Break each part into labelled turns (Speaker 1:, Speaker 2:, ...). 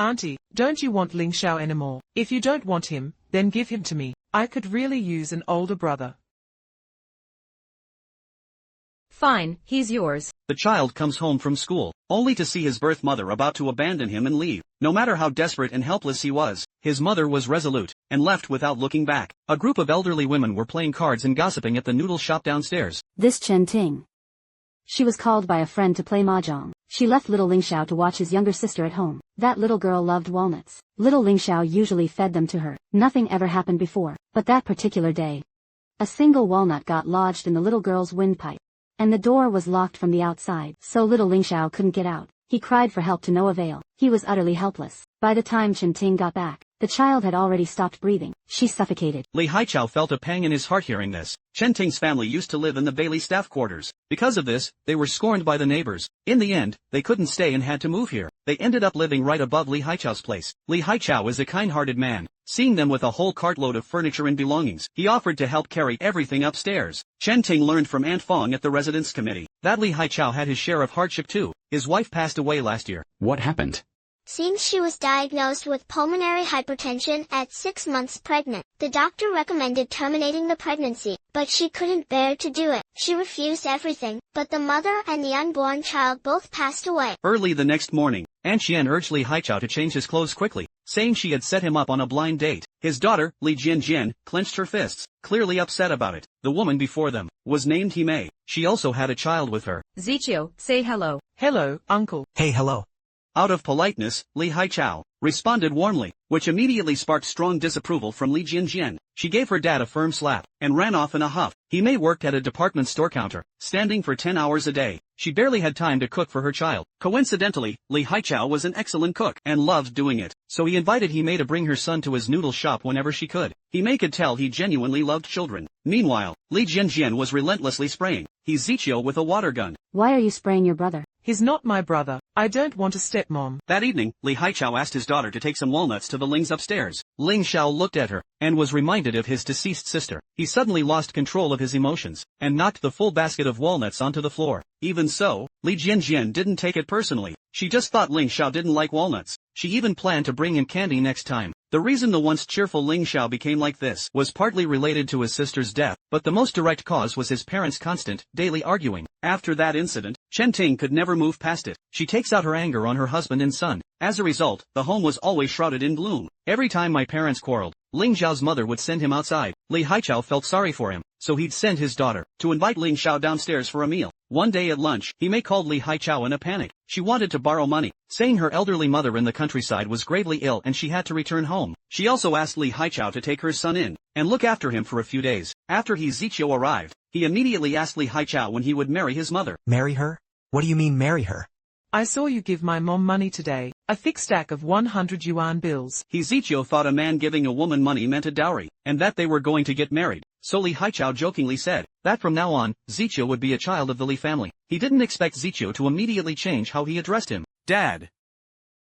Speaker 1: Auntie, don't you want Ling Xiao anymore? If you don't want him, then give him to me. I could really use an older brother.
Speaker 2: Fine, he's yours.
Speaker 3: The child comes home from school, only to see his birth mother about to abandon him and leave. No matter how desperate and helpless he was, his mother was resolute, and left without looking back. A group of elderly women were playing cards and gossiping at the noodle shop downstairs.
Speaker 4: This Chen Ting. She was called by a friend to play mahjong. She left little Ling Xiao to watch his younger sister at home. That little girl loved walnuts. Little Ling Xiao usually fed them to her. Nothing ever happened before, but that particular day, a single walnut got lodged in the little girl's windpipe, and the door was locked from the outside, so little Ling Xiao couldn't get out. He cried for help to no avail. He was utterly helpless. By the time Chen Ting got back, the child had already stopped breathing. She suffocated.
Speaker 3: Li Haichao felt a pang in his heart hearing this. Chen Ting's family used to live in the Bailey staff quarters. Because of this, they were scorned by the neighbors. In the end, they couldn't stay and had to move here. They ended up living right above Li Haichao's place. Li Haichao is a kind-hearted man. Seeing them with a whole cartload of furniture and belongings, he offered to help carry everything upstairs. Chen Ting learned from Aunt Fong at the residence committee that Li Haichao had his share of hardship too. His wife passed away last year.
Speaker 5: What happened?
Speaker 6: Seems she was diagnosed with pulmonary hypertension at 6 months pregnant. The doctor recommended terminating the pregnancy, but she couldn't bear to do it. She refused everything, but the mother and the unborn child both passed away.
Speaker 3: Early the next morning, Aunt Xian urged Li Haichao to change his clothes quickly, saying she had set him up on a blind date. His daughter, Li Jianjian, clenched her fists, clearly upset about it. The woman before them was named Himei. She also had a child with her.
Speaker 2: Zichio, say hello.
Speaker 1: Hello, uncle.
Speaker 7: Hey, hello.
Speaker 3: Out of politeness, Li Haichao responded warmly, which immediately sparked strong disapproval from Li Jianjian. She gave her dad a firm slap, and ran off in a huff. Himei worked at a department store counter, standing for 10 hours a day. She barely had time to cook for her child. Coincidentally, Li Haichao was an excellent cook, and loved doing it, so he invited Himei to bring her son to his noodle shop whenever she could. Himei could tell he genuinely loved children. Meanwhile, Li Jianjian was relentlessly spraying his Zichio with a water gun.
Speaker 4: Why are you spraying your brother?
Speaker 1: He's not my brother. I don't want a stepmom.
Speaker 3: That evening, Li Haichao asked his daughter to take some walnuts to the Ling's upstairs. Ling Xiao looked at her, and was reminded of his deceased sister. He suddenly lost control of his emotions, and knocked the full basket of walnuts onto the floor. Even so, Li Jianjian didn't take it personally. She just thought Ling Xiao didn't like walnuts. She even planned to bring him candy next time. The reason the once cheerful Ling Xiao became like this was partly related to his sister's death, but the most direct cause was his parents' constant, daily arguing. After that incident, Chen Ting could never move past it. She takes out her anger on her husband and son. As a result, the home was always shrouded in gloom. Every time my parents quarreled, Ling Xiao's mother would send him outside. Li Haichao felt sorry for him, so he'd send his daughter to invite Ling Xiao downstairs for a meal. One day at lunch, Himei called Li Haichao in a panic. She wanted to borrow money, saying her elderly mother in the countryside was gravely ill and she had to return home. She also asked Li Haichao to take her son in and look after him for a few days. After Zichio arrived, he immediately asked Li Haichao when he would marry his mother.
Speaker 7: Marry her? What do you mean marry her?
Speaker 1: I saw you give my mom money today, a thick stack of 100 yuan bills.
Speaker 3: Zichio thought a man giving a woman money meant a dowry, and that they were going to get married. So Li Haichao jokingly said that from now on, Zichio would be a child of the Li family. He didn't expect Zichio to immediately change how he addressed him. Dad.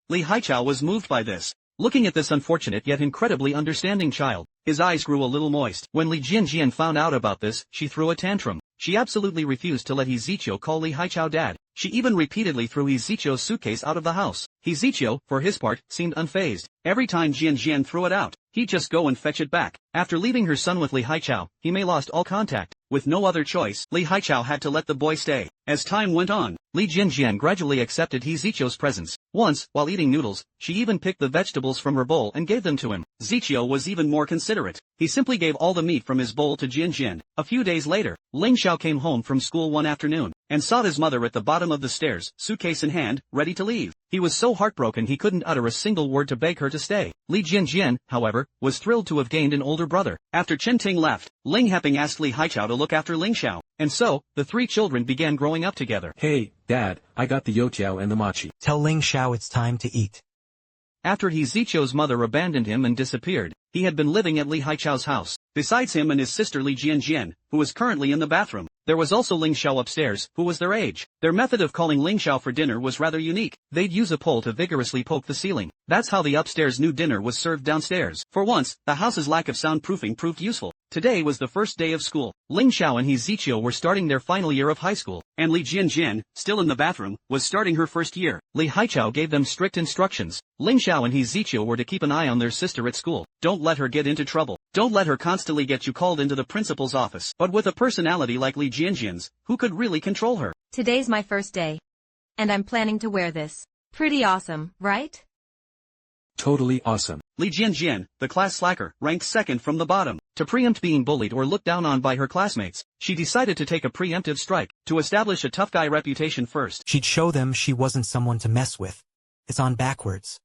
Speaker 3: Li Haichao was moved by this. Looking at this unfortunate yet incredibly understanding child, his eyes grew a little moist. When Li Jianjian found out about this, she threw a tantrum. She absolutely refused to let Zichio call Li Haichao dad. She even repeatedly threw Zichio's suitcase out of the house. Zichio, for his part, seemed unfazed. Every time Jianjian threw it out, he'd just go and fetch it back. After leaving her son with Li Haichao, Himei lost all contact. With no other choice, Li Haichao had to let the boy stay. As time went on, Li Jianjian gradually accepted Zichio's presence. Once, while eating noodles, she even picked the vegetables from her bowl and gave them to him. Zichio was even more considerate. He simply gave all the meat from his bowl to Jianjian. A few days later, Ling Xiao came home from school one afternoon, and saw his mother at the bottom of the stairs, suitcase in hand, ready to leave. He was so heartbroken he couldn't utter a single word to beg her to stay. Li Jianjian, however, was thrilled to have gained an older brother. After Chen Ting left, Ling Heping asked Li Haichao to look after Ling Xiao, and so, the three children began growing up together.
Speaker 5: Hey, Dad, I got the youtiao and the mochi.
Speaker 7: Tell Ling Xiao it's time to eat.
Speaker 3: After Zichio's mother abandoned him and disappeared, he had been living at Li Haichao's house. Besides him and his sister Li Jianjian, who was currently in the bathroom, there was also Ling Xiao upstairs, who was their age. Their method of calling Ling Xiao for dinner was rather unique. They'd use a pole to vigorously poke the ceiling. That's how the upstairs knew dinner was served downstairs. For once, the house's lack of soundproofing proved useful. Today was the first day of school. Ling Xiao and Zichio were starting their final year of high school, and Li Jianjian, still in the bathroom, was starting her first year. Li Haichao gave them strict instructions. Ling Xiao and Zichio were to keep an eye on their sister at school. Don't let her get into trouble. Don't let her constantly get you called into the principal's office. But with a personality like Li Jianjian's, who could really control her?
Speaker 2: Today's my first day. And I'm planning to wear this. Pretty awesome, right?
Speaker 5: Totally awesome.
Speaker 3: Li Jianjian, the class slacker, ranked second from the bottom. To preempt being bullied or looked down on by her classmates, she decided to take a preemptive strike, to establish a tough guy reputation first.
Speaker 7: She'd show them she wasn't someone to mess with. It's on backwards.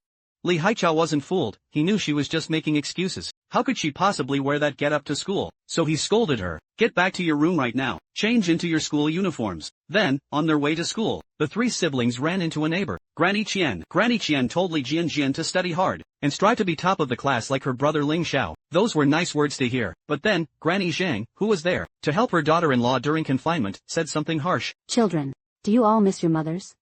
Speaker 3: Li Haichao wasn't fooled. He knew she was just making excuses. How could she possibly wear that getup to school? So he scolded her. Get back to your room right now. Change into your school uniforms. Then, on their way to school, the three siblings ran into a neighbor, Granny Qian. Granny Qian told Li Jianjian to study hard, and strive to be top of the class like her brother Ling Xiao. Those were nice words to hear. But then, Granny Zhang, who was there to help her daughter-in-law during confinement, said something harsh.
Speaker 4: Children, do you all miss your mothers?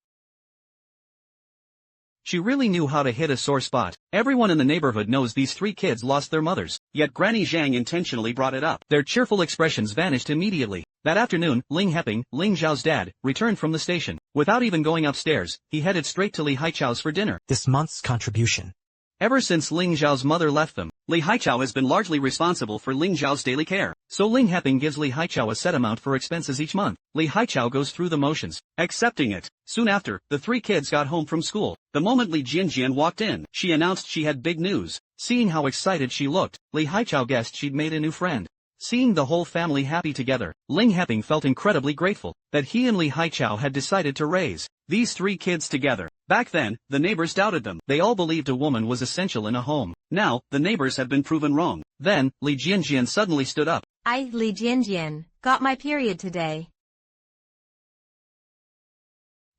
Speaker 3: She really knew how to hit a sore spot. Everyone in the neighborhood knows these three kids lost their mothers, yet Granny Zhang intentionally brought it up. Their cheerful expressions vanished immediately. That afternoon, Ling Heping, Ling Xiao's dad, returned from the station. Without even going upstairs, he headed straight to Li Haichao's for dinner.
Speaker 7: This month's contribution.
Speaker 3: Ever since Ling Xiao's mother left them, Li Haichao has been largely responsible for Ling Xiao's daily care. So Ling Heping gives Li Haichao a set amount for expenses each month. Li Haichao goes through the motions, accepting it. Soon after, the three kids got home from school. The moment Li Jianjian walked in, she announced she had big news. Seeing how excited she looked, Li Haichao guessed she'd made a new friend. Seeing the whole family happy together, Ling Heping felt incredibly grateful that he and Li Haichao had decided to raise these three kids together. Back then, the neighbors doubted them. They all believed a woman was essential in a home. Now, the neighbors had been proven wrong. Then, Li Jianjian suddenly stood up.
Speaker 2: I, Li Jianjian, got my period today.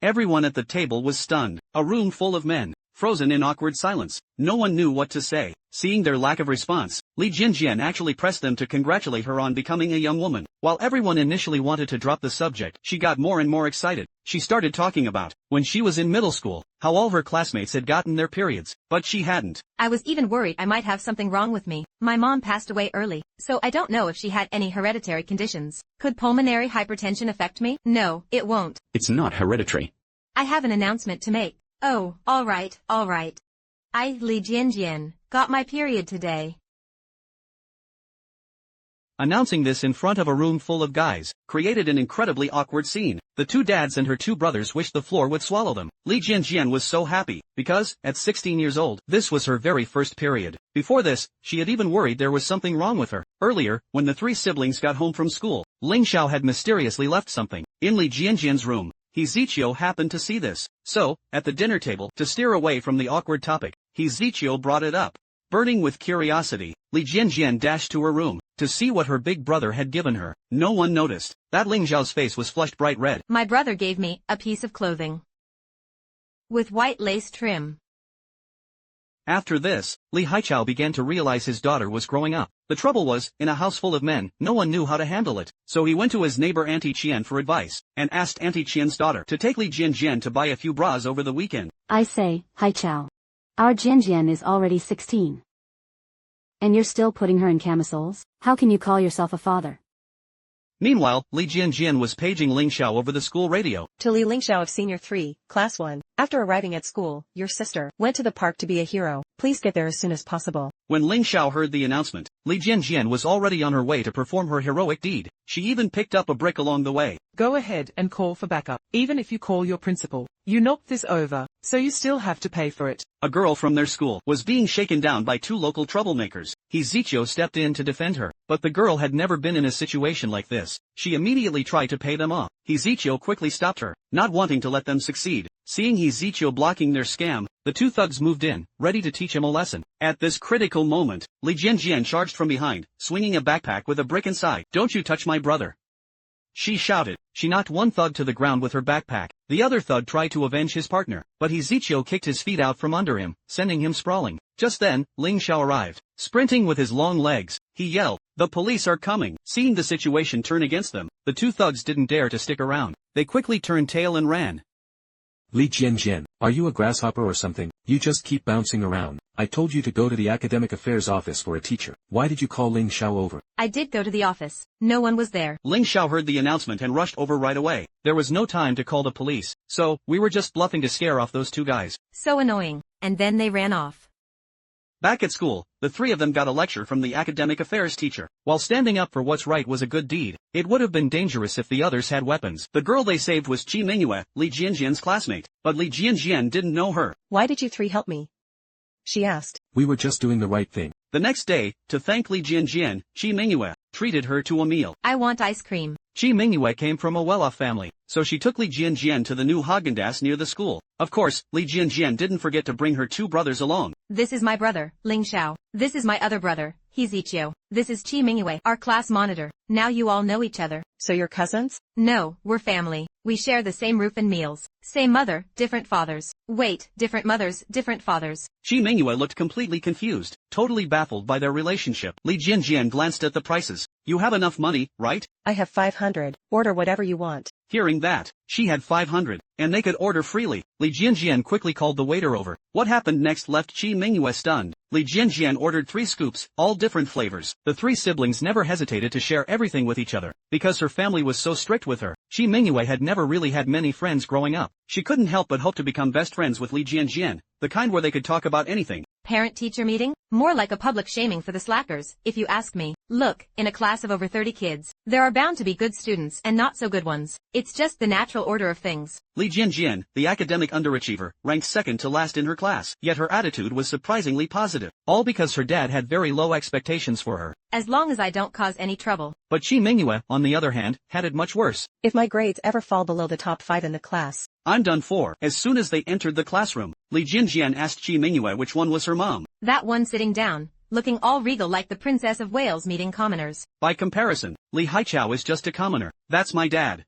Speaker 3: Everyone at the table was stunned. A room full of men, frozen in awkward silence. No one knew what to say. Seeing their lack of response, Li Jianjian actually pressed them to congratulate her on becoming a young woman. While everyone initially wanted to drop the subject, she got more and more excited. She started talking about, when she was in middle school, how all her classmates had gotten their periods, but she hadn't.
Speaker 2: I was even worried I might have something wrong with me. My mom passed away early, so I don't know if she had any hereditary conditions. Could pulmonary hypertension affect me? No, it won't.
Speaker 5: It's not hereditary.
Speaker 2: I have an announcement to make. Oh, alright. I, Li Jianjian, got my period today.
Speaker 3: Announcing this in front of a room full of guys created an incredibly awkward scene. The two dads and her two brothers wished the floor would swallow them. Li Jianjian was so happy, because, at 16 years old, this was her very first period. Before this, she had even worried there was something wrong with her. Earlier, when the three siblings got home from school, Ling Xiao had mysteriously left something in Li Jianjian's room. Zichio happened to see this. So, at the dinner table, to steer away from the awkward topic, Zichio brought it up. Burning with curiosity, Li Jianjian dashed to her room to see what her big brother had given her. No one noticed that Ling Xiao's face was flushed bright red.
Speaker 2: My brother gave me a piece of clothing with white lace trim.
Speaker 3: After this, Li Haichao began to realize his daughter was growing up. The trouble was, in a house full of men, no one knew how to handle it. So he went to his neighbor Auntie Qian for advice, and asked Auntie Qian's daughter to take Li Jianjian to buy a few bras over the weekend.
Speaker 4: I say, Haichao. Our Jianjian is already 16. And you're still putting her in camisoles? How can you call yourself a father?
Speaker 3: Meanwhile, Li Jianjian was paging Ling Xiao over the school radio.
Speaker 8: To Li Lingxiao of Senior 3, Class 1. After arriving at school, your sister went to the park to be a hero. Please get there as soon as possible.
Speaker 3: When Ling Xiao heard the announcement, Li Jianjian was already on her way to perform her heroic deed. She even picked up a brick along the way.
Speaker 1: Go ahead and call for backup. Even if you call your principal, you knocked this over, so you still have to pay for it.
Speaker 3: A girl from their school was being shaken down by two local troublemakers. Zichio stepped in to defend her, but the girl had never been in a situation like this. She immediately tried to pay them off. Zichio quickly stopped her, not wanting to let them succeed. Seeing Zichio blocking their scam, the two thugs moved in, ready to teach him a lesson. At this critical moment, Li Jianjian charged from behind, swinging a backpack with a brick inside. Don't you touch my brother! She shouted. She knocked one thug to the ground with her backpack. The other thug tried to avenge his partner, but Zichio kicked his feet out from under him, sending him sprawling. Just then, Ling Xiao arrived. Sprinting with his long legs, he yelled, "The police are coming!" Seeing the situation turn against them, the two thugs didn't dare to stick around. They quickly turned tail and ran.
Speaker 5: Li Jianjian, are you a grasshopper or something? You just keep bouncing around. I told you to go to the academic affairs office for a teacher. Why did you call Ling Xiao over?
Speaker 2: I did go to the office. No one was there.
Speaker 3: Ling Xiao heard the announcement and rushed over right away. There was no time to call the police, so we were just bluffing to scare off those two guys.
Speaker 2: So annoying. And then they ran off.
Speaker 3: Back at school, the three of them got a lecture from the academic affairs teacher. While standing up for what's right was a good deed, it would have been dangerous if the others had weapons. The girl they saved was Qi Mingyue, Li Jianjian's classmate, but Li Jianjian didn't know her.
Speaker 8: Why did you three help me? She asked.
Speaker 5: We were just doing the right thing.
Speaker 3: The next day, to thank Li Jianjian, Qi Mingyue treated her to a meal.
Speaker 2: I want ice cream.
Speaker 3: Qi Mingyue came from a well-off family, so she took Li Jianjian to the new Haagen-Dazs near the school. Of course, Li Jianjian didn't forget to bring her two brothers along.
Speaker 2: This is my brother, Ling Xiao. This is my other brother, Zichio. This is Qi Mingyue, our class monitor. Now you all know each other.
Speaker 8: So you're cousins?
Speaker 2: No, we're family. We share the same roof and meals. Same mother, different fathers. Wait, different mothers, different fathers.
Speaker 3: Qi Mingyue looked completely confused, totally baffled by their relationship. Li Jianjian glanced at the prices. You have enough money, right?
Speaker 8: I have 500. Order whatever you want.
Speaker 3: Hearing that, she had 500, and they could order freely. Li Jianjian quickly called the waiter over. What happened next left Qi Mingyue stunned. Li Jianjian ordered 3 scoops, all different flavors. The 3 siblings never hesitated to share everything with each other. Because her family was so strict with her, Qi Mingyue had never really had many friends growing up. She couldn't help but hope to become best friends with Li Jianjian, the kind where they could talk about anything.
Speaker 2: Parent-teacher meeting? More like a public shaming for the slackers, if you ask me. Look, in a class of over 30 kids, there are bound to be good students and not so good ones. It's just the natural order of things.
Speaker 3: Li Jianjian, the academic underachiever, ranked second to last in her class, yet her attitude was surprisingly positive. All because her dad had very low expectations for her.
Speaker 2: As long as I don't cause any trouble.
Speaker 3: But Qi Mingyue, on the other hand, had it much worse.
Speaker 8: If my grades ever fall below the top 5 in the class,
Speaker 3: I'm done for. As soon as they entered the classroom, Li Jianjian asked Qi Mingyue which one was her mom.
Speaker 2: That one sitting down, looking all regal like the Princess of Wales meeting commoners.
Speaker 3: By comparison, Li Haichao is just a commoner. That's my dad.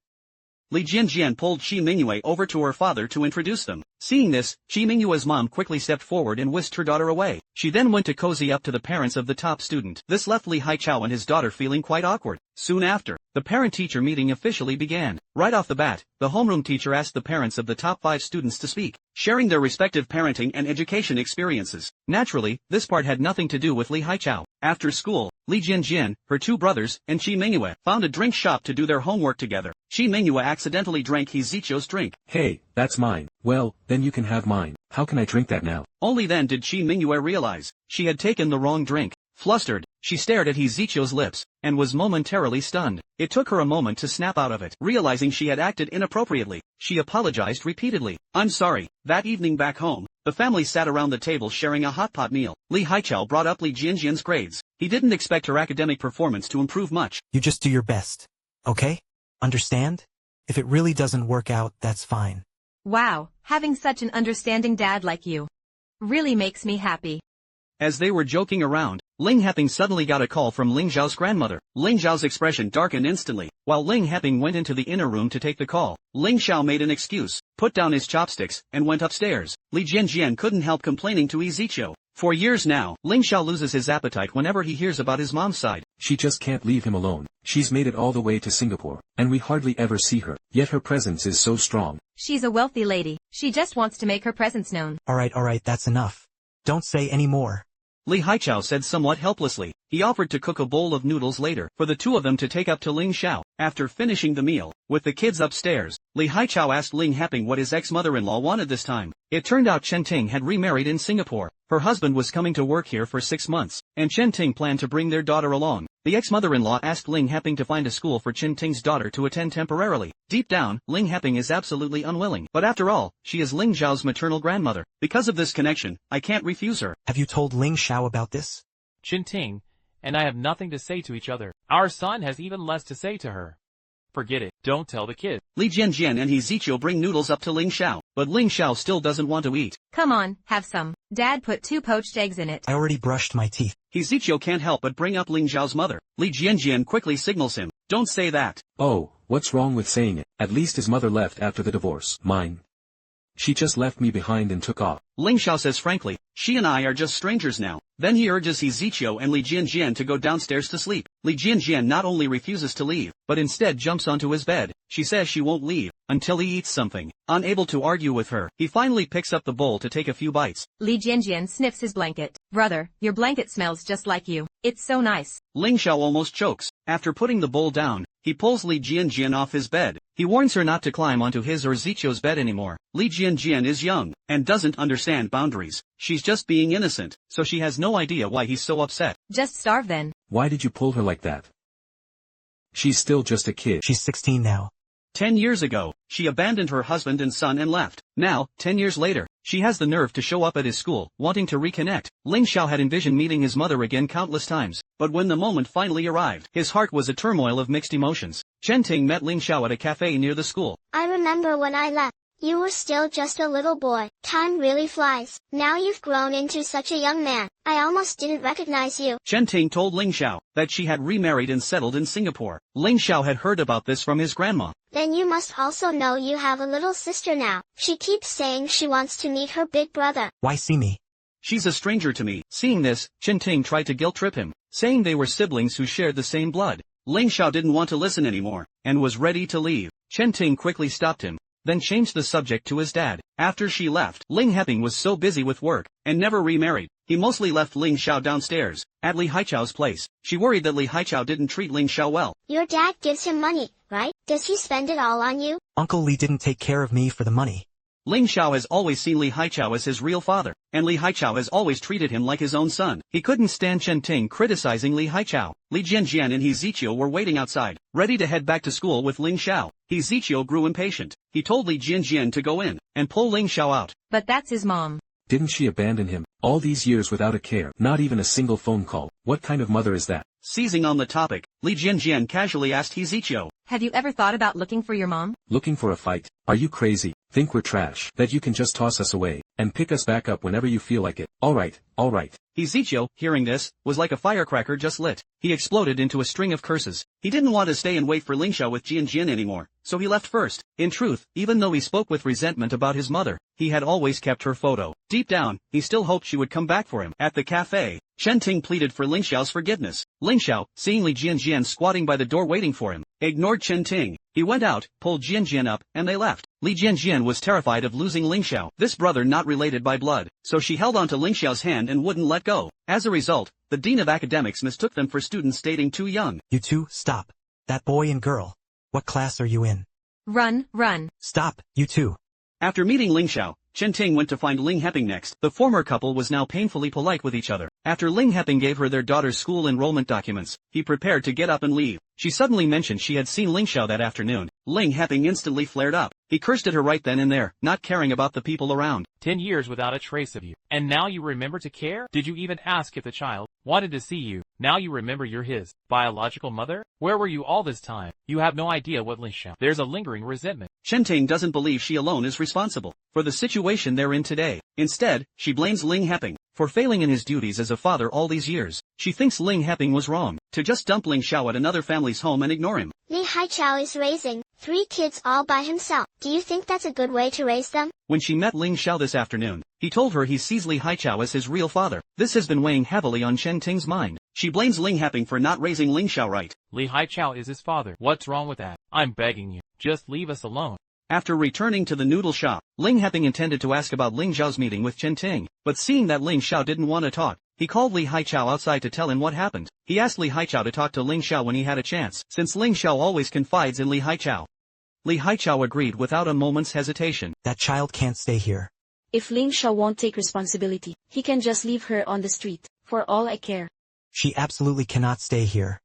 Speaker 3: Li Jianjian pulled Qi Mingyue over to her father to introduce them. Seeing this, Qi Mingyue's mom quickly stepped forward and whisked her daughter away. She then went to cozy up to the parents of the top student. This left Li Haichao and his daughter feeling quite awkward. Soon after, the parent-teacher meeting officially began. Right off the bat, the homeroom teacher asked the parents of the top 5 students to speak, sharing their respective parenting and education experiences. Naturally, this part had nothing to do with Li Haichao. After school, Li Jianjian, her 2 brothers, and Qi Mingyue found a drink shop to do their homework together. Qi Mingyue accidentally drank Zichio's drink.
Speaker 5: Hey, that's mine. Well, then you can have mine. How can I drink that now?
Speaker 3: Only then did Qi Mingyue realize she had taken the wrong drink. Flustered, she stared at Zichio's lips, and was momentarily stunned. It took her a moment to snap out of it. Realizing she had acted inappropriately, she apologized repeatedly. I'm sorry. That evening back home, the family sat around the table sharing a hot pot meal. Li Haichao brought up Li Jianjian's grades. He didn't expect her academic performance to improve much.
Speaker 7: You just do your best. Okay? Understand? If it really doesn't work out, that's fine.
Speaker 2: Wow, having such an understanding dad like you really makes me happy.
Speaker 3: As they were joking around, Ling Haping suddenly got a call from Ling Zhao's grandmother. Ling Zhao's expression darkened instantly. While Ling Haping went into the inner room to take the call, Ling Xiao made an excuse, put down his chopsticks, and went upstairs. Li Jianjian couldn't help complaining to Zichio. For years now, Ling Xiao loses his appetite whenever he hears about his mom's side.
Speaker 5: She just can't leave him alone. She's made it all the way to Singapore, and we hardly ever see her. Yet her presence is so strong.
Speaker 2: She's a wealthy lady. She just wants to make her presence known.
Speaker 7: Alright, that's enough. Don't say any more.
Speaker 3: Li Haichao said somewhat helplessly. He offered to cook a bowl of noodles later for the two of them to take up to Ling Xiao. After finishing the meal, with the kids upstairs, Li Haichao asked Ling Haping what his ex-mother-in-law wanted this time. It turned out Chen Ting had remarried in Singapore. Her husband was coming to work here for 6 months, and Chen Ting planned to bring their daughter along. The ex-mother-in-law asked Ling Haping to find a school for Chen Ting's daughter to attend temporarily. Deep down, Ling Haping is absolutely unwilling. But after all, she is Ling Zhao's maternal grandmother. Because of this connection, I can't refuse her.
Speaker 7: Have you told Ling Xiao about this?
Speaker 9: Chen Ting and I have nothing to say to each other. Our son has even less to say to her. Forget it. Don't tell the kid.
Speaker 3: Li Jianjian and Zichio bring noodles up to Ling Xiao, but Ling Xiao still doesn't want to eat.
Speaker 2: Come on, have some. Dad put 2 poached eggs in it.
Speaker 7: I already brushed my teeth.
Speaker 3: Zichio can't help but bring up Ling Zhao's mother. Li Jianjian quickly signals him. Don't say that.
Speaker 5: Oh, what's wrong with saying it? At least his mother left after the divorce. Mine. She just left me behind and took off.
Speaker 3: Ling Xiao says frankly, she and I are just strangers now. Then he urges He Ziqiu and Li Jianjian to go downstairs to sleep. Li Jianjian not only refuses to leave, but instead jumps onto his bed. She says she won't leave until he eats something. Unable to argue with her, he finally picks up the bowl to take a few bites.
Speaker 2: Li Jianjian sniffs his blanket. Brother, your blanket smells just like you. It's so nice.
Speaker 3: Ling Xiao almost chokes. After putting the bowl down, he pulls Li Jianjian off his bed. He warns her not to climb onto his or Ziqiu's bed anymore. Li Jianjian is young, and doesn't understand boundaries. She's just being innocent, so she has no idea why he's so upset.
Speaker 2: Just starve then.
Speaker 5: Why did you pull her like that? She's still just a kid.
Speaker 7: She's 16 now.
Speaker 3: 10 years ago, she abandoned her husband and son and left. Now, 10 years later, she has the nerve to show up at his school, wanting to reconnect. Ling Xiao had envisioned meeting his mother again countless times, but when the moment finally arrived, his heart was a turmoil of mixed emotions. Chen Ting met Ling Xiao at a cafe near the school.
Speaker 6: I remember when I left. You were still just a little boy. Time really flies. Now you've grown into such a young man. I almost didn't recognize you.
Speaker 3: Chen Ting told Ling Xiao that she had remarried and settled in Singapore. Ling Xiao had heard about this from his grandma.
Speaker 6: Then you must also know you have a little sister now. She keeps saying she wants to meet her big brother.
Speaker 7: Why see me?
Speaker 3: She's a stranger to me. Seeing this, Chen Ting tried to guilt-trip him, saying they were siblings who shared the same blood. Ling Xiao didn't want to listen anymore, and was ready to leave. Chen Ting quickly stopped him, then changed the subject to his dad. After she left, Ling Heping was so busy with work, and never remarried. He mostly left Ling Xiao downstairs, at Li Haichao's place. She worried that Li Haichao didn't treat Ling Xiao well.
Speaker 6: Your dad gives him money, right? Does he spend it all on you?
Speaker 7: Uncle Li didn't take care of me for the money.
Speaker 3: Ling Xiao has always seen Li Haichao as his real father, and Li Haichao has always treated him like his own son. He couldn't stand Chen Ting criticizing Li Haichao. Li Jianjian and He Ziqiu were waiting outside, ready to head back to school with Ling Xiao. He Ziqiu grew impatient. He told Li Jianjian to go in, and pull Ling Xiao out.
Speaker 2: But that's his mom.
Speaker 5: Didn't she abandon him? All these years without a care, not even a single phone call. What kind of mother is that?
Speaker 3: Seizing on the topic, Li Jianjian casually asked He Ziqiu.
Speaker 2: Have you ever thought about looking for your mom?
Speaker 5: Looking for a fight? Are you crazy? Think we're trash? That you can just toss us away, and pick us back up whenever you feel like it? Alright, alright.
Speaker 3: He Ziqiu, hearing this, was like a firecracker just lit. He exploded into a string of curses. He didn't want to stay and wait for Ling Xiao with Jianjian anymore, so he left first. In truth, even though he spoke with resentment about his mother, he had always kept her photo. Deep down, he still hoped she would come back for him. At the cafe, Chen Ting pleaded for Ling Xiao's forgiveness. Ling Xiao, seeing Li Jianjian squatting by the door waiting for him, ignored Chen Ting. He went out, pulled Jianjian up, and they left. Li Jianjian was terrified of losing Ling Xiao, this brother not related by blood, so she held onto Ling Xiao's hand and wouldn't let go. As a result, the dean of academics mistook them for students dating too young.
Speaker 7: You two, stop. That boy and girl. What class are you in?
Speaker 2: Run, run.
Speaker 7: Stop, you two.
Speaker 3: After meeting Ling Xiao, Chen Ting went to find Ling Heping next. The former couple was now painfully polite with each other. After Ling Heping gave her their daughter's school enrollment documents, he prepared to get up and leave. She suddenly mentioned she had seen Ling Xiao that afternoon. Ling Heping instantly flared up. He cursed at her right then and there, not caring about the people around.
Speaker 9: 10 years without a trace of you. And now you remember to care? Did you even ask if the child wanted to see you? Now you remember you're his biological mother? Where were you all this time? You have no idea what Ling Xiao. There's a lingering resentment.
Speaker 3: Chen Ting doesn't believe she alone is responsible for the situation they're in today. Instead, she blames Ling Heping for failing in his duties as a father all these years. She thinks Ling Heping was wrong to just dump Ling Xiao at another family's home and ignore him.
Speaker 6: Li Haichao is raising 3 kids all by himself. Do you think that's a good way to raise them?
Speaker 3: When she met Ling Xiao this afternoon, he told her he sees Li Haichao as his real father. This has been weighing heavily on Chen Ting's mind. She blames Ling Heping for not raising Ling Xiao right.
Speaker 9: Li Haichao is his father. What's wrong with that? I'm begging you. Just leave us alone.
Speaker 3: After returning to the noodle shop, Ling Heping intended to ask about Ling Xiao's meeting with Chen Ting, but seeing that Ling Xiao didn't want to talk, he called Li Haichao outside to tell him what happened. He asked Li Haichao to talk to Ling Xiao when he had a chance, since Ling Xiao always confides in Li Haichao. Li Haichao agreed without a moment's hesitation.
Speaker 7: That child can't stay here.
Speaker 10: If Ling Xiao won't take responsibility, he can just leave her on the street, for all I care.
Speaker 7: She absolutely cannot stay here.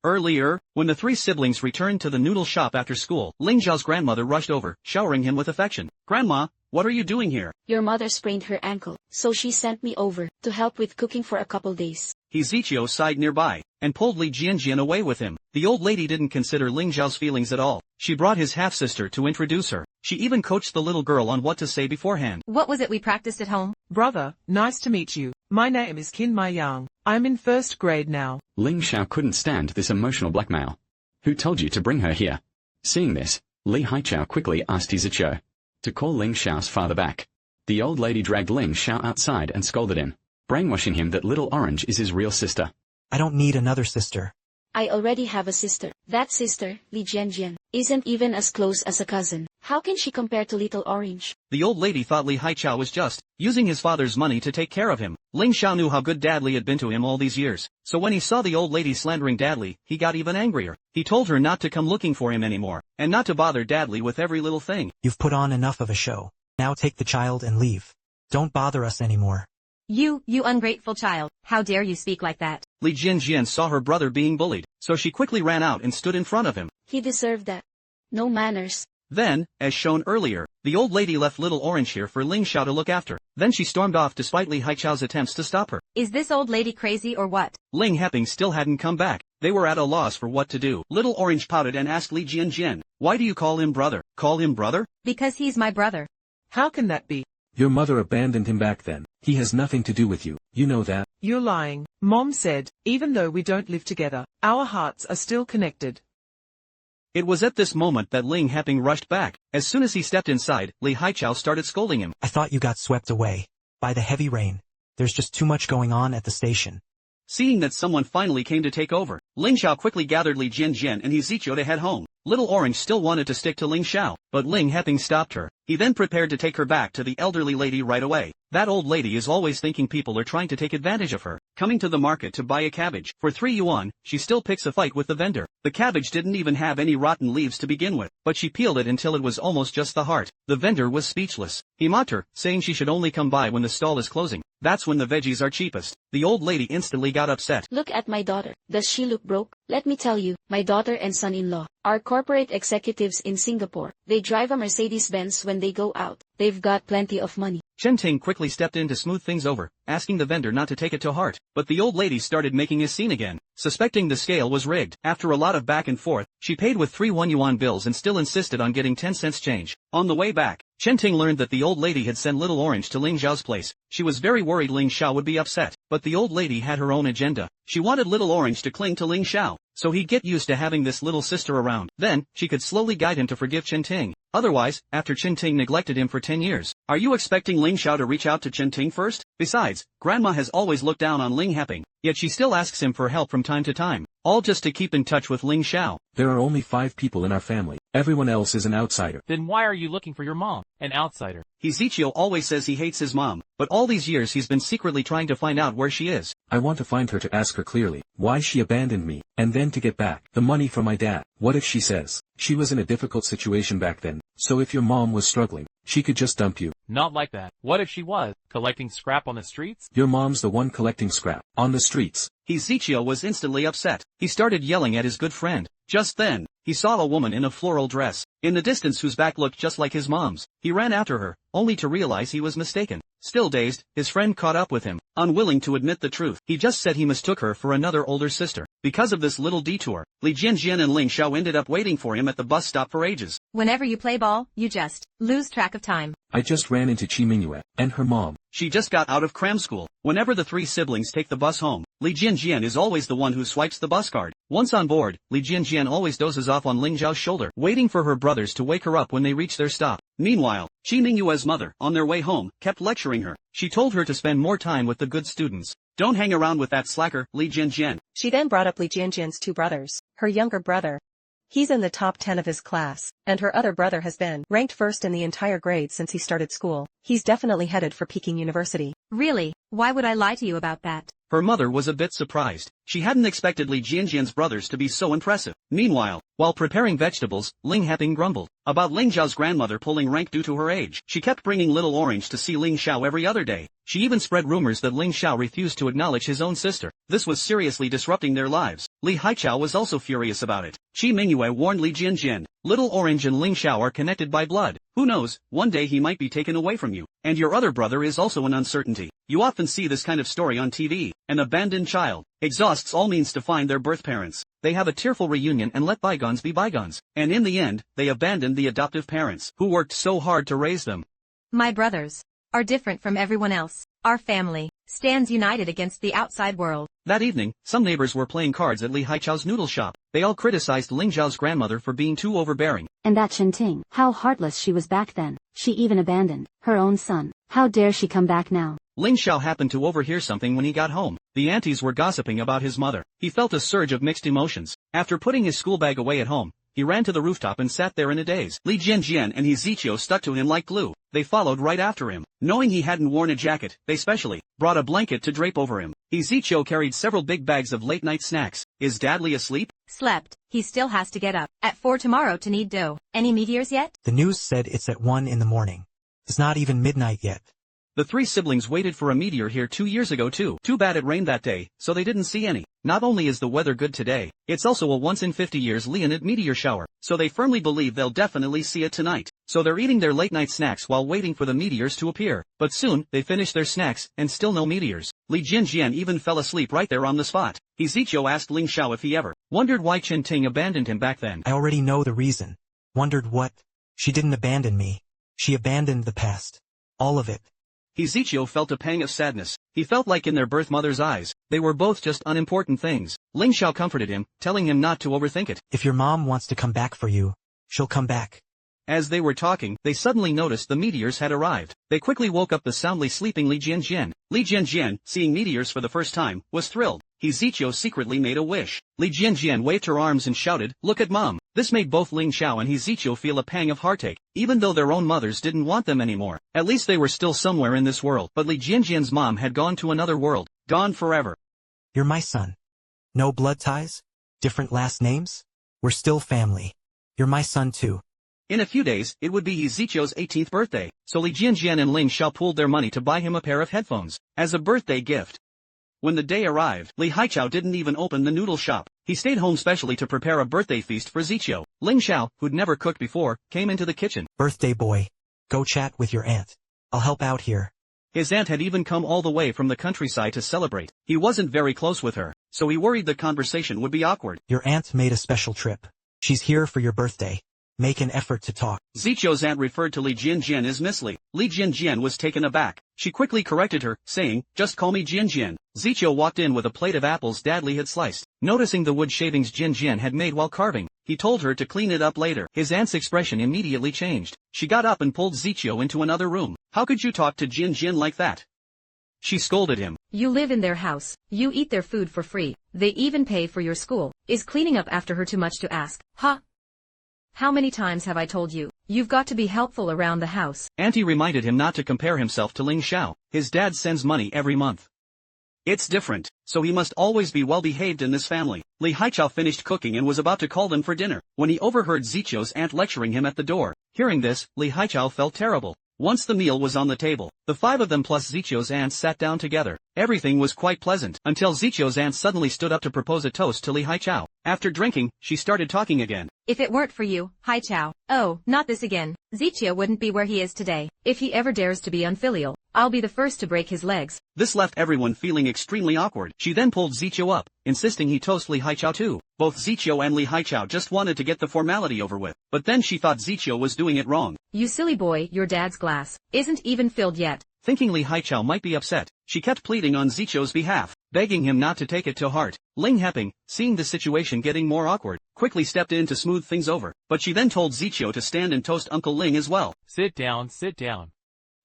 Speaker 3: Earlier, when the 3 siblings returned to the noodle shop after school, Ling Xiao's grandmother rushed over, showering him with affection. Grandma, what are you doing here?
Speaker 10: Your mother sprained her ankle, so she sent me over to help with cooking for a couple days.
Speaker 3: He Ziqiu sighed nearby, and pulled Li Jianjian away with him. The old lady didn't consider Ling Xiao's feelings at all. She brought his half-sister to introduce her. She even coached the little girl on what to say beforehand.
Speaker 2: What was it we practiced at home?
Speaker 1: Brother, nice to meet you. My name is Qin Mai Yang. I'm in 1st grade now.
Speaker 11: Ling Xiao couldn't stand this emotional blackmail. Who told you to bring her here? Seeing this, Li Haichao quickly asked He Ziqiu. to call Ling Xiao's father back. The old lady dragged Ling Xiao outside and scolded him, brainwashing him that Little Orange is his real sister.
Speaker 7: I don't need another sister.
Speaker 10: I already have a sister. That sister, Li Jianjian, isn't even as close as a cousin. How can she compare to Little Orange?
Speaker 3: The old lady thought Li Haichao was just using his father's money to take care of him. Ling Xiao knew how good Dad Li had been to him all these years, so when he saw the old lady slandering Dad Li, he got even angrier. He told her not to come looking for him anymore, and not to bother Dad Li with every little thing.
Speaker 7: You've put on enough of a show. Now take the child and leave. Don't bother us anymore.
Speaker 2: You ungrateful child, how dare you speak like that?
Speaker 3: Li Jianjian saw her brother being bullied, so she quickly ran out and stood in front of him.
Speaker 10: He deserved that. No manners.
Speaker 3: Then, as shown earlier, the old lady left Little Orange here for Ling Xiao to look after. Then she stormed off despite Li Haichao's attempts to stop her.
Speaker 2: Is this old lady crazy or what?
Speaker 3: Ling Heping still hadn't come back. They were at a loss for what to do. Little Orange pouted and asked Li Jianjian, "Why do you call him brother?" "Call him brother?"
Speaker 2: Because he's my brother.
Speaker 1: How can that be?
Speaker 5: Your mother abandoned him back then. He has nothing to do with you. You know that.
Speaker 1: You're lying. Mom said, even though we don't live together, our hearts are still connected.
Speaker 3: It was at this moment that Ling Heping rushed back. As soon as he stepped inside, Li Haichao started scolding him.
Speaker 7: I thought you got swept away by the heavy rain. There's just too much going on at the station.
Speaker 3: Seeing that someone finally came to take over, Ling Xiao quickly gathered Li Jianjian and Zichou to head home. Little Orange still wanted to stick to Ling Xiao, but Ling Heping stopped her. He then prepared to take her back to the elderly lady right away. That old lady is always thinking people are trying to take advantage of her. Coming to the market to buy a cabbage for 3 yuan, she still picks a fight with the vendor. The cabbage didn't even have any rotten leaves to begin with, but she peeled it until it was almost just the heart. The vendor was speechless. He mocked her, saying she should only come by when the stall is closing. That's when the veggies are cheapest. The old lady instantly got upset.
Speaker 10: Look at my daughter. Does she look broke? Let me tell you, my daughter and son-in-law are corporate executives in Singapore. They drive a Mercedes-Benz when they go out. They've got plenty of money.
Speaker 3: Chen Ting quickly stepped in to smooth things over, asking the vendor not to take it to heart. But the old lady started making a scene again, suspecting the scale was rigged. After a lot of back and forth, she paid with 3 1 yuan bills and still insisted on getting 10 cents change. On the way back, Chen Ting learned that the old lady had sent Little Orange to Ling Xiao's place. She was very worried Ling Xiao would be upset, but the old lady had her own agenda. She wanted Little Orange to cling to Ling Xiao, so he'd get used to having this little sister around. Then, she could slowly guide him to forgive Chen Ting. Otherwise, after Chen Ting neglected him for 10 years, are you expecting Ling Xiao to reach out to Chen Ting first? Besides, Grandma has always looked down on Ling Heping, yet she still asks him for help from time to time, all just to keep in touch with Ling Xiao.
Speaker 5: There are only 5 people in our family. Everyone else is an outsider.
Speaker 9: Then why are you looking for your mom, an outsider?
Speaker 3: Zichou always says he hates his mom, but all these years he's been secretly trying to find out where she is.
Speaker 5: I want to find her to ask her clearly why she abandoned me, and then to get back the money from my dad. What if she says she was in a difficult situation back then, so if your mom was struggling, she could just dump you?
Speaker 9: Not like that. What if she was collecting scrap on the streets?
Speaker 5: Your mom's the one collecting scrap on the streets.
Speaker 3: Zichou was instantly upset. He started yelling at his good friend. Just then, he saw a woman in a floral dress, in the distance whose back looked just like his mom's. He ran after her, only to realize he was mistaken. Still dazed, his friend caught up with him, unwilling to admit the truth. He just said he mistook her for another older sister. Because of this little detour, Li Jianjian and Ling Xiao ended up waiting for him at the bus stop for ages.
Speaker 2: Whenever you play ball, you just lose track of time.
Speaker 5: I just ran into Chi Mingyue and her mom.
Speaker 3: She just got out of cram school. Whenever the 3 siblings take the bus home, Li Jianjian is always the one who swipes the bus card. Once on board, Li Jianjian always dozes off on Ling Zhao's shoulder, waiting for her brothers to wake her up when they reach their stop. Meanwhile, Chi Mingyue's mother, on their way home, kept lecturing her. She told her to spend more time with the good students. Don't hang around with that slacker, Li Jianjian.
Speaker 8: She then brought up Li Jianjian's 2 brothers, her younger brother. He's in the top 10 of his class, and her other brother has been ranked first in the entire grade since he started school. He's definitely headed for Peking University.
Speaker 2: Really? Why would I lie to you about that?
Speaker 3: Her mother was a bit surprised. She hadn't expected Li Jianjian's brothers to be so impressive. Meanwhile, while preparing vegetables, Ling Heping grumbled about Ling Zhao's grandmother pulling rank due to her age. She kept bringing Little Orange to see Ling Xiao every other day. She even spread rumors that Ling Xiao refused to acknowledge his own sister. This was seriously disrupting their lives. Li Haichao was also furious about it. Chi Mingyue warned Li Jianjian, Little Orange and Ling Xiao are connected by blood. Who knows, one day he might be taken away from you. And your other brother is also an uncertainty. You often see this kind of story on TV. An abandoned child exhausts all means to find their birth parents. They have a tearful reunion and let bygones be bygones. And in the end, they abandon the adoptive parents, who worked so hard to raise them.
Speaker 2: My brothers are different from everyone else. Our family stands united against the outside world.
Speaker 3: That evening, some neighbors were playing cards at Li Haichao's noodle shop. They all criticized Ling Zhao's grandmother for being too overbearing.
Speaker 4: And that Chen Ting, how heartless she was back then. She even abandoned her own son. How dare she come back now?
Speaker 3: Ling Xiao happened to overhear something when he got home. The aunties were gossiping about his mother. He felt a surge of mixed emotions. After putting his school bag away at home, he ran to the rooftop and sat there in a daze. Li Jianjian and his Zichio stuck to him like glue. They followed right after him. Knowing he hadn't worn a jacket, they specially brought a blanket to drape over him. His Zichio carried several big bags of late-night snacks. Is Dad Li asleep?
Speaker 2: Slept. He still has to get up at 4 tomorrow to knead dough. Any meteors yet?
Speaker 7: The news said it's at 1 in the morning. It's not even midnight yet.
Speaker 3: The three siblings waited for a meteor here 2 years ago too. Too bad it rained that day, so they didn't see any. Not only is the weather good today, it's also a once in 50 years Leonid meteor shower, so they firmly believe they'll definitely see it tonight. So they're eating their late night snacks while waiting for the meteors to appear. But soon, they finish their snacks, and still no meteors. Li Jinjian even fell asleep right there on the spot. Zichio asked Ling Xiao if he ever wondered why Chen Ting abandoned him back then.
Speaker 7: I already know the reason. Wondered what? She didn't abandon me. She abandoned the past. All of it.
Speaker 3: Zichio felt a pang of sadness. He felt like in their birth mother's eyes, they were both just unimportant things. Ling Xiao comforted him, telling him not to overthink it.
Speaker 7: If your mom wants to come back for you, she'll come back.
Speaker 3: As they were talking, they suddenly noticed the meteors had arrived. They quickly woke up the soundly sleeping Li Jianjian. Li Jianjian, seeing meteors for the first time, was thrilled. Zichio secretly made a wish. Li Jianjian waved her arms and shouted, "Look at Mom!" This made both Ling Xiao and Zichio feel a pang of heartache. Even though their own mothers didn't want them anymore, at least they were still somewhere in this world. But Li Jianjian's mom had gone to another world. Gone forever.
Speaker 7: You're my son. No blood ties? Different last names? We're still family. You're my son too.
Speaker 3: In a few days, it would be Zichio's 18th birthday, so Li Jianjian and Ling Xiao pooled their money to buy him a pair of headphones as a birthday gift. When the day arrived, Li Haichao didn't even open the noodle shop. He stayed home specially to prepare a birthday feast for Zichio. Ling Xiao, who'd never cooked before, came into the kitchen.
Speaker 7: Birthday boy. Go chat with your aunt. I'll help out here.
Speaker 3: His aunt had even come all the way from the countryside to celebrate. He wasn't very close with her, so he worried the conversation would be awkward.
Speaker 7: Your aunt made a special trip. She's here for your birthday. Make an effort to talk.
Speaker 3: Zichio's aunt referred to Li Jianjian as Miss Li. Li Jianjian was taken aback. She quickly corrected her, saying, "Just call me Jianjian." Zichio walked in with a plate of apples Dad Li had sliced. Noticing the wood shavings Jianjian had made while carving, he told her to clean it up later. His aunt's expression immediately changed. She got up and pulled Zichio into another room. "How could you talk to Jianjian like that?" She scolded him.
Speaker 2: You live in their house. You eat their food for free. They even pay for your school. Is cleaning up after her too much to ask? Huh? How many times have I told you? You've got to be helpful around the house.
Speaker 3: Auntie reminded him not to compare himself to Ling Xiao. His dad sends money every month. It's different, so he must always be well-behaved in this family. Li Haichao finished cooking and was about to call them for dinner, when he overheard Zichio's aunt lecturing him at the door. Hearing this, Li Haichao felt terrible. Once the meal was on the table, the five of them plus Zichio's aunt sat down together. Everything was quite pleasant, until Zichio's aunt suddenly stood up to propose a toast to Li Haichao. After drinking, she started talking again.
Speaker 2: If it weren't for you, Haichao, oh, not this again, Zichio wouldn't be where he is today. If he ever dares to be unfilial, I'll be the first to break his legs.
Speaker 3: This left everyone feeling extremely awkward. She then pulled Zichio up, insisting he toast Li Haichao too. Both Zichio and Li Haichao just wanted to get the formality over with, but then she thought Zichio was doing it wrong.
Speaker 2: You silly boy, your dad's glass isn't even filled yet.
Speaker 3: Thinking Li Haichao might be upset, she kept pleading on Zichio's behalf, begging him not to take it to heart. Ling Heping, seeing the situation getting more awkward, quickly stepped in to smooth things over, but she then told Zichio to stand and toast Uncle Ling as well.
Speaker 9: Sit down, sit down.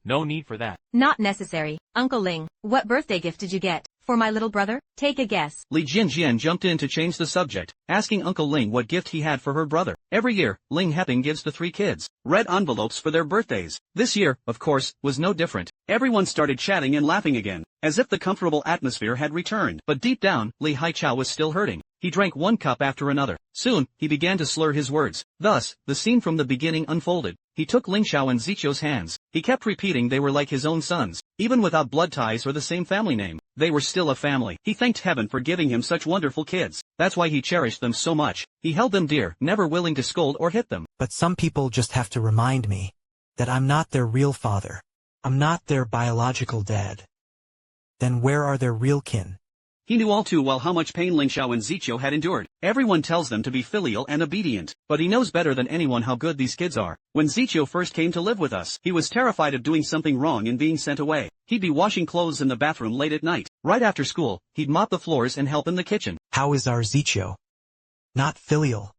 Speaker 9: No need for that.
Speaker 2: Not necessary. Uncle Ling, what birthday gift did you get? For my little brother? Take a guess.
Speaker 3: Li Jianjian jumped in to change the subject, asking Uncle Ling what gift he had for her brother. Every year, Ling Heping gives the three kids red envelopes for their birthdays. This year, of course, was no different. Everyone started chatting and laughing again, as if the comfortable atmosphere had returned. But deep down, Li Haichao was still hurting. He drank one cup after another. Soon, he began to slur his words. Thus, the scene from the beginning unfolded. He took Ling Xiao and Zichio's hands. He kept repeating they were like his own sons. Even without blood ties or the same family name, they were still a family. He thanked heaven for giving him such wonderful kids. That's why he cherished them so much. He held them dear, never willing to scold or hit them.
Speaker 7: But some people just have to remind me that I'm not their real father. I'm not their biological dad. Then where are their real kin?
Speaker 3: He knew all too well how much pain Ling Xiao and Ziqiu had endured. Everyone tells them to be filial and obedient, but he knows better than anyone how good these kids are. When Ziqiu first came to live with us, he was terrified of doing something wrong and being sent away. He'd be washing clothes in the bathroom late at night. Right after school, he'd mop the floors and help in the kitchen.
Speaker 7: How is our Ziqiu? Not filial.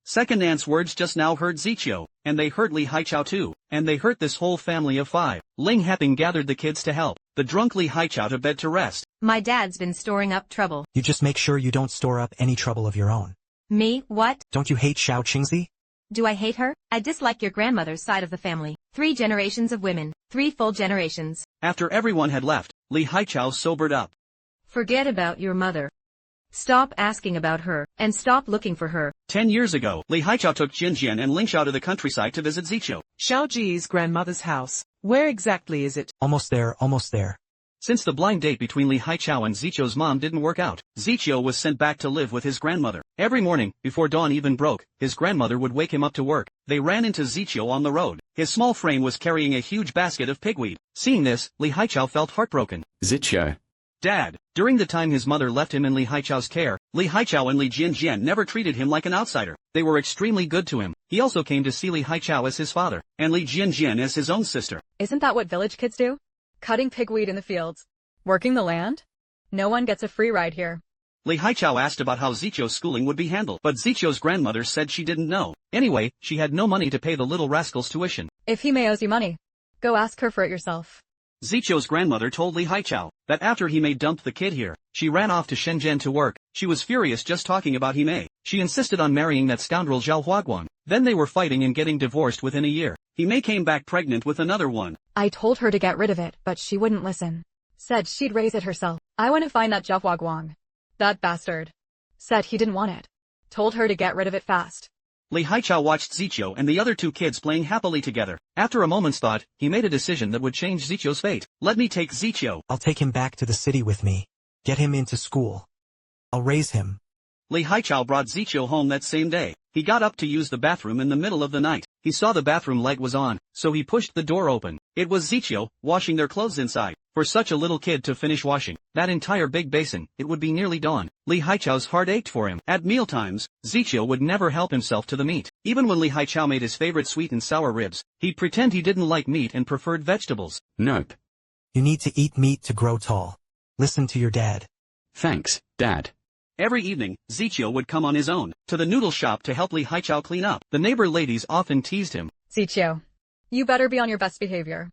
Speaker 3: Second aunt's words just now hurt Ziqiu, and they hurt Li Haichao too, and they hurt this whole family of 5. Ling Heping gathered the kids to help the drunk Li Haichao to bed to rest.
Speaker 2: My dad's been storing up trouble.
Speaker 7: You just make sure you don't store up any trouble of your own.
Speaker 2: Me, what?
Speaker 7: Don't you hate Xiao Qingzi?
Speaker 2: Do I hate her? I dislike your grandmother's side of the family. 3 generations of women. 3 full generations.
Speaker 3: After everyone had left, Li Haichao sobered up.
Speaker 2: Forget about your mother. Stop asking about her, and stop looking for her.
Speaker 3: 10 years ago, Li Haichao took Jinjian and Ling Xiao to the countryside to visit Ziqiu.
Speaker 1: Xiaoji's grandmother's house. Where exactly is it?
Speaker 7: Almost there, almost there.
Speaker 3: Since the blind date between Li Haichao and Ziqiu's mom didn't work out, Ziqiu was sent back to live with his grandmother. Every morning, before dawn even broke, his grandmother would wake him up to work. They ran into Ziqiu on the road. His small frame was carrying a huge basket of pigweed. Seeing this, Li Haichao felt heartbroken.
Speaker 11: Ziqiu.
Speaker 3: Dad. During the time his mother left him in Li Haichao's care, Li Haichao and Li Jinjian never treated him like an outsider. They were extremely good to him. He also came to see Li Haichao as his father, and Li Jinjian as his own sister.
Speaker 12: Isn't that what village kids do? Cutting pigweed in the fields. Working the land? No one gets a free ride here.
Speaker 3: Li Haichao asked about how Ziqiu's schooling would be handled, but Ziqiu's grandmother said she didn't know. Anyway, she had no money to pay the little rascal's tuition.
Speaker 12: If he may owes you money, go ask her for it yourself.
Speaker 3: Ziqiu's grandmother told Li Haichao that after he may dumped the kid here, she ran off to Shenzhen to work. She was furious just talking about he may. She insisted on marrying that scoundrel Zhao Huaguang. Then they were fighting and getting divorced within a year. He may came back pregnant with another one.
Speaker 12: I told her to get rid of it, but she wouldn't listen. Said she'd raise it herself. I went to find that Zhao Huaguang. That bastard. Said he didn't want it. Told her to get rid of it fast.
Speaker 3: Li Haichao watched Ziqiu and the other 2 kids playing happily together. After a moment's thought, he made a decision that would change Ziqiu's fate. Let me take Ziqiu.
Speaker 7: I'll take him back to the city with me. Get him into school. I'll raise him.
Speaker 3: Li Haichao brought Ziqiu home that same day. He got up to use the bathroom in the middle of the night. He saw the bathroom light was on, so he pushed the door open. It was Ziqiu, washing their clothes inside. For such a little kid to finish washing that entire big basin, it would be nearly dawn. Li Haichao's heart ached for him. At mealtimes, Ziqiu would never help himself to the meat. Even when Li Haichao made his favorite sweet and sour ribs, he'd pretend he didn't like meat and preferred vegetables.
Speaker 11: Nope.
Speaker 7: You need to eat meat to grow tall. Listen to your dad.
Speaker 11: Thanks, Dad.
Speaker 3: Every evening, Ziqiu would come on his own to the noodle shop to help Li Haichao clean up. The neighbor ladies often teased him.
Speaker 12: Ziqiu, you better be on your best behavior.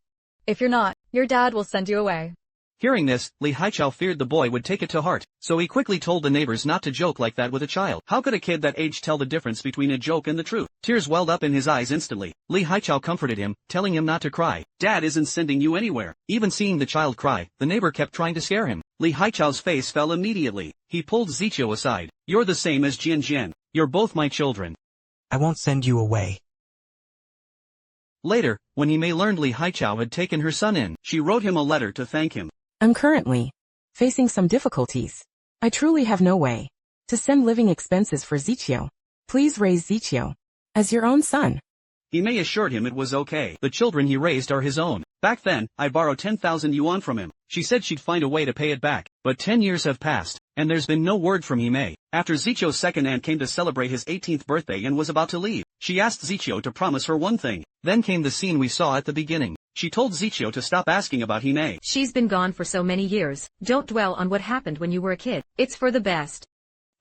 Speaker 12: If you're not, your dad will send you away.
Speaker 3: Hearing this, Li Haichao feared the boy would take it to heart, so he quickly told the neighbors not to joke like that with a child. How could a kid that age tell the difference between a joke and the truth? Tears welled up in his eyes instantly. Li Haichao comforted him, telling him not to cry. Dad isn't sending you anywhere. Even seeing the child cry, the neighbor kept trying to scare him. Li Haichao's face fell immediately. He pulled Ziqiu aside. You're the same as Jian. You're both my children.
Speaker 7: I won't send you away.
Speaker 3: Later, when He Mei learned Li Haichao had taken her son in, she wrote him a letter to thank him.
Speaker 13: I'm currently facing some difficulties. I truly have no way to send living expenses for Ziqiu. Please raise Ziqiu as your own son.
Speaker 3: He Mei assured him it was okay. The children he raised are his own. Back then, I borrowed 10,000 yuan from him. She said she'd find a way to pay it back. But 10 years have passed, and there's been no word from He Mei. After Ziqiu's second aunt came to celebrate his 18th birthday and was about to leave, she asked Ziqiu to promise her one thing. Then came the scene we saw at the beginning. She told Ziqiu to stop asking about He Mei.
Speaker 2: She's been gone for so many years. Don't dwell on what happened when you were a kid. It's for the best.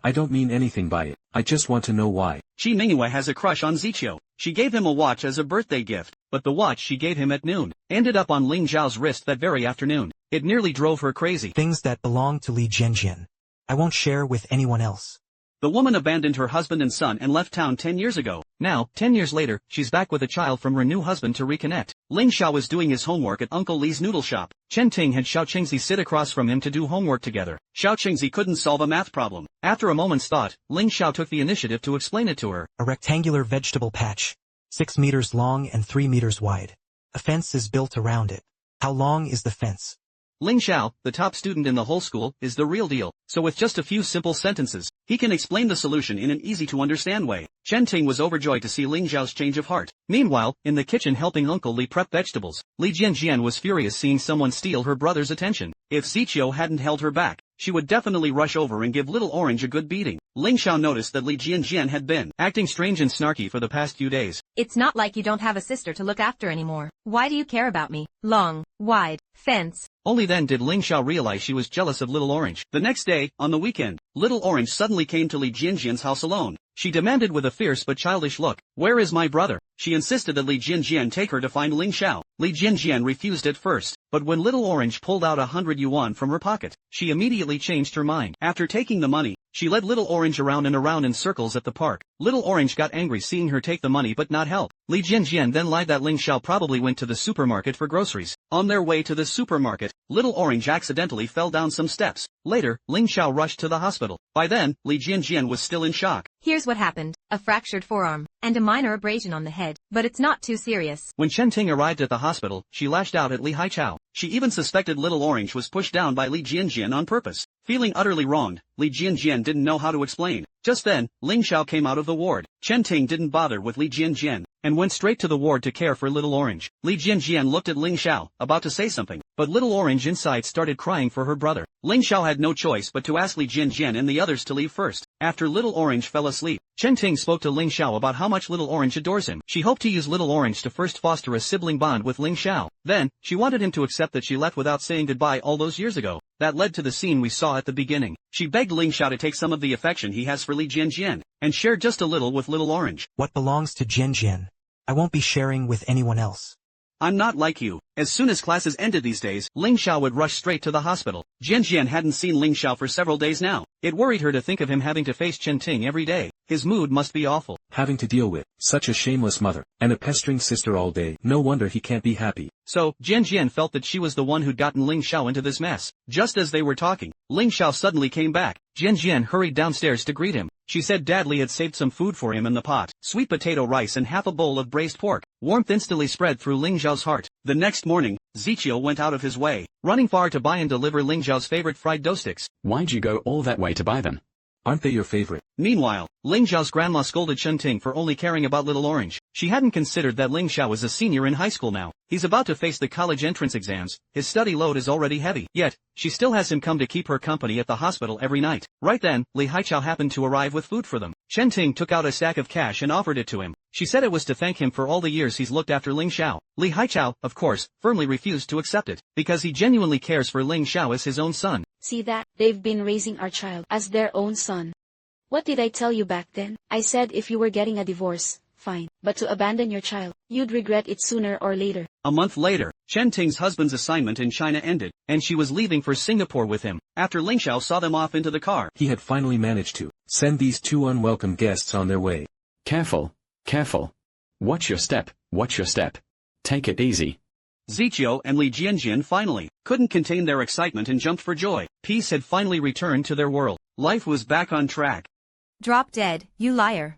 Speaker 5: I don't mean anything by it. I just want to know why.
Speaker 3: Qi Mingyue has a crush on Ziqiu. She gave him a watch as a birthday gift, but the watch she gave him at noon ended up on Ling Zhao's wrist that very afternoon. It nearly drove her crazy.
Speaker 7: Things that belong to Li Jinjian. I won't share with anyone else.
Speaker 3: The woman abandoned her husband and son and left town 10 years ago. Now, 10 years later, she's back with a child from her new husband to reconnect. Ling Xiao was doing his homework at Uncle Li's noodle shop. Chen Ting had Xiao Qingzi sit across from him to do homework together. Xiao Qingzi couldn't solve a math problem. After a moment's thought, Ling Xiao took the initiative to explain it to her.
Speaker 7: A rectangular vegetable patch, 6 meters long and 3 meters wide. A fence is built around it. How long is the fence?
Speaker 3: Ling Xiao, the top student in the whole school, is the real deal, so with just a few simple sentences, he can explain the solution in an easy-to-understand way. Chen Ting was overjoyed to see Ling Xiao's change of heart. Meanwhile, in the kitchen helping Uncle Li prep vegetables, Li Jianjian was furious seeing someone steal her brother's attention. If Ziqiu hadn't held her back, she would definitely rush over and give Little Orange a good beating. Ling Xiao noticed that Li Jianjian had been acting strange and snarky for the past few days.
Speaker 2: It's not like you don't have a sister to look after anymore. Why do you care about me? Long, wide, fence.
Speaker 3: Only then did Ling Xiao realize she was jealous of Little Orange. The next day, on the weekend, Little Orange suddenly came to Li Jianjian's house alone. She demanded with a fierce but childish look, "Where is my brother?" She insisted that Li Jianjian take her to find Ling Xiao. Li Jianjian refused at first, but when Little Orange pulled out 100 yuan from her pocket, she immediately changed her mind. After taking the money, she led Little Orange around and around in circles at the park. Little Orange got angry seeing her take the money but not help. Li Jianjian then lied that Ling Xiao probably went to the supermarket for groceries. On their way to the supermarket, Little Orange accidentally fell down some steps. Later, Ling Xiao rushed to the hospital. By then, Li Jianjian was still in shock.
Speaker 2: Here's what happened. A fractured forearm, and a minor abrasion on the head, but it's not too serious.
Speaker 3: When Chen Ting arrived at the hospital, she lashed out at Li Haichao. She even suspected Little Orange was pushed down by Li Jianjian on purpose. Feeling utterly wronged, Li Jianjian didn't know how to explain. Just then, Ling Xiao came out of the ward. Chen Ting didn't bother with Li Jianjian, and went straight to the ward to care for Little Orange. Li Jianjian looked at Ling Xiao, about to say something, but Little Orange inside started crying for her brother. Ling Xiao had no choice but to ask Li Jianjian and the others to leave first. After Little Orange fell asleep, Chen Ting spoke to Ling Xiao about how much Little Orange adores him. She hoped to use Little Orange to first foster a sibling bond with Ling Xiao. Then, she wanted him to accept that she left without saying goodbye all those years ago. That led to the scene we saw at the beginning. She begged Ling Xiao to take some of the affection he has for Li Jianjian, and share just a little with Little Orange.
Speaker 7: What belongs to Jianjian, I won't be sharing with anyone else.
Speaker 3: I'm not like you. As soon as classes ended these days, Ling Xiao would rush straight to the hospital. Jianjian hadn't seen Ling Xiao for several days now. It worried her to think of him having to face Chen Ting every day. His mood must be awful.
Speaker 5: Having to deal with such a shameless mother, and a pestering sister all day. No wonder he can't be happy.
Speaker 3: So, Jianjian felt that she was the one who'd gotten Ling Xiao into this mess. Just as they were talking, Ling Xiao suddenly came back. Jianjian hurried downstairs to greet him. She said Dadly had saved some food for him in the pot. Sweet potato rice and half a bowl of braised pork. Warmth instantly spread through Ling Xiao's heart. The next morning, Zichio went out of his way, running far to buy and deliver Ling Xiao's favorite fried dough sticks.
Speaker 11: Why'd you go all that way to buy them?
Speaker 5: Aren't they your favorite?
Speaker 3: Meanwhile, Ling Xiao's grandma scolded Chen Ting for only caring about Little Orange. She hadn't considered that Ling Xiao is a senior in high school now. He's about to face the college entrance exams. His study load is already heavy. Yet, she still has him come to keep her company at the hospital every night. Right then, Li Haichao happened to arrive with food for them. Chen Ting took out a stack of cash and offered it to him. She said it was to thank him for all the years he's looked after Ling Xiao. Li Haichao, of course, firmly refused to accept it, because he genuinely cares for Ling Xiao as his own son.
Speaker 10: See that? They've been raising our child as their own son. What did I tell you back then? I said if you were getting a divorce, fine. But to abandon your child, you'd regret it sooner or later.
Speaker 3: A month later, Chen Ting's husband's assignment in China ended, and she was leaving for Singapore with him. After Ling Xiao saw them off into the car,
Speaker 5: he had finally managed to send these two unwelcome guests on their way.
Speaker 11: Careful, careful. Watch your step, watch your step. Take it easy.
Speaker 3: Zichio and Li Jianjian finally couldn't contain their excitement and jumped for joy. Peace had finally returned to their world. Life was back on track.
Speaker 2: Drop dead, you liar.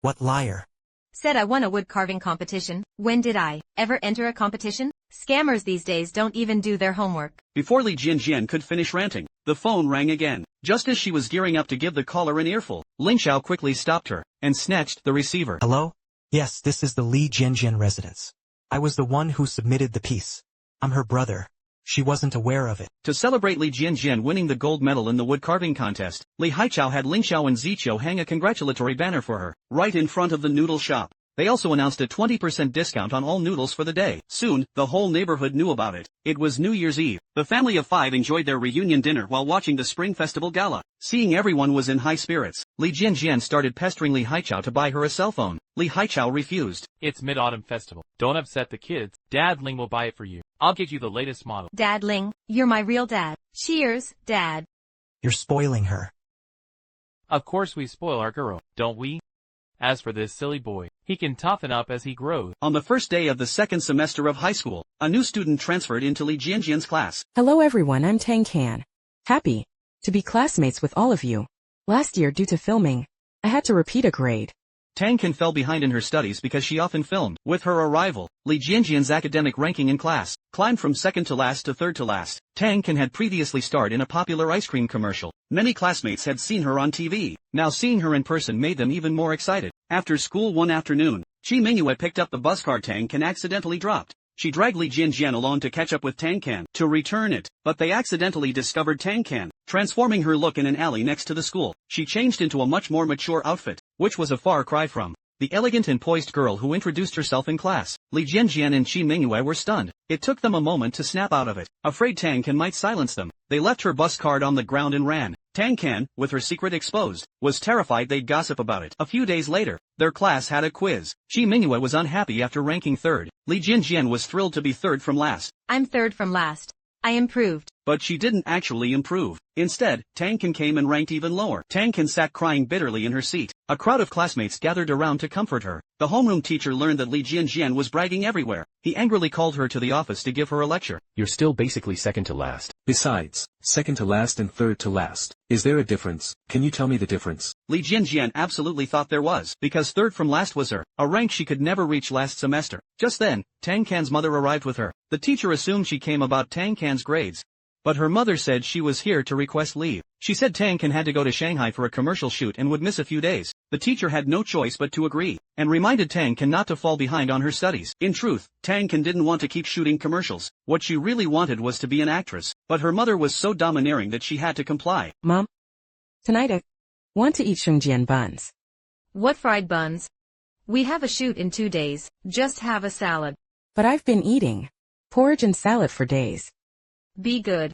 Speaker 7: What liar?
Speaker 2: Said I won a wood carving competition. When did I ever enter a competition? Scammers these days don't even do their homework.
Speaker 3: Before Li Jianjian could finish ranting, the phone rang again. Just as she was gearing up to give the caller an earful, Ling Xiao quickly stopped her and snatched the receiver.
Speaker 7: Hello? Yes, this is the Li Jianjian residence. I was the one who submitted the piece. I'm her brother. She wasn't aware of it.
Speaker 3: To celebrate Li Jianjian winning the gold medal in the wood carving contest, Li Haichao had Ling Xiao and Zichio hang a congratulatory banner for her, right in front of the noodle shop. They also announced a 20% discount on all noodles for the day. Soon, the whole neighborhood knew about it. It was New Year's Eve. The family of five enjoyed their reunion dinner while watching the Spring Festival Gala. Seeing everyone was in high spirits, Li Jianjian started pestering Li Haichao to buy her a cell phone. Li Haichao refused.
Speaker 9: It's Mid-Autumn Festival. Don't upset the kids. Dad Ling will buy it for you. I'll get you the latest model.
Speaker 2: Dad Ling, you're my real dad. Cheers, Dad.
Speaker 7: You're spoiling her.
Speaker 9: Of course we spoil our girl, don't we? As for this silly boy, he can toughen up as he grows.
Speaker 3: On the first day of the second semester of high school, a new student transferred into Li Jianjian's class.
Speaker 13: Hello everyone, I'm Tang Can. Happy to be classmates with all of you. Last year due to filming, I had to repeat a grade.
Speaker 3: Tang Can fell behind in her studies because she often filmed. With her arrival, Li Jianjian's academic ranking in class climbed from second to last to third to last. Tang Can had previously starred in a popular ice cream commercial. Many classmates had seen her on TV. Now seeing her in person made them even more excited. After school one afternoon, Chi Mingyu had picked up the bus card Tang Can accidentally dropped. she dragged Li Jinjian along to catch up with Tang Can to return it, but they accidentally discovered Tang Can, transforming her look in an alley next to the school. She changed into a much more mature outfit, which was a far cry from the elegant and poised girl who introduced herself in class. Li Jinjian and Qi Mingyue were stunned. It took them a moment to snap out of it. Afraid Tang Can might silence them, they left her bus card on the ground and ran. Tang Can, with her secret exposed, was terrified they'd gossip about it. A few days later, their class had a quiz. Qi Mingyue was unhappy after ranking third. Li Jinjian was thrilled to be third from last.
Speaker 2: I'm third from last. I improved.
Speaker 3: But she didn't actually improve. Instead, Tang Can came and ranked even lower. Tang Can sat crying bitterly in her seat. A crowd of classmates gathered around to comfort her. The homeroom teacher learned that Li Jinjian was bragging everywhere. He angrily called her to the office to give her a lecture.
Speaker 5: You're still basically second to last. Besides, second to last and third to last. Is there a difference? Can you tell me the difference?
Speaker 3: Li Jinjian absolutely thought there was, because third from last was a rank she could never reach last semester. Just then, Tang Can's mother arrived with her. The teacher assumed she came about Tang Can's grades, but her mother said she was here to request leave. She said Tang Can had to go to Shanghai for a commercial shoot and would miss a few days. The teacher had no choice but to agree, and reminded Tang Can not to fall behind on her studies. In truth, Tang Can didn't want to keep shooting commercials. What she really wanted was to be an actress, but her mother was so domineering that she had to comply.
Speaker 13: Mom? Tonight I want to eat Shungjian buns.
Speaker 2: What fried buns? We have a shoot in 2 days. Just have a salad.
Speaker 13: But I've been eating porridge and salad for days.
Speaker 2: Be good.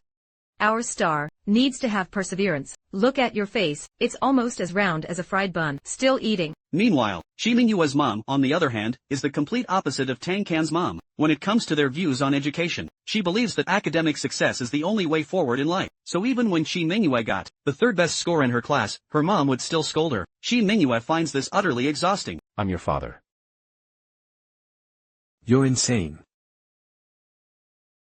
Speaker 2: Our star needs to have perseverance. Look at your face. It's almost as round as a fried bun. Still eating.
Speaker 3: Meanwhile, Qi Mingyue's mom, on the other hand, is the complete opposite of Tang Can's mom. When it comes to their views on education, she believes that academic success is the only way forward in life. So even when Qi Mingyue got the third best score in her class, her mom would still scold her. Qi Mingyue finds this utterly exhausting.
Speaker 5: I'm your father. You're insane.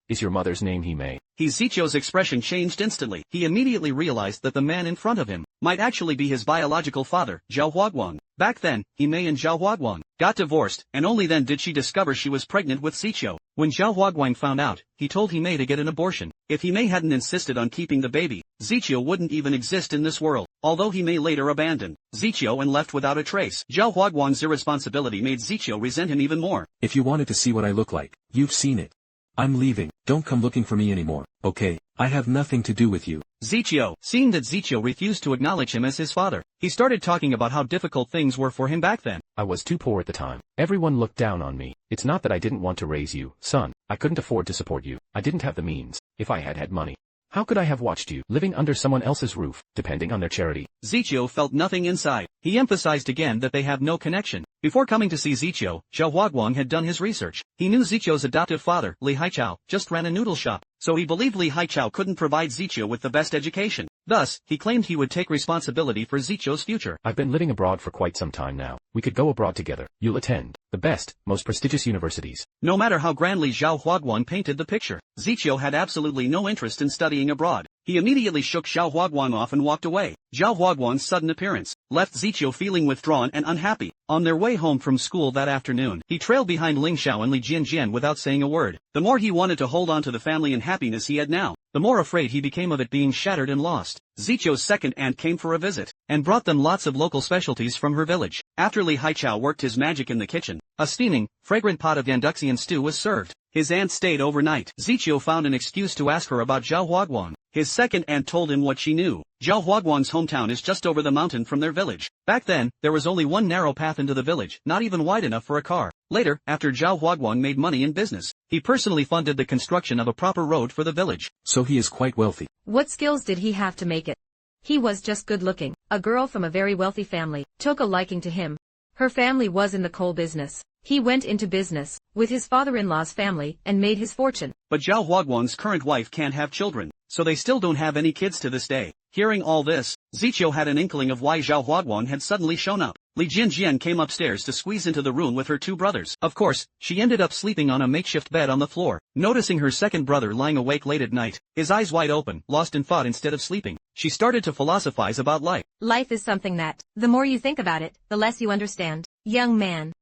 Speaker 5: Is your mother's name Hime?
Speaker 3: Zichio's expression changed instantly. He immediately realized that the man in front of him might actually be his biological father, Zhao Huaguang. Back then, Hime and Zhao Huaguang got divorced, and only then did she discover she was pregnant with Zichio. When Zhao Huaguang found out, he told Hime to get an abortion. If Hime hadn't insisted on keeping the baby, Zichio wouldn't even exist in this world. Although Hime later abandoned Zichio and left without a trace, Zhao Huaguang's irresponsibility made Zichio resent him even more.
Speaker 5: If you wanted to see what I look like, you've seen it. I'm leaving. Don't come looking for me anymore, okay? I have nothing to do with you.
Speaker 3: Zichio, seeing that Zichio refused to acknowledge him as his father, he started talking about how difficult things were for him back then.
Speaker 5: I was too poor at the time. Everyone looked down on me. It's not that I didn't want to raise you, son. I couldn't afford to support you. I didn't have the means. If I had had money, how could I have watched you living under someone else's roof, depending on their charity?
Speaker 3: Zichio felt nothing inside. He emphasized again that they have no connection. Before coming to see Zichio, Zhao Huaguang had done his research. He knew Zichio's adoptive father, Li Haichao, just ran a noodle shop, so he believed Li Haichao couldn't provide Zichio with the best education. Thus, he claimed he would take responsibility for Zichio's future.
Speaker 5: I've been living abroad for quite some time now. We could go abroad together. You'll attend the best, most prestigious universities.
Speaker 3: No matter how grandly Zhao Huaguang painted the picture, Zichio had absolutely no interest in studying abroad. He immediately shook Zhao Huaguang off and walked away. Zhao Huaguang's sudden appearance left Zichio feeling withdrawn and unhappy. On their way home from school that afternoon, he trailed behind Ling Xiao and Li Jinjian without saying a word. The more he wanted to hold on to the family and happiness he had now, the more afraid he became of it being shattered and lost. Zichio's second aunt came for a visit, and brought them lots of local specialties from her village. After Li Haichao worked his magic in the kitchen, a steaming, fragrant pot of Yanduxian stew was served. His aunt stayed overnight. Zichio found an excuse to ask her about Zhao Huaguang. His second aunt told him what she knew. Zhao Huaguang's hometown is just over the mountain from their village. Back then, there was only one narrow path into the village, not even wide enough for a car. Later, after Zhao Huaguang made money in business, he personally funded the construction of a proper road for the village.
Speaker 5: So he is quite wealthy.
Speaker 2: What skills did he have to make it? He was just good looking. A girl from a very wealthy family took a liking to him. Her family was in the coal business. He went into business with his father-in-law's family and made his fortune.
Speaker 3: But Zhao Huaguang's current wife can't have children, so they still don't have any kids to this day. Hearing all this, Zichio had an inkling of why Zhao Huaguang had suddenly shown up. Li Jinjian came upstairs to squeeze into the room with her two brothers. Of course, she ended up sleeping on a makeshift bed on the floor. Noticing her second brother lying awake late at night, his eyes wide open, lost in thought instead of sleeping, she started to philosophize about life.
Speaker 2: Life is something that, the more you think about it, the less you understand. Young man,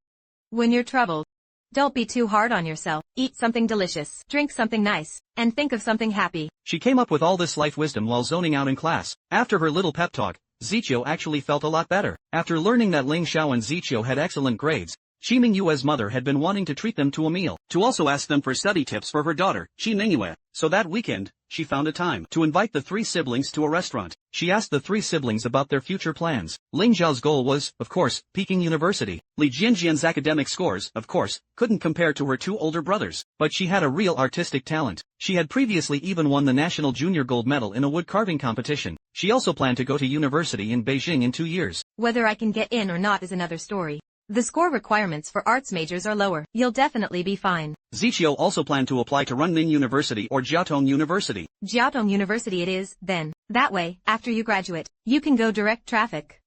Speaker 2: when you're troubled, don't be too hard on yourself. Eat something delicious, drink something nice, and think of something happy.
Speaker 3: She came up with all this life wisdom while zoning out in class. After her little pep talk, Zichio actually felt a lot better. After learning that Ling Xiao and Zichio had excellent grades, Qi Mingyue's mother had been wanting to treat them to a meal, to also ask them for study tips for her daughter, Qi Mingyue. So that weekend, she found a time to invite the three siblings to a restaurant. She asked the three siblings about their future plans. Ling Xiao's goal was, of course, Peking University. Li Jianjian's academic scores, of course, couldn't compare to her two older brothers, but she had a real artistic talent. She had previously even won the national junior gold medal in a wood carving competition. She also planned to go to university in Beijing in 2 years.
Speaker 2: Whether I can get in or not is another story. The score requirements for arts majors are lower. You'll definitely be fine.
Speaker 3: Ziqiu also planned to apply to Running University or Jiaotong University.
Speaker 2: Jiaotong University it is, then. That way, after you graduate, you can go direct traffic.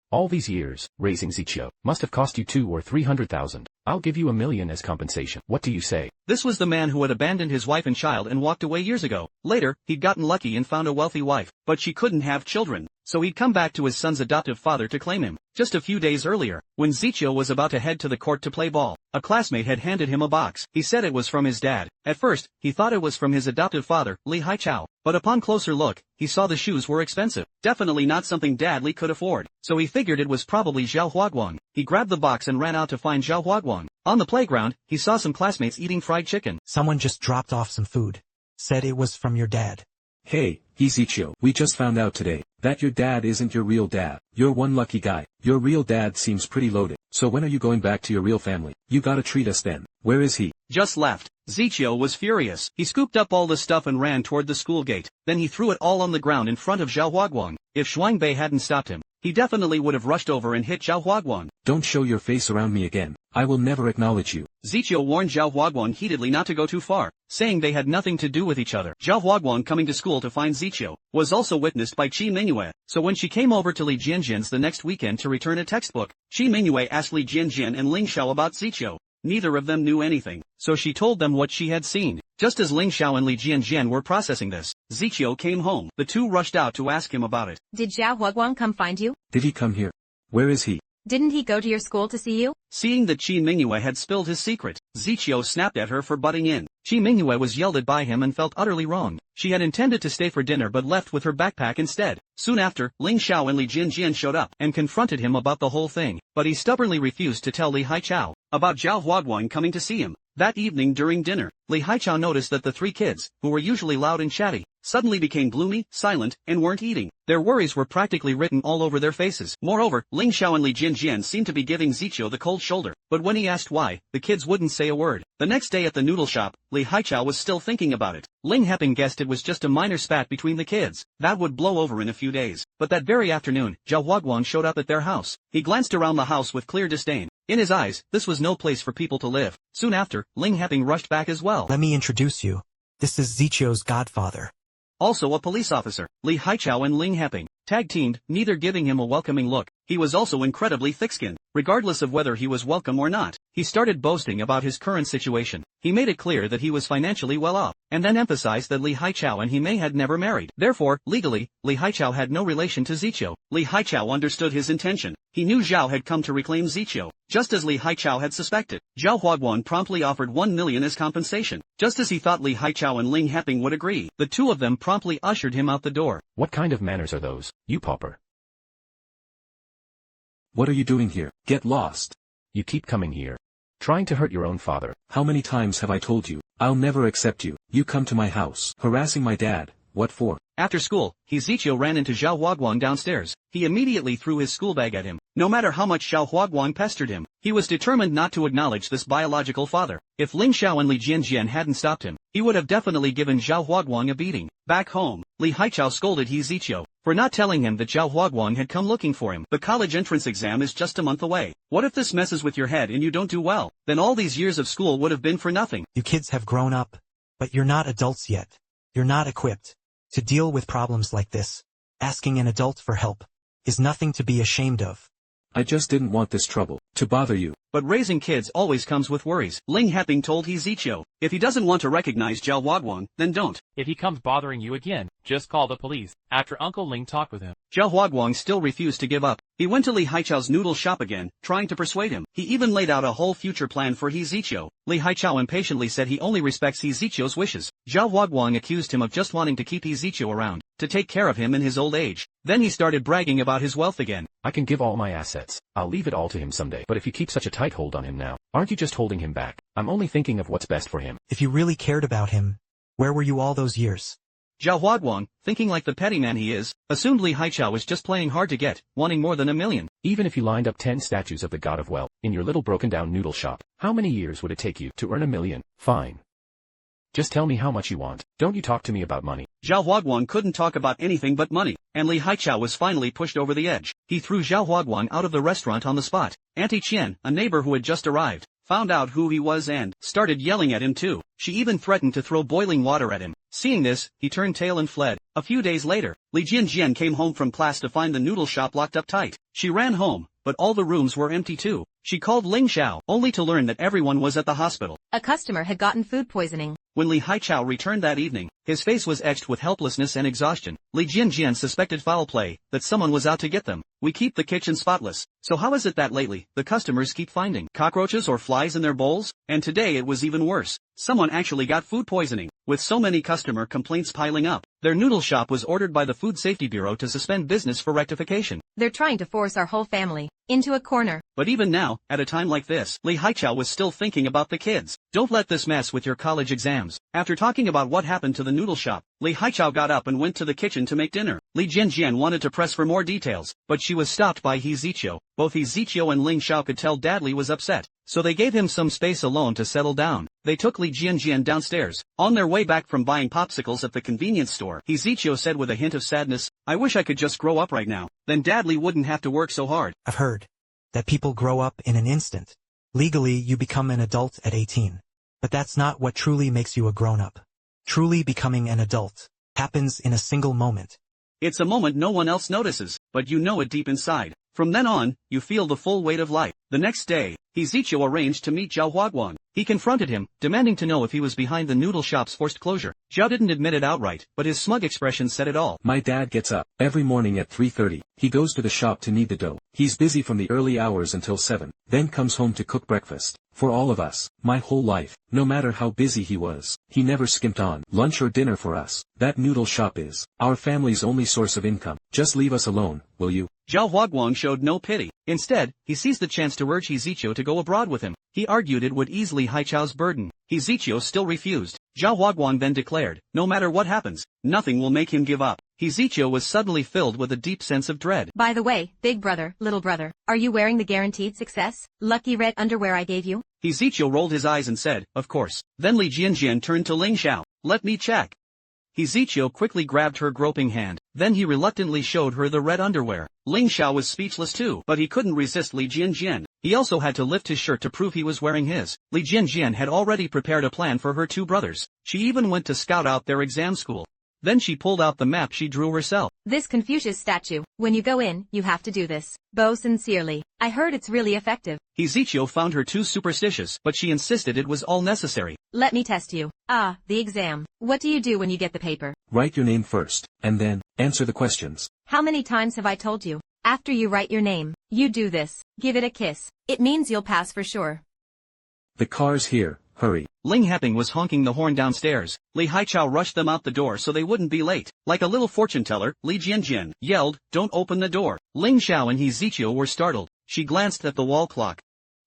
Speaker 5: All these years, raising Ziqiu, must have cost you 200,000 or 300,000. I'll give you $1 million as compensation. What do you say?
Speaker 3: This was the man who had abandoned his wife and child and walked away years ago. Later, he'd gotten lucky and found a wealthy wife, but she couldn't have children. So he'd come back to his son's adoptive father to claim him. Just a few days earlier, when Ziqiu was about to head to the court to play ball, a classmate had handed him a box. He said it was from his dad. At first, he thought it was from his adoptive father, Li Haichao. But upon closer look, he saw the shoes were expensive. Definitely not something Dad Li could afford. So he figured it was probably Zhao Huaguang. He grabbed the box and ran out to find Zhao Huaguang. On the playground, he saw some classmates eating fried chicken.
Speaker 7: Someone just dropped off some food. Said it was from your dad.
Speaker 14: Hey, Ziqiu, we just found out today that your dad isn't your real dad. You're one lucky guy. Your real dad seems pretty loaded. So when are you going back to your real family? You gotta treat us then. Where is he?
Speaker 3: Just left. Ziqiu was furious. He scooped up all the stuff and ran toward the school gate. Then he threw it all on the ground in front of Zhao Huaguang. If Shuangbei hadn't stopped him, he definitely would have rushed over and hit Zhao Huaguang.
Speaker 14: Don't show your face around me again. I will never acknowledge you.
Speaker 3: Ziqiu warned Zhao Huaguang heatedly not to go too far, saying they had nothing to do with each other. Zhao Huaguang coming to school to find Ziqiu was also witnessed by Qi Mingyue. So when she came over to Li Jianjian's the next weekend to return a textbook, Qi Mingyue asked Li Jianjian and Ling Xiao about Ziqiu. Neither of them knew anything, so she told them what she had seen. Just as Ling Xiao and Li Jianjian were processing this, Ziqiu came home. The two rushed out to ask him about it.
Speaker 2: Did Zhao Huaguang come find you?
Speaker 14: Did he come here? Where is he?
Speaker 2: Didn't he go to your school to see you?
Speaker 3: Seeing that Qi Mingyue had spilled his secret, Ziqiu snapped at her for butting in. Qi Mingyue was yelled at by him and felt utterly wronged. She had intended to stay for dinner but left with her backpack instead. Soon after, Ling Xiao and Li Jianjian showed up and confronted him about the whole thing, but he stubbornly refused to tell Li Haichao about Zhao Huaguang coming to see him. That evening during dinner, Li Haichao noticed that the three kids, who were usually loud and chatty, suddenly became gloomy, silent, and weren't eating. Their worries were practically written all over their faces. Moreover, Ling Xiao and Li Jianjian seemed to be giving Ziqiu the cold shoulder, but when he asked why, the kids wouldn't say a word. The next day at the noodle shop, Li Haichao was still thinking about it. Ling Heping guessed it was just a minor spat between the kids. That would blow over in a few days. But that very afternoon, Zhao Huaguang showed up at their house. He glanced around the house with clear disdain. In his eyes, this was no place for people to live. Soon after, Ling Heping rushed back as well.
Speaker 7: Let me introduce you. This is Ziqiu's godfather.
Speaker 3: Also a police officer, Li Haichao and Ling Heping, tag-teamed, neither giving him a welcoming look. He was also incredibly thick-skinned. Regardless of whether he was welcome or not, he started boasting about his current situation. He made it clear that he was financially well off, and then emphasized that Li Haichao and he had never married. Therefore, legally, Li Haichao had no relation to Ziqiu. Li Haichao understood his intention. He knew Zhao had come to reclaim Ziqiu, just as Li Haichao had suspected. Zhao Huaguang promptly offered 1 million as compensation. Just as he thought Li Haichao and Ling Heping would agree, the two of them promptly ushered him out the door.
Speaker 5: What kind of manners are those, you pauper?
Speaker 14: What are you doing here? Get lost.
Speaker 5: You keep coming here. Trying to hurt your own father.
Speaker 14: How many times have I told you? I'll never accept you. You come to my house, harassing my dad. What for?
Speaker 3: After school, Ziqiu ran into Zhao Huaguang downstairs. He immediately threw his school bag at him. No matter how much Zhao Huaguang pestered him, he was determined not to acknowledge this biological father. If Ling Xiao and Li Jianjian hadn't stopped him, he would have definitely given Zhao Huaguang a beating. Back home, Li Haichao scolded Ziqiu for not telling him that Zhao Huaguang had come looking for him. The college entrance exam is just a month away. What if this messes with your head and you don't do well? Then all these years of school would have been for nothing.
Speaker 7: You kids have grown up, but you're not adults yet. You're not equipped to deal with problems like this. Asking an adult for help is nothing to be ashamed of.
Speaker 14: I just didn't want this trouble to bother you.
Speaker 3: But raising kids always comes with worries. Ling Heping told Ziqiu, if he doesn't want to recognize Zhao Huaguang, then don't.
Speaker 9: If he comes bothering you again, just call the police. After Uncle Ling talked with him.
Speaker 3: Zhao Huaguang still refused to give up. He went to Li Haichao's noodle shop again, trying to persuade him. He even laid out a whole future plan for Ziqiu. Li Haichao impatiently said he only respects Ziqiu's wishes. Zhao Huaguang accused him of just wanting to keep Ziqiu around, to take care of him in his old age. Then he started bragging about his wealth again.
Speaker 5: I can give all my assets. I'll leave it all to him someday. But if you keep such a tight hold on him now, aren't you just holding him back? I'm only thinking of what's best for him.
Speaker 7: If you really cared about him, where were you all those years?
Speaker 3: Zhao Huaguang, thinking like the petty man he is, assumed Li Haichao was just playing hard to get, wanting more than $1 million.
Speaker 5: Even if you lined up 10 statues of the god of wealth in your little broken down noodle shop, how many years would it take you to earn $1 million? Fine. Just tell me how much you want. Don't you talk to me about money.
Speaker 3: Zhao Huaguang couldn't talk about anything but money, and Li Haichao was finally pushed over the edge. He threw Zhao Huaguang out of the restaurant on the spot. Auntie Qian, a neighbor who had just arrived, found out who he was and started yelling at him too. She even threatened to throw boiling water at him. Seeing this, he turned tail and fled. A few days later, Li Jianjian came home from class to find the noodle shop locked up tight. She ran home, but all the rooms were empty too. She called Ling Xiao, only to learn that everyone was at the hospital.
Speaker 2: A customer had gotten food poisoning.
Speaker 3: When Li Haichao returned that evening, his face was etched with helplessness and exhaustion. Li Jianjian suspected foul play, that someone was out to get them. We keep the kitchen spotless. So how is it that lately, the customers keep finding cockroaches or flies in their bowls? And today it was even worse. Someone actually got food poisoning. With so many customer complaints piling up, their noodle shop was ordered by the Food Safety Bureau to suspend business for rectification.
Speaker 2: They're trying to force our whole family into a corner.
Speaker 3: But even now, at a time like this, Li Haichao was still thinking about the kids. Don't let this mess with your college exams. After talking about what happened to the noodle shop, Li Haichao got up and went to the kitchen to make dinner. Li Jianjian wanted to press for more details, but she was stopped by He Ziqiu. Both He Ziqiu and Ling Xiao could tell Dad Li was upset, so they gave him some space alone to settle down. They took Li Jianjian downstairs. On their way back from buying popsicles at the convenience store, He Ziqiu said with a hint of sadness, "I wish I could just grow up right now. Then Dad Li wouldn't have to work so hard."
Speaker 7: I've heard that people grow up in an instant. Legally, you become an adult at 18. But that's not what truly makes you a grown-up. Truly becoming an adult happens in a single moment.
Speaker 3: It's a moment no one else notices, but you know it deep inside. From then on, you feel the full weight of life. The next day, He Ziqiu arranged to meet Zhao Huaguang. He confronted him, demanding to know if he was behind the noodle shop's forced closure. Zhao didn't admit it outright, but his smug expression said it all.
Speaker 14: My dad gets up every morning at 3:30. He goes to the shop to knead the dough. He's busy from the early hours until 7, then comes home to cook breakfast. For all of us, my whole life, no matter how busy he was, he never skimped on lunch or dinner for us. That noodle shop is our family's only source of income. Just leave us alone, will you?
Speaker 3: Zhao Huaguang showed no pity. Instead, he seized the chance to urge He Ziqiu to go abroad with him. He argued it would ease Li Haichao's burden. He Ziqiu still refused. Zhao Huaguang then declared, no matter what happens, nothing will make him give up. He Ziqiu was suddenly filled with a deep sense of dread.
Speaker 2: By the way, big brother, little brother, are you wearing the guaranteed success, lucky red underwear I gave you?
Speaker 3: He Ziqiu rolled his eyes and said, of course. Then Li Jianjian turned to Ling Xiao. Let me check. He Ziqiu quickly grabbed her groping hand. Then he reluctantly showed her the red underwear. Ling Xiao was speechless too, but he couldn't resist Li Jianjian. He also had to lift his shirt to prove he was wearing his. Li Jianjian had already prepared a plan for her two brothers. She even went to scout out their exam school. Then she pulled out the map she drew herself.
Speaker 2: This Confucius statue, when you go in, you have to do this. Bow sincerely. I heard it's really effective.
Speaker 3: He Ziqiu found her too superstitious, but she insisted it was all necessary.
Speaker 2: Let me test you. Ah, the exam. What do you do when you get the paper?
Speaker 14: Write your name first, and then, answer the questions.
Speaker 2: How many times have I told you? After you write your name, you do this. Give it a kiss. It means you'll pass for sure.
Speaker 14: The car's here, hurry.
Speaker 3: Ling Heping was honking the horn downstairs. Li Haichao rushed them out the door so they wouldn't be late. Like a little fortune teller, Li Jianjian yelled, don't open the door. Ling Xiao and He Ziqiu were startled. She glanced at the wall clock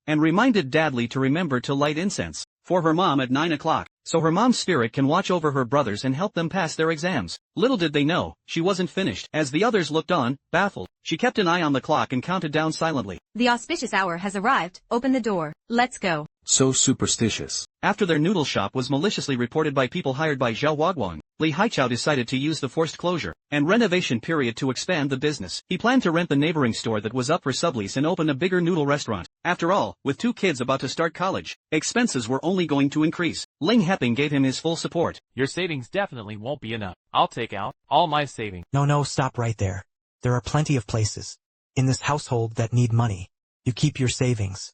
Speaker 3: and reminded Dad Li to remember to light incense for her mom at 9 o'clock, so her mom's spirit can watch over her brothers and help them pass their exams. Little did they know, she wasn't finished. As the others looked on, baffled, she kept an eye on the clock and counted down silently.
Speaker 2: The auspicious hour has arrived. Open the door. Let's go.
Speaker 14: So superstitious.
Speaker 3: After their noodle shop was maliciously reported by people hired by Zhao Huaguang, Li Haichao decided to use the forced closure and renovation period to expand the business. He planned to rent the neighboring store that was up for sublease and open a bigger noodle restaurant. After all, with two kids about to start college, expenses were only going to increase. Ling Heping gave him his full support.
Speaker 9: Your savings definitely won't be enough. I'll take out all my savings.
Speaker 7: No, stop right there. There are plenty of places in this household that need money. You keep your savings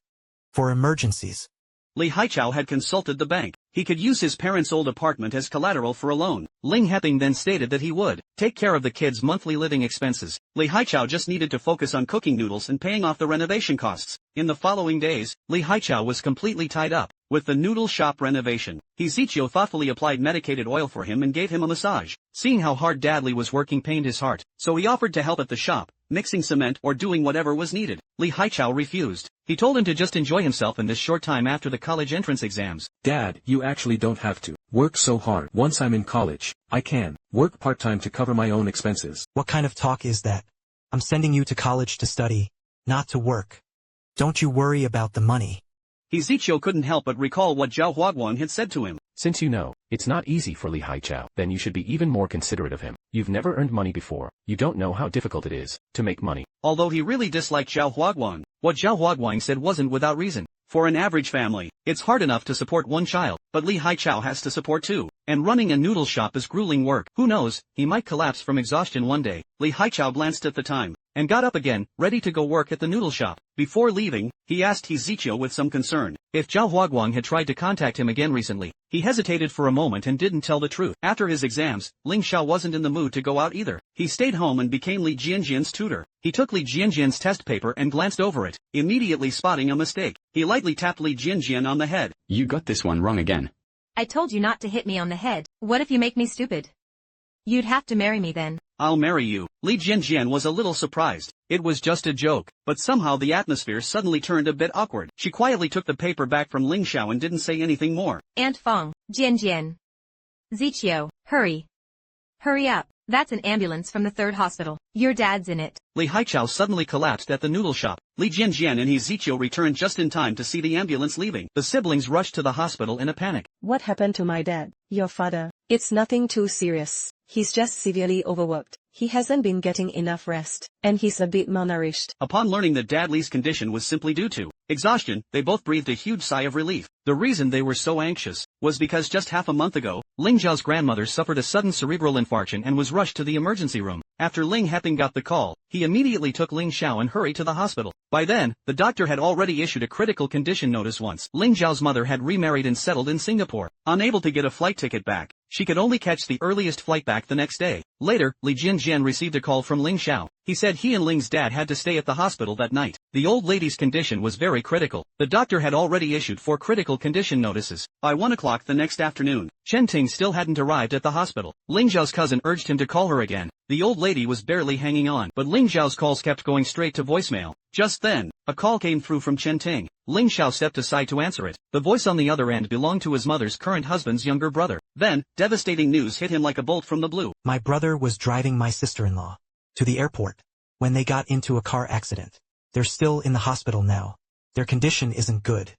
Speaker 7: for emergencies.
Speaker 3: Li Haichao had consulted the bank. He could use his parents' old apartment as collateral for a loan. Ling Heping then stated that he would take care of the kids' monthly living expenses. Li Haichao just needed to focus on cooking noodles and paying off the renovation costs. In the following days, Li Haichao was completely tied up with the noodle shop renovation. Zichio thoughtfully applied medicated oil for him and gave him a massage. Seeing how hard Dad Li was working pained his heart, so he offered to help at the shop, mixing cement or doing whatever was needed. Li Haichao refused. He told him to just enjoy himself in this short time after the college entrance exams.
Speaker 14: Dad, you actually don't have to work so hard. Once I'm in college, I can work part-time to cover my own expenses.
Speaker 7: What kind of talk is that? I'm sending you to college to study, not to work. Don't you worry about the money.
Speaker 3: Zichio couldn't help but recall what Zhao Huaguang had said to him.
Speaker 5: Since you know, it's not easy for Li Haichao, then you should be even more considerate of him. You've never earned money before. You don't know how difficult it is to make money.
Speaker 3: Although he really disliked Zhao Huaguang, what Zhao Huaguang said wasn't without reason. For an average family, it's hard enough to support one child, but Li Haichao has to support two. And running a noodle shop is grueling work. Who knows, he might collapse from exhaustion one day. Li Haichao glanced at the time and got up again, ready to go work at the noodle shop. Before leaving, he asked Zichio with some concern if Zhao Huaguang had tried to contact him again recently. He hesitated for a moment and didn't tell the truth. After his exams, Ling Xiao wasn't in the mood to go out either. He stayed home and became Li Jianjian's tutor. He took Li Jianjian's test paper and glanced over it, immediately spotting a mistake. He lightly tapped Li Jianjian on the head.
Speaker 11: You got this one wrong again.
Speaker 2: I told you not to hit me on the head. What if you make me stupid? You'd have to marry me then.
Speaker 3: I'll marry you. Li Jianjian was a little surprised. It was just a joke, but somehow the atmosphere suddenly turned a bit awkward. She quietly took the paper back from Ling Xiao and didn't say anything more.
Speaker 2: Aunt Feng, Jianjian. Zichio, hurry. Hurry up. That's an ambulance from the 3rd hospital. Your dad's in it.
Speaker 3: Li Haichao suddenly collapsed at the noodle shop. Li Jianjian and Zichio returned just in time to see the ambulance leaving. The siblings rushed to the hospital in a panic.
Speaker 8: What happened to my dad? Your father? It's nothing too serious. He's just severely overworked. He hasn't been getting enough rest, and he's a bit malnourished.
Speaker 3: Upon learning that Dad Li's condition was simply due to exhaustion, they both breathed a huge sigh of relief. The reason they were so anxious was because just half a month ago, Ling Zhao's grandmother suffered a sudden cerebral infarction and was rushed to the emergency room. After Ling Heping got the call, he immediately took Ling Xiao and hurried to the hospital. By then, the doctor had already issued a critical condition notice once. Ling Zhao's mother had remarried and settled in Singapore. Unable to get a flight ticket back, she could only catch the earliest flight back the next day. Later, Li Jianjian received a call from Ling Xiao. He said he and Ling's dad had to stay at the hospital that night. The old lady's condition was very critical. The doctor had already issued 4 critical condition notices. By 1 o'clock the next afternoon, Chen Ting still hadn't arrived at the hospital. Ling Zhao's cousin urged him to call her again. The old lady was barely hanging on, but Ling Zhao's calls kept going straight to voicemail. Just then, a call came through from Chen Ting. Ling Xiao stepped aside to answer it. The voice on the other end belonged to his mother's current husband's younger brother. Then, devastating news hit him like a bolt from the blue.
Speaker 7: My brother was driving my sister-in-law to the airport when they got into a car accident. They're still in the hospital now. Their condition isn't good.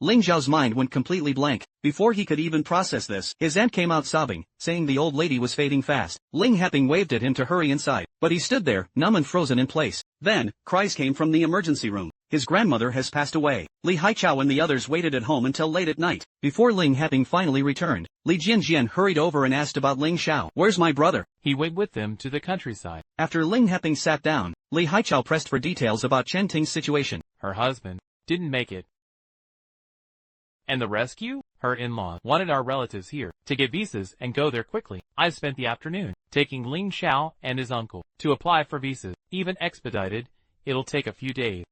Speaker 3: Ling Zhao's mind went completely blank. Before he could even process this, his aunt came out sobbing, saying the old lady was fading fast. Ling Heping waved at him to hurry inside, but he stood there, numb and frozen in place. Then, cries came from the emergency room. His grandmother has passed away. Li Haichao and the others waited at home until late at night. Before Ling Heping finally returned, Li Jianjian hurried over and asked about Ling Xiao. Where's my brother?
Speaker 9: He went with them to the countryside.
Speaker 3: After Ling Heping sat down, Li Haichao pressed for details about Chen Ting's situation.
Speaker 9: Her husband didn't make it. And the rescue? Her in-laws wanted our relatives here to get visas and go there quickly. I spent the afternoon taking Ling Xiao and his uncle to apply for visas. Even expedited, it'll take a few days.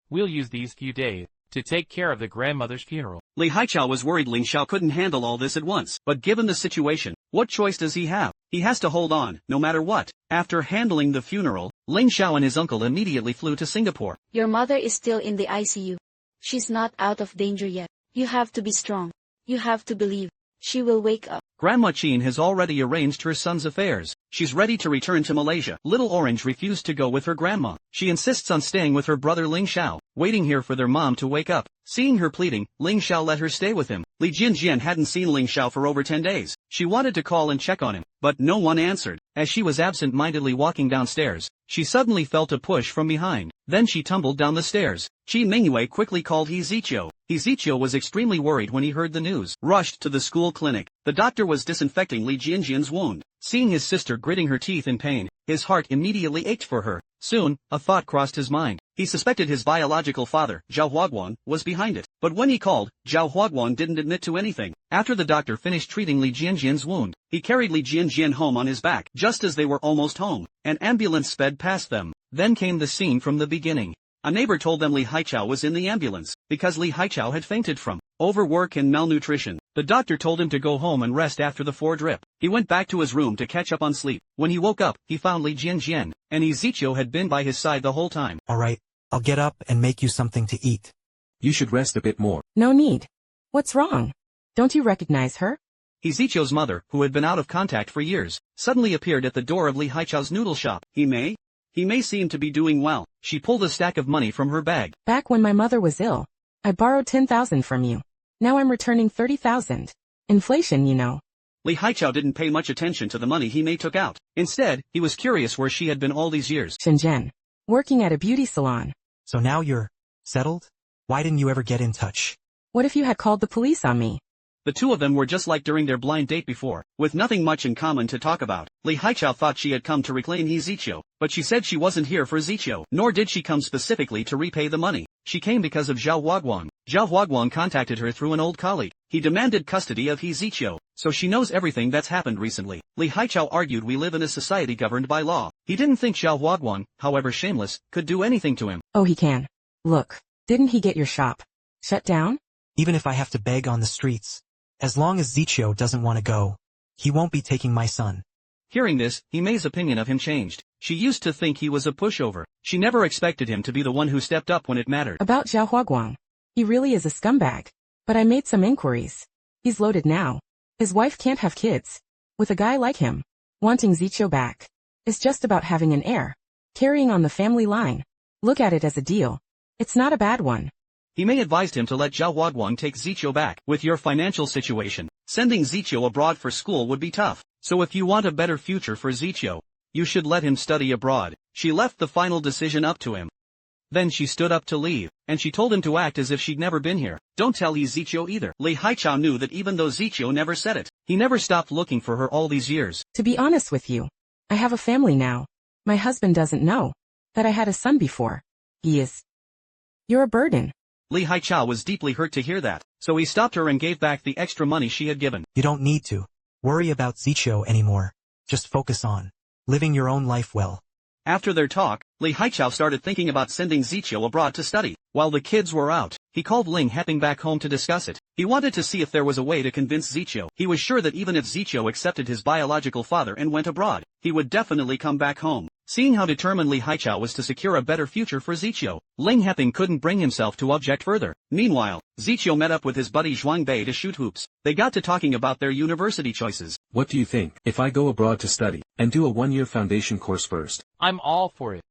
Speaker 9: We'll use these few days to take care of the grandmother's funeral.
Speaker 3: Li Haichao was worried Ling Xiao couldn't handle all this at once. But given the situation, what choice does he have? He has to hold on, no matter what. After handling the funeral, Ling Xiao and his uncle immediately flew to Singapore.
Speaker 10: Your mother is still in the ICU. She's not out of danger yet. You have to be strong. You have to believe. She will wake up.
Speaker 3: Grandma Chin has already arranged her son's affairs. She's ready to return to Malaysia. Little Orange refused to go with her grandma. She insists on staying with her brother Ling Xiao, waiting here for their mom to wake up. Seeing her pleading, Ling Xiao let her stay with him. Li Jianjian hadn't seen Ling Xiao for over 10 days. She wanted to call and check on him, but no one answered. As she was absent-mindedly walking downstairs, she suddenly felt a push from behind. Then she tumbled down the stairs. Qi Mingyue quickly called Zichio. Zichio was extremely worried when he heard the news. Rushed to the school clinic. The doctor was disinfecting Li Jianjian's wound. Seeing his sister gritting her teeth in pain, his heart immediately ached for her. Soon, a thought crossed his mind. He suspected his biological father, Zhao Huaguang, was behind it. But when he called, Zhao Huaguang didn't admit to anything. After the doctor finished treating Li Jianjian's wound, he carried Li Jianjian home on his back. Just as they were almost home, an ambulance sped past them. Then came the scene from the beginning. A neighbor told them Li Haichao was in the ambulance, because Li Haichao had fainted from overwork and malnutrition. The doctor told him to go home and rest after the 4 drip. He went back to his room to catch up on sleep. When he woke up, he found Li Jianjian, and Zichio had been by his side the whole time.
Speaker 7: Alright, I'll get up and make you something to eat.
Speaker 14: You should rest a bit more.
Speaker 13: No need. What's wrong? Don't you recognize her?
Speaker 3: Zichio's mother, who had been out of contact for years, suddenly appeared at the door of Li Haichao's noodle shop. He may seem to be doing well. She pulled a stack of money from her bag.
Speaker 13: Back when my mother was ill, I borrowed 10,000 from you. Now I'm returning 30,000. Inflation, you know.
Speaker 3: Li Haichao didn't pay much attention to the money May took out. Instead, he was curious where she had been all these years.
Speaker 13: Shenzhen. Working at a beauty salon.
Speaker 7: So now you're settled? Why didn't you ever get in touch?
Speaker 13: What if you had called the police on me?
Speaker 3: The two of them were just like during their blind date before, with nothing much in common to talk about. Li Haichao thought she had come to reclaim Zichio, but she said she wasn't here for Zichio, nor did she come specifically to repay the money. She came because of Zhao Huaguang. Zhao Huaguang contacted her through an old colleague. He demanded custody of Zichio, so she knows everything that's happened recently. Li Haichao argued we live in a society governed by law. He didn't think Zhao Huaguang, however shameless, could do anything to him.
Speaker 13: Oh, he can. Look, didn't he get your shop shut down?
Speaker 7: Even if I have to beg on the streets. As long as Zichio doesn't want to go, he won't be taking my son.
Speaker 3: Hearing this, Mei's opinion of him changed. She used to think he was a pushover. She never expected him to be the one who stepped up when it mattered.
Speaker 13: About Zhao Huaguang. He really is a scumbag. But I made some inquiries. He's loaded now. His wife can't have kids. With a guy like him, wanting Zichio back is just about having an heir. Carrying on the family line. Look at it as a deal. It's not a bad one.
Speaker 3: Mei advised him to let Zhao Huaguang take Zichio back. With your financial situation, sending Zichio abroad for school would be tough. So if you want a better future for Zichio, you should let him study abroad. She left the final decision up to him. Then she stood up to leave, and she told him to act as if she'd never been here. Don't tell Zichio either. Li Haichao knew that even though Zichio never said it, he never stopped looking for her all these years.
Speaker 13: To be honest with you, I have a family now. My husband doesn't know that I had a son before. He is. You're a burden.
Speaker 3: Li Haichao was deeply hurt to hear that, so he stopped her and gave back the extra money she had given.
Speaker 7: You don't need to worry about Zichio anymore. Just focus on living your own life well.
Speaker 3: After their talk, Li Haichao started thinking about sending Zichio abroad to study. While the kids were out, he called Ling Heping back home to discuss it. He wanted to see if there was a way to convince Zichio. He was sure that even if Zichio accepted his biological father and went abroad, he would definitely come back home. Seeing how determined Li Haichao was to secure a better future for Zichio, Ling Heping couldn't bring himself to object further. Meanwhile, Zichio met up with his buddy Zhuang Bei to shoot hoops. They got to talking about their university choices.
Speaker 14: What do you think, if I go abroad to study, and do a 1-year foundation course first?
Speaker 9: I'm all for it.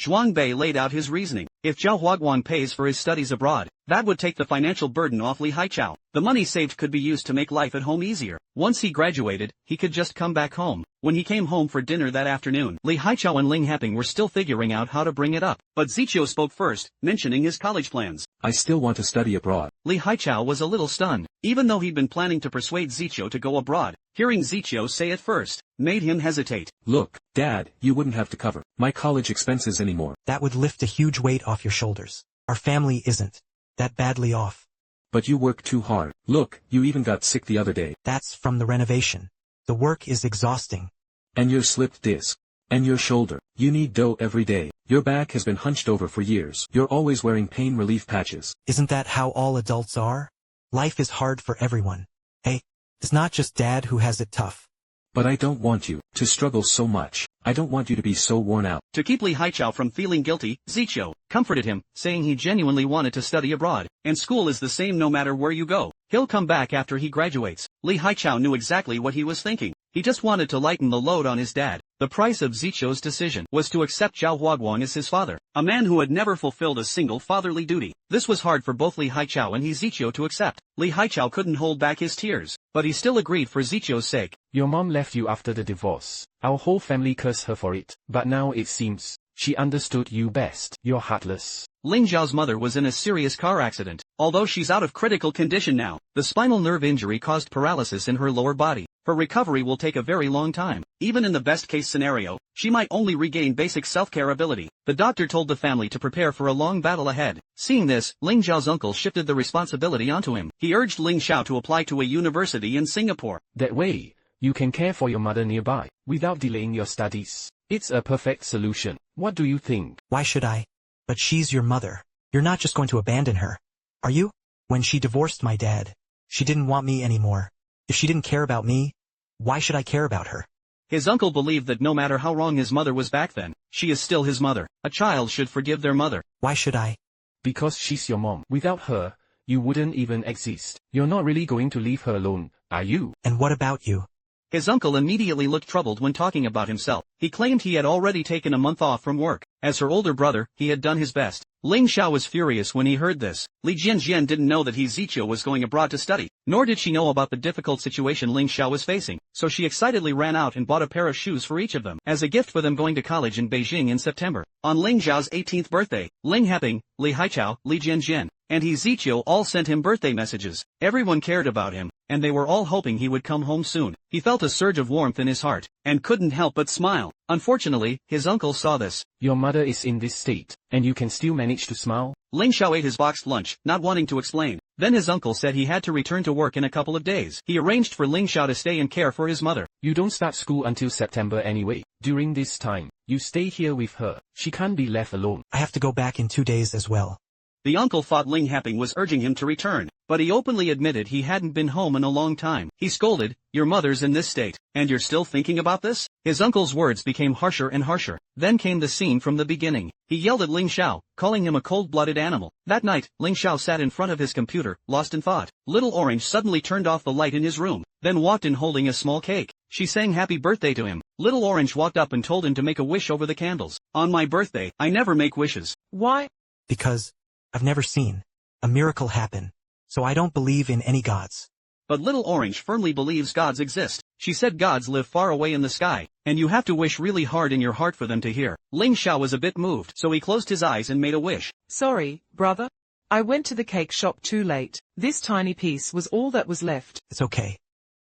Speaker 3: Zhuang Bei laid out his reasoning. If Zhao Huaguang pays for his studies abroad, that would take the financial burden off Li Haichao. The money saved could be used to make life at home easier. Once he graduated, he could just come back home. When he came home for dinner that afternoon, Li Haichao and Ling Heping were still figuring out how to bring it up. But Zichio spoke first, mentioning his college plans.
Speaker 14: I still want to study abroad.
Speaker 3: Li Haichao was a little stunned. Even though he'd been planning to persuade Zichio to go abroad, hearing Zichio say it first made him hesitate.
Speaker 14: Look, Dad, you wouldn't have to cover my college expenses anymore.
Speaker 7: That would lift a huge weight off your shoulders. Our family isn't that badly off.
Speaker 14: But you work too hard. Look, you even got sick the other day.
Speaker 7: That's from the renovation. The work is exhausting.
Speaker 14: And your slipped disc. And your shoulder. You need dough every day. Your back has been hunched over for years. You're always wearing pain relief patches.
Speaker 7: Isn't that how all adults are? Life is hard for everyone. Hey, it's not just Dad who has it tough.
Speaker 14: But I don't want you to struggle so much. I don't want you to be so worn out.
Speaker 3: To keep Li Haichao from feeling guilty, Zichio comforted him, saying he genuinely wanted to study abroad, and school is the same no matter where you go. He'll come back after he graduates. Li Haichao knew exactly what he was thinking. He just wanted to lighten the load on his dad. The price of Zichio's decision was to accept Zhao Huaguang as his father, a man who had never fulfilled a single fatherly duty. This was hard for both Li Haichao and Zichio to accept. Li Haichao couldn't hold back his tears, but he still agreed for Zichio's sake.
Speaker 5: Your mom left you after the divorce. Our whole family cursed her for it, but now it seems She understood you best. You're heartless.
Speaker 3: Ling Xiao's mother was in a serious car accident. Although she's out of critical condition now, the spinal nerve injury caused paralysis in her lower body. Her recovery will take a very long time. Even in the best-case scenario, she might only regain basic self-care ability. The doctor told the family to prepare for a long battle ahead. Seeing this, Ling Xiao's uncle shifted the responsibility onto him. He urged Ling Xiao to apply to a university in Singapore.
Speaker 5: That way, you can care for your mother nearby, without delaying your studies. It's a perfect solution. What do you think?
Speaker 7: Why should I? But she's your mother. You're not just going to abandon her. Are you? When she divorced my dad, she didn't want me anymore. If she didn't care about me, why should I care about her?
Speaker 3: His uncle believed that no matter how wrong his mother was back then, she is still his mother. A child should forgive their mother.
Speaker 7: Why should I?
Speaker 5: Because she's your mom. Without her, you wouldn't even exist. You're not really going to leave her alone, are you?
Speaker 7: And what about you?
Speaker 3: His uncle immediately looked troubled when talking about himself. He claimed he had already taken a month off from work. As her older brother, he had done his best. Ling Xiao was furious when he heard this. Li Jianjian didn't know that Zichio was going abroad to study, nor did she know about the difficult situation Ling Xiao was facing, so she excitedly ran out and bought a pair of shoes for each of them, as a gift for them going to college in Beijing in September. On Ling Xiao's 18th birthday, Ling Heping, Li Haichao, Li Jianjian, and Zichio all sent him birthday messages. Everyone cared about him, and they were all hoping he would come home soon. He felt a surge of warmth in his heart, and couldn't help but smile. Unfortunately, his uncle saw this.
Speaker 5: Your mother is in this state, and you can still manage to smile?
Speaker 3: Ling Xiao ate his boxed lunch, not wanting to explain. Then his uncle said he had to return to work in a couple of days. He arranged for Ling Xiao to stay and care for his mother.
Speaker 5: You don't start school until September anyway. During this time, you stay here with her. She can't be left alone.
Speaker 7: I have to go back in 2 days as well.
Speaker 3: The uncle thought Ling Heping was urging him to return, but he openly admitted he hadn't been home in a long time. He scolded, "Your mother's in this state, and you're still thinking about this?" His uncle's words became harsher and harsher. Then came the scene from the beginning. He yelled at Ling Xiao, calling him a cold-blooded animal. That night, Ling Xiao sat in front of his computer, lost in thought. Little Orange suddenly turned off the light in his room, then walked in holding a small cake. She sang happy birthday to him. Little Orange walked up and told him to make a wish over the candles. "On my birthday, I never make wishes."
Speaker 1: Why?
Speaker 7: Because I've never seen a miracle happen, so I don't believe in any gods.
Speaker 3: But Little Orange firmly believes gods exist. She said gods live far away in the sky, and you have to wish really hard in your heart for them to hear. Ling Xiao was a bit moved, so he closed his eyes and made a wish.
Speaker 1: Sorry, brother. I went to the cake shop too late. This tiny piece was all that was left.
Speaker 7: It's okay.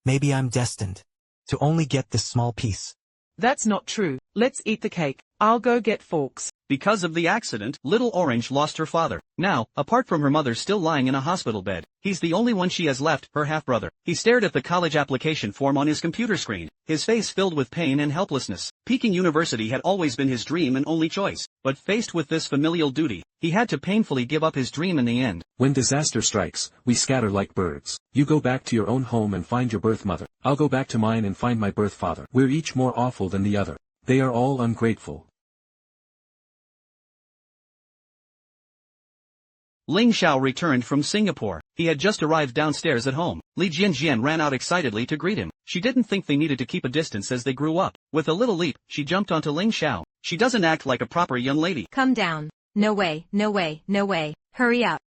Speaker 7: Maybe I'm destined to only get this small piece.
Speaker 1: That's not true. Let's eat the cake. I'll go get forks.
Speaker 3: Because of the accident, Little Orange lost her father. Now, apart from her mother still lying in a hospital bed, he's the only one she has left, her half-brother. He stared at the college application form on his computer screen, his face filled with pain and helplessness. Peking University had always been his dream and only choice, but faced with this familial duty, he had to painfully give up his dream in the end.
Speaker 14: When disaster strikes, we scatter like birds. You go back to your own home and find your birth mother. I'll go back to mine and find my birth father. We're each more awful than the other. They are all ungrateful.
Speaker 3: Ling Xiao returned from Singapore. He had just arrived downstairs at home. Li Jianjian ran out excitedly to greet him. She didn't think they needed to keep a distance as they grew up. With a little leap, she jumped onto Ling Xiao. She doesn't act like a proper young lady.
Speaker 2: Come down. No way, no way, no way. Hurry up.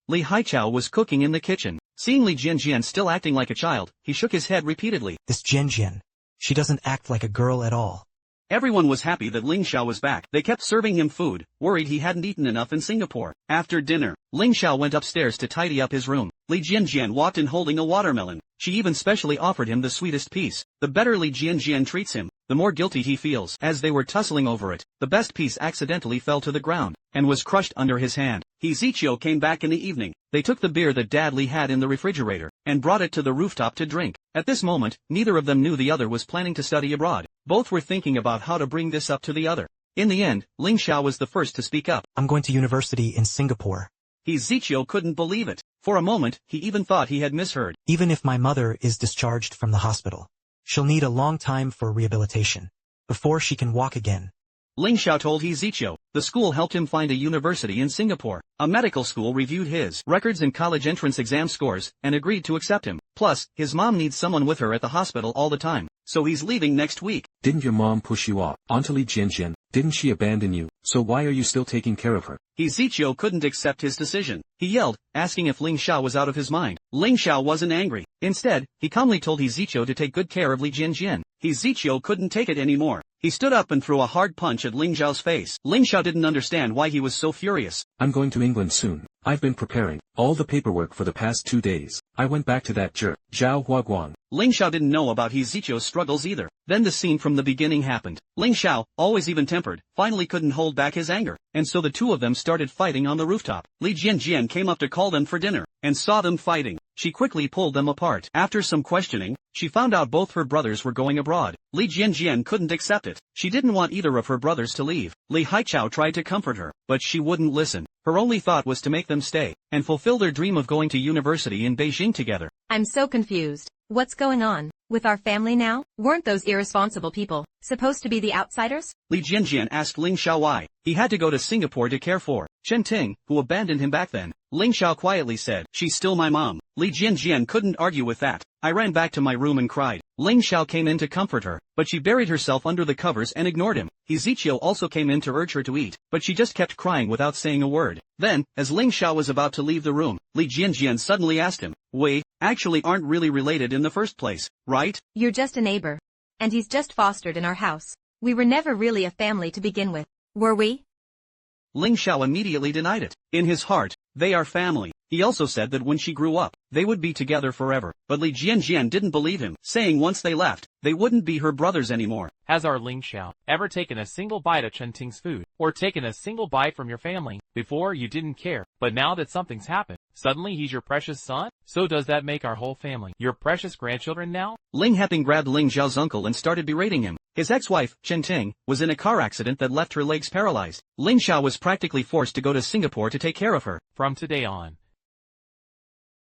Speaker 3: Li Haichao was cooking in the kitchen. Seeing Li Jianjian still acting like a child, he shook his head repeatedly.
Speaker 7: This Jianjian. She doesn't act like a girl at all.
Speaker 3: Everyone was happy that Ling Xiao was back. They kept serving him food, worried he hadn't eaten enough in Singapore. After dinner, Ling Xiao went upstairs to tidy up his room. Li Jianjian walked in holding a watermelon. She even specially offered him the sweetest piece. The better Li Jianjian treats him, the more guilty he feels. As they were tussling over it, the best piece accidentally fell to the ground, and was crushed under his hand. Zichio came back in the evening. They took the beer that Dad Li had in the refrigerator, and brought it to the rooftop to drink. At this moment, neither of them knew the other was planning to study abroad. Both were thinking about how to bring this up to the other. In the end, Ling Xiao was the first to speak up.
Speaker 7: I'm going to university in Singapore.
Speaker 3: Zichio couldn't believe it. For a moment, he even thought he had misheard.
Speaker 7: Even if my mother is discharged from the hospital, she'll need a long time for rehabilitation before she can walk again.
Speaker 3: Ling Xiao told Zichio. The school helped him find a university in Singapore. A medical school reviewed his records and college entrance exam scores, and agreed to accept him. Plus, his mom needs someone with her at the hospital all the time, so he's leaving next week.
Speaker 14: Didn't your mom push you off onto Li Jianjian? Didn't she abandon you? So why are you still taking care of her?
Speaker 3: Zichio couldn't accept his decision. He yelled, asking if Ling Xiao was out of his mind. Ling Xiao wasn't angry. Instead, he calmly told Zichio to take good care of Li Jianjian. Zichio couldn't take it anymore. He stood up and threw a hard punch at Ling Xiao's face. Ling Xiao didn't understand why he was so furious.
Speaker 14: I'm going to England soon. I've been preparing all the paperwork for the past 2 days. I went back to that jerk, Zhao Huaguang.
Speaker 3: Ling Xiao didn't know about Zichio's struggles either. Then the scene from the beginning happened. Ling Xiao, always even-tempered, finally couldn't hold back his anger, and so the two of them started fighting on the rooftop. Li Jianjian came up to call them for dinner, and saw them fighting. She quickly pulled them apart. After some questioning, she found out both her brothers were going abroad. Li Jianjian couldn't accept it. She didn't want either of her brothers to leave. Li Haichao tried to comfort her, but she wouldn't listen. Her only thought was to make them stay, and fulfill their dream of going to university in Beijing together.
Speaker 2: I'm so confused. What's going on with our family now? Weren't those irresponsible people supposed to be the outsiders?
Speaker 3: Li Jianjian asked Ling Xiao why. He had to go to Singapore to care for Chen Ting, who abandoned him back then. Ling Xiao quietly said, "She's still my mom." Li Jianjian couldn't argue with that. I ran back to my room and cried. Ling Xiao came in to comfort her, but she buried herself under the covers and ignored him. Zichio also came in to urge her to eat, but she just kept crying without saying a word. Then, as Ling Xiao was about to leave the room, Li Jianjian suddenly asked him, "We actually aren't really related in the first place, right?"
Speaker 2: You're just a neighbor. And he's just fostered in our house. We were never really a family to begin with. Were we?
Speaker 3: Ling Xiao immediately denied it. In his heart, they are family. He also said that when she grew up, they would be together forever. But Li Jianjian didn't believe him, saying once they left, they wouldn't be her brothers anymore.
Speaker 9: Has our Ling Xiao ever taken a single bite of Chen Ting's food, or taken a single bite from your family? Before you didn't care, but now that something's happened, suddenly he's your precious son? So does that make our whole family your precious grandchildren now?
Speaker 3: Ling Heping grabbed Ling Xiao's uncle and started berating him. His ex-wife, Chen Ting, was in a car accident that left her legs paralyzed. Ling Xiao was practically forced to go to Singapore to take care of her.
Speaker 9: From today on,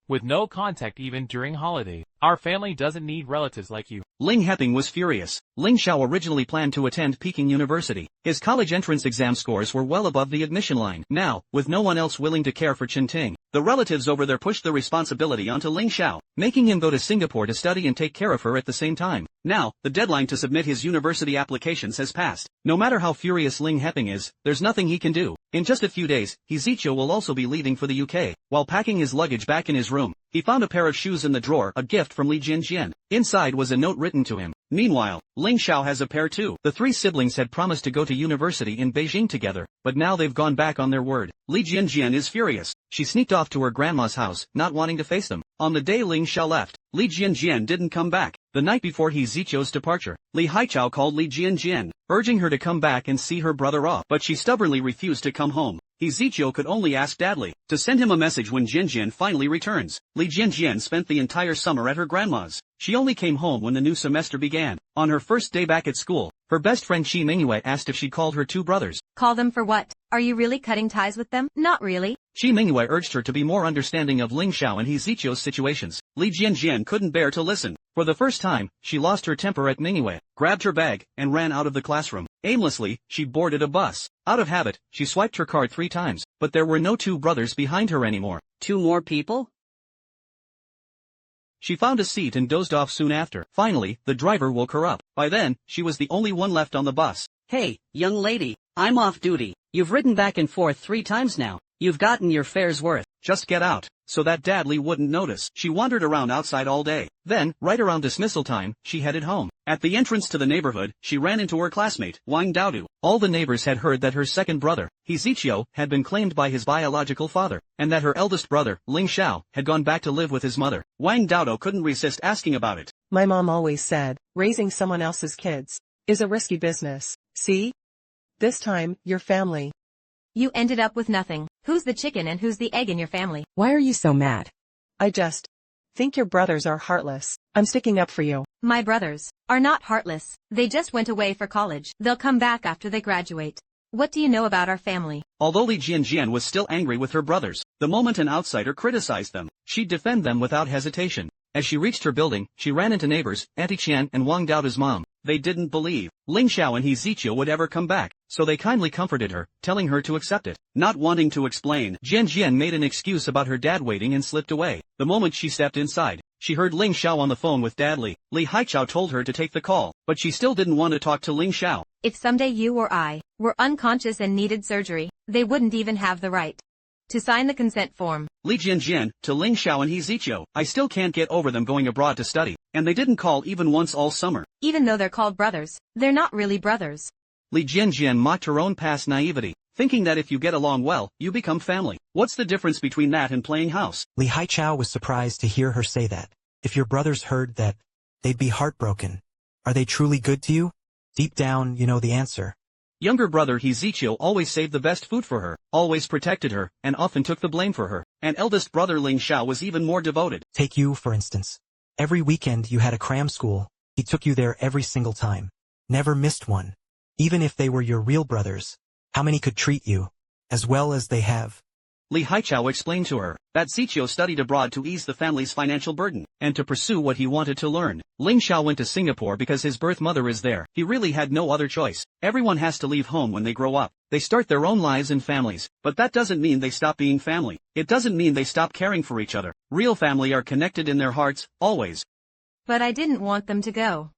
Speaker 9: with no contact even during holidays, our family doesn't need relatives like you.
Speaker 3: Ling Heping was furious. Ling Xiao originally planned to attend Peking University. His college entrance exam scores were well above the admission line. Now, with no one else willing to care for Chen Ting, the relatives over there pushed the responsibility onto Ling Xiao, making him go to Singapore to study and take care of her at the same time. Now, the deadline to submit his university applications has passed. No matter how furious Ling Heping is, there's nothing he can do. In just a few days, Zichio will also be leaving for the UK. While packing his luggage back in his room, he found a pair of shoes in the drawer, a gift from Li Jianjian. Inside was a note written to him. Meanwhile, Ling Xiao has a pair too. The three siblings had promised to go to university in Beijing together, but now they've gone back on their word. Li Jianjian is furious. She sneaked off to her grandma's house, not wanting to face them. On the day Ling Xiao left, Li Jianjian didn't come back. The night before Zichio's departure, Li Haichao called Li Jianjian, urging her to come back and see her brother off, but she stubbornly refused to come home. Zichio could only ask Dadli to send him a message when Jianjian finally returns. Li Jianjian spent the entire summer at her grandma's. She only came home when the new semester began. On her first day back at school, her best friend Shi Mingyue asked if she called her two brothers.
Speaker 2: Call them for what? Are you really cutting ties with them? Not really.
Speaker 3: Shi Mingyue urged her to be more understanding of Ling Xiao and Zichio's situations. Li Jianjian couldn't bear to listen. For the first time, she lost her temper at Mingyue, grabbed her bag, and ran out of the classroom. Aimlessly, she boarded a bus. Out of habit, she swiped her card 3 times, but there were no two brothers behind her anymore.
Speaker 15: 2 more people?
Speaker 3: She found a seat and dozed off soon after. Finally, the driver woke her up. By then, she was the only one left on the bus.
Speaker 15: Hey, young lady, I'm off duty. You've ridden back and forth 3 times now. You've gotten your fare's worth.
Speaker 3: Just get out, so that Dadli wouldn't notice. She wandered around outside all day. Then, right around dismissal time, she headed home. At the entrance to the neighborhood, she ran into her classmate, Wang Daodu. All the neighbors had heard that her second brother, Zichio, had been claimed by his biological father, and that her eldest brother, Ling Xiao, had gone back to live with his mother. Wang Daodu couldn't resist asking about it.
Speaker 8: My mom always said, raising someone else's kids is a risky business. See? This time, your family.
Speaker 2: You ended up with nothing. Who's the chicken and who's the egg in your family?
Speaker 13: Why are you so mad?
Speaker 8: I just think your brothers are heartless. I'm sticking up for you.
Speaker 2: My brothers are not heartless. They just went away for college. They'll come back after they graduate. What do you know about our family?
Speaker 3: Although Li Jianjian was still angry with her brothers, the moment an outsider criticized them, she'd defend them without hesitation. As she reached her building, she ran into neighbors, Auntie Qian and Wang Daodu's mom. They didn't believe Ling Xiao and Zichio would ever come back, so they kindly comforted her, telling her to accept it. Not wanting to explain, Jianjian made an excuse about her dad waiting and slipped away. The moment she stepped inside, she heard Ling Xiao on the phone with Dadli. Li Haichao told her to take the call, but she still didn't want to talk to Ling Xiao.
Speaker 2: If someday you or I were unconscious and needed surgery, they wouldn't even have the right To sign the consent form.
Speaker 3: Li Jianjian, to Ling Xiao and He Ziqiu. I still can't get over them going abroad to study, and they didn't call even once all summer.
Speaker 2: Even though they're called brothers, they're not really brothers.
Speaker 3: Li Jianjian mocked her own past naivety, thinking that if you get along well, you become family. What's the difference between that and playing house?
Speaker 7: Li Haichao was surprised to hear her say that. If your brothers heard that, they'd be heartbroken. Are they truly good to you? Deep down, you know the answer.
Speaker 3: Younger brother He Ziqiu always saved the best food for her, always protected her, and often took the blame for her. And eldest brother Ling Xiao was even more devoted.
Speaker 7: Take you, for instance. Every weekend you had a cram school, he took you there every single time. Never missed one. Even if they were your real brothers, how many could treat you as well as they have?
Speaker 3: Li Haichao explained to her that Ziqiu studied abroad to ease the family's financial burden, and to pursue what he wanted to learn. Ling Xiao went to Singapore because his birth mother is there. He really had no other choice. Everyone has to leave home when they grow up. They start their own lives and families, but that doesn't mean they stop being family. It doesn't mean they stop caring for each other. Real family are connected in their hearts, always.
Speaker 2: But I didn't want them to go.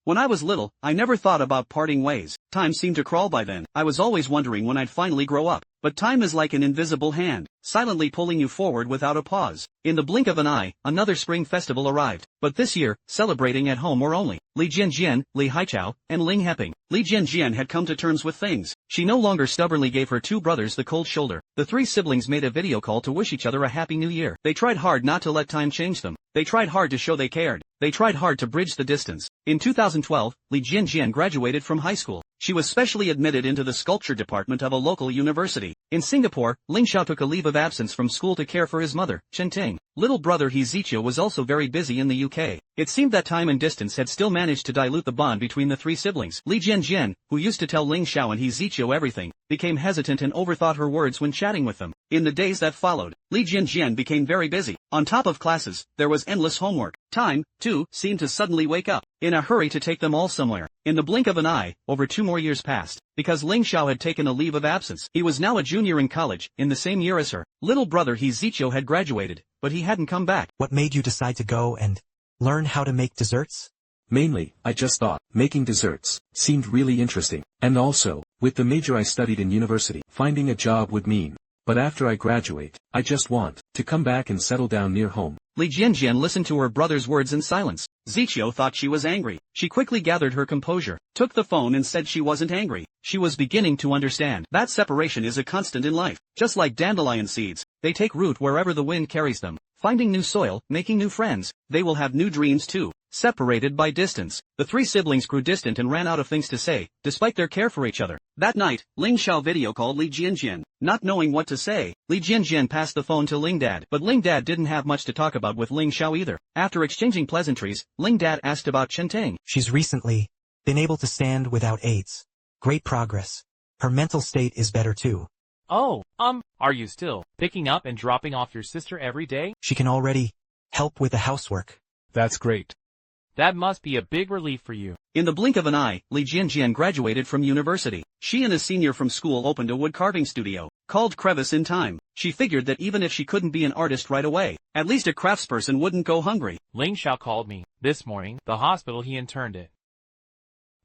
Speaker 3: When I was little, I never thought about parting ways. Time seemed to crawl by then. I was always wondering when I'd finally grow up. But time is like an invisible hand, silently pulling you forward without a pause. In the blink of an eye, another spring festival arrived. But this year, celebrating at home were only Li Jianjian, Li Haichao, and Ling Heping. Li Jianjian had come to terms with things. She no longer stubbornly gave her two brothers the cold shoulder. The three siblings made a video call to wish each other a happy new year. They tried hard not to let time change them. They tried hard to show they cared. They tried hard to bridge the distance. In 2012, Li Jianjian graduated from high school. She was specially admitted into the sculpture department of a local university. In Singapore, Ling Xiao took a leave of absence from school to care for his mother, Chen Ting. Little brother He Ziqiu was also very busy in the UK. It seemed that time and distance had still managed to dilute the bond between the three siblings. Li Jianjian, who used to tell Ling Xiao and He Ziqiu everything, became hesitant and overthought her words when chatting with them. In the days that followed, Li Jianjian became very busy. On top of classes, there was endless homework. Time, too, seemed to suddenly wake up, in a hurry to take them all somewhere. In the blink of an eye, over 2 more years passed, because Ling Xiao had taken a leave of absence. He was now a junior in college, in the same year as her. Little brother He Ziqiu had graduated, but he hadn't come back.
Speaker 7: What made you decide to go and learn how to make desserts?
Speaker 14: Mainly, I just thought, making desserts seemed really interesting. And also, with the major I studied in university, finding a job would mean. But after I graduate, I just want to come back and settle down near home.
Speaker 3: Li Jianjian listened to her brother's words in silence. Ziqiu thought she was angry. She quickly gathered her composure, took the phone and said she wasn't angry. She was beginning to understand that separation is a constant in life. Just like dandelion seeds, they take root wherever the wind carries them. Finding new soil, making new friends, they will have new dreams too. Separated by distance, the three siblings grew distant and ran out of things to say, despite their care for each other. That night, Ling Xiao video called Li Jianjian. Not knowing what to say, Li Jianjian passed the phone to Ling Dad. But Ling Dad didn't have much to talk about with Ling Xiao either. After exchanging pleasantries, Ling Dad asked about Chen Ting.
Speaker 7: She's recently been able to stand without aids. Great progress. Her mental state is better too.
Speaker 9: Oh, are you still picking up and dropping off your sister every day?
Speaker 7: She can already help with the housework.
Speaker 14: That's great.
Speaker 9: That must be a big relief for you.
Speaker 3: In the blink of an eye, Li Jianjian graduated from university. She and a senior from school opened a wood carving studio, called Crevice in Time. She figured that even if she couldn't be an artist right away, at least a craftsperson wouldn't go hungry.
Speaker 9: Ling Xiao called me this morning. The hospital he interned at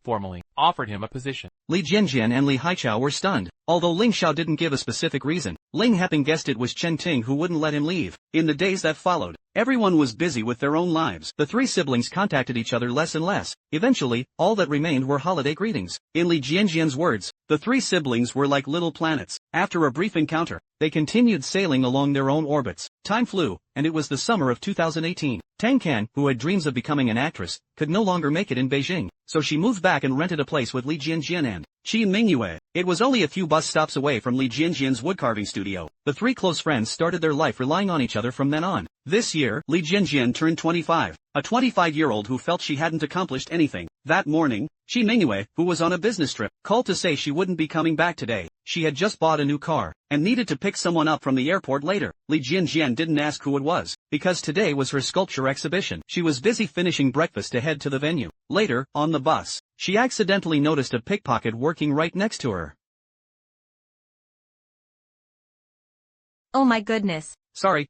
Speaker 9: formally offered him a position.
Speaker 3: Li Jianjian and Li Haichao were stunned. Although Ling Xiao didn't give a specific reason, Ling Heping guessed it was Chen Ting who wouldn't let him leave. In the days that followed, everyone was busy with their own lives. The three siblings contacted each other less and less. Eventually, all that remained were holiday greetings. In Li Jianjian's words, the three siblings were like little planets. After a brief encounter, they continued sailing along their own orbits. Time flew, and it was the summer of 2018. Tang Can, who had dreams of becoming an actress, could no longer make it in Beijing, so she moved back and rented a place with Li Jianjian and Qi Mingyue. It was only a few bus stops away from Li Jianjian's woodcarving studio. The three close friends started their life relying on each other from then on. This year, Li Jianjian turned 25, a 25-year-old who felt she hadn't accomplished anything. That morning, Qi Mingyue, who was on a business trip, called to say she wouldn't be coming back today. She had just bought a new car, and needed to pick someone up from the airport later. Li Jianjian didn't ask who it was, because today was her sculpture exhibition. She was busy finishing breakfast to head to the venue. Later, on the bus, she accidentally noticed a pickpocket working right next to her.
Speaker 2: Oh my goodness.
Speaker 3: Sorry.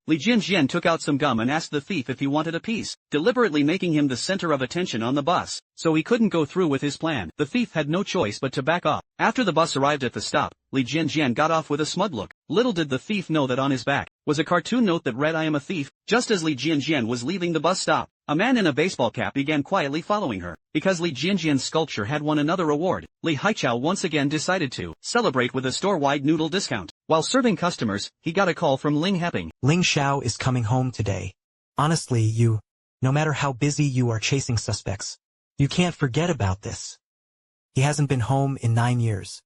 Speaker 3: Li Jianjian took out some gum and asked the thief if he wanted a piece, deliberately making him the center of attention on the bus, so he couldn't go through with his plan. The thief had no choice but to back off. After the bus arrived at the stop, Li Jianjian got off with a smug look. Little did the thief know that on his back was a cartoon note that read, "I am a thief." Just as Li Jianjian was leaving the bus stop, a man in a baseball cap began quietly following her. Because Li Jianjian's sculpture had won another award, Li Haichao once again decided to celebrate with a store-wide noodle discount. While serving customers, he got a call from Ling Heping.
Speaker 7: Ling Xiao is coming home today. Honestly, no matter how busy you are chasing suspects, you can't forget about this. He hasn't been home in 9 years.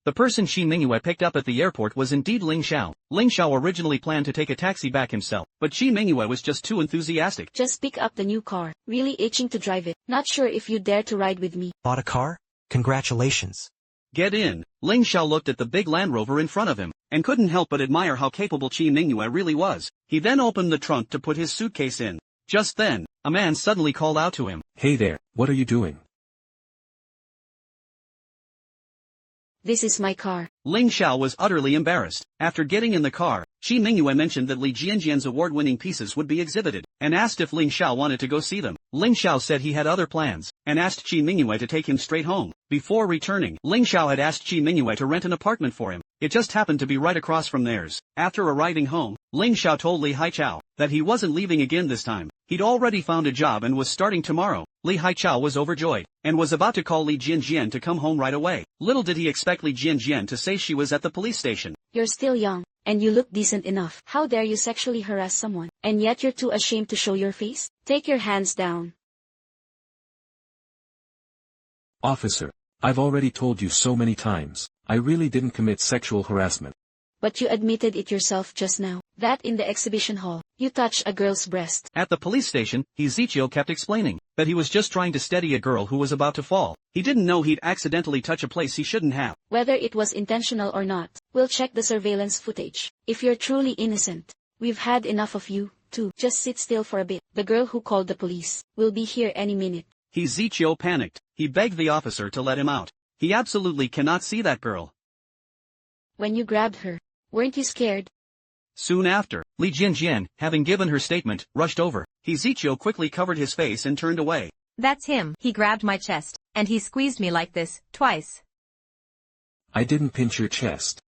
Speaker 3: The person Qi Mingyue picked up at the airport was indeed Ling Xiao. Ling Xiao originally planned to take a taxi back himself, but Qi Mingyue was just too enthusiastic.
Speaker 10: Just pick up the new car. Really itching to drive it. Not sure if you dare to ride with me.
Speaker 7: Bought a car? Congratulations.
Speaker 3: Get in. Ling Xiao looked at the big Land Rover in front of him, and couldn't help but admire how capable Qi Mingyue really was. He then opened the trunk to put his suitcase in. Just then, a man suddenly called out to him.
Speaker 14: Hey there, what are you doing?
Speaker 10: This is my car.
Speaker 3: Ling Xiao was utterly embarrassed. After getting in the car, Qi Mingyue mentioned that Li Jianjian's award-winning pieces would be exhibited, and asked if Ling Xiao wanted to go see them. Ling Xiao said he had other plans, and asked Qi Mingyue to take him straight home. Before returning, Ling Xiao had asked Qi Mingyue to rent an apartment for him. It just happened to be right across from theirs. After arriving home, Ling Xiao told Li Haichao that he wasn't leaving again this time. He'd already found a job and was starting tomorrow. Li Haichao was overjoyed, and was about to call Li Jianjian to come home right away. Little did he expect Li Jianjian to say she was at the police station.
Speaker 10: You're still young, and you look decent enough. How dare you sexually harass someone, and yet you're too ashamed to show your face? Take your hands down.
Speaker 14: Officer, I've already told you so many times, I really didn't commit sexual harassment.
Speaker 10: But you admitted it yourself just now, that in the exhibition hall, you touched a girl's breast.
Speaker 3: At the police station, Zichio kept explaining that he was just trying to steady a girl who was about to fall. He didn't know he'd accidentally touch a place he shouldn't have.
Speaker 10: Whether it was intentional or not, we'll check the surveillance footage. If you're truly innocent, we've had enough of you, too. Just sit still for a bit. The girl who called the police will be here any minute.
Speaker 3: Zichio panicked. He begged the officer to let him out. He absolutely cannot see that girl.
Speaker 10: When you grabbed her, weren't you scared?
Speaker 3: Soon after, Li Jianjian, having given her statement, rushed over. Zichio quickly covered his face and turned away.
Speaker 2: That's him. He grabbed my chest, and he squeezed me like this, twice.
Speaker 14: I didn't pinch your chest.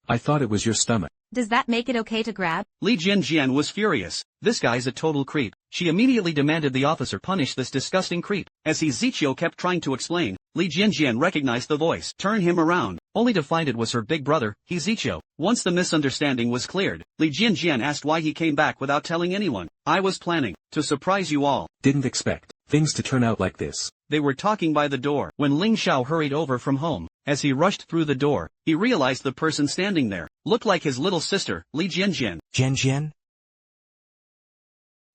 Speaker 14: I thought it was your stomach.
Speaker 2: Does that make it okay to grab?
Speaker 3: Li Jianjian was furious. This guy's a total creep. She immediately demanded the officer punish this disgusting creep. As Zichio kept trying to explain, Li Jianjian recognized the voice, turned him around, only to find it was her big brother, Zichio. Once the misunderstanding was cleared, Li Jianjian asked why he came back without telling anyone. I was planning to surprise you all.
Speaker 14: Didn't expect things to turn out like this.
Speaker 3: They were talking by the door when Ling Xiao hurried over from home. As he rushed through the door, he realized the person standing there looked like his little sister, Li Jianjian.
Speaker 7: Jianjian?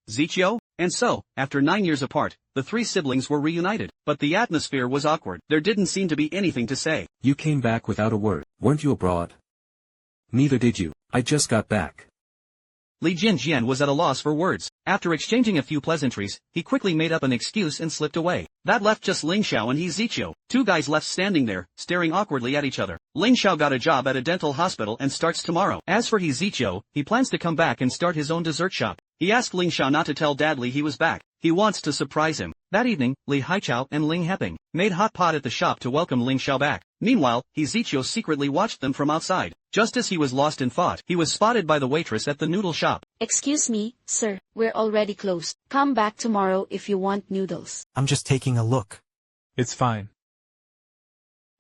Speaker 3: Zichio? And so, after 9 years apart, the three siblings were reunited. But the atmosphere was awkward. There didn't seem to be anything to say.
Speaker 14: You came back without a word. Weren't you abroad? Neither did you. I just got back.
Speaker 3: Li Jianjian was at a loss for words. After exchanging a few pleasantries, he quickly made up an excuse and slipped away. That left just Ling Xiao and Zichio. Two guys left standing there, staring awkwardly at each other. Ling Xiao got a job at a dental hospital and starts tomorrow. As for Zichio, he plans to come back and start his own dessert shop. He asked Ling Xiao not to tell Dad Li he was back. He wants to surprise him. That evening, Li Haichao and Ling Heping made hot pot at the shop to welcome Ling Xiao back. Meanwhile, Zichio secretly watched them from outside. Just as he was lost in thought, he was spotted by the waitress at the noodle shop.
Speaker 10: Excuse me, sir, we're already closed. Come back tomorrow if you want noodles.
Speaker 7: I'm just taking a look.
Speaker 16: It's fine.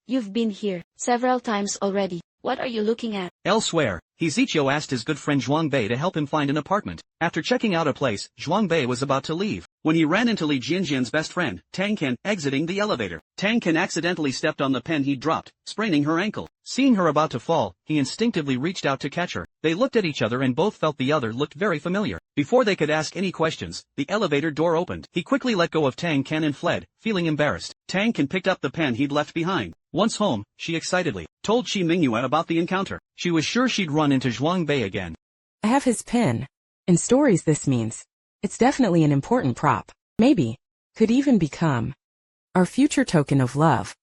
Speaker 10: You've been here several times already. What are you looking at?
Speaker 3: Elsewhere, Zichio asked his good friend Zhuang Bei to help him find an apartment. After checking out a place, Zhuang Bei was about to leave when he ran into Li Jianjian's best friend, Tang Ken, exiting the elevator. Tang Ken accidentally stepped on the pen he'd dropped, spraining her ankle. Seeing her about to fall, he instinctively reached out to catch her. They looked at each other and both felt the other looked very familiar. Before they could ask any questions, the elevator door opened. He quickly let go of Tang Ken and fled, feeling embarrassed. Tang Ken picked up the pen he'd left behind. Once home, she excitedly told Qi Mingyue about the encounter. She was sure she'd run into Zhuang Bei again.
Speaker 13: I have his pen. In stories this means it's definitely an important prop. Maybe could even become our future token of love.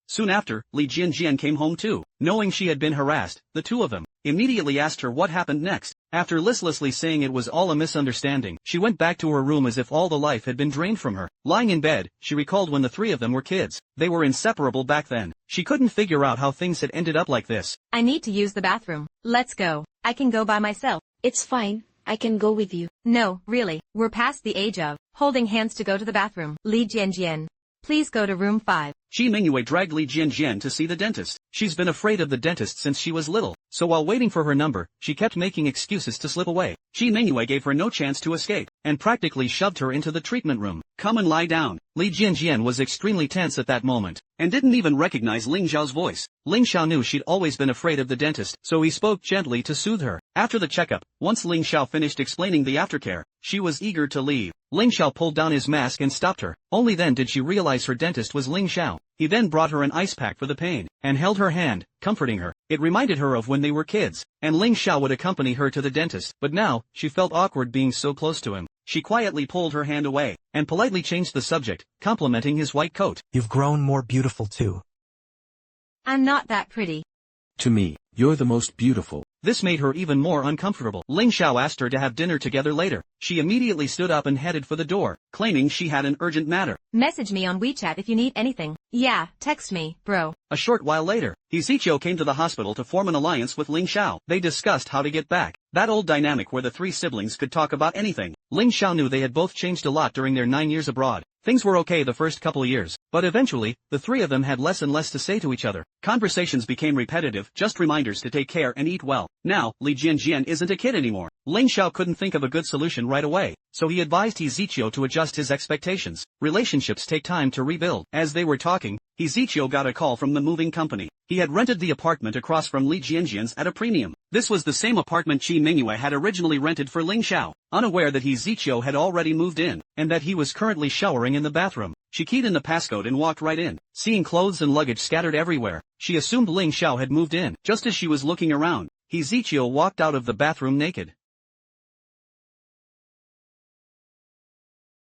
Speaker 3: Soon after, Li Jianjian came home too. Knowing she had been harassed, the two of them immediately asked her what happened next. After listlessly saying it was all a misunderstanding, she went back to her room as if all the life had been drained from her. Lying in bed, she recalled when the three of them were kids. They were inseparable back then. She couldn't figure out how things had ended up like this.
Speaker 2: I need to use the bathroom. Let's go. I can go by myself.
Speaker 10: It's fine, I can go with you.
Speaker 2: No, really, we're past the age of holding hands to go to the bathroom. Li Jianjian, please go to room 5.
Speaker 3: Ji Mingyue dragged Li Jianjian to see the dentist. She's been afraid of the dentist since she was little, so while waiting for her number, she kept making excuses to slip away. Ji Mingyue gave her no chance to escape, and practically shoved her into the treatment room. Come and lie down. Li Jianjian was extremely tense at that moment, and didn't even recognize Ling Xiao's voice. Ling Xiao knew she'd always been afraid of the dentist, so he spoke gently to soothe her. After the checkup, once Ling Xiao finished explaining the aftercare, she was eager to leave. Ling Xiao pulled down his mask and stopped her. Only then did she realize her dentist was Ling Xiao. He then brought her an ice pack for the pain, and held her hand, comforting her. It reminded her of when they were kids, and Ling Xiao would accompany her to the dentist. But now, she felt awkward being so close to him. She quietly pulled her hand away, and politely changed the subject, complimenting his white coat.
Speaker 7: You've grown more beautiful too.
Speaker 2: I'm not that pretty.
Speaker 14: To me, you're the most beautiful.
Speaker 3: This made her even more uncomfortable. Ling Xiao asked her to have dinner together later. She immediately stood up and headed for the door, claiming she had an urgent matter.
Speaker 2: Message me on WeChat if you need anything. Yeah, text me, bro.
Speaker 3: A short while later, Zichou came to the hospital to form an alliance with Ling Xiao. They discussed how to get back. That old dynamic where the three siblings could talk about anything. Ling Xiao knew they had both changed a lot during their 9 years abroad. Things were okay the first couple of years, but eventually, the three of them had less and less to say to each other. Conversations became repetitive, just reminders to take care and eat well. Now, Li Jianjian isn't a kid anymore. Ling Xiao couldn't think of a good solution right away, so he advised Zichou to adjust his expectations. Relationships take time to rebuild. As they were talking, Zichou got a call from the moving company. He had rented the apartment across from Li Jianjian's at a premium. This was the same apartment Ji Mingyue had originally rented for Ling Xiao. Unaware that Zichou had already moved in, and that he was currently showering in the bathroom, she keyed in the passcode and walked right in. Seeing clothes and luggage scattered everywhere, she assumed Ling Xiao had moved in. Just as she was looking around, Zichou walked out of the bathroom naked.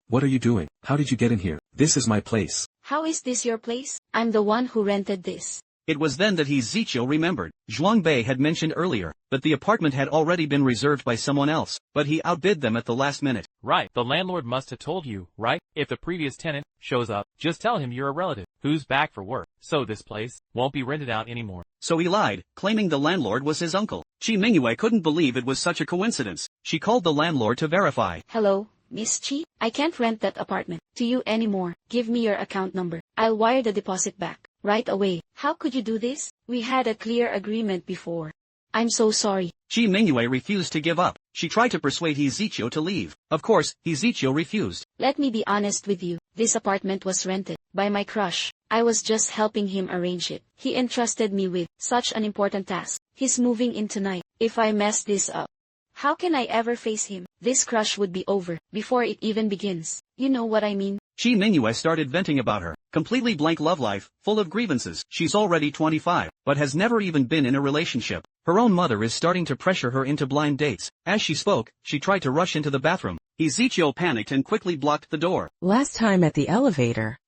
Speaker 14: What are you doing? How did you get in here? This is my place.
Speaker 10: How is this your place? I'm the one who rented this.
Speaker 3: It was then that Zichou remembered. Zhuang Bei had mentioned earlier that the apartment had already been reserved by someone else, but he outbid them at the last minute.
Speaker 9: Right, the landlord must have told you, right? If the previous tenant shows up, just tell him you're a relative who's back for work, so this place won't be rented out anymore.
Speaker 3: So he lied, claiming the landlord was his uncle. Ji Mingyue couldn't believe it was such a coincidence. She called the landlord to verify.
Speaker 10: Hello, Miss Chi? I can't rent that apartment to you anymore. Give me your account number. I'll wire the deposit back right away. How could you do this? We had a clear agreement before. I'm so sorry.
Speaker 3: Ji Mingyue refused to give up. She tried to persuade Zichou to leave. Of course, Zichou refused.
Speaker 10: Let me be honest with you. This apartment was rented by my crush. I was just helping him arrange it. He entrusted me with such an important task. He's moving in tonight. If I mess this up, how can I ever face him? This crush would be over before it even begins. You know what I mean?
Speaker 3: Ji Mingyue started venting about her completely blank love life, full of grievances. She's already 25, but has never even been in a relationship. Her own mother is starting to pressure her into blind dates. As she spoke, she tried to rush into the bathroom. Zichou panicked and quickly blocked the door.
Speaker 13: Last time at the elevator,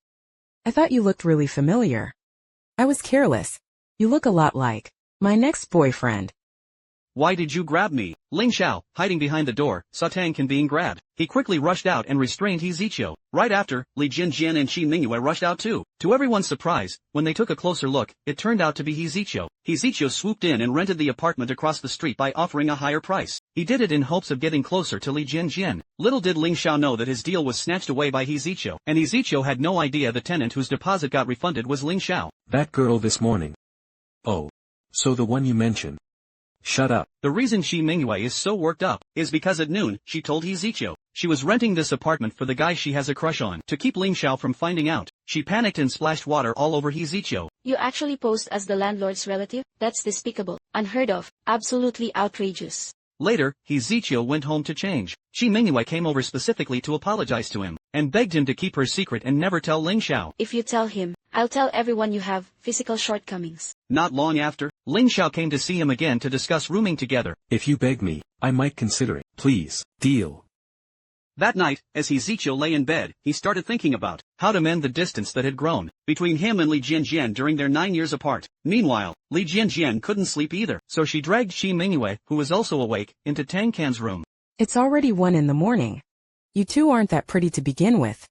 Speaker 13: I thought you looked really familiar. I was careless. You look a lot like my next boyfriend.
Speaker 3: Why did you grab me? Ling Xiao, hiding behind the door, saw Tang Can being grabbed. He quickly rushed out and restrained Zichou. Right after, Li Jianjian and Ji Mingyue rushed out too. To everyone's surprise, when they took a closer look, it turned out to be Zichou. Zichou swooped in and rented the apartment across the street by offering a higher price. He did it in hopes of getting closer to Li Jianjian. Little did Ling Xiao know that his deal was snatched away by Zichou, and Zichou had no idea the tenant whose deposit got refunded was Ling Xiao.
Speaker 14: That girl this morning. Oh. So the one you mentioned. Shut up.
Speaker 3: The reason Ji Mingyue is so worked up is because at noon, she told Zichou she was renting this apartment for the guy she has a crush on. To keep Ling Xiao from finding out, she panicked and splashed water all over Zichou.
Speaker 10: You actually posed as the landlord's relative? That's despicable, unheard of, absolutely outrageous.
Speaker 3: Later, Zichou went home to change. Ji Mingyue came over specifically to apologize to him, and begged him to keep her secret and never tell Ling Xiao.
Speaker 10: If you tell him, I'll tell everyone you have physical shortcomings.
Speaker 3: Not long after, Ling Xiao came to see him again to discuss rooming together.
Speaker 14: If you beg me, I might consider it. Please, deal.
Speaker 3: That night, as Zichou lay in bed, he started thinking about how to mend the distance that had grown between him and Li Jianjian during their 9 years apart. Meanwhile, Li Jianjian couldn't sleep either, so she dragged Ji Mingyue, who was also awake, into Tang Can's room.
Speaker 13: It's already 1 in the morning. You two aren't that pretty to begin with.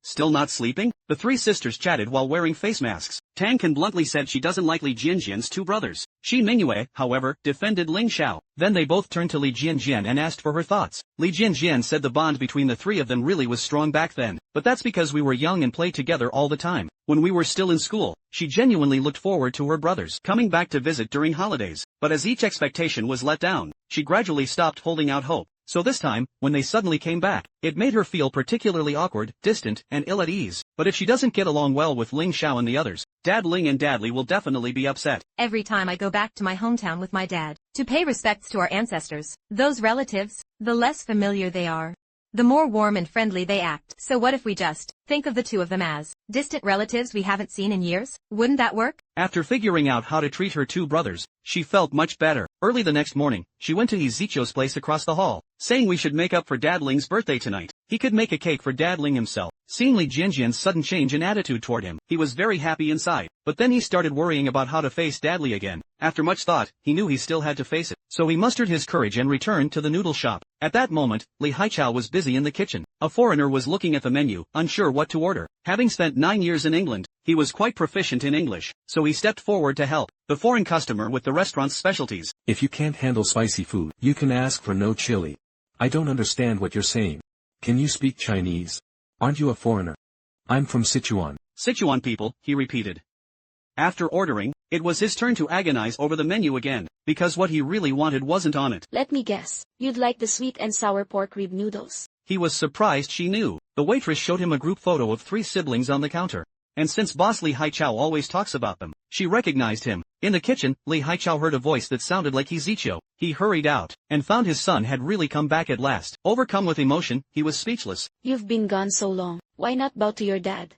Speaker 3: Still not sleeping? The three sisters chatted while wearing face masks. Tang Kan bluntly said she doesn't like Li Jianjian's two brothers. Shi Mingyue, however, defended Ling Xiao. Then they both turned to Li Jianjian and asked for her thoughts. Li Jianjian said the bond between the three of them really was strong back then, but that's because we were young and played together all the time. When we were still in school, she genuinely looked forward to her brothers coming back to visit during holidays. But as each expectation was let down, she gradually stopped holding out hope. So this time, when they suddenly came back, it made her feel particularly awkward, distant, and ill at ease. But if she doesn't get along well with Ling Xiao and the others, Dad Ling and Dad Li will definitely be upset.
Speaker 2: Every time I go back to my hometown with my dad, to pay respects to our ancestors, those relatives, the less familiar they are, the more warm and friendly they act. So what if we just think of the two of them as distant relatives we haven't seen in years? Wouldn't that work?
Speaker 3: After figuring out how to treat her two brothers, she felt much better. Early the next morning, she went to Zichio's place across the hall, saying we should make up for Dad Ling's birthday tonight. He could make a cake for Dad Ling himself. Seeing Li Jianjian's sudden change in attitude toward him, he was very happy inside. But then he started worrying about how to face Dad Li again. After much thought, he knew he still had to face it. So he mustered his courage and returned to the noodle shop. At that moment, Li Haichao was busy in the kitchen. A foreigner was looking at the menu, unsure what to order. Having spent 9 years in England, he was quite proficient in English, so he stepped forward to help the foreign customer with the restaurant's specialties.
Speaker 14: If you can't handle spicy food, you can ask for no chili. I don't understand what you're saying. Can you speak Chinese? Aren't you a foreigner? I'm from Sichuan.
Speaker 3: Sichuan people, he repeated. After ordering, it was his turn to agonize over the menu again, because what he really wanted wasn't on it.
Speaker 10: Let me guess, you'd like the sweet and sour pork rib noodles.
Speaker 3: He was surprised she knew. The waitress showed him a group photo of 3 siblings on the counter. And since boss Li Haichao always talks about them, she recognized him. In the kitchen, Li Haichao heard a voice that sounded like Zichio. He hurried out, and found his son had really come back at last. Overcome with emotion, he was speechless.
Speaker 10: You've been gone so long, why not bow to your dad?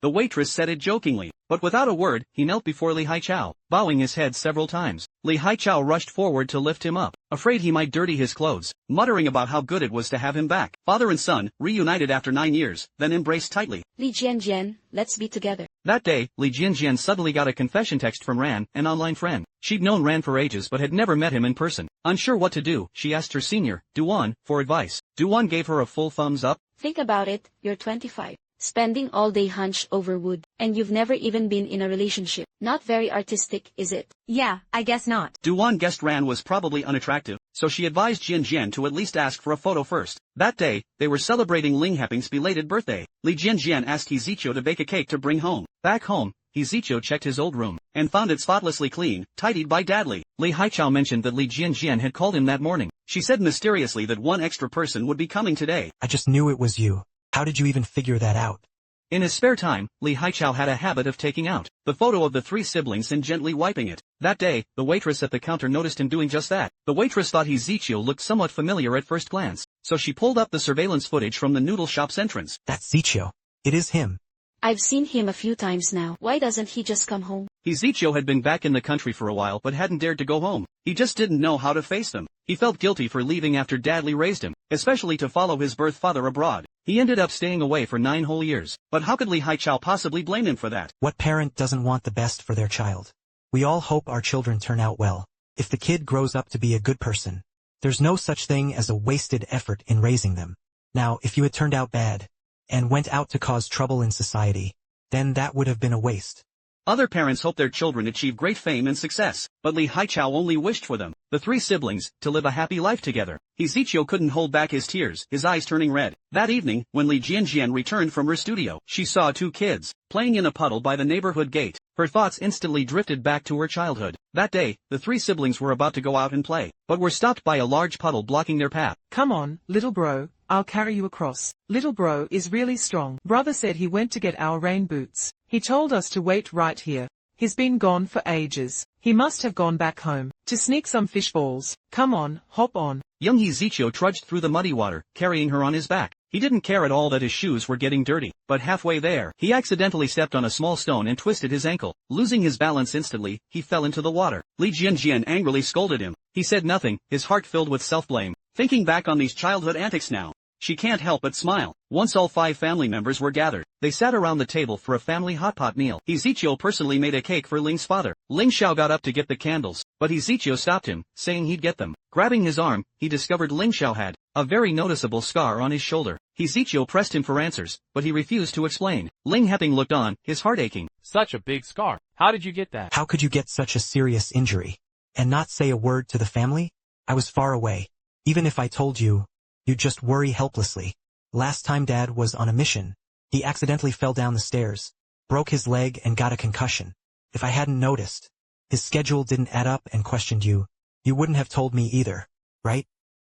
Speaker 3: The waitress said it jokingly, but without a word, he knelt before Li Haichao, bowing his head several times. Li Haichao rushed forward to lift him up, afraid he might dirty his clothes, muttering about how good it was to have him back. Father and son, reunited after 9 years, then embraced tightly.
Speaker 10: Li Jianjian, let's be together.
Speaker 3: That day, Li Jianjian suddenly got a confession text from Ran, an online friend. She'd known Ran for ages but had never met him in person. Unsure what to do, she asked her senior, Duan, for advice. Duan gave her a full thumbs up.
Speaker 10: Think about it, you're 25. Spending all day hunched over wood, and you've never even been in a relationship. Not very artistic, is it?
Speaker 2: Yeah, I guess not.
Speaker 3: Duan guessed Ran was probably unattractive, so she advised Jianjian to at least ask for a photo first. That day, they were celebrating Ling Heping's belated birthday. Li Jianjian asked Zichio to bake a cake to bring home. Back home, Zichio checked his old room, and found it spotlessly clean, tidied by Dad Li. Li Haichao mentioned that Li Jianjian had called him that morning. She said mysteriously that one extra person would be coming today.
Speaker 7: I just knew it was you. How did you even figure that out?
Speaker 3: In his spare time, Li Haichao had a habit of taking out the photo of the 3 siblings and gently wiping it. That day, the waitress at the counter noticed him doing just that. The waitress thought Zichio looked somewhat familiar at first glance, so she pulled up the surveillance footage from the noodle shop's entrance.
Speaker 7: That's Zichio. It is him.
Speaker 10: I've seen him a few times now. Why doesn't he just come home?
Speaker 3: Zichio had been back in the country for a while but hadn't dared to go home. He just didn't know how to face them. He felt guilty for leaving after Dad Li raised him, especially to follow his birth father abroad. He ended up staying away for 9 whole years. But how could Li Haichao possibly blame him for that?
Speaker 7: What parent doesn't want the best for their child? We all hope our children turn out well. If the kid grows up to be a good person, there's no such thing as a wasted effort in raising them. Now, if you had turned out bad, and went out to cause trouble in society, then that would have been a waste.
Speaker 3: Other parents hope their children achieve great fame and success, but Li Haichao only wished for them, the 3 siblings, to live a happy life together. Zichio couldn't hold back his tears, his eyes turning red. That evening, when Li Jianjian returned from her studio, she saw 2 kids, playing in a puddle by the neighborhood gate. Her thoughts instantly drifted back to her childhood. That day, the 3 siblings were about to go out and play, but were stopped by a large puddle blocking their path.
Speaker 1: Come on, little bro, I'll carry you across. Little bro is really strong. Brother said he went to get our rain boots. He told us to wait right here. He's been gone for ages. He must have gone back home to sneak some fish balls. Come on, hop on.
Speaker 3: Young Zichio trudged through the muddy water, carrying her on his back. He didn't care at all that his shoes were getting dirty, but halfway there, he accidentally stepped on a small stone and twisted his ankle. Losing his balance instantly, he fell into the water. Li Jianjian angrily scolded him. He said nothing, his heart filled with self-blame. Thinking back on these childhood antics now, she can't help but smile. Once all 5 family members were gathered, they sat around the table for a family hot pot meal. Zichio personally made a cake for Ling's father. Ling Xiao got up to get the candles, but Zichio stopped him, saying he'd get them. Grabbing his arm, he discovered Ling Xiao had a very noticeable scar on his shoulder. Zichio pressed him for answers, but he refused to explain. Ling Heping looked on, his heart aching.
Speaker 9: Such a big scar. How did you get that?
Speaker 7: How could you get such a serious injury? And not say a word to the family? I was far away. Even if I told you, you'd just worry helplessly. Last time Dad was on a mission, he accidentally fell down the stairs, broke his leg and got a concussion. If I hadn't noticed, his schedule didn't add up and questioned you, you wouldn't have told me either, right?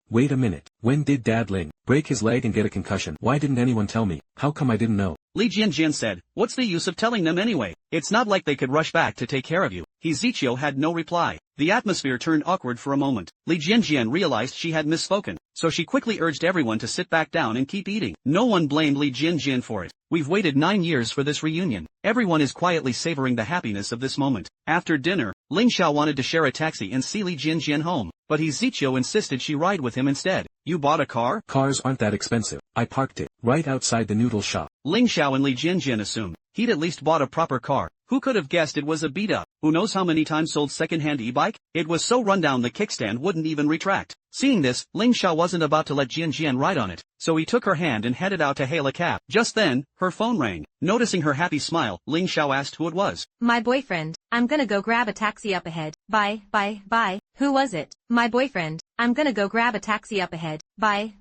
Speaker 14: Wait a minute, when did Dad Ling break his leg and get a concussion? Why didn't anyone tell me? How come I didn't know?
Speaker 3: Li Jianjian said, what's the use of telling them anyway? It's not like they could rush back to take care of you. Zichio had no reply. The atmosphere turned awkward for a moment. Li Jianjian realized she had misspoken, so she quickly urged everyone to sit back down and keep eating. No one blamed Li Jianjian for it. We've waited 9 years for this reunion. Everyone is quietly savoring the happiness of this moment. After dinner, Ling Xiao wanted to share a taxi and see Li Jianjian home, but Zichio insisted she ride with him instead. You bought a car?
Speaker 14: Cars aren't that expensive. I parked it right outside the noodle shop.
Speaker 3: Ling Xiao and Li Jianjian assumed he'd at least bought a proper car. Who could have guessed it was a beat-up? Who knows how many times sold second-hand e-bike? It was so run down the kickstand wouldn't even retract. Seeing this, Ling Xiao wasn't about to let Jianjian ride on it, so he took her hand and headed out to hail a cab. Just then, her phone rang. Noticing her happy smile, Ling Xiao asked who it was.
Speaker 2: My boyfriend. I'm gonna go grab a taxi up ahead. Bye. Who was it? My boyfriend. I'm gonna go grab a taxi up ahead. Bye.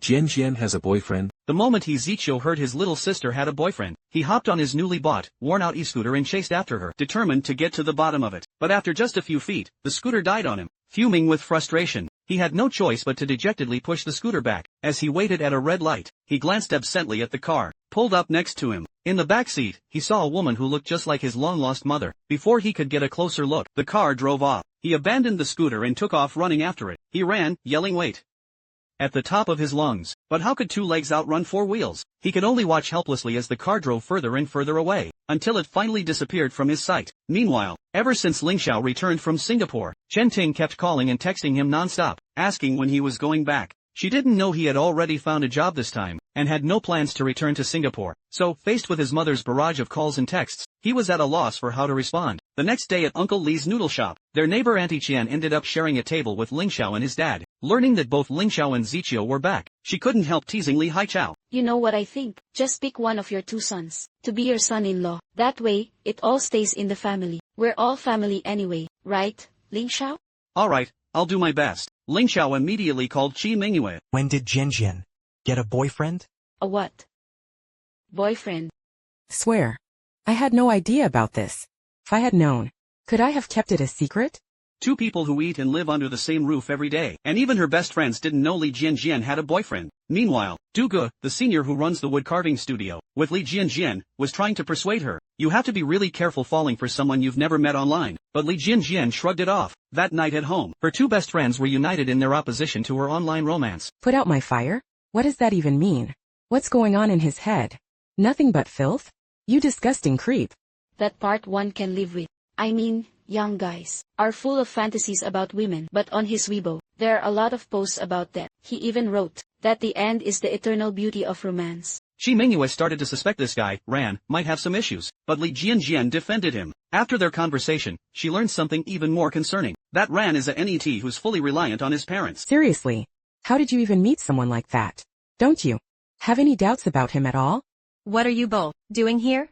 Speaker 14: Jianjian has a boyfriend?
Speaker 3: The moment Zichio heard his little sister had a boyfriend, he hopped on his newly bought, worn-out e-scooter and chased after her, determined to get to the bottom of it. But after just a few feet, the scooter died on him. Fuming with frustration, he had no choice but to dejectedly push the scooter back. As he waited at a red light, he glanced absently at the car, pulled up next to him. In the back seat, he saw a woman who looked just like his long-lost mother. Before he could get a closer look, the car drove off. He abandoned the scooter and took off running after it. He ran, yelling wait at the top of his lungs. But how could 2 legs outrun 4 wheels? He could only watch helplessly as the car drove further and further away, until it finally disappeared from his sight. Meanwhile, ever since Ling Xiao returned from Singapore, Chen Ting kept calling and texting him non-stop, asking when he was going back. She didn't know he had already found a job this time, and had no plans to return to Singapore. So, faced with his mother's barrage of calls and texts, he was at a loss for how to respond. The next day at Uncle Li's noodle shop, their neighbor Auntie Qian ended up sharing a table with Ling Xiao and his dad. Learning that both Ling Xiao and Zichio were back, she couldn't help teasing Li Haichao.
Speaker 10: You know what I think? Just pick one of your 2 sons to be your son-in-law. That way, it all stays in the family. We're all family anyway, right, Ling Xiao?
Speaker 3: Alright, I'll do my best. Ling Xiao immediately called Qi Mingyue.
Speaker 7: When did Jianjian get a boyfriend?
Speaker 10: A what? Boyfriend.
Speaker 13: Swear. I had no idea about this. If I had known, could I have kept it a secret?
Speaker 3: 2 people who eat and live under the same roof every day, and even her best friends didn't know Li Jianjian had a boyfriend. Meanwhile, Du Ge, the senior who runs the wood carving studio, with Li Jianjian, was trying to persuade her. You have to be really careful falling for someone you've never met online. But Li Jianjian shrugged it off. That night at home, her 2 best friends were united in their opposition to her online romance.
Speaker 13: Put out my fire? What does that even mean? What's going on in his head? Nothing but filth? You disgusting creep.
Speaker 10: That part one can live with. I mean, young guys are full of fantasies about women, but on his Weibo, there are a lot of posts about that. He even wrote that the end is the eternal beauty of romance.
Speaker 3: Qi Mingyue started to suspect this guy, Ran, might have some issues, but Li Jianjian defended him. After their conversation, she learned something even more concerning. That Ran is a NET who's fully reliant on his parents.
Speaker 13: Seriously, how did you even meet someone like that? Don't you have any doubts about him at all?
Speaker 2: What are you both doing here?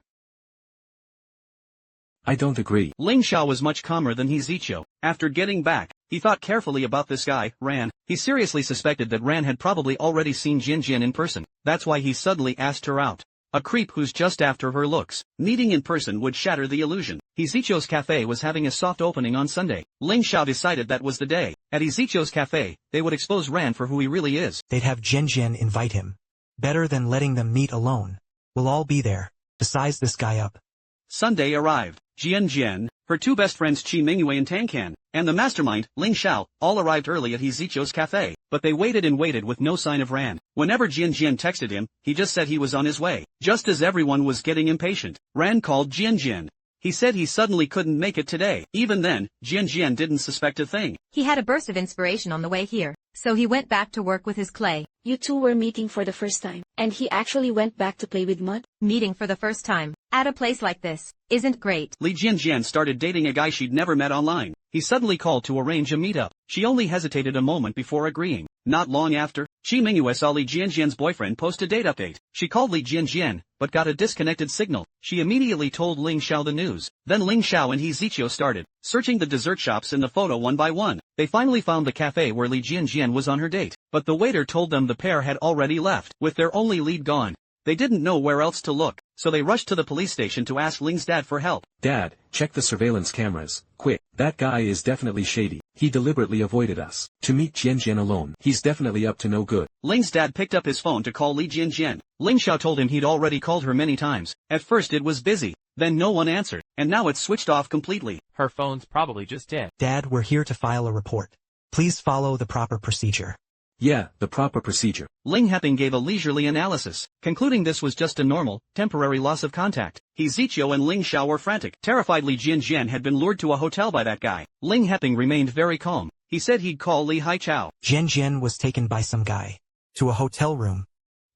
Speaker 14: I don't agree.
Speaker 3: Ling Xiao was much calmer than Zichio. After getting back, he thought carefully about this guy, Ran. He seriously suspected that Ran had probably already seen Jianjian in person. That's why he suddenly asked her out. A creep who's just after her looks. Meeting in person would shatter the illusion. Zichio's cafe was having a soft opening on Sunday. Ling Xiao decided that was the day. At Zichio's cafe, they would expose Ran for who he really is.
Speaker 7: They'd have Jianjian invite him. Better than letting them meet alone. We'll all be there, to size this guy up.
Speaker 3: Sunday arrived. Jianjian, her 2 best friends Qi Mingyue and Tangcan, and the mastermind, Ling Xiao, all arrived early at Zichio's cafe, but they waited and waited with no sign of Ran. Whenever Jianjian texted him, he just said he was on his way. Just as everyone was getting impatient, Ran called Jianjian. He said he suddenly couldn't make it today. Even then, Jianjian didn't suspect a thing.
Speaker 2: He had a burst of inspiration on the way here, so he went back to work with his clay.
Speaker 10: You 2 were meeting for the first time, and he actually went back to play with mud?
Speaker 2: Meeting for the first time, at a place like this, isn't great.
Speaker 3: Li Jianjian started dating a guy she'd never met online. He suddenly called to arrange a meetup. She only hesitated a moment before agreeing. Not long after, Qi Mingyue saw Li Jianjian's boyfriend post a date update. She called Li Jianjian, but got a disconnected signal. She immediately told Ling Xiao the news. Then Ling Xiao and he Zichio started searching the dessert shops in the photo one by one. They finally found the cafe where Li Jianjian was on her date, but the waiter told them the pair had already left, with their only lead gone. They didn't know where else to look, so they rushed to the police station to ask Ling's dad for help.
Speaker 14: Dad, check the surveillance cameras, quick. That guy is definitely shady. He deliberately avoided us to meet Jianjian alone. He's definitely up to no good.
Speaker 3: Ling's dad picked up his phone to call Li Jianjian. Ling Xiao told him he'd already called her many times. At first it was busy, then no one answered, and now it's switched off completely.
Speaker 9: Her phone's probably just dead.
Speaker 7: Dad, we're here to file a report. Please follow the proper procedure.
Speaker 14: Yeah, the proper procedure.
Speaker 3: Ling Heping gave a leisurely analysis, concluding this was just a normal, temporary loss of contact. He Zichio and Ling Xiao were frantic. Terrified Li Jianjian had been lured to a hotel by that guy. Ling Heping remained very calm. He said he'd call Li Haichao.
Speaker 7: Jianjian was taken by some guy to a hotel room.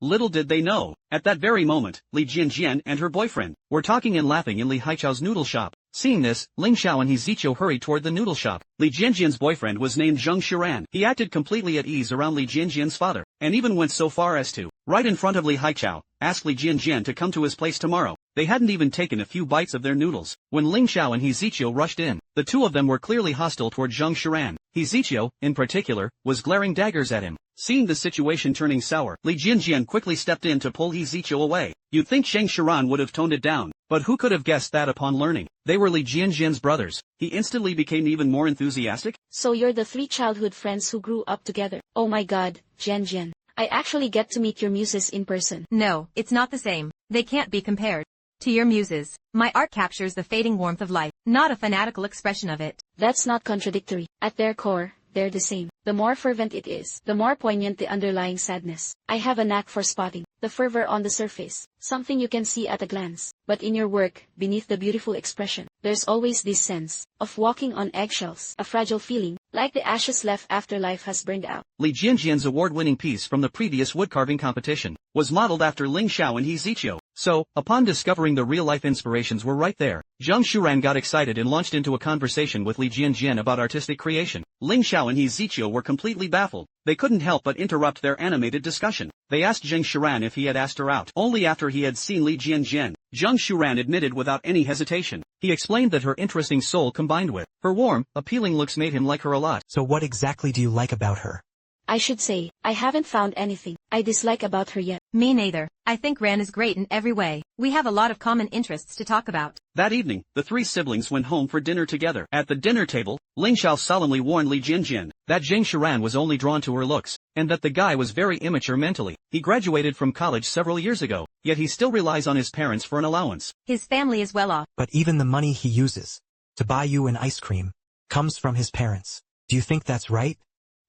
Speaker 3: Little did they know, at that very moment, Li Jianjian and her boyfriend were talking and laughing in Li Haichao's noodle shop. Seeing this, Ling Xiao and his Zichio hurried toward the noodle shop. Li Jianjian's boyfriend was named Zheng Shiran. He acted completely at ease around Li Jianjian's father, and even went so far as to, right in front of Li Haichao, ask Li Jianjian to come to his place tomorrow. They hadn't even taken a few bites of their noodles when Ling Xiao and his Zichio rushed in. The two of them were clearly hostile toward Zheng Shiran. His Zichio, in particular, was glaring daggers at him. Seeing the situation turning sour, Li Jianjian quickly stepped in to pull his Zichio away. You'd think Zheng Shiran would have toned it down, but who could have guessed that upon learning they were Li Jianjian's brothers, he instantly became even more enthusiastic?
Speaker 10: So you're the 3 childhood friends who grew up together. Oh my god, Jianjian. I actually get to meet your muses in person.
Speaker 2: No, it's not the same. They can't be compared to your muses. My art captures the fading warmth of life, not a fanatical expression of it.
Speaker 10: That's not contradictory. At their core, they're the same. The more fervent it is, the more poignant the underlying sadness. I have a knack for spotting the fervor on the surface, something you can see at a glance. But in your work, beneath the beautiful expression, there's always this sense of walking on eggshells, a fragile feeling, like the ashes left after life has burned out.
Speaker 3: Li Jianjian's award-winning piece from the previous woodcarving competition was modeled after Ling Xiao and his Zichio. So, upon discovering the real-life inspirations were right there, Zheng Shuran got excited and launched into a conversation with Li Jianjian about artistic creation. Ling Xiao and his Zichio were completely baffled. They couldn't help but interrupt their animated discussion. They asked Zheng Shuran if he had asked her out. Only after he had seen Li Jianjian, Zheng Shuran admitted without any hesitation. He explained that her interesting soul combined with her warm, appealing looks made him like her a lot.
Speaker 7: So what exactly do you like about her?
Speaker 10: I should say, I haven't found anything I dislike about her yet.
Speaker 2: Me neither. I think Ran is great in every way. We have a lot of common interests to talk about.
Speaker 3: That evening, the 3 siblings went home for dinner together. At the dinner table, Ling Xiao solemnly warned Li Jianjian that Zheng Shiran was only drawn to her looks, and that the guy was very immature mentally. He graduated from college several years ago, yet he still relies on his parents for an allowance.
Speaker 2: His family is well off.
Speaker 7: But even the money he uses to buy you an ice cream comes from his parents. Do you think that's right?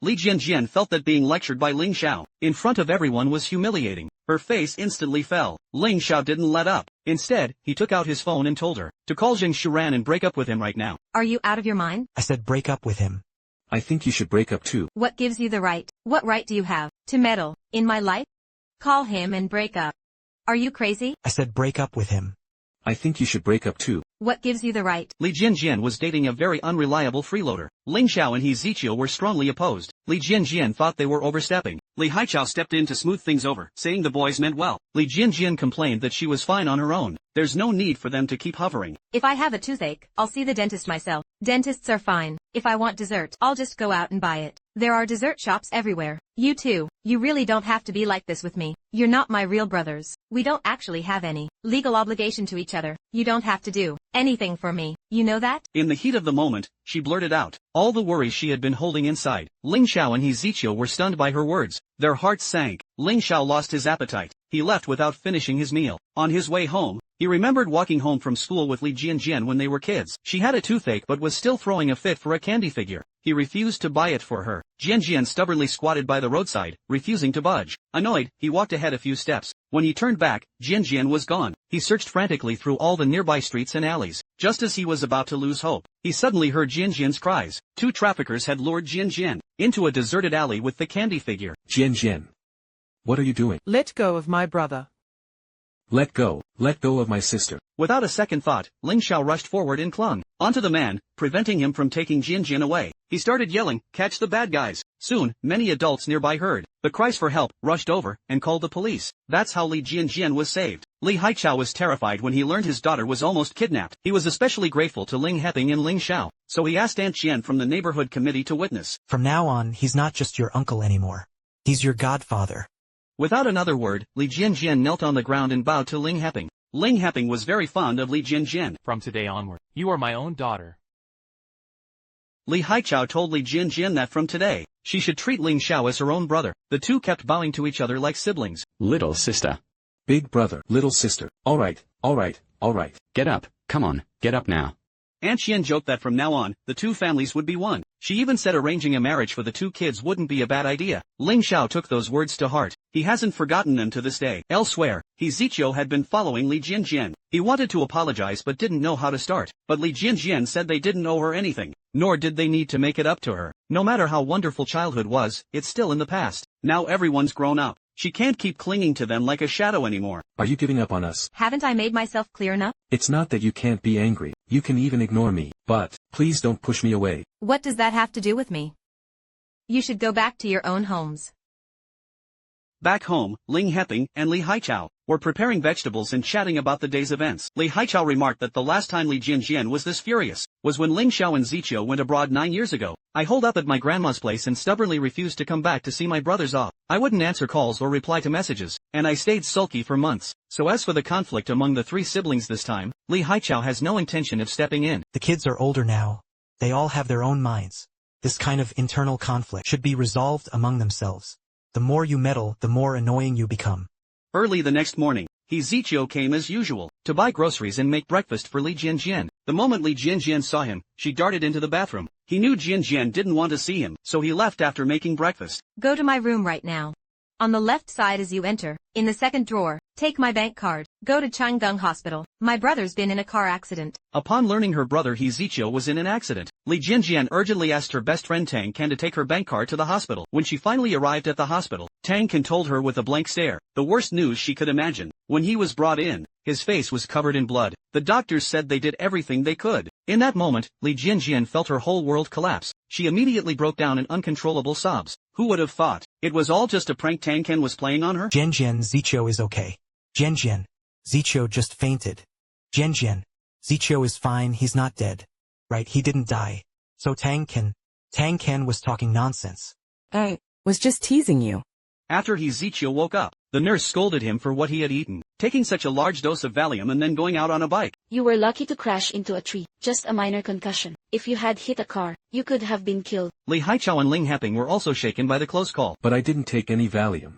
Speaker 3: Li Jianjian felt that being lectured by Ling Xiao in front of everyone was humiliating. Her face instantly fell. Ling Xiao didn't let up. Instead, he took out his phone and told her to call Zheng Shuran and break up with him right now.
Speaker 2: Are you out of your mind?
Speaker 7: I said break up with him.
Speaker 14: I think you should break up too.
Speaker 2: What gives you the right? What right do you have to meddle in my life? Call him and break up. Are you crazy?
Speaker 7: I said break up with him.
Speaker 14: I think you should break up too.
Speaker 2: What gives you the right?
Speaker 3: Li Jianjian was dating a very unreliable freeloader. Ling Xiao and his Zichio were strongly opposed. Li Jianjian thought they were overstepping. Li Haichao stepped in to smooth things over, saying the boys meant well. Li Jianjian complained that she was fine on her own. There's no need for them to keep hovering.
Speaker 2: If I have a toothache, I'll see the dentist myself. Dentists are fine. If I want dessert, I'll just go out and buy it. There are dessert shops everywhere. You too. You really don't have to be like this with me. You're not my real brothers. We don't actually have any legal obligation to each other. You don't have to do anything for me. You know that?
Speaker 3: In the heat of the moment, she blurted out all the worries she had been holding inside. Ling Xiao and his Zichio were stunned by her words. Their hearts sank. Ling Xiao lost his appetite. He left without finishing his meal. On his way home, he remembered walking home from school with Li Jianjian when they were kids. She had a toothache but was still throwing a fit for a candy figure. He refused to buy it for her. Jianjian stubbornly squatted by the roadside, refusing to budge. Annoyed, he walked ahead a few steps. When he turned back, Jianjian was gone. He searched frantically through all the nearby streets and alleys. Just as he was about to lose hope, he suddenly heard Jianjian's cries. 2 traffickers had lured Jianjian into a deserted alley with the candy figure.
Speaker 14: Jianjian. What are you doing?
Speaker 1: Let go of my brother.
Speaker 14: Let go of my sister.
Speaker 3: Without a second thought, Ling Xiao rushed forward and clung onto the man, preventing him from taking Jianjian away. He started yelling, "Catch the bad guys!" Soon, many adults nearby heard the cries for help, rushed over, and called the police. That's how Li Jianjian was saved. Li Haichao was terrified when he learned his daughter was almost kidnapped. He was especially grateful to Ling Heping and Ling Xiao, so he asked Aunt Jian from the neighborhood committee to witness.
Speaker 7: From now on, he's not just your uncle anymore. He's your godfather.
Speaker 3: Without another word, Li Jianjian knelt on the ground and bowed to Ling Heping. Ling Heping was very fond of Li Jianjian.
Speaker 9: From today onward, you are my own daughter.
Speaker 3: Li Haichao told Li Jianjian that from today, she should treat Ling Xiao as her own brother. The two kept bowing to each other like siblings.
Speaker 11: Little sister.
Speaker 14: Big brother, little sister. All right.
Speaker 11: Get up, come on, get up now.
Speaker 3: Aunt Xian joked that from now on, the two families would be one. She even said arranging a marriage for the two kids wouldn't be a bad idea. Ling Xiao took those words to heart. He hasn't forgotten them to this day. Elsewhere, Zichou had been following Li Jianjian. He wanted to apologize but didn't know how to start. But Li Jianjian said they didn't owe her anything, nor did they need to make it up to her. No matter how wonderful childhood was, it's still in the past. Now everyone's grown up. She can't keep clinging to them like a shadow anymore.
Speaker 14: Are you giving up on us?
Speaker 2: Haven't I made myself clear enough?
Speaker 14: It's not that you can't be angry. You can even ignore me. But, please don't push me away.
Speaker 2: What does that have to do with me? You should go back to your own homes.
Speaker 3: Back home, Ling Heping and Li Haichao were preparing vegetables and chatting about the day's events. Li Haichao remarked that the last time Li Jianjian was this furious was when Ling Xiao and Zichou went abroad 9 years ago. I holed up at my grandma's place and stubbornly refused to come back to see my brothers off. I wouldn't answer calls or reply to messages, and I stayed sulky for months. So as for the conflict among the three siblings this time, Li Haichao has no intention of stepping in.
Speaker 7: The kids are older now. They all have their own minds. This kind of internal conflict should be resolved among themselves. The more you meddle, the more annoying you become.
Speaker 3: Early the next morning, Zichou came as usual, to buy groceries and make breakfast for Li Jianjian. The moment Li Jianjian saw him, she darted into the bathroom. He knew Jianjian didn't want to see him, so he left after making breakfast.
Speaker 2: Go to my room right now. On the left side as you enter, in the second drawer, take my bank card. Go to Changgung Hospital. My brother's been in a car accident.
Speaker 3: Upon learning her brother Zichou was in an accident, Li Jianjian urgently asked her best friend Tang Can to take her bank card to the hospital. When she finally arrived at the hospital, Tang Can told her with a blank stare the worst news she could imagine. When he was brought in, his face was covered in blood. The doctors said they did everything they could. In that moment, Li Jianjian felt her whole world collapse. She immediately broke down in uncontrollable sobs. Who would have thought? It was all just a prank Tang Can was playing on her?
Speaker 7: Jianjian, Zichou is okay. Jianjian, Zichou just fainted. Jianjian, Zichou is fine, he's not dead. Right, he didn't die. So Tang Can was talking nonsense.
Speaker 13: I was just teasing you.
Speaker 3: After Zichou woke up, the nurse scolded him for what he had eaten, taking such a large dose of Valium and then going out on a bike.
Speaker 10: You were lucky to crash into a tree, just a minor concussion. If you had hit a car, you could have been killed.
Speaker 3: Li Haichao and Ling Heping were also shaken by the close call.
Speaker 14: But I didn't take any Valium.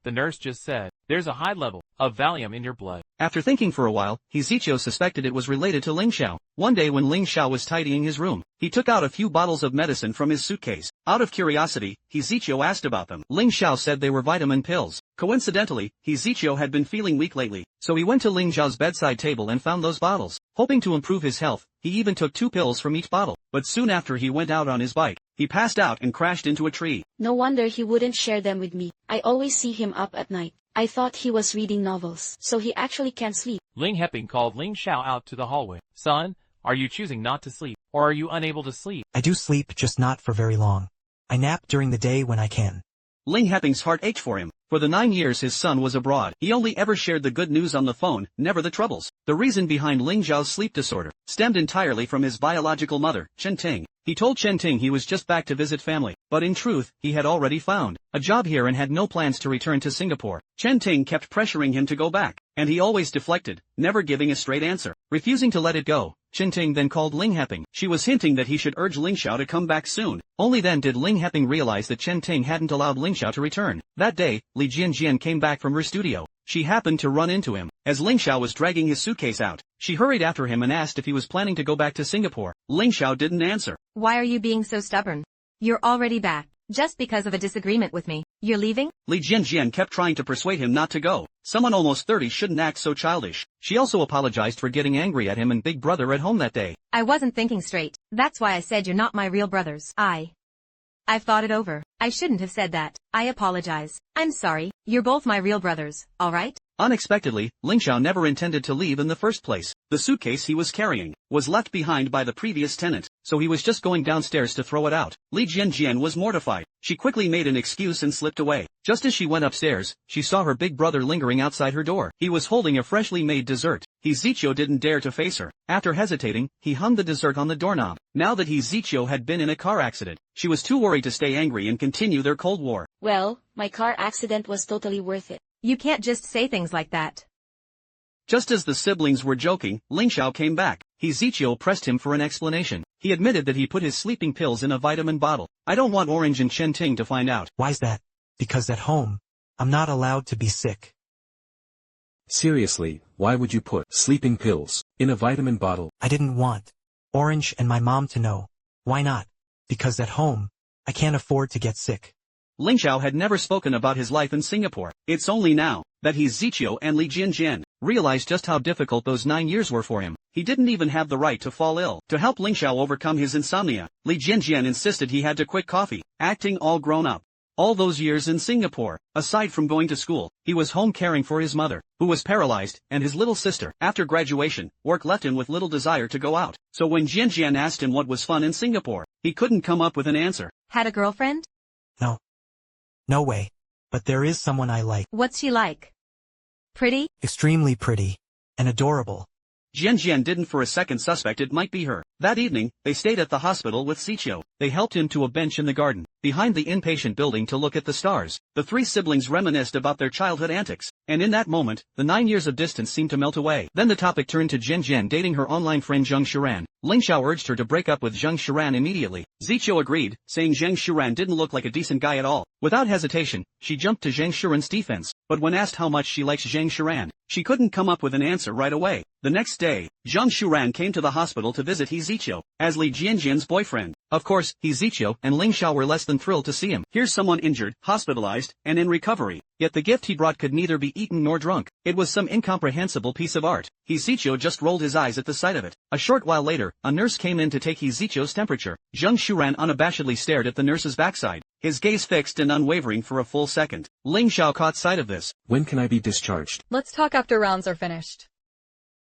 Speaker 9: The nurse just said, there's a high level of Valium in your blood.
Speaker 3: After thinking for a while, Zichou suspected it was related to Ling Xiao. One day when Ling Xiao was tidying his room, he took out a few bottles of medicine from his suitcase. Out of curiosity, Zichou asked about them. Ling Xiao said they were vitamin pills. Coincidentally, Zichou had been feeling weak lately, so he went to Ling Xiao's bedside table and found those bottles. Hoping to improve his health, he even took 2 pills from each bottle. But soon after he went out on his bike, he passed out and crashed into a tree.
Speaker 10: No wonder he wouldn't share them with me. I always see him up at night. I thought he was reading novels, so he actually can't sleep.
Speaker 9: Ling Heping called Ling Xiao out to the hallway. Son, are you choosing not to sleep, or are you unable to sleep?
Speaker 7: I do sleep, just not for very long. I nap during the day when I can.
Speaker 3: Ling Heping's heart ached for him. For the 9 years his son was abroad, he only ever shared the good news on the phone, never the troubles. The reason behind Ling Xiao's sleep disorder stemmed entirely from his biological mother, Chen Ting. He told Chen Ting he was just back to visit family, but in truth, he had already found a job here and had no plans to return to Singapore. Chen Ting kept pressuring him to go back, and he always deflected, never giving a straight answer. Refusing to let it go, Chen Ting then called Ling Heping. She was hinting that he should urge Ling Xiao to come back soon. Only then did Ling Heping realize that Chen Ting hadn't allowed Ling Xiao to return. That day, Li Jianjian came back from her studio. She happened to run into him. As Ling Xiao was dragging his suitcase out, she hurried after him and asked if he was planning to go back to Singapore. Ling Xiao didn't answer.
Speaker 2: Why are you being so stubborn? You're already back. Just because of a disagreement with me, you're leaving?
Speaker 3: Li Jianjian kept trying to persuade him not to go. Someone almost 30 shouldn't act so childish. She also apologized for getting angry at him and Big Brother at home that day.
Speaker 2: I wasn't thinking straight. That's why I said you're not my real brothers. I've thought it over. I shouldn't have said that. I apologize. I'm sorry. You're both my real brothers, alright?
Speaker 3: Unexpectedly, Ling Xiao never intended to leave in the first place. The suitcase he was carrying was left behind by the previous tenant, so he was just going downstairs to throw it out. Li Jianjian was mortified. She quickly made an excuse and slipped away. Just as she went upstairs, she saw her big brother lingering outside her door. He was holding a freshly made dessert. Zichio didn't dare to face her. After hesitating, he hung the dessert on the doorknob. Now that Zichio had been in a car accident, she was too worried to stay angry and continue their Cold War.
Speaker 10: Well, my car accident was totally worth it.
Speaker 2: You can't just say things like that.
Speaker 3: Just as the siblings were joking, Ling Xiao came back. Zichio pressed him for an explanation. He admitted that he put his sleeping pills in a vitamin bottle. I don't want Orange and Chen Ting to find out.
Speaker 7: Why's that? Because at home, I'm not allowed to be sick.
Speaker 14: Seriously, why would you put sleeping pills in a vitamin bottle?
Speaker 7: I didn't want Orange and my mom to know. Why not? Because at home, I can't afford to get sick.
Speaker 3: Ling Xiao had never spoken about his life in Singapore. It's only now that Zichio and Li Jianjian realized just how difficult those 9 years were for him. He didn't even have the right to fall ill. To help Ling Xiao overcome his insomnia, Li Jianjian insisted he had to quit coffee, acting all grown up. All those years in Singapore, aside from going to school, he was home caring for his mother, who was paralyzed, and his little sister. After graduation, work left him with little desire to go out. So when Jianjian asked him what was fun in Singapore, he couldn't come up with an answer.
Speaker 2: Had a girlfriend?
Speaker 7: No. No way. But there is someone I like.
Speaker 2: What's she like? Pretty?
Speaker 7: Extremely pretty. And adorable.
Speaker 3: Jianjian didn't for a second suspect it might be her. That evening, they stayed at the hospital with Zichio. They helped him to a bench in the garden, behind the inpatient building to look at the stars. The three siblings reminisced about their childhood antics, and in that moment, the 9 years of distance seemed to melt away. Then the topic turned to Jianjian dating her online friend Zheng Shiran. Ling Xiao urged her to break up with Zheng Shiran immediately. Zichio agreed, saying Zheng Shiran didn't look like a decent guy at all. Without hesitation, she jumped to Zheng Shiran's defense, but when asked how much she likes Zheng Shiran, she couldn't come up with an answer right away. The next day, Zheng Shiran came to the hospital to visit Zichio, as Li Jianjian's boyfriend. Of course, Zichio and Ling Xiao were less than thrilled to see him. Here's someone injured, hospitalized, and in recovery. Yet the gift he brought could neither be eaten nor drunk. It was some incomprehensible piece of art. Zichio just rolled his eyes at the sight of it. A short while later, a nurse came in to take Zichio's temperature. Zheng Shiran unabashedly stared at the nurse's backside, his gaze fixed and unwavering for a full second. Ling Xiao caught sight of this.
Speaker 14: When can I be discharged?
Speaker 12: Let's talk after rounds are finished.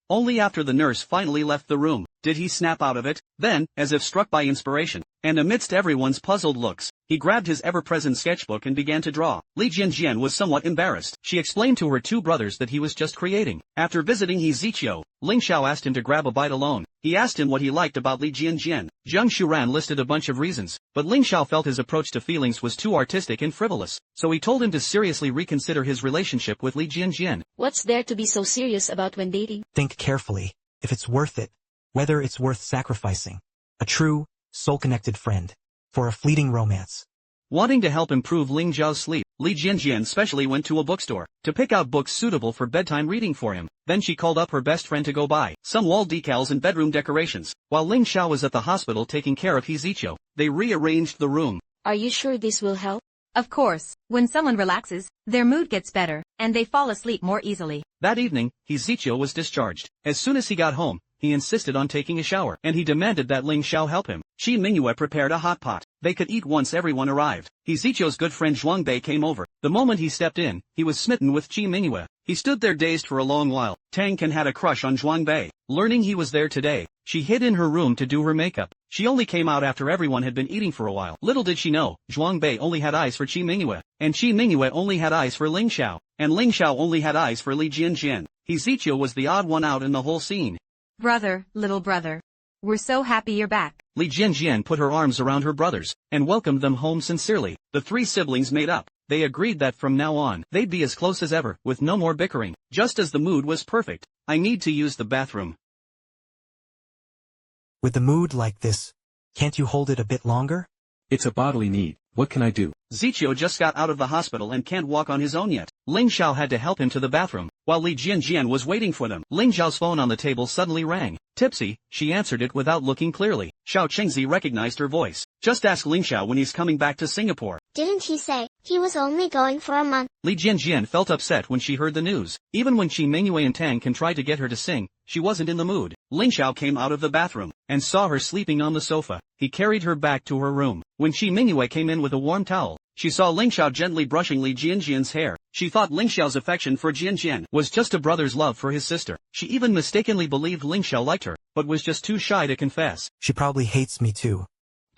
Speaker 3: Only after the nurse finally left the room did he snap out of it. Then, as if struck by inspiration, and amidst everyone's puzzled looks, he grabbed his ever-present sketchbook and began to draw. Li Jianjian was somewhat embarrassed. She explained to her two brothers that he was just creating. After visiting Zichio, Ling Xiao asked him to grab a bite alone. He asked him what he liked about Li Jianjian. Zheng Shiran listed a bunch of reasons, but Ling Xiao felt his approach to feelings was too artistic and frivolous, so he told him to seriously reconsider his relationship with Li Jianjian.
Speaker 10: What's there to be so serious about when dating?
Speaker 7: Think carefully, if it's worth it, whether it's worth sacrificing. A true, soul-connected friend. For a fleeting romance.
Speaker 3: Wanting to help improve Ling Xiao's sleep, Li Jianjian specially went to a bookstore to pick out books suitable for bedtime reading for him. Then she called up her best friend to go buy some wall decals and bedroom decorations. While Ling Xiao was at the hospital taking care of Zichio, they rearranged the room.
Speaker 10: Are you sure this will help?
Speaker 2: Of course. When someone relaxes, their mood gets better, and they fall asleep more easily.
Speaker 3: That evening, Zichio was discharged. As soon as he got home, he insisted on taking a shower, and he demanded that Ling Xiao help him. Qi Mingyue prepared a hot pot. They could eat once everyone arrived. Zichio's good friend Zhuang Bei came over. The moment he stepped in, he was smitten with Qi Mingyue. He stood there dazed for a long while. Tang Can had a crush on Zhuang Bei. Learning he was there today, she hid in her room to do her makeup. She only came out after everyone had been eating for a while. Little did she know, Zhuang Bei only had eyes for Qi Mingyue, and Qi Mingyue only had eyes for Ling Xiao, and Ling Xiao only had eyes for Li Jianjian. Zichio was the odd one out in the whole scene.
Speaker 2: Brother, little brother. We're so happy you're back.
Speaker 3: Li Jianjian put her arms around her brothers and welcomed them home sincerely. The three siblings made up. They agreed that from now on, they'd be as close as ever, with no more bickering. Just as the mood was perfect. I need to use the bathroom.
Speaker 7: With the mood like this, can't you hold it a bit longer?
Speaker 14: It's a bodily need. What can I do?
Speaker 3: Zichio just got out of the hospital and can't walk on his own yet. Ling Xiao had to help him to the bathroom, while Li Jianjian was waiting for them. Ling Xiao's phone on the table suddenly rang. Tipsy, she answered it without looking clearly. Xiao Chengzi recognized her voice. Just ask Ling Xiao when he's coming back to Singapore.
Speaker 6: Didn't he say he was only going for a month?
Speaker 3: Li Jianjian felt upset when she heard the news. Even when Qi Mingyue and Tang Can tried to get her to sing, she wasn't in the mood. Ling Xiao came out of the bathroom and saw her sleeping on the sofa. He carried her back to her room. When Qi Mingyue came in with a warm towel, she saw Ling Xiao gently brushing Li Jianjian's hair. She thought Ling Xiao's affection for Jianjian was just a brother's love for his sister. She even mistakenly believed Ling Xiao liked her, but was just too shy to confess.
Speaker 7: She probably hates me too.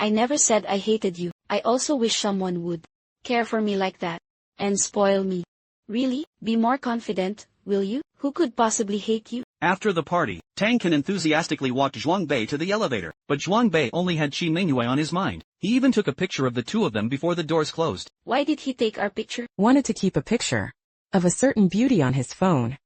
Speaker 10: I never said I hated you. I also wish someone would care for me like that. And spoil me. Really? Be more confident, will you? Who could possibly hate you?
Speaker 3: After the party, Tang Can enthusiastically walked Zhuang Bei to the elevator, but Zhuang Bei only had Qi Mingyue on his mind. He even took a picture of the two of them before the doors closed.
Speaker 10: Why did he take our picture?
Speaker 13: Wanted to keep a picture of a certain beauty on his phone.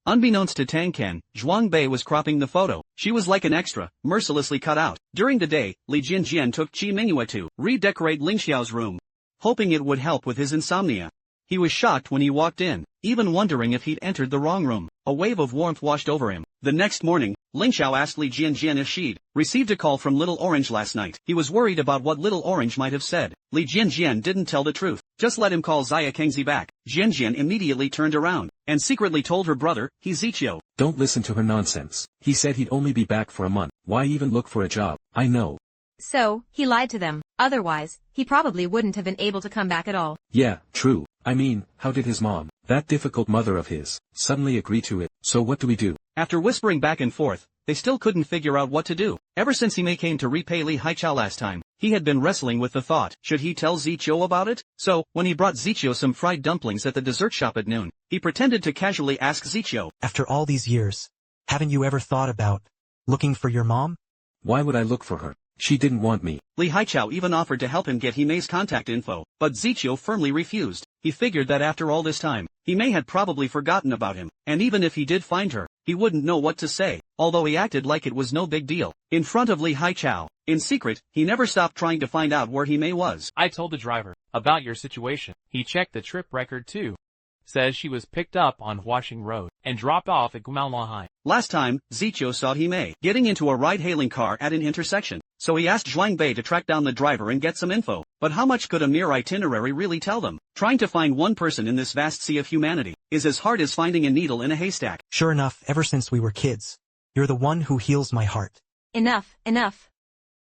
Speaker 3: Unbeknownst to Tang Can, Zhuang Bei was cropping the photo. She was like an extra, mercilessly cut out. During the day, Li Jianjian took Qi Mingyue to redecorate Ling Xiao's room, hoping it would help with his insomnia. He was shocked when he walked in, even wondering if he'd entered the wrong room. A wave of warmth washed over him. The next morning, Ling Xiao asked Li Jianjian if she'd received a call from Little Orange last night. He was worried about what Little Orange might have said. Li Jianjian didn't tell the truth. Just let him call Xia Kengzi back. Jianjian immediately turned around, and secretly told her brother, he's Zichio.
Speaker 14: Don't listen to her nonsense. He said he'd only be back for a month. Why even look for a job? I know.
Speaker 2: So, he lied to them. Otherwise, he probably wouldn't have been able to come back at all.
Speaker 14: Yeah, true. I mean, how did his mom, that difficult mother of his, suddenly agree to it? So what do we do?
Speaker 3: After whispering back and forth, they still couldn't figure out what to do. Ever since Hime came to repay Li Haichao last time, he had been wrestling with the thought, should he tell Zichio about it? So, when he brought Zichio some fried dumplings at the dessert shop at noon, he pretended to casually ask Zichio,
Speaker 7: After all these years, haven't you ever thought about looking for your mom?
Speaker 14: Why would I look for her? She didn't want me.
Speaker 3: Li Haichao even offered to help him get Hime's contact info, but Zichio firmly refused. He figured that after all this time, Hime had probably forgotten about him, and even if he did find her, he wouldn't know what to say, although he acted like it was no big deal. In front of Li Haichao, in secret, he never stopped trying to find out where Hime was.
Speaker 9: I told the driver about your situation. He checked the trip record too. Says she was picked up on Huaxing Road and dropped off at Gumaolanhai.
Speaker 3: Last time, Zichio saw Hime getting into a ride-hailing car at an intersection, so he asked Zhuang Bei to track down the driver and get some info. But how much could a mere itinerary really tell them? Trying to find one person in this vast sea of humanity is as hard as finding a needle in a haystack.
Speaker 7: Sure enough, ever since we were kids, you're the one who heals my heart.
Speaker 2: Enough, enough.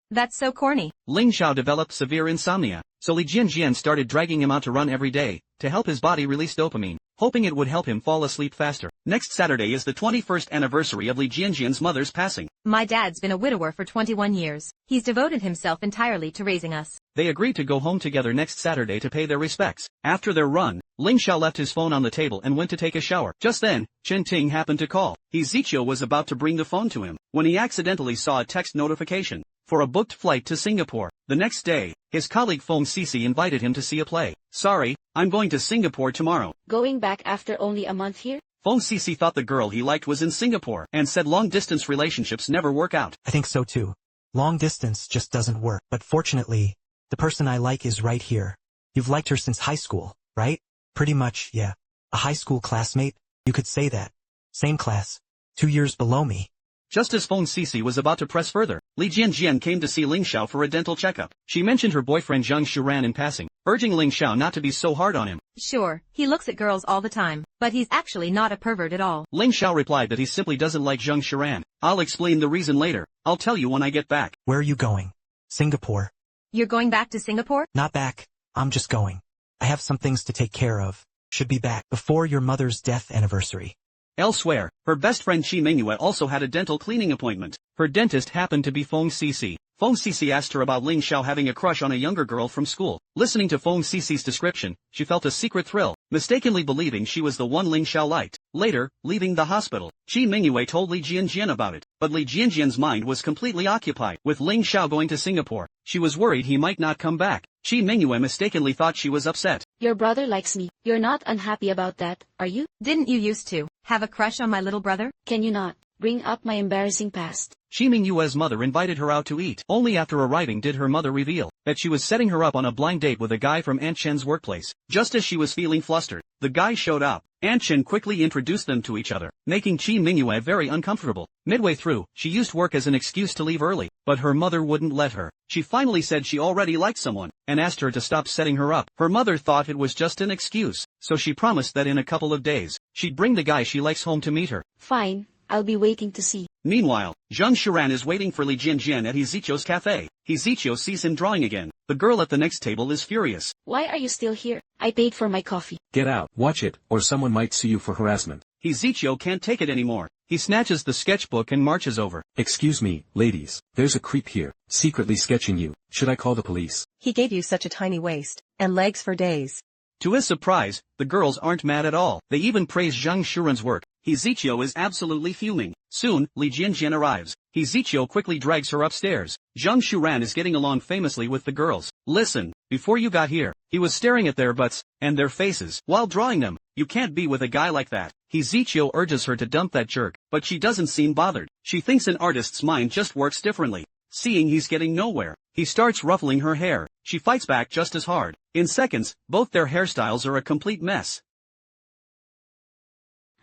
Speaker 2: That's so corny.
Speaker 3: Ling Xiao developed severe insomnia, so Li Jianjian started dragging him out to run every day, to help his body release dopamine, hoping it would help him fall asleep faster. Next Saturday is the 21st anniversary of Li Jianjian's mother's passing.
Speaker 2: My dad's been a widower for 21 years. He's devoted himself entirely to raising us.
Speaker 3: They agreed to go home together next Saturday to pay their respects. After their run, Ling Xiao left his phone on the table and went to take a shower. Just then, Chen Ting happened to call. Zichio was about to bring the phone to him, when he accidentally saw a text notification for a booked flight to Singapore. The next day, his colleague Feng Sisi invited him to see a play. Sorry, I'm going to Singapore tomorrow.
Speaker 10: Going back after only a month here?
Speaker 3: Feng Sisi thought the girl he liked was in Singapore and said long-distance relationships never work out.
Speaker 7: I think so too. Long distance just doesn't work. But fortunately, the person I like is right here. You've liked her since high school, right? Pretty much, yeah. A high school classmate? You could say that. Same class. 2 years below me.
Speaker 3: Just as Feng Sisi was about to press further, Li Jianjian came to see Ling Xiao for a dental checkup. She mentioned her boyfriend Zhang Shuran in passing, urging Ling Xiao not to be so hard on him.
Speaker 2: Sure, he looks at girls all the time, but he's actually not a pervert at all.
Speaker 3: Ling Xiao replied that he simply doesn't like Zhang Shuran. I'll explain the reason later. I'll tell you when I get back.
Speaker 7: Where are you going? Singapore.
Speaker 2: You're going back to Singapore?
Speaker 7: Not back. I'm just going. I have some things to take care of. Should be back before your mother's death anniversary.
Speaker 3: Elsewhere, her best friend Qi Mingyue also had a dental cleaning appointment. Her dentist happened to be Feng Sisi. Feng Sisi asked her about Ling Xiao having a crush on a younger girl from school. Listening to Feng Sisi's description, she felt a secret thrill, mistakenly believing she was the one Ling Xiao liked. Later, leaving the hospital, Qi Mingyue told Li Jianjian about it, but Li Jianjian's mind was completely occupied with Ling Xiao going to Singapore. She was worried he might not come back. Qi Mingyue mistakenly thought she was upset.
Speaker 10: Your brother likes me. You're not unhappy about that, are you?
Speaker 2: Didn't you used to have a crush on my little brother?
Speaker 10: Can you not bring up my embarrassing past?
Speaker 3: Qi Mingyue's mother invited her out to eat. Only after arriving did her mother reveal that she was setting her up on a blind date with a guy from Aunt Chen's workplace. Just as she was feeling flustered, the guy showed up. Aunt Chen quickly introduced them to each other, making Qi Mingyue very uncomfortable. Midway through, she used work as an excuse to leave early, but her mother wouldn't let her. She finally said she already liked someone, and asked her to stop setting her up. Her mother thought it was just an excuse, so she promised that in a couple of days, she'd bring the guy she likes home to meet her.
Speaker 10: Fine, I'll be waiting to see.
Speaker 3: Meanwhile, Zhang Shuran is waiting for Li Jianjian at Hezichio's cafe. Hezichio sees him drawing again. The girl at the next table is furious.
Speaker 10: Why are you still here? I paid for my coffee.
Speaker 14: Get out, watch it, or someone might sue you for harassment.
Speaker 3: Hezichio can't take it anymore. He snatches the sketchbook and marches over.
Speaker 14: Excuse me, ladies, there's a creep here, secretly sketching you. Should I call the police?
Speaker 8: He gave you such a tiny waist and legs for days.
Speaker 3: To his surprise, the girls aren't mad at all. They even praise Zhang Shuran's work. Hezichio is absolutely fuming. Soon, Li Jianjian arrives. Hezichio quickly drags her upstairs. Zhang Shuran is getting along famously with the girls. Listen, before you got here, he was staring at their butts and their faces while drawing them. You can't be with a guy like that. Hezichio urges her to dump that jerk, but she doesn't seem bothered. She thinks an artist's mind just works differently. Seeing he's getting nowhere, he starts ruffling her hair. She fights back just as hard. In seconds, both their hairstyles are a complete mess.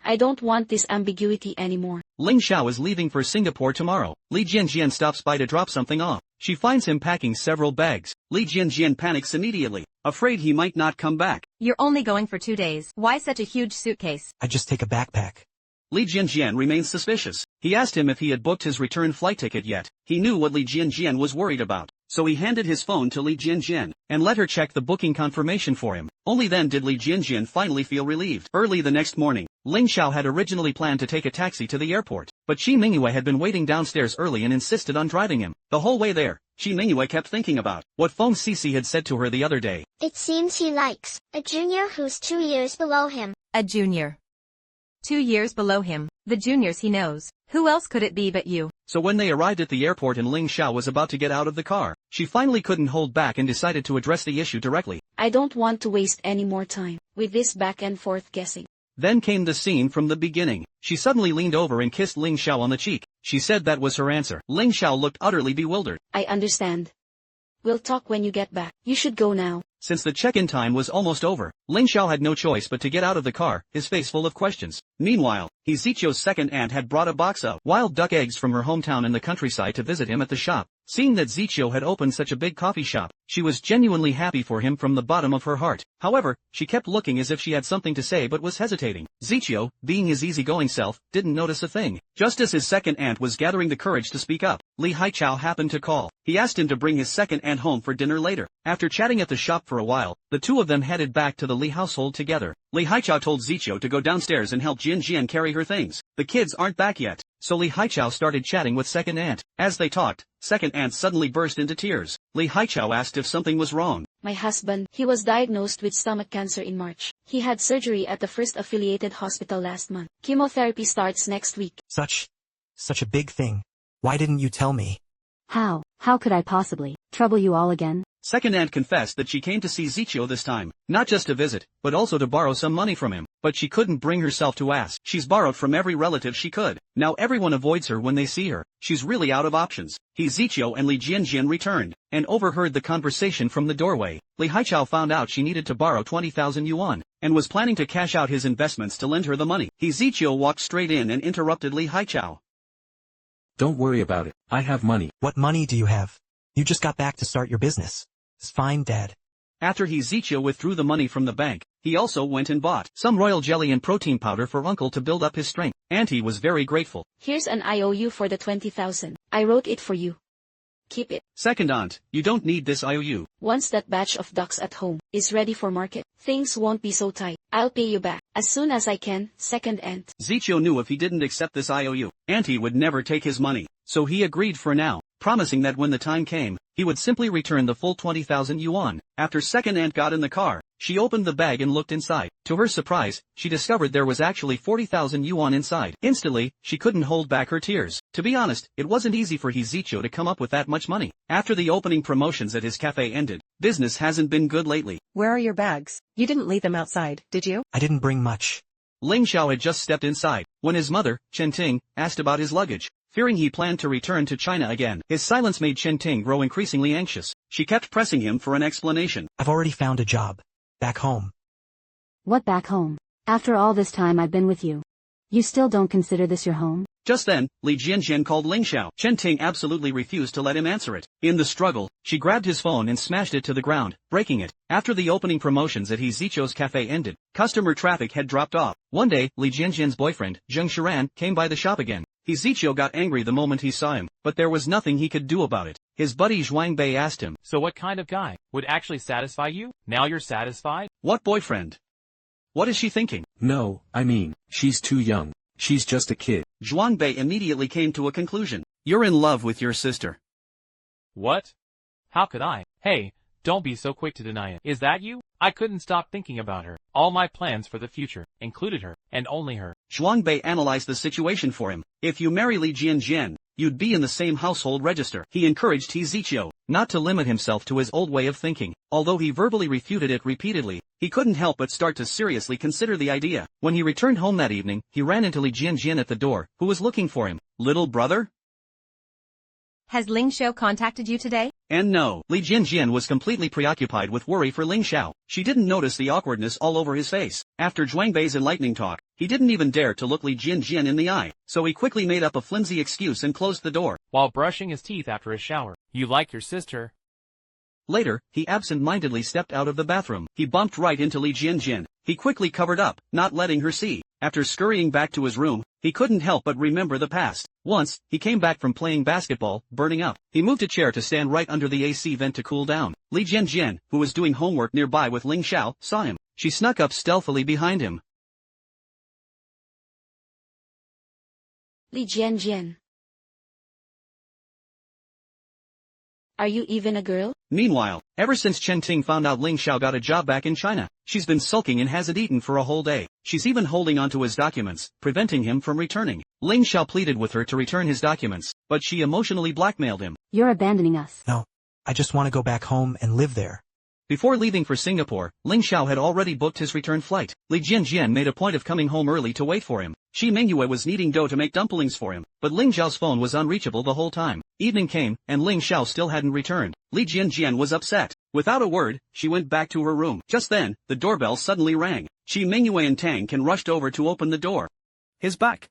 Speaker 10: I don't want this ambiguity anymore.
Speaker 3: Ling Xiao is leaving for Singapore tomorrow. Li Jianjian stops by to drop something off. She finds him packing several bags. Li Jianjian panics immediately, afraid he might not come back.
Speaker 2: You're only going for 2 days. Why such a huge suitcase?
Speaker 7: I just take a backpack.
Speaker 3: Li Jianjian remains suspicious. He asked him if he had booked his return flight ticket yet. He knew what Li Jianjian was worried about, so he handed his phone to Li Jianjian and let her check the booking confirmation for him. Only then did Li Jianjian finally feel relieved. Early the next morning, Ling Xiao had originally planned to take a taxi to the airport, but Shi Mingyue had been waiting downstairs early and insisted on driving him. The whole way there, Shi Mingyue kept thinking about what Feng Sisi had said to her the other day.
Speaker 6: It seems he likes a junior who's 2 years below him.
Speaker 2: A junior. 2 years below him. The juniors he knows. Who else could it be but you?
Speaker 3: So when they arrived at the airport and Ling Xiao was about to get out of the car, she finally couldn't hold back and decided to address the issue directly.
Speaker 10: I don't want to waste any more time with this back and forth guessing.
Speaker 3: Then came the scene from the beginning. She suddenly leaned over and kissed Ling Xiao on the cheek. She said that was her answer. Ling Xiao looked utterly bewildered.
Speaker 10: I understand. We'll talk when you get back. You should go now.
Speaker 3: Since the check-in time was almost over, Ling Xiao had no choice but to get out of the car, his face full of questions. Meanwhile, Hezichio's second aunt had brought a box of wild duck eggs from her hometown in the countryside to visit him at the shop. Seeing that Zichio had opened such a big coffee shop, she was genuinely happy for him from the bottom of her heart. However, she kept looking as if she had something to say but was hesitating. Zichio, being his easygoing self, didn't notice a thing. Just as his second aunt was gathering the courage to speak up, Li Haichao happened to call. He asked him to bring his second aunt home for dinner later. After chatting at the shop for a while, the two of them headed back to the Li household together. Li Haichao told Zichio to go downstairs and help Jin Jian carry her things. The kids aren't back yet, so Li Haichao started chatting with second aunt. As they talked, second aunt suddenly burst into tears. Li Haichao asked if something was wrong.
Speaker 10: My husband, he was diagnosed with stomach cancer in March. He had surgery at the first affiliated hospital last month. Chemotherapy starts next week.
Speaker 7: Such a big thing. Why didn't you tell me?
Speaker 4: How could I possibly trouble you all again?
Speaker 3: Second aunt confessed that she came to see Zichio this time, not just to visit, but also to borrow some money from him. But she couldn't bring herself to ask. She's borrowed from every relative she could. Now everyone avoids her when they see her. She's really out of options. Zichio and Li Jianjian returned, and overheard the conversation from the doorway. Li Haichao found out she needed to borrow 20,000 yuan, and was planning to cash out his investments to lend her the money. Zichio walked straight in and interrupted Li Haichao.
Speaker 14: Don't worry about it, I have money.
Speaker 7: What money do you have? You just got back to start your business. It's fine, Dad.
Speaker 3: After Zichio withdrew the money from the bank, he also went and bought some royal jelly and protein powder for Uncle to build up his strength. Auntie was very grateful.
Speaker 10: Here's an IOU for the 20,000. I wrote it for you. Keep it.
Speaker 3: Second aunt, you don't need this IOU.
Speaker 10: Once that batch of ducks at home is ready for market, things won't be so tight. I'll pay you back as soon as I can, second aunt.
Speaker 3: Zichio knew if he didn't accept this IOU, Auntie would never take his money, so he agreed for now, promising that when the time came, he would simply return the full 20,000 yuan. After second aunt got in the car, she opened the bag and looked inside. To her surprise, she discovered there was actually 40,000 yuan inside. Instantly, she couldn't hold back her tears. To be honest, it wasn't easy for Zichio to come up with that much money. After the opening promotions at his cafe ended, business hasn't been good lately.
Speaker 8: Where are your bags? You didn't leave them outside, did you?
Speaker 7: I didn't bring much.
Speaker 3: Ling Xiao had just stepped inside, when his mother, Chen Ting, asked about his luggage. Fearing he planned to return to China again, his silence made Chen Ting grow increasingly anxious. She kept pressing him for an explanation.
Speaker 7: I've already found a job. Back home.
Speaker 4: What back home? After all this time I've been with you. You still don't consider this your home?
Speaker 3: Just then, Li Jianjian called Ling Xiao. Chen Ting absolutely refused to let him answer it. In the struggle, she grabbed his phone and smashed it to the ground, breaking it. After the opening promotions at He Zichou's cafe ended, customer traffic had dropped off. One day, Li Jianjian's boyfriend, Zheng Shiran, came by the shop again. He Zichou got angry the moment he saw him, but there was nothing he could do about it. His buddy Zhuang Bei asked him,
Speaker 9: "So what kind of guy would actually satisfy you? Now you're satisfied?"
Speaker 3: "What boyfriend? What is she thinking?"
Speaker 14: No, I mean, she's too young. She's just a kid.
Speaker 3: Zhuang Bei immediately came to a conclusion. "You're in love with your sister."
Speaker 9: "What? How could I? Hey, don't be so quick to deny it. Is that you?" I couldn't stop thinking about her. All my plans for the future included her, and only her.
Speaker 3: Zhuang Bei analyzed the situation for him. "If you marry Li Jianjian, you'd be in the same household register." He encouraged He Zichou not to limit himself to his old way of thinking. Although he verbally refuted it repeatedly, he couldn't help but start to seriously consider the idea. When he returned home that evening, he ran into Li Jianjian at the door, who was looking for him. "Little brother?"
Speaker 2: Has Ling Xiao contacted you today?
Speaker 3: And no, Li Jianjian was completely preoccupied with worry for Ling Xiao. She didn't notice the awkwardness all over his face. After Zhuang Bei's enlightening talk, he didn't even dare to look Li Jianjian in the eye, so he quickly made up a flimsy excuse and closed the door.
Speaker 9: While brushing his teeth after a shower, "You like your sister?"
Speaker 3: Later, he absent-mindedly stepped out of the bathroom. He bumped right into Li Jianjian. He quickly covered up, not letting her see. After scurrying back to his room, he couldn't help but remember the past. Once, he came back from playing basketball, burning up. He moved a chair to stand right under the AC vent to cool down. Li Jianjian, who was doing homework nearby with Ling Xiao, saw him. She snuck up stealthily behind him.
Speaker 10: Li Jianjian. Are you even a girl?
Speaker 3: Meanwhile, ever since Chen Ting found out Ling Xiao got a job back in China, she's been sulking and hasn't eaten for a whole day. She's even holding onto his documents, preventing him from returning. Ling Xiao pleaded with her to return his documents, but she emotionally blackmailed him.
Speaker 4: You're abandoning us.
Speaker 7: No, I just want to go back home and live there.
Speaker 3: Before leaving for Singapore, Ling Xiao had already booked his return flight. Li Jianjian made a point of coming home early to wait for him. Shi Mingyue was kneading dough to make dumplings for him, but Ling Xiao's phone was unreachable the whole time. Evening came, and Ling Xiao still hadn't returned. Li Jianjian was upset. Without a word, she went back to her room. Just then, the doorbell suddenly rang. Shi Mingyue and Tang Can rushed over to open the door. His back.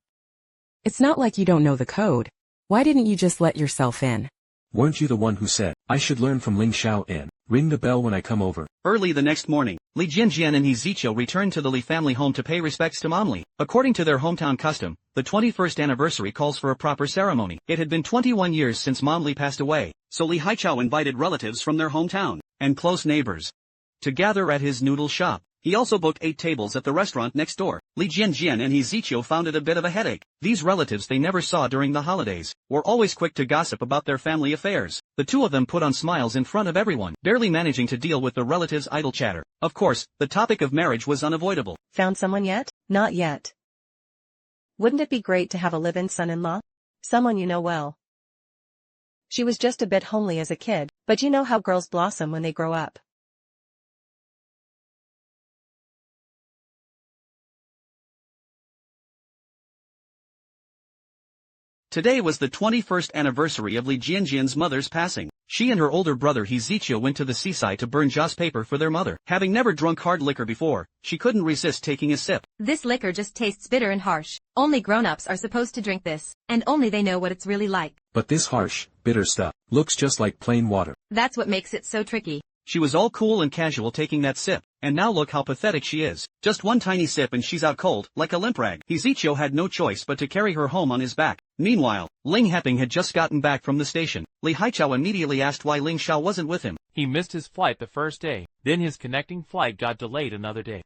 Speaker 13: It's not like you don't know the code. Why didn't you just let yourself in?
Speaker 14: Weren't you the one who said, I should learn from Ling Xiao and ring the bell when I come over?
Speaker 3: Early the next morning, Li Jianjian and He Zichou returned to the Li family home to pay respects to Mom Li. According to their hometown custom, the 21st anniversary calls for a proper ceremony. It had been 21 years since Mom Li passed away, so Li Haichao invited relatives from their hometown and close neighbors to gather at his noodle shop. He also booked 8 tables at the restaurant next door. Li Jianjian and He Zichou found it a bit of a headache. These relatives they never saw during the holidays were always quick to gossip about their family affairs. The two of them put on smiles in front of everyone, barely managing to deal with the relatives' idle chatter. Of course, the topic of marriage was unavoidable.
Speaker 8: Found someone yet? Not yet. Wouldn't it be great to have a live-in son-in-law? Someone you know well. She was just a bit homely as a kid, but you know how girls blossom when they grow up.
Speaker 3: Today was the 21st anniversary of Li Jianjian's mother's passing. She and her older brother He Zichou went to the seaside to burn joss paper for their mother. Having never drunk hard liquor before, she couldn't resist taking a sip.
Speaker 2: This liquor just tastes bitter and harsh. Only grown-ups are supposed to drink this, and only they know what it's really like.
Speaker 14: But this harsh, bitter stuff looks just like plain water.
Speaker 2: That's what makes it so tricky.
Speaker 3: She was all cool and casual taking that sip, and now look how pathetic she is. Just one tiny sip and she's out cold, like a limp rag. He Zichou had no choice but to carry her home on his back. Meanwhile, Ling Heping had just gotten back from the station. Li Haichao immediately asked why Ling Xiao wasn't with him.
Speaker 9: He missed his flight the first day, then his connecting flight got delayed another day.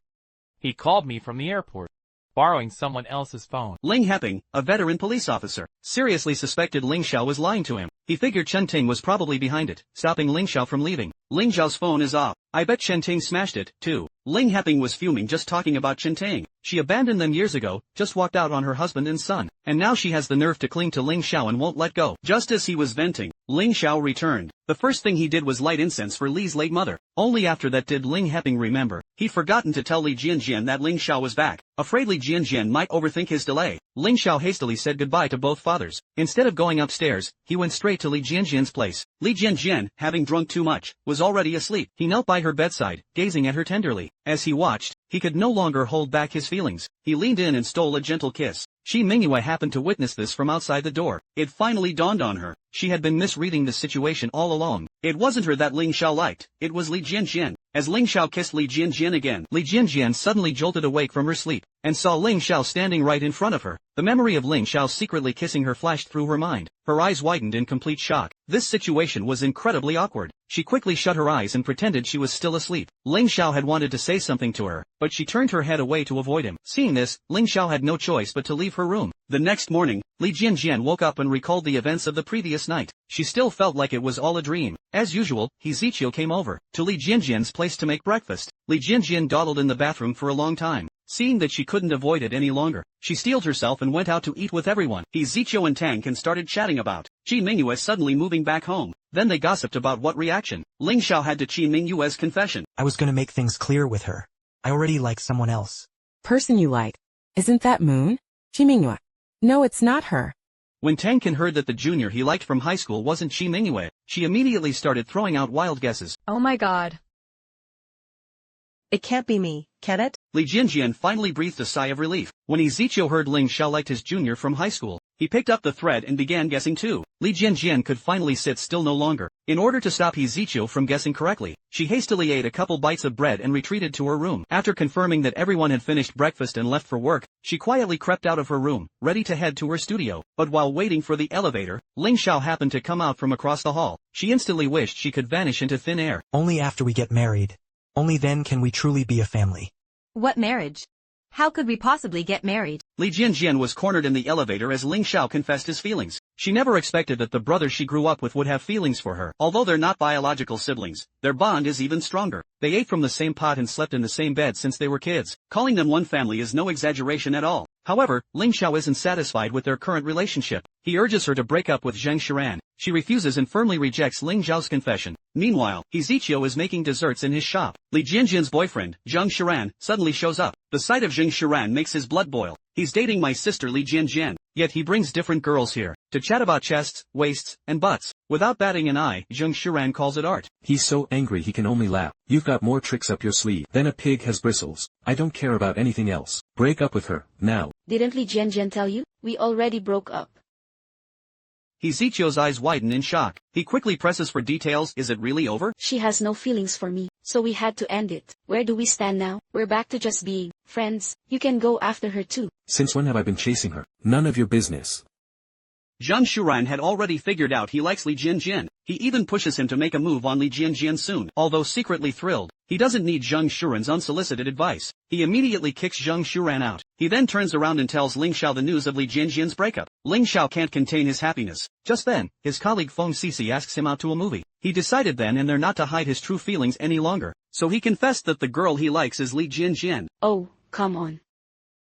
Speaker 9: He called me from the airport, borrowing someone else's phone.
Speaker 3: Ling Heping, a veteran police officer, seriously suspected Ling Xiao was lying to him. He figured Chen Ting was probably behind it, stopping Ling Xiao from leaving. Ling Xiao's phone is off. I bet Chen Ting smashed it, too. Ling Heping was fuming just talking about Chen Ting. She abandoned them years ago, just walked out on her husband and son, and now she has the nerve to cling to Ling Xiao and won't let go. Just as he was venting, Ling Xiao returned. The first thing he did was light incense for Li's late mother. Only after that did Ling Heping remember. He'd forgotten to tell Li Jianjian that Ling Xiao was back. Afraid Li Jianjian might overthink his delay, Ling Xiao hastily said goodbye to both fathers. Instead of going upstairs, he went straight to Li Jianjian's place. Li Jianjian, having drunk too much, was already asleep. He knelt by her bedside, gazing at her tenderly. As he watched, he could no longer hold back his feelings. He leaned in and stole a gentle kiss. Shi Mingyue happened to witness this from outside the door. It finally dawned on her. She had been misreading the situation all along. It wasn't her that Ling Xiao liked, it was Li Jianjian. As Ling Xiao kissed Li Jianjian again, Li Jianjian suddenly jolted awake from her sleep, and saw Ling Xiao standing right in front of her. The memory of Ling Xiao secretly kissing her flashed through her mind. Her eyes widened in complete shock. This situation was incredibly awkward. She quickly shut her eyes and pretended she was still asleep. Ling Xiao had wanted to say something to her, but she turned her head away to avoid him. Seeing this, Ling Xiao had no choice but to leave her room. The next morning, Li Jianjian woke up and recalled the events of the previous night. She still felt like it was all a dream. As usual, He Ziqiu came over to Li Jianjian's place to make breakfast. Li Jianjian dawdled in the bathroom for a long time. Seeing that she couldn't avoid it any longer, she steeled herself and went out to eat with everyone. He Ziqiu and Tang Kan started chatting about Qi Mingyue suddenly moving back home. Then they gossiped about what reaction Ling Xiao had to Qi Mingyue's confession.
Speaker 7: I was gonna make things clear with her. I already like someone else.
Speaker 13: Person you like. Isn't that Moon? Qi Mingyue. No, it's not her.
Speaker 3: When Tang Kan heard that the junior he liked from high school wasn't Qi Mingyue, she immediately started throwing out wild guesses.
Speaker 12: Oh my god.
Speaker 8: It can't be me, can it?
Speaker 3: Li Jianjian finally breathed a sigh of relief. When He Ziqiu heard Ling Xiao liked his junior from high school, he picked up the thread and began guessing too. Li Jianjian could finally sit still no longer. In order to stop He Ziqiu from guessing correctly, she hastily ate a couple bites of bread and retreated to her room. After confirming that everyone had finished breakfast and left for work, she quietly crept out of her room, ready to head to her studio. But while waiting for the elevator, Ling Xiao happened to come out from across the hall. She instantly wished she could vanish into thin air.
Speaker 7: Only after we get married. Only then can we truly be a family.
Speaker 2: What marriage? How could we possibly get married?
Speaker 3: Li Jianjian was cornered in the elevator as Ling Xiao confessed his feelings. She never expected that the brother she grew up with would have feelings for her. Although they're not biological siblings, their bond is even stronger. They ate from the same pot and slept in the same bed since they were kids. Calling them one family is no exaggeration at all. However, Ling Xiao isn't satisfied with their current relationship. He urges her to break up with Zheng Shiran. She refuses and firmly rejects Ling Xiao's confession. Meanwhile, He Ziqiu is making desserts in his shop. Li Jianjian's boyfriend, Zheng Shiran, suddenly shows up. The sight of Zheng Shiran makes his blood boil. He's dating my sister Li Jianjian, yet he brings different girls here to chat about chests, waists, and butts. Without batting an eye, Zheng Shiran calls it art.
Speaker 14: He's so angry he can only laugh. You've got more tricks up your sleeve than a pig has bristles. I don't care about anything else. Break up with her, now.
Speaker 10: Didn't Li Jianjian tell you? We already broke up.
Speaker 3: He Ziqiu's eyes widen in shock. He quickly presses for details. Is it really over?
Speaker 10: She has no feelings for me, so we had to end it. Where do we stand now? We're back to just being friends. You can go after her too.
Speaker 14: Since when have I been chasing her? None of your business.
Speaker 3: Zheng Shiran had already figured out he likes Li Jianjian. He even pushes him to make a move on Li Jianjian soon. Although secretly thrilled, he doesn't need Zheng Shiran's unsolicited advice. He immediately kicks Zheng Shiran out. He then turns around and tells Ling Xiao the news of Li Jianjian's breakup. Ling Xiao can't contain his happiness. Just then, his colleague Feng Sisi asks him out to a movie. He decided then and there not to hide his true feelings any longer. So he confessed that the girl he likes is Li Jianjian.
Speaker 10: Oh, come on.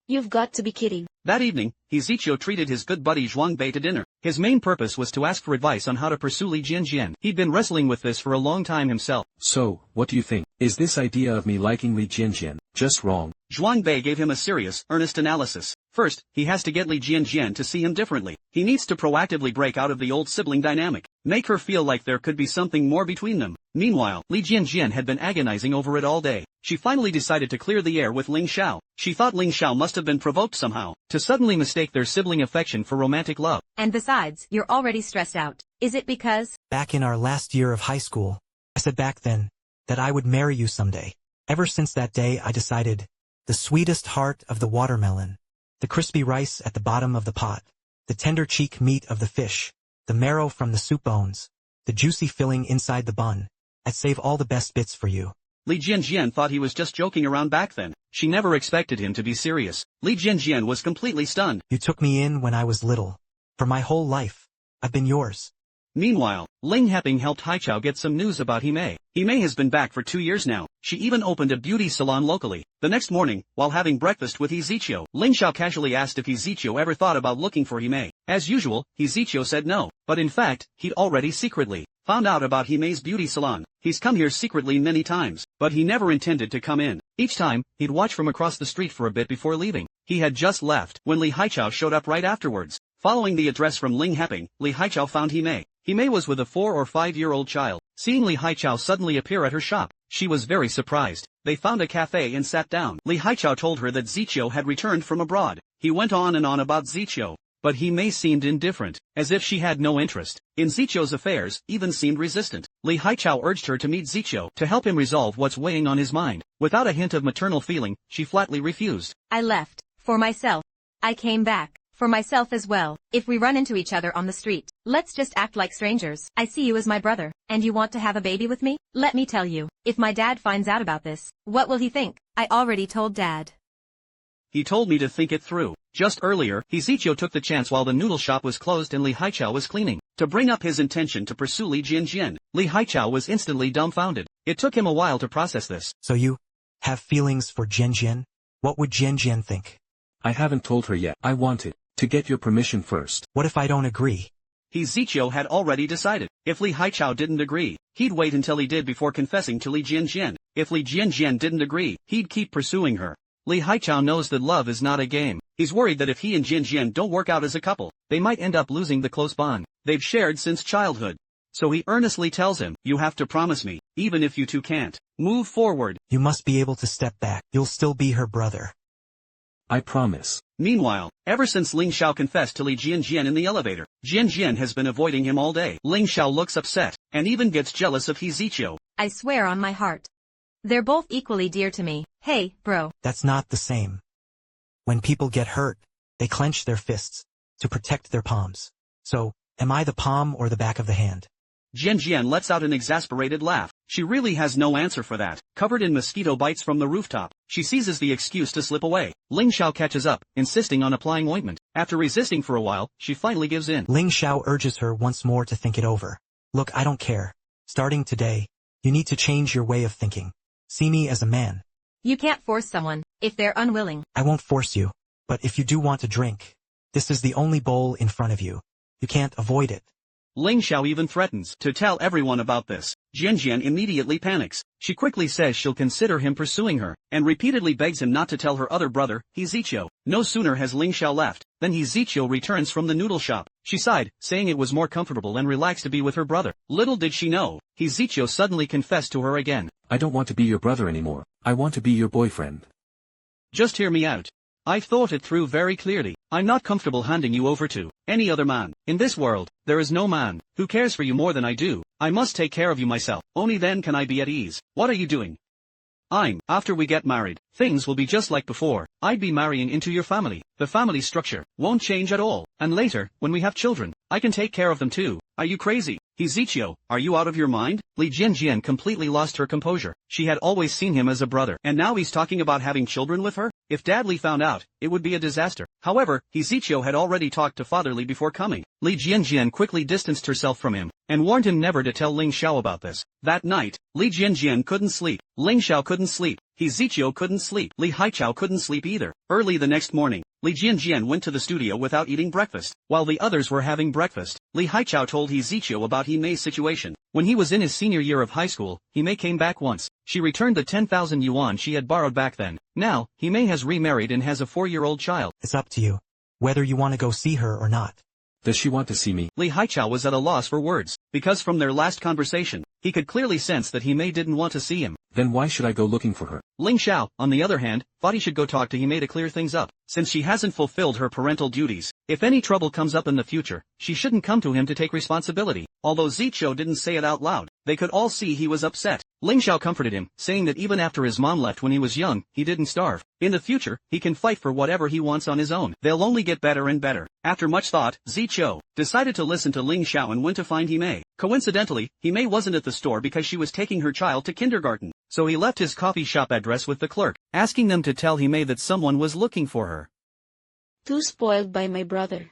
Speaker 10: You've got to be kidding.
Speaker 3: That evening, He Ziqiu treated his good buddy Zhuang Bei to dinner. His main purpose was to ask for advice on how to pursue Li Jianjian. He'd been wrestling with this for a long time himself.
Speaker 14: So, what do you think? Is this idea of me liking Li Jianjian just wrong?
Speaker 3: Zhuang Bei gave him a serious, earnest analysis. First, he has to get Li Jianjian to see him differently. He needs to proactively break out of the old sibling dynamic. Make her feel like there could be something more between them. Meanwhile, Li Jianjian had been agonizing over it all day. She finally decided to clear the air with Ling Xiao. She thought Ling Xiao must have been provoked somehow to suddenly mistake their sibling affection for romantic love.
Speaker 2: And besides, you're already stressed out. Is it because?
Speaker 7: Back in our last year of high school, I said back then that I would marry you someday. Ever since that day I decided, the sweetest heart of the watermelon, the crispy rice at the bottom of the pot, the tender cheek meat of the fish, the marrow from the soup bones, the juicy filling inside the bun, I'd save all the best bits for you.
Speaker 3: Li Jianjian thought he was just joking around back then. She never expected him to be serious. Li Jianjian was completely stunned.
Speaker 7: You took me in when I was little. For my whole life, I've been yours.
Speaker 3: Meanwhile, Ling Heping helped Haichao get some news about Himei. Himei has been back for 2 years now. She even opened a beauty salon locally. The next morning, while having breakfast with He Ziqiu, Ling Xiao casually asked if He Ziqiu ever thought about looking for Himei. As usual, He Ziqiu said no. But in fact, he'd already secretly found out about Himei's beauty salon. He's come here secretly many times, but he never intended to come in. Each time, he'd watch from across the street for a bit before leaving. He had just left when Li Haichao showed up right afterwards. Following the address from Ling Heping, Li Haichao found Himei. Himei was with a 4 or 5-year-old child. Seeing Li Haichao suddenly appear at her shop, she was very surprised. They found a cafe and sat down. Li Haichao told her that Ziqiu had returned from abroad. He went on and on about Zichou, but he Mei seemed indifferent, as if she had no interest in Zichou's affairs, even seemed resistant. Li Haichao urged her to meet Zichou to help him resolve what's weighing on his mind. Without a hint of maternal feeling, she flatly refused.
Speaker 2: I left. For myself. I came back. For myself as well. If we run into each other on the street, let's just act like strangers. I see you as my brother, and you want to have a baby with me? Let me tell you, if my dad finds out about this, what will he think? I already told Dad.
Speaker 3: He told me to think it through. Just earlier, Zichou took the chance while the noodle shop was closed and Li Haichao was cleaning, to bring up his intention to pursue Li Jianjian. Li Haichao was instantly dumbfounded. It took him a while to process this.
Speaker 7: So you have feelings for Jianjian? What would Jianjian think?
Speaker 14: I haven't told her yet. I wanted to get your permission first.
Speaker 7: What if I don't agree?
Speaker 3: Zichou had already decided. If Li Haichao didn't agree, he'd wait until he did before confessing to Li Jianjian. If Li Jianjian didn't agree, he'd keep pursuing her. Li Haichao knows that love is not a game. He's worried that if he and Jianjian don't work out as a couple, they might end up losing the close bond they've shared since childhood. So he earnestly tells him, you have to promise me, even if you two can't move forward.
Speaker 7: You must be able to step back. You'll still be her brother.
Speaker 14: I promise.
Speaker 3: Meanwhile, ever since Ling Xiao confessed to Li Jianjian in the elevator, Jianjian has been avoiding him all day. Ling Xiao looks upset, and even gets jealous of Zichou.
Speaker 2: I swear on my heart. They're both equally dear to me. Hey, bro.
Speaker 7: That's not the same. When people get hurt, they clench their fists to protect their palms. So, am I the palm or the back of the hand?
Speaker 3: Jianjian lets out an exasperated laugh. She really has no answer for that. Covered in mosquito bites from the rooftop, she seizes the excuse to slip away. Ling Xiao catches up, insisting on applying ointment. After resisting for a while, she finally gives in.
Speaker 7: Ling Xiao urges her once more to think it over. Look, I don't care. Starting today, you need to change your way of thinking. See me as a man.
Speaker 2: You can't force someone, if they're unwilling.
Speaker 7: I won't force you, but if you do want a drink, this is the only bowl in front of you. You can't avoid it.
Speaker 3: Ling Xiao even threatens to tell everyone about this. Jianjian immediately panics. She quickly says she'll consider him pursuing her, and repeatedly begs him not to tell her other brother, Zichou. No sooner has Ling Xiao left, than Zichou returns from the noodle shop. She sighed, saying it was more comfortable and relaxed to be with her brother. Little did she know, Zichou suddenly confessed to her again.
Speaker 14: I don't want to be your brother anymore. I want to be your boyfriend.
Speaker 3: Just hear me out. I've thought it through very clearly. I'm not comfortable handing you over to any other man. In this world, there is no man who cares for you more than I do. I must take care of you myself. Only then can I be at ease. What are you doing? After we get married, things will be just like before. I'd be marrying into your family. The family structure won't change at all. And later, when we have children, I can take care of them too. Are you crazy? Zichou, are you out of your mind? Li Jianjian completely lost her composure. She had always seen him as a brother, and now he's talking about having children with her? If Dad Li found out, it would be a disaster. However, Zichou had already talked to Father Li before coming. Li Jianjian quickly distanced herself from him, and warned him never to tell Ling Xiao about this. That night, Li Jianjian couldn't sleep. Ling Xiao couldn't sleep. Zichou couldn't sleep. Li Haichao couldn't sleep either. Early the next morning, Li Jianjian went to the studio without eating breakfast. While the others were having breakfast, Li Haichao told Zichou about Mei's situation. When he was in his senior year of high school, Mei came back once. She returned the 10,000 yuan she had borrowed back then. Now, Mei has remarried and has a 4-year-old child.
Speaker 7: It's up to you, whether you want to go see her or not.
Speaker 14: Does she want to see me?
Speaker 3: Li Haichao was at a loss for words, because from their last conversation, he could clearly sense that Mei didn't want to see him.
Speaker 14: Then why should I go looking for her?
Speaker 3: Ling Xiao, on the other hand, thought he should go talk to Mei to clear things up, since she hasn't fulfilled her parental duties. If any trouble comes up in the future, she shouldn't come to him to take responsibility. Although Zichou didn't say it out loud, they could all see he was upset. Ling Xiao comforted him, saying that even after his mom left when he was young, he didn't starve. In the future, he can fight for whatever he wants on his own. They'll only get better and better. After much thought, Zichou decided to listen to Ling Xiao and went to find Mei. Coincidentally, Mei wasn't at the store because she was taking her child to kindergarten. So he left his coffee shop address with the clerk, asking them to tell Mei that someone was looking for her.
Speaker 10: Too spoiled by my brother.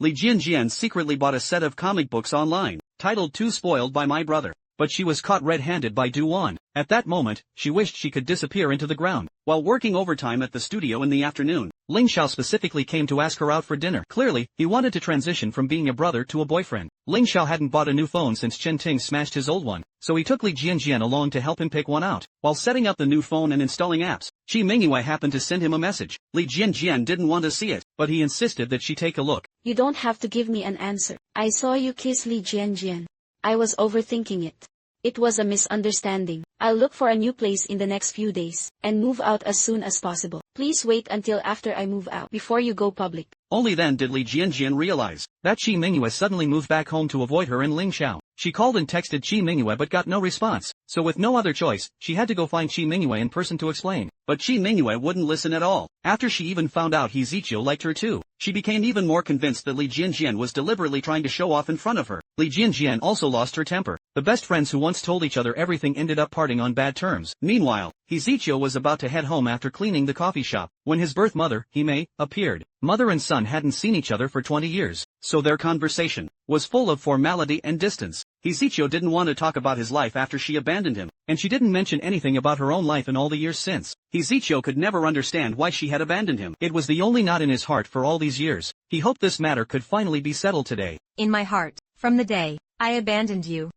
Speaker 3: Li Jianjian secretly bought a set of comic books online, titled Too Spoiled by My Brother. But she was caught red-handed by Duan. At that moment, she wished she could disappear into the ground. While working overtime at the studio in the afternoon, Ling Xiao specifically came to ask her out for dinner. Clearly, he wanted to transition from being a brother to a boyfriend. Ling Xiao hadn't bought a new phone since Chen Ting smashed his old one, so he took Li Jianjian along to help him pick one out. While setting up the new phone and installing apps, Qi Mingyue happened to send him a message. Li Jianjian didn't want to see it, but he insisted that she take a look.
Speaker 10: You don't have to give me an answer. I saw you kiss Li Jianjian. I was overthinking it. It was a misunderstanding. I'll look for a new place in the next few days, and move out as soon as possible. Please wait until after I move out before you go public.
Speaker 3: Only then did Li Jianjian realize that Qi Mingyue suddenly moved back home to avoid her in Lingxiao. She called and texted Qi Mingyue but got no response, so with no other choice, she had to go find Qi Mingyue in person to explain. But Qi Mingyue wouldn't listen at all. After she even found out He Ziqiu liked her too, she became even more convinced that Li Jianjian was deliberately trying to show off in front of her. Li Jianjian also lost her temper. The best friends who once told each other everything ended up parting on bad terms. Meanwhile, He Ziqiu was about to head home after cleaning the coffee shop, when his birth mother, Hime, appeared. Mother and son hadn't seen each other for 20 years, so their conversation was full of formality and distance. He Ziqiu didn't want to talk about his life after she abandoned him, and she didn't mention anything about her own life in all the years since. He Ziqiu could never understand why she had abandoned him. It was the only knot in his heart for all these years. He hoped this matter could finally be settled today.
Speaker 2: In my heart, from the day I abandoned you,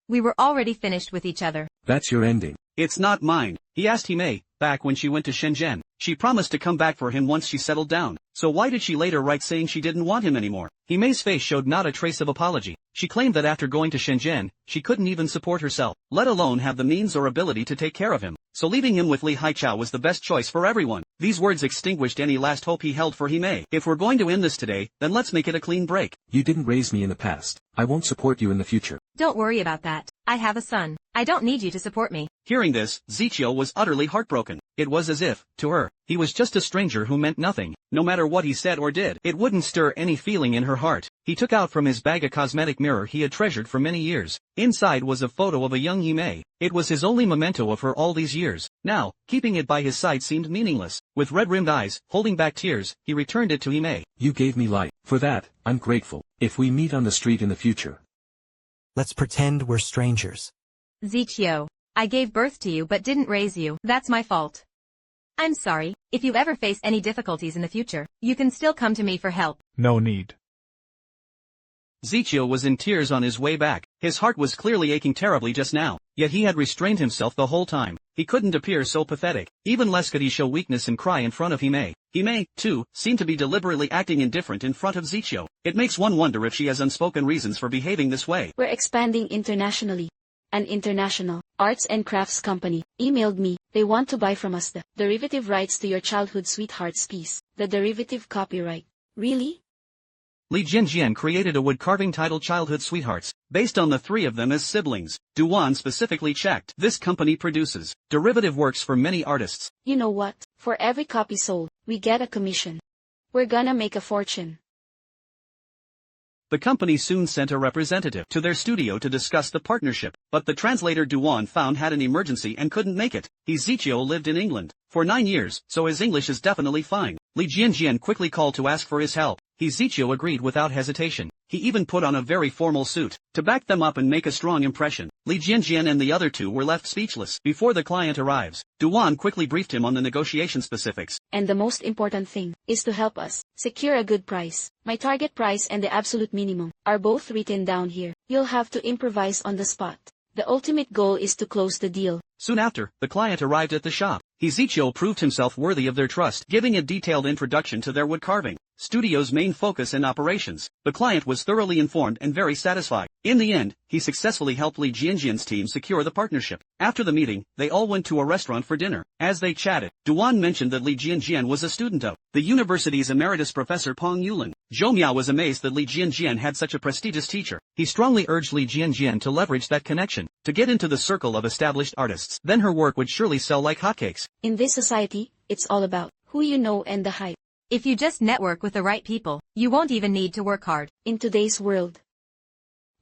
Speaker 2: we were already finished with each other.
Speaker 14: That's your ending.
Speaker 3: It's not mine. He asked Hime, back when she went to Shenzhen. She promised to come back for him once she settled down. So why did she later write saying she didn't want him anymore? Hime's face showed not a trace of apology. She claimed that after going to Shenzhen, she couldn't even support herself, let alone have the means or ability to take care of him. So leaving him with Li Haichao was the best choice for everyone. These words extinguished any last hope he held for Hime. If we're going to end this today, then let's make it a clean break.
Speaker 14: You didn't raise me in the past. I won't support you in the future.
Speaker 2: Don't worry about that. I have a son. I don't need you to support me.
Speaker 3: Hearing this, Ziqiu was utterly heartbroken. It was as if, to her, he was just a stranger who meant nothing. No matter what he said or did, it wouldn't stir any feeling in her heart. He took out from his bag a cosmetic mirror he had treasured for many years. Inside was a photo of a young Hime. It was his only memento of her all these years. Now, keeping it by his side seemed meaningless. With red-rimmed eyes, holding back tears, he returned it to Hime.
Speaker 14: You gave me light. For that, I'm grateful. If we meet on the street in the future,
Speaker 7: let's pretend we're strangers.
Speaker 2: Ziqiu, I gave birth to you but didn't raise you. That's my fault. I'm sorry. If you ever face any difficulties in the future, you can still come to me for help.
Speaker 16: No need.
Speaker 3: Ziqiu was in tears on his way back. His heart was clearly aching terribly just now, yet he had restrained himself the whole time. He couldn't appear so pathetic. Even less could he show weakness and cry in front of Hime. Hime, too, seemed to be deliberately acting indifferent in front of Ziqiu. It makes one wonder if she has unspoken reasons for behaving this way.
Speaker 10: We're expanding internationally. An international arts and crafts company emailed me. They want to buy from us the derivative rights to your childhood sweetheart's piece. The derivative copyright. Really?
Speaker 3: Li Jianjian created a wood carving titled Childhood Sweethearts, based on the three of them as siblings. Duan specifically checked. This company produces derivative works for many artists.
Speaker 10: You know what? For every copy sold, we get a commission. We're gonna make a fortune.
Speaker 3: The company soon sent a representative to their studio to discuss the partnership, but the translator Duan found had an emergency and couldn't make it. He Ziqiu lived in England for 9 years, so his English is definitely fine. Li Jianjian quickly called to ask for his help. He Ziqiu agreed without hesitation. He even put on a very formal suit to back them up and make a strong impression. Li Jianjian and the other two were left speechless. Before the client arrives, Duan quickly briefed him on the negotiation specifics.
Speaker 10: And the most important thing is to help us secure a good price. My target price and the absolute minimum are both written down here. You'll have to improvise on the spot. The ultimate goal is to close the deal.
Speaker 3: Soon after, the client arrived at the shop. He Ziqiu proved himself worthy of their trust, giving a detailed introduction to their wood carving studio's main focus and operations. The client was thoroughly informed and very satisfied. In the end, he successfully helped Li Jianjian's team secure the partnership. After the meeting, they all went to a restaurant for dinner. As they chatted, Duan mentioned that Li Jianjian was a student of the university's emeritus professor Peng Yulin. Zhou Miao was amazed that Li Jianjian had such a prestigious teacher. He strongly urged Li Jianjian to leverage that connection to get into the circle of established artists. Then her work would surely sell like hotcakes.
Speaker 10: In this society, it's all about who you know and the hype.
Speaker 2: If you just network with the right people, you won't even need to work hard.
Speaker 10: In today's world,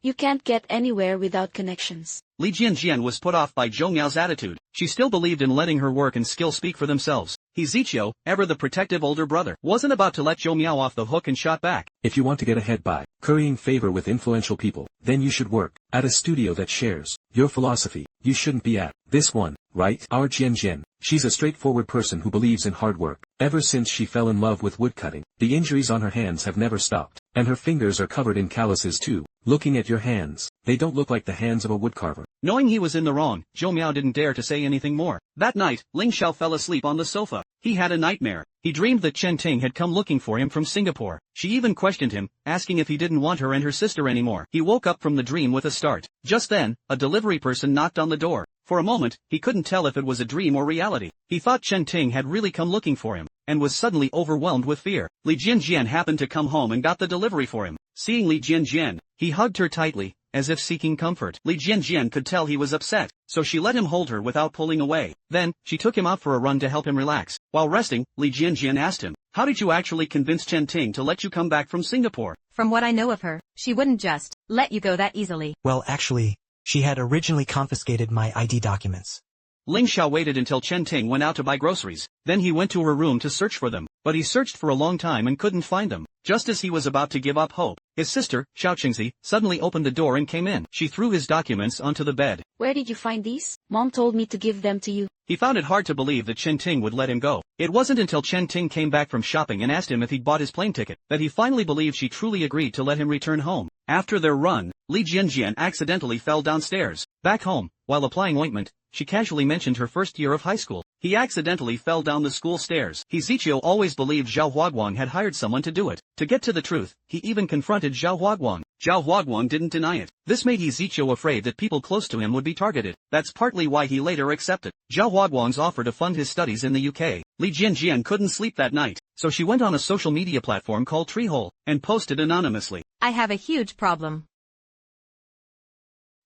Speaker 10: you can't get anywhere without connections.
Speaker 3: Li Jianjian was put off by Zhou Miao's attitude. She still believed in letting her work and skill speak for themselves. He Ziqiu, ever the protective older brother, wasn't about to let Zhou Miao off the hook and shot back.
Speaker 14: If you want to get ahead by currying favor with influential people, then you should work at a studio that shares your philosophy. You shouldn't be at this one, right? Our Jianjian. She's a straightforward person who believes in hard work. Ever since she fell in love with woodcutting, the injuries on her hands have never stopped. And her fingers are covered in calluses too. Looking at your hands, they don't look like the hands of a woodcarver.
Speaker 3: Knowing he was in the wrong, Zhou Miao didn't dare to say anything more. That night, Ling Xiao fell asleep on the sofa. He had a nightmare. He dreamed that Chen Ting had come looking for him from Singapore. She even questioned him, asking if he didn't want her and her sister anymore. He woke up from the dream with a start. Just then, a delivery person knocked on the door. For a moment, he couldn't tell if it was a dream or reality. He thought Chen Ting had really come looking for him, and was suddenly overwhelmed with fear. Li Jianjian happened to come home and got the delivery for him. Seeing Li Jianjian, he hugged her tightly, as if seeking comfort. Li Jianjian could tell he was upset, so she let him hold her without pulling away. Then, she took him out for a run to help him relax. While resting, Li Jianjian asked him, "How did you actually convince Chen Ting to let you come back from Singapore?"
Speaker 2: From what I know of her, she wouldn't just let you go that easily.
Speaker 7: Well, actually, she had originally confiscated my ID documents.
Speaker 3: Ling Xiao waited until Chen Ting went out to buy groceries. Then he went to her room to search for them, but he searched for a long time and couldn't find them. Just as he was about to give up hope, his sister, Xiao Qingzi, suddenly opened the door and came in. She threw his documents onto the bed.
Speaker 10: Where did you find these? Mom told me to give them to you.
Speaker 3: He found it hard to believe that Chen Ting would let him go. It wasn't until Chen Ting came back from shopping and asked him if he'd bought his plane ticket that he finally believed she truly agreed to let him return home. After their run, Li Jianjian accidentally fell downstairs. Back home, while applying ointment, she casually mentioned her first year of high school. He accidentally fell down the school stairs. Zichio always believed Zhao Huaguang had hired someone to do it. To get to the truth, he even confronted Zhao Huaguang. Zhao Huaguang didn't deny it. This made Zichio afraid that people close to him would be targeted. That's partly why he later accepted Zhao Huaguang's offer to fund his studies in the UK. Li Jianjian couldn't sleep that night, so she went on a social media platform called Treehole, and posted anonymously.
Speaker 2: I have a huge problem.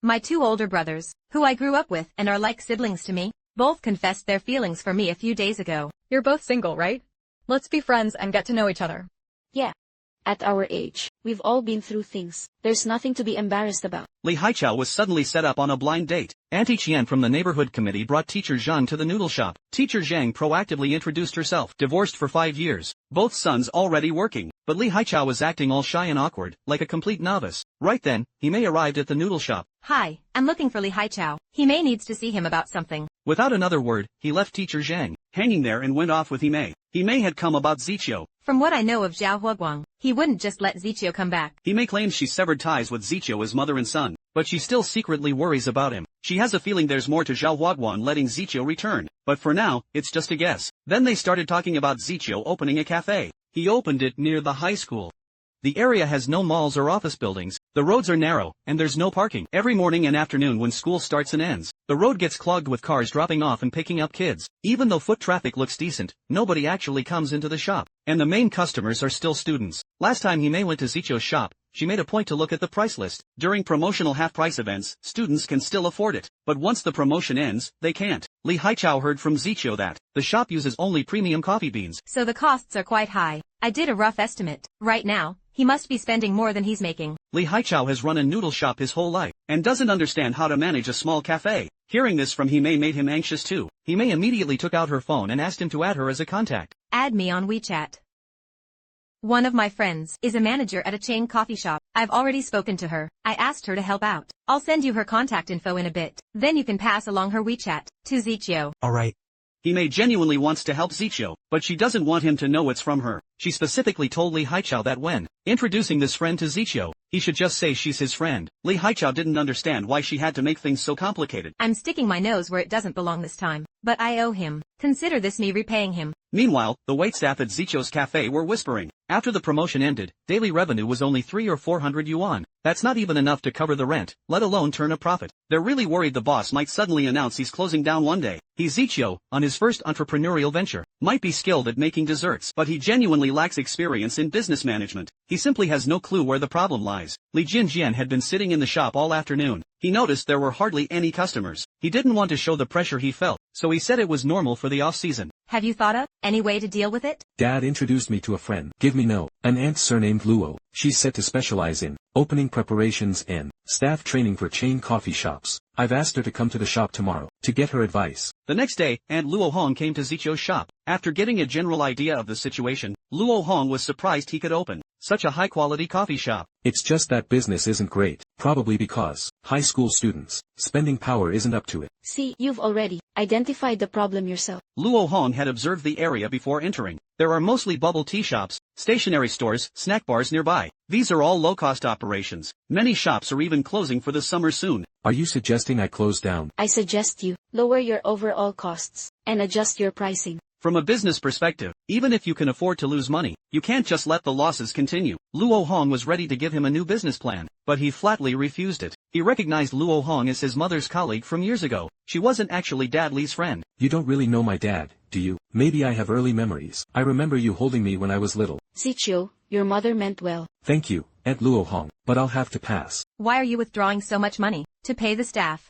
Speaker 2: My two older brothers, who I grew up with and are like siblings to me, both confessed their feelings for me a few days ago.
Speaker 12: You're both single, right? Let's be friends and get to know each other.
Speaker 10: Yeah. At our age, we've all been through things. There's nothing to be embarrassed about.
Speaker 3: Li Haichao was suddenly set up on a blind date. Auntie Qian from the neighborhood committee brought Teacher Zhang to the noodle shop. Teacher Zhang proactively introduced herself. Divorced for 5 years. Both sons already working. But Li Haichao was acting all shy and awkward, like a complete novice. Right then, Himei arrived at the noodle shop.
Speaker 2: Hi, I'm looking for Li Haichao. Himei needs to see him about something.
Speaker 3: Without another word, he left Teacher Zhang hanging there and went off with Himei. Himei had come about Zichio.
Speaker 2: From what I know of Zhao Huaguang, he wouldn't just let Zichio come back.
Speaker 3: Himei claims she severed ties with Zichio as mother and son, but she still secretly worries about him. She has a feeling there's more to Zhao Huaguang letting Zichio return, but for now, it's just a guess. Then they started talking about Zichio opening a cafe. He opened it near the high school. The area has no malls or office buildings, the roads are narrow, and there's no parking. Every morning and afternoon when school starts and ends, the road gets clogged with cars dropping off and picking up kids. Even though foot traffic looks decent, nobody actually comes into the shop, and the main customers are still students. Last time Himei went to Zichio's shop, she made a point to look at the price list. During promotional half-price events, students can still afford it, but once the promotion ends, they can't. Li Haichao heard from Zichio that the shop uses only premium coffee beans.
Speaker 2: So the costs are quite high. I did a rough estimate. Right now, he must be spending more than he's making.
Speaker 3: Li Haichao has run a noodle shop his whole life, and doesn't understand how to manage a small cafe. Hearing this from Himei made him anxious too. Himei immediately took out her phone and asked him to add her as a contact.
Speaker 2: Add me on WeChat. One of my friends is a manager at a chain coffee shop. I've already spoken to her. I asked her to help out. I'll send you her contact info in a bit. Then you can pass along her WeChat to Zichio.
Speaker 7: Alright.
Speaker 3: Himei genuinely wants to help Zichio, but she doesn't want him to know it's from her. She specifically told Li Haichao that when introducing this friend to Zichio, he should just say she's his friend. Li Haichao didn't understand why she had to make things so complicated.
Speaker 2: I'm sticking my nose where it doesn't belong this time, but I owe him. Consider this me repaying him.
Speaker 3: Meanwhile, the waitstaff at Zichio's cafe were whispering. After the promotion ended, daily revenue was only 300 or 400 yuan. That's not even enough to cover the rent, let alone turn a profit. They're really worried the boss might suddenly announce he's closing down one day. He's Zichio, on his first entrepreneurial venture. Might be skilled at making desserts, but he genuinely lacks experience in business management. He simply has no clue where the problem lies. Li Jianjian had been sitting in the shop all afternoon. He noticed there were hardly any customers. He didn't want to show the pressure he felt, so he said it was normal for the off-season.
Speaker 2: Have you thought of any way to deal with it?
Speaker 14: Dad introduced me to a friend. Give me no. An aunt surnamed Luo. She's set to specialize in opening preparations and staff training for chain coffee shops. I've asked her to come to the shop tomorrow to get her advice.
Speaker 3: The next day, Aunt Luo Hong came to Zichio's shop. After getting a general idea of the situation, Luo Hong was surprised he could open such a high-quality coffee shop.
Speaker 14: It's just that business isn't great, probably because high school students' spending power isn't up to it.
Speaker 10: See, you've already identified the problem yourself.
Speaker 3: Luo Hong had observed the area before entering. There are mostly bubble tea shops, stationery stores, snack bars nearby. These are all low-cost operations. Many shops are even closing for the summer soon.
Speaker 14: Are you suggesting I close down?
Speaker 10: I suggest you lower your overall costs and adjust your pricing.
Speaker 3: From a business perspective, Even if you can afford to lose money, you can't just let the losses continue. Luo Hong was ready to give him a new business plan, but he flatly refused it. He recognized Luo Hong as his mother's colleague from years ago. She wasn't actually Dad Li's friend.
Speaker 14: You don't really know my dad, do you? Maybe I have early memories. I remember you holding me when I was little.
Speaker 10: Zichio, your mother meant well.
Speaker 14: Thank you, Aunt Luo Hong, but I'll have to pass.
Speaker 2: Why are you withdrawing so much money? To pay the staff.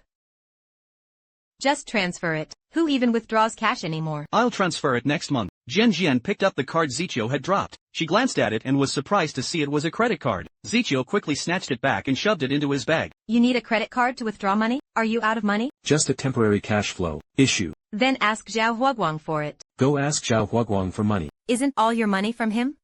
Speaker 2: Just transfer it. Who even withdraws cash anymore?
Speaker 3: I'll transfer it next month. Jian Jian picked up the card Zichio had dropped. She glanced at it and was surprised to see it was a credit card. Zichio quickly snatched it back and shoved it into his bag.
Speaker 2: You need a credit card to withdraw money? Are you out of money?
Speaker 14: Just a temporary cash flow issue.
Speaker 2: Then ask Zhao Huaguang for it.
Speaker 14: Go ask Zhao Huaguang for money.
Speaker 2: Isn't all your money from him?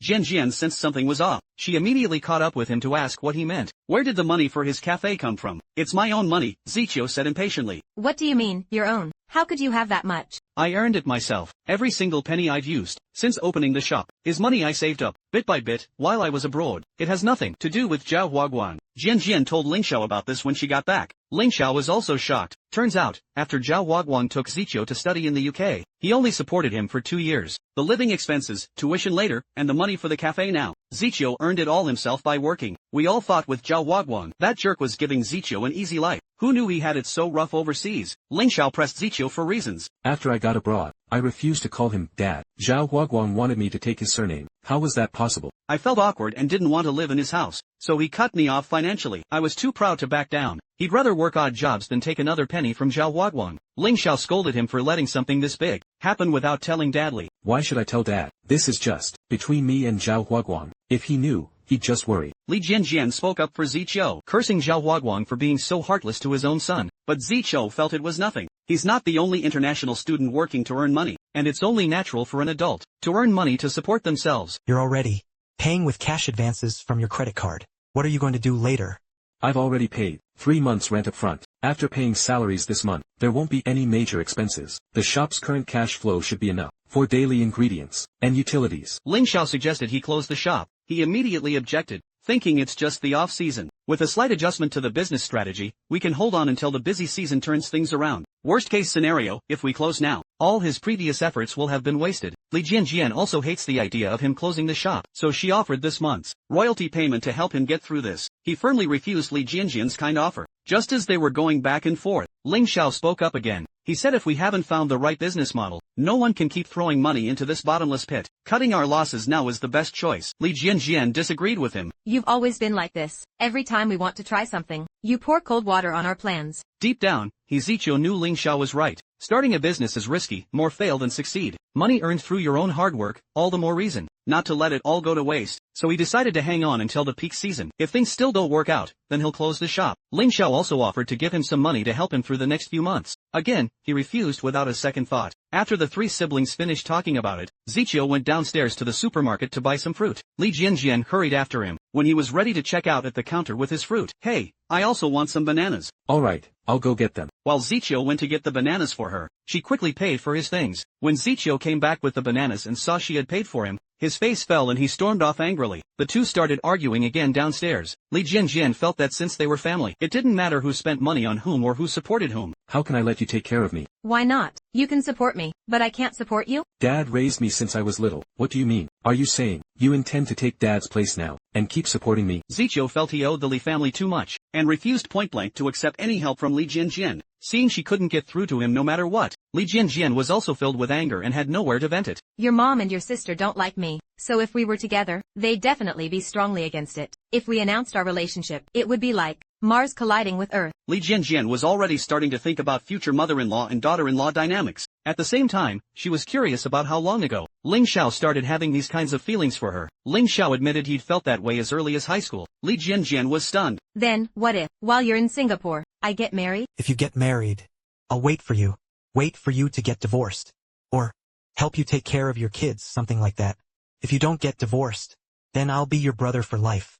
Speaker 3: Jian Jian sensed something was off. She immediately caught up with him to ask what he meant. Where did the money for his cafe come from? It's my own money, Zichio said impatiently.
Speaker 2: What do you mean, your own? How could you have that much?
Speaker 3: I earned it myself. Every single penny I've used, since opening the shop, is money I saved up, bit by bit, while I was abroad. It has nothing to do with Zhao Huaguang. Jian Jian told Ling Xiao about this when she got back. Ling Xiao was also shocked. Turns out, after Zhao Huaguang took Zichio to study in the UK, he only supported him for 2 years. The living expenses, tuition later, and the money for the cafe now. Zichio earned it all himself by working. We all thought with Zhao Huaguang, that jerk was giving Zichio an easy life. Who knew he had it so rough overseas? Ling Xiao pressed Zichio for reasons.
Speaker 14: After I got abroad, I refused to call him Dad. Zhao Huaguang wanted me to take his surname. How was that possible?
Speaker 3: I felt awkward and didn't want to live in his house, so he cut me off financially. I was too proud to back down. He'd rather work odd jobs than take another penny from Zhao Huaguang. Ling Xiao scolded him for letting something this big happen without telling Dad Li.
Speaker 14: Why should I tell Dad? This is just between me and Zhao Huaguang. If he knew, he'd just worry.
Speaker 3: Li Jianjian spoke up for Zichio, cursing Zhao Huaguang for being so heartless to his own son. But Zichio felt it was nothing. He's not the only international student working to earn money, and it's only natural for an adult to earn money to support themselves.
Speaker 7: You're already paying with cash advances from your credit card. What are you going to do later?
Speaker 14: I've already paid 3 months rent up front. After paying salaries this month, there won't be any major expenses. The shop's current cash flow should be enough for daily ingredients and utilities.
Speaker 3: Ling Xiao suggested he close the shop. He immediately objected, thinking it's just the off-season. With a slight adjustment to the business strategy, we can hold on until the busy season turns things around. Worst-case scenario, if we close now, all his previous efforts will have been wasted. Li Jianjian also hates the idea of him closing the shop, so she offered this month's royalty payment to help him get through this. He firmly refused Li Jianjian's kind offer. Just as they were going back and forth, Ling Xiao spoke up again. He said if we haven't found the right business model, no one can keep throwing money into this bottomless pit. Cutting our losses now is the best choice. Li Jianjian disagreed with him.
Speaker 2: You've always been like this. Every time we want to try something, you pour cold water on our plans.
Speaker 3: Deep down, Zichio knew Ling Xiao was right. Starting a business is risky, more fail than succeed. Money earned through your own hard work, all the more reason not to let it all go to waste. So he decided to hang on until the peak season. If things still don't work out, then he'll close the shop. Ling Xiao also offered to give him some money to help him through the next few months. Again, he refused without a second thought. After the 3 siblings finished talking about it, Zichio went downstairs to the supermarket to buy some fruit. Li Jianjian hurried after him. When he was ready to check out at the counter with his fruit, "Hey, I also want some bananas."
Speaker 14: Alright, I'll go get them.
Speaker 3: While Zichio went to get the bananas for her, she quickly paid for his things. When Zichio came back with the bananas and saw she had paid for him, his face fell and he stormed off angrily. The two started arguing again downstairs. Li Jianjian felt that since they were family, it didn't matter who spent money on whom or who supported whom.
Speaker 14: How can I let you take care of me?
Speaker 2: Why not? You can support me, but I can't support you?
Speaker 14: Dad raised me since I was little. What do you mean? Are you saying you intend to take Dad's place now and keep supporting me?
Speaker 3: Zichio felt he owed the Li family too much, and refused point-blank to accept any help from Li Jianjian. Seeing she couldn't get through to him no matter what, Li Jianjian was also filled with anger and had nowhere to vent it.
Speaker 2: Your mom and your sister don't like me, so if we were together, they'd definitely be strongly against it. If we announced our relationship, it would be like Mars colliding with Earth.
Speaker 3: Li Jianjian was already starting to think about future mother-in-law and daughter-in-law dynamics. At the same time, she was curious about how long ago Ling Xiao started having these kinds of feelings for her. Ling Xiao admitted he'd felt that way as early as high school. Li Jianjian was stunned.
Speaker 2: Then, what if, while you're in Singapore, I get married?
Speaker 7: If you get married, I'll wait for you. Wait for you to get divorced. Or help you take care of your kids, something like that. If you don't get divorced, then I'll be your brother for life.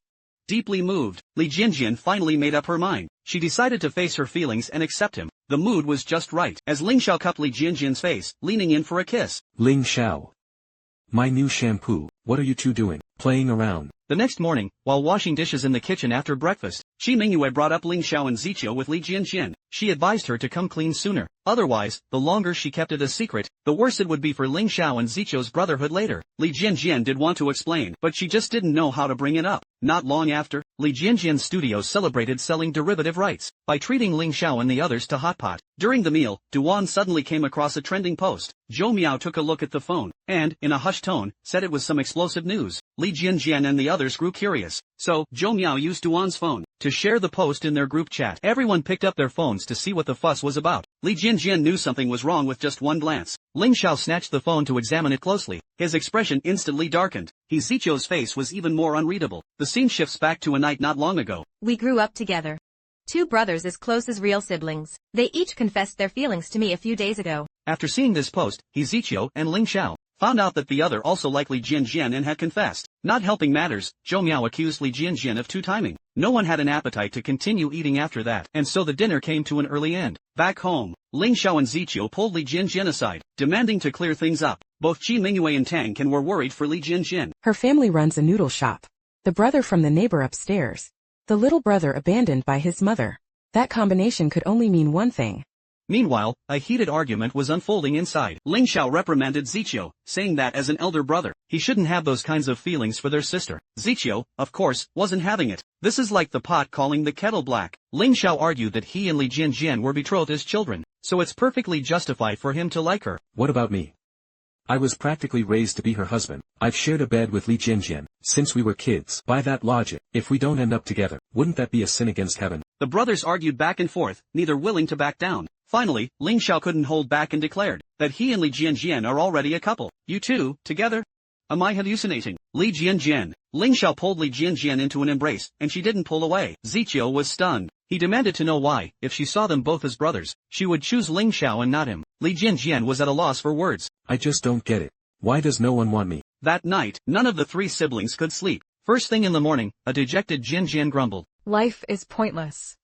Speaker 3: Deeply moved, Li Jianjian finally made up her mind. She decided to face her feelings and accept him. The mood was just right. As Ling Xiao cupped Li Jianjian's face, leaning in for a kiss.
Speaker 14: Ling Xiao. My new shampoo, what are you two doing? Playing around?
Speaker 3: The next morning, while washing dishes in the kitchen after breakfast, Qi Mingyue brought up Ling Xiao and Ziqiu with Li Jianjian. She advised her to come clean sooner. Otherwise, the longer she kept it a secret, the worse it would be for Ling Xiao and Ziqiu's brotherhood later. Li Jianjian did want to explain, but she just didn't know how to bring it up. Not long after, Li Jianjian's studio celebrated selling derivative rights by treating Ling Xiao and the others to hot pot. During the meal, Duan suddenly came across a trending post. Zhou Miao took a look at the phone, and, in a hushed tone, said it was some explosive news. Li Jianjian and the others grew curious. So, Zhou Miao used Duan's phone to share the post in their group chat. Everyone picked up their phones to see what the fuss was about. Li Jianjian knew something was wrong with just one glance. Ling Xiao snatched the phone to examine it closely. His expression instantly darkened. Ziqiu's face was even more unreadable. The scene shifts back to a night not long ago.
Speaker 2: We grew up together. Two brothers as close as real siblings. They each confessed their feelings to me a few days ago.
Speaker 3: After seeing this post, Ziqiu and Ling Xiao found out that the other also liked Li Jianjian and had confessed. Not helping matters, Zhou Miao accused Li Jianjian of two-timing. No one had an appetite to continue eating after that, and so the dinner came to an early end. Back home, Ling Xiao and Ziqiu pulled Li Jianjian aside, demanding to clear things up. Both Qi Mingyue and Tang Can were worried for Li Jianjian.
Speaker 13: Her family runs a noodle shop. The brother from the neighbor upstairs. The little brother abandoned by his mother. That combination could only mean one thing.
Speaker 3: Meanwhile, a heated argument was unfolding inside. Ling Xiao reprimanded Ziqiu, saying that as an elder brother, he shouldn't have those kinds of feelings for their sister. Ziqiu, of course, wasn't having it. This is like the pot calling the kettle black. Ling Xiao argued that he and Li Jianjian were betrothed as children, so it's perfectly justified for him to like her.
Speaker 14: What about me? I was practically raised to be her husband. I've shared a bed with Li Jianjian since we were kids. By that logic, if we don't end up together, wouldn't that be a sin against heaven?
Speaker 3: The brothers argued back and forth, neither willing to back down. Finally, Ling Xiao couldn't hold back and declared that he and Li Jianjian are already a couple. You two, together? Am I hallucinating? Li Jianjian. Ling Xiao pulled Li Jianjian into an embrace, and she didn't pull away. Ziqiu was stunned. He demanded to know why, if she saw them both as brothers, she would choose Ling Xiao and not him. Li Jianjian was at a loss for words.
Speaker 14: I just don't get it. Why does no one want me?
Speaker 3: That night, none of the three siblings could sleep. First thing in the morning, a dejected Jianjian grumbled.
Speaker 12: Life is pointless.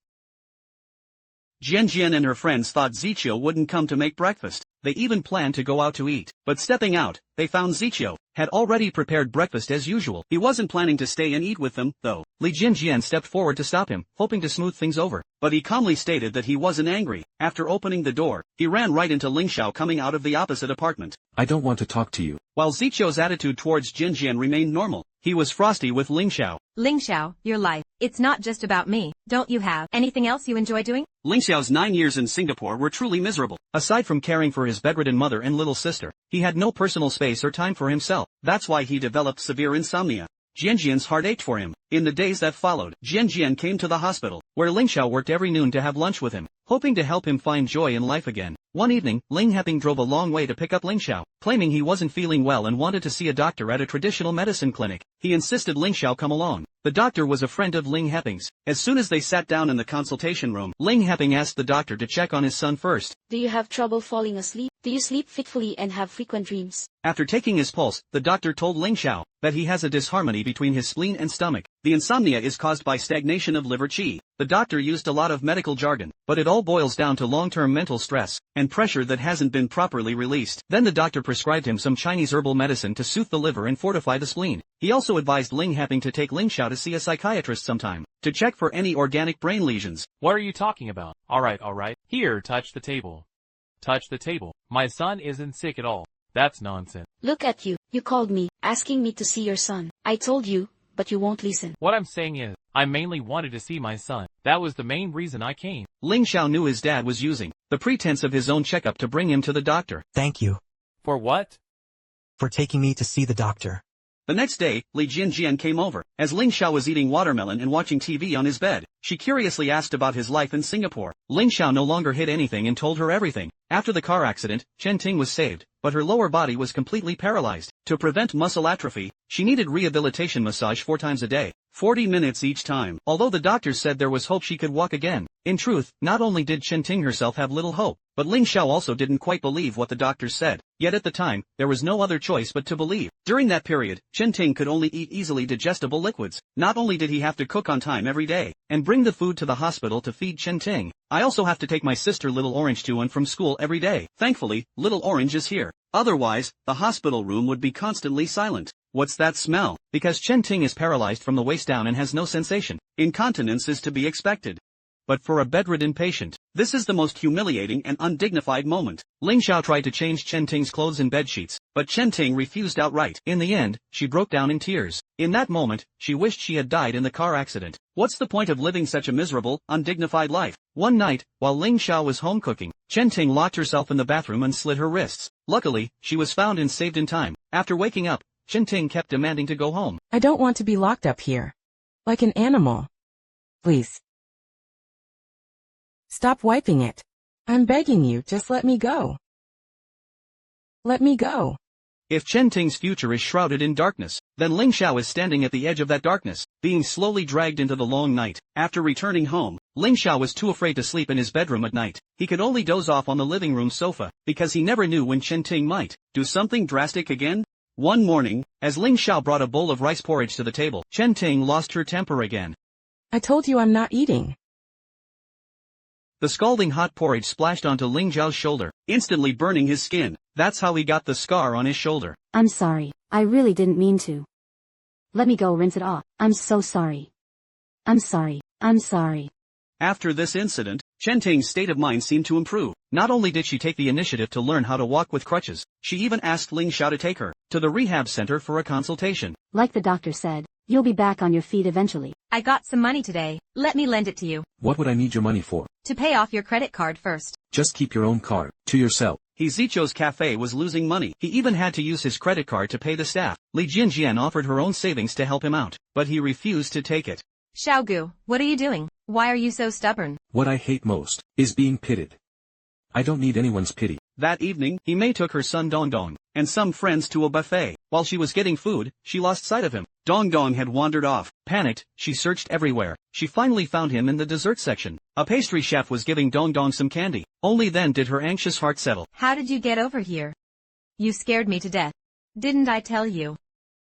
Speaker 3: Jianjian and her friends thought Ziqiu wouldn't come to make breakfast. They even planned to go out to eat. But stepping out, they found Ziqiu had already prepared breakfast as usual. He wasn't planning to stay and eat with them, though. Li Jianjian stepped forward to stop him, hoping to smooth things over. But he calmly stated that he wasn't angry. After opening the door, he ran right into Ling Xiao coming out of the opposite apartment.
Speaker 14: I don't want to talk to you.
Speaker 3: While Ziqiu's attitude towards Jianjian remained normal, he was frosty with Ling Xiao.
Speaker 2: Ling Xiao, your life. It's not just about me. Don't you have anything else you enjoy doing?
Speaker 3: Ling Xiao's 9 years in Singapore were truly miserable. Aside from caring for his bedridden mother and little sister, he had no personal space or time for himself. That's why he developed severe insomnia. Jianjian's heart ached for him. In the days that followed, Jianjian came to the hospital, where Ling Xiao worked every noon to have lunch with him, hoping to help him find joy in life again. One evening, Ling Heping drove a long way to pick up Ling Xiao, claiming he wasn't feeling well and wanted to see a doctor at a traditional medicine clinic. He insisted Ling Xiao come along. The doctor was a friend of Ling Heping's. As soon as they sat down in the consultation room, Ling Heping asked the doctor to check on his son first.
Speaker 10: Do you have trouble falling asleep? Do you sleep fitfully and have frequent dreams?
Speaker 3: After taking his pulse, the doctor told Ling Xiao that he has a disharmony between his spleen and stomach. The insomnia is caused by stagnation of liver qi. The doctor used a lot of medical jargon, but it all boils down to long-term mental stress and pressure that hasn't been properly released. Then the doctor prescribed him some Chinese herbal medicine to soothe the liver and fortify the spleen. He also advised Ling Heping to take Ling Xiao to see a psychiatrist sometime, to check for any organic brain lesions.
Speaker 9: What are you talking about? Alright. Here, touch the table. Touch the table. My son isn't sick at all. That's nonsense.
Speaker 10: Look at you. You called me, asking me to see your son. I told you, but you won't listen.
Speaker 9: What I'm saying is, I mainly wanted to see my son. That was the main reason I came.
Speaker 3: Ling Xiao knew his dad was using the pretense of his own checkup to bring him to the doctor.
Speaker 7: Thank you.
Speaker 9: For what?
Speaker 7: For taking me to see the doctor.
Speaker 3: The next day, Li Jianjian came over. As Ling Xiao was eating watermelon and watching TV on his bed, she curiously asked about his life in Singapore. Ling Xiao no longer hid anything and told her everything. After the car accident, Chen Ting was saved, but her lower body was completely paralyzed. To prevent muscle atrophy, she needed rehabilitation massage 4 times a day, 40 minutes each time. Although the doctors said there was hope she could walk again, in truth, not only did Chen Ting herself have little hope, but Ling Xiao also didn't quite believe what the doctors said. Yet at the time, there was no other choice but to believe. During that period, Chen Ting could only eat easily digestible liquids. Not only did he have to cook on time every day, and bring the food to the hospital to feed Chen Ting, I also have to take my sister Little Orange to and from school every day. Thankfully, Little Orange is here. Otherwise, the hospital room would be constantly silent. What's that smell? Because Chen Ting is paralyzed from the waist down and has no sensation. Incontinence is to be expected. But for a bedridden patient, this is the most humiliating and undignified moment. Ling Xiao tried to change Chen Ting's clothes and bedsheets, but Chen Ting refused outright. In the end, she broke down in tears. In that moment, she wished she had died in the car accident. What's the point of living such a miserable, undignified life? One night, while Ling Xiao was home cooking, Chen Ting locked herself in the bathroom and slit her wrists. Luckily, she was found and saved in time. After waking up, Chen Ting kept demanding to go home.
Speaker 13: I don't want to be locked up here. Like an animal. Please. Stop wiping it. I'm begging you, just let me go. Let me go.
Speaker 3: If Chen Ting's future is shrouded in darkness, then Ling Xiao is standing at the edge of that darkness, being slowly dragged into the long night. After returning home, Ling Xiao was too afraid to sleep in his bedroom at night. He could only doze off on the living room sofa, because he never knew when Chen Ting might do something drastic again. One morning, as Ling Xiao brought a bowl of rice porridge to the table, Chen Ting lost her temper again.
Speaker 13: I told you I'm not eating.
Speaker 3: The scalding hot porridge splashed onto Ling Xiao's shoulder, instantly burning his skin. That's how he got the scar on his shoulder.
Speaker 4: I'm sorry. I really didn't mean to. Let me go rinse it off. I'm so sorry. I'm sorry. I'm sorry.
Speaker 3: After this incident, Chen Ting's state of mind seemed to improve. Not only did she take the initiative to learn how to walk with crutches, she even asked Ling Xiao to take her to the rehab center for a consultation.
Speaker 4: Like the doctor said, you'll be back on your feet eventually.
Speaker 2: I got some money today. Let me lend it to you.
Speaker 14: What would I need your money for?
Speaker 2: To pay off your credit card first.
Speaker 14: Just keep your own card to yourself.
Speaker 3: Zichou's cafe was losing money. He even had to use his credit card to pay the staff. Li Jianjian offered her own savings to help him out, but he refused to take it.
Speaker 2: Xiaogu, what are you doing? Why are you so stubborn?
Speaker 14: What I hate most is being pitied. I don't need anyone's pity.
Speaker 3: That evening, He Mei took her son Dongdong and some friends to a buffet. While she was getting food, she lost sight of him. Dongdong had wandered off. Panicked, she searched everywhere. She finally found him in the dessert section. A pastry chef was giving Dongdong some candy. Only then did her anxious heart settle.
Speaker 2: How did you get over here? You scared me to death. Didn't I tell you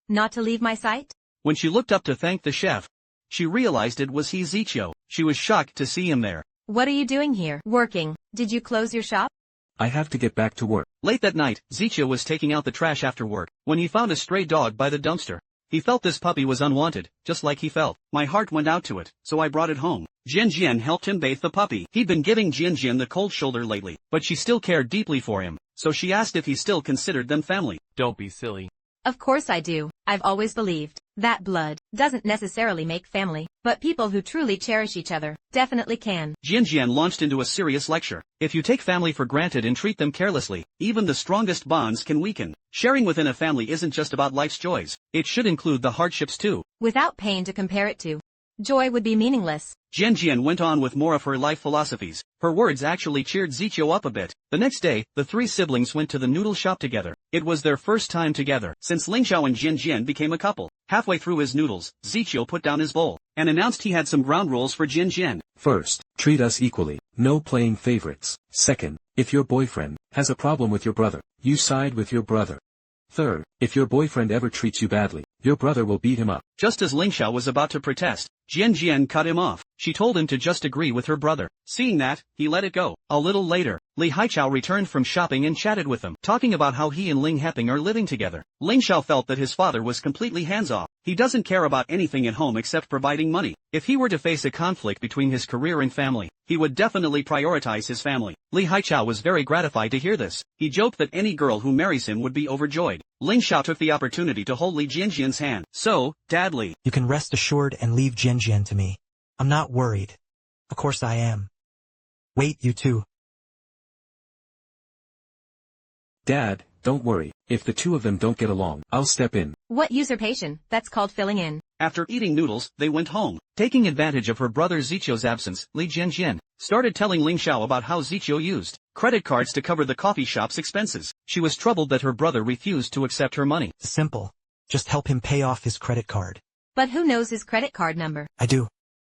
Speaker 2: not to leave my sight?
Speaker 3: When she looked up to thank the chef, she realized it was he Zichou. She was shocked to see him there.
Speaker 2: What are you doing here? Working. Did you close your shop?
Speaker 14: I have to get back to work.
Speaker 3: Late that night, Zichou was taking out the trash after work, when he found a stray dog by the dumpster. He felt this puppy was unwanted, just like he felt. My heart went out to it, so I brought it home. Jianjian helped him bathe the puppy. He'd been giving Jianjian the cold shoulder lately, but she still cared deeply for him, so she asked if he still considered them family.
Speaker 9: Don't be silly.
Speaker 2: Of course I do. I've always believed that blood doesn't necessarily make family, but people who truly cherish each other definitely can.
Speaker 3: Jianjian launched into a serious lecture. If you take family for granted and treat them carelessly, even the strongest bonds can weaken. Sharing within a family isn't just about life's joys. It should include the hardships too.
Speaker 2: Without pain to compare it to, joy would be meaningless.
Speaker 3: Jianjian went on with more of her life philosophies. Her words actually cheered Zichou up a bit. The next day, the three siblings went to the noodle shop together. It was their first time together since Ling Xiao and Jianjian became a couple. Halfway through his noodles, Zichou put down his bowl and announced he had some ground rules for Jianjian.
Speaker 14: First, treat us equally. No playing favorites. Second, if your boyfriend has a problem with your brother, you side with your brother. Third, if your boyfriend ever treats you badly, your brother will beat him up.
Speaker 3: Just as Ling Xiao was about to protest, Jianjian cut him off. She told him to just agree with her brother. Seeing that, he let it go. A little later, Li Haichao returned from shopping and chatted with them, talking about how he and Ling Heping are living together. Ling Xiao felt that his father was completely hands-off. He doesn't care about anything at home except providing money. If he were to face a conflict between his career and family, he would definitely prioritize his family. Li Haichao was very gratified to hear this. He joked that any girl who marries him would be overjoyed. Ling Xiao took the opportunity to hold Li Jianjian's hand. So, Dad Li.
Speaker 7: You can rest assured and leave Jianjian to me. I'm not worried. Of course I am. Wait, you two.
Speaker 14: Dad, don't worry. If the two of them don't get along, I'll step in.
Speaker 2: What usurpation? That's called filling in.
Speaker 3: After eating noodles, they went home. Taking advantage of her brother Zichou's absence, Li Jianjian started telling Ling Xiao about how Zichou used credit cards to cover the coffee shop's expenses. She was troubled that her brother refused to accept her money.
Speaker 7: Simple. Just help him pay off his credit card.
Speaker 2: But who knows his credit card number?
Speaker 7: I do.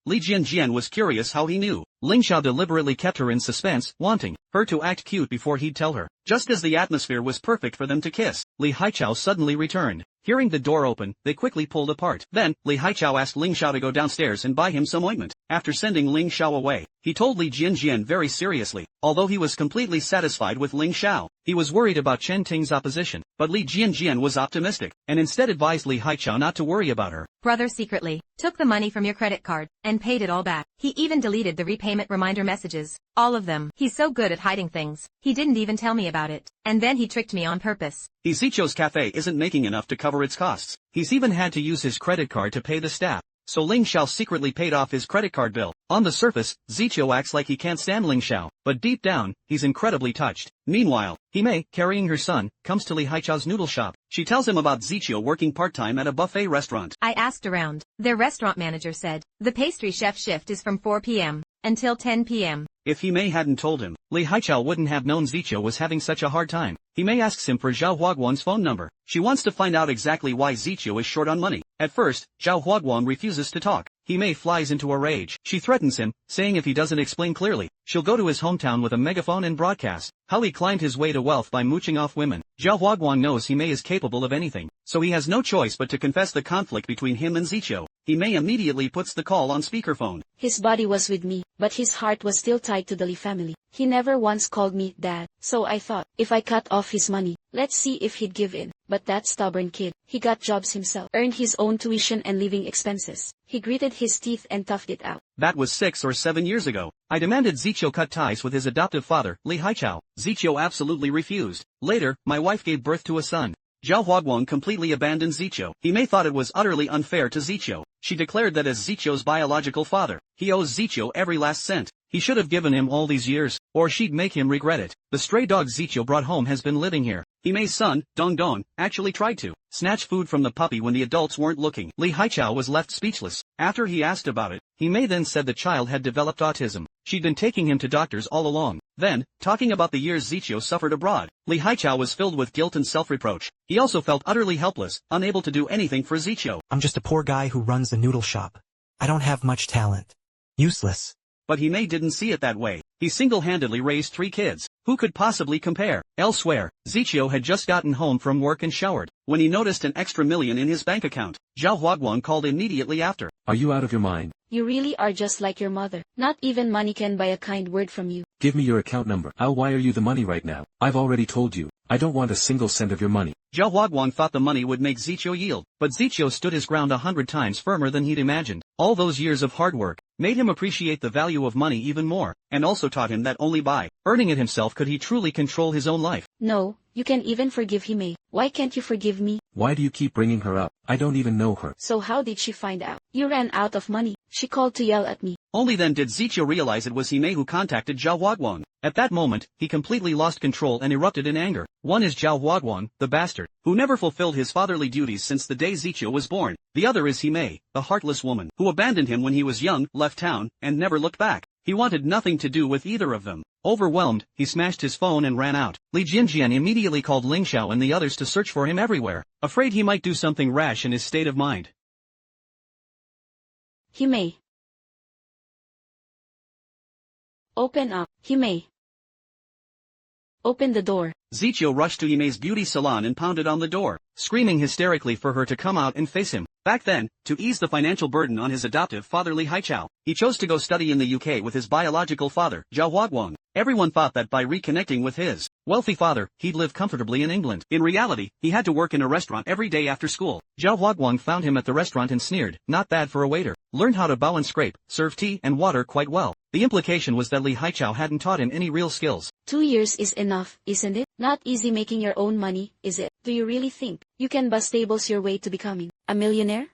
Speaker 3: Li Jianjian was curious how he knew. Ling Xiao deliberately kept her in suspense, wanting her to act cute before he'd tell her. Just as the atmosphere was perfect for them to kiss, Li Haichao suddenly returned. Hearing the door open, they quickly pulled apart. Then, Li Haichao asked Ling Xiao to go downstairs and buy him some ointment. After sending Ling Xiao away, he told Li Jianjian very seriously, although he was completely satisfied with Ling Xiao. He was worried about Chen Ting's opposition, but Li Jianjian was optimistic, and instead advised Li Haichao not to worry about her.
Speaker 2: Brother secretly took the money from your credit card and paid it all back. He even deleted the repayment reminder messages. All of them. He's so good at hiding things. He didn't even tell me about it. And then he tricked me on purpose.
Speaker 3: Zichou's cafe isn't making enough to cover its costs. He's even had to use his credit card to pay the staff. So Ling Xiao secretly paid off his credit card bill. On the surface, Zichou acts like he can't stand Ling Xiao, but deep down, he's incredibly touched. Meanwhile, Himei, carrying her son, comes to Li Haichao's noodle shop. She tells him about Zichou working part-time at a buffet restaurant.
Speaker 2: I asked around. Their restaurant manager said, the pastry chef shift is from 4 p.m. until 10 p.m.
Speaker 3: If Himei hadn't told him, Li Haichao wouldn't have known Zichou was having such a hard time. Himei asks him for Zhao Huaguang's phone number. She wants to find out exactly why Zichou is short on money. At first, Zhao Huaguang refuses to talk. Himei flies into a rage. She threatens him, saying if he doesn't explain clearly, she'll go to his hometown with a megaphone and broadcast how he climbed his way to wealth by mooching off women. Zhao Huaguang knows Himei is capable of anything, so he has no choice but to confess the conflict between him and Zichou. Himei immediately puts the call on speakerphone.
Speaker 10: His body was with me, but his heart was still tied to the Li family. He never once called me dad, so I thought, if I cut off his money, let's see if he'd give in. But that stubborn kid, he got jobs himself, earned his own tuition and living expenses. He gritted his teeth and toughed it out.
Speaker 3: That was 6 or 7 years ago. I demanded Zichou cut ties with his adoptive father, Li Haichao. Zichou absolutely refused. Later, my wife gave birth to a son. Zhao Huaguang completely abandoned Zichou. Himei thought it was utterly unfair to Zichou. She declared that as Zichou's biological father, he owes Zichou every last cent. He should have given him all these years, or she'd make him regret it. The stray dog Zichou brought home has been living here. Himei's son, Dongdong, actually tried to snatch food from the puppy when the adults weren't looking. Li Haichao was left speechless. After he asked about it, Himei then said the child had developed autism. She'd been taking him to doctors all along. Then, talking about the years Zichou suffered abroad, Li Haichao was filled with guilt and self-reproach. He also felt utterly helpless, unable to do anything for Zichou.
Speaker 7: I'm just a poor guy who runs a noodle shop. I don't have much talent. Useless.
Speaker 3: But Himei didn't see it that way. He single-handedly raised 3 kids. Who could possibly compare? Elsewhere, Zichou had just gotten home from work and showered, when he noticed an extra million in his bank account. Zhao Huaguang called immediately after.
Speaker 14: Are you out of your mind?
Speaker 10: You really are just like your mother. Not even money can buy a kind word from you.
Speaker 14: Give me your account number. I'll wire you the money right now. I've already told you, I don't want a single cent of your money.
Speaker 3: Zhao Huaguang thought the money would make Zichou yield, but Zichou stood his ground 100 times firmer than he'd imagined. All those years of hard work made him appreciate the value of money even more, and also taught him that only by earning it himself could he truly control his own life.
Speaker 10: No, you can even forgive Himei. Why can't you forgive me?
Speaker 14: Why do you keep bringing her up? I don't even know her.
Speaker 10: So how did she find out? You ran out of money. She called to yell at me.
Speaker 3: Only then did Zichou realize it was Himei who contacted Zhao Huaguang. At that moment, he completely lost control and erupted in anger. One is Zhao Huaguang, the bastard, who never fulfilled his fatherly duties since the day Zichou was born. The other is Himei, the heartless woman, who abandoned him when he was young, left town, and never looked back. He wanted nothing to do with either of them. Overwhelmed, he smashed his phone and ran out. Li Jianjian immediately called Ling Xiao and the others to search for him everywhere, afraid he might do something rash in his state of mind.
Speaker 10: Himei. Open up, Himei. Open the door.
Speaker 3: Zichou rushed to Himei's beauty salon and pounded on the door, screaming hysterically for her to come out and face him. Back then, to ease the financial burden on his adoptive father Li Haichao, he chose to go study in the UK with his biological father, Zhao Huaguang. Everyone thought that by reconnecting with his wealthy father, he'd live comfortably in England. In reality, he had to work in a restaurant every day after school. Zhao Huaguang found him at the restaurant and sneered, "Not bad for a waiter. Learned how to bow and scrape, serve tea and water quite well." The implication was that Li Haichao hadn't taught him any real skills.
Speaker 10: 2 years is enough, isn't it? Not easy making your own money, is it? Do you really think you can bust tables your way to becoming a millionaire?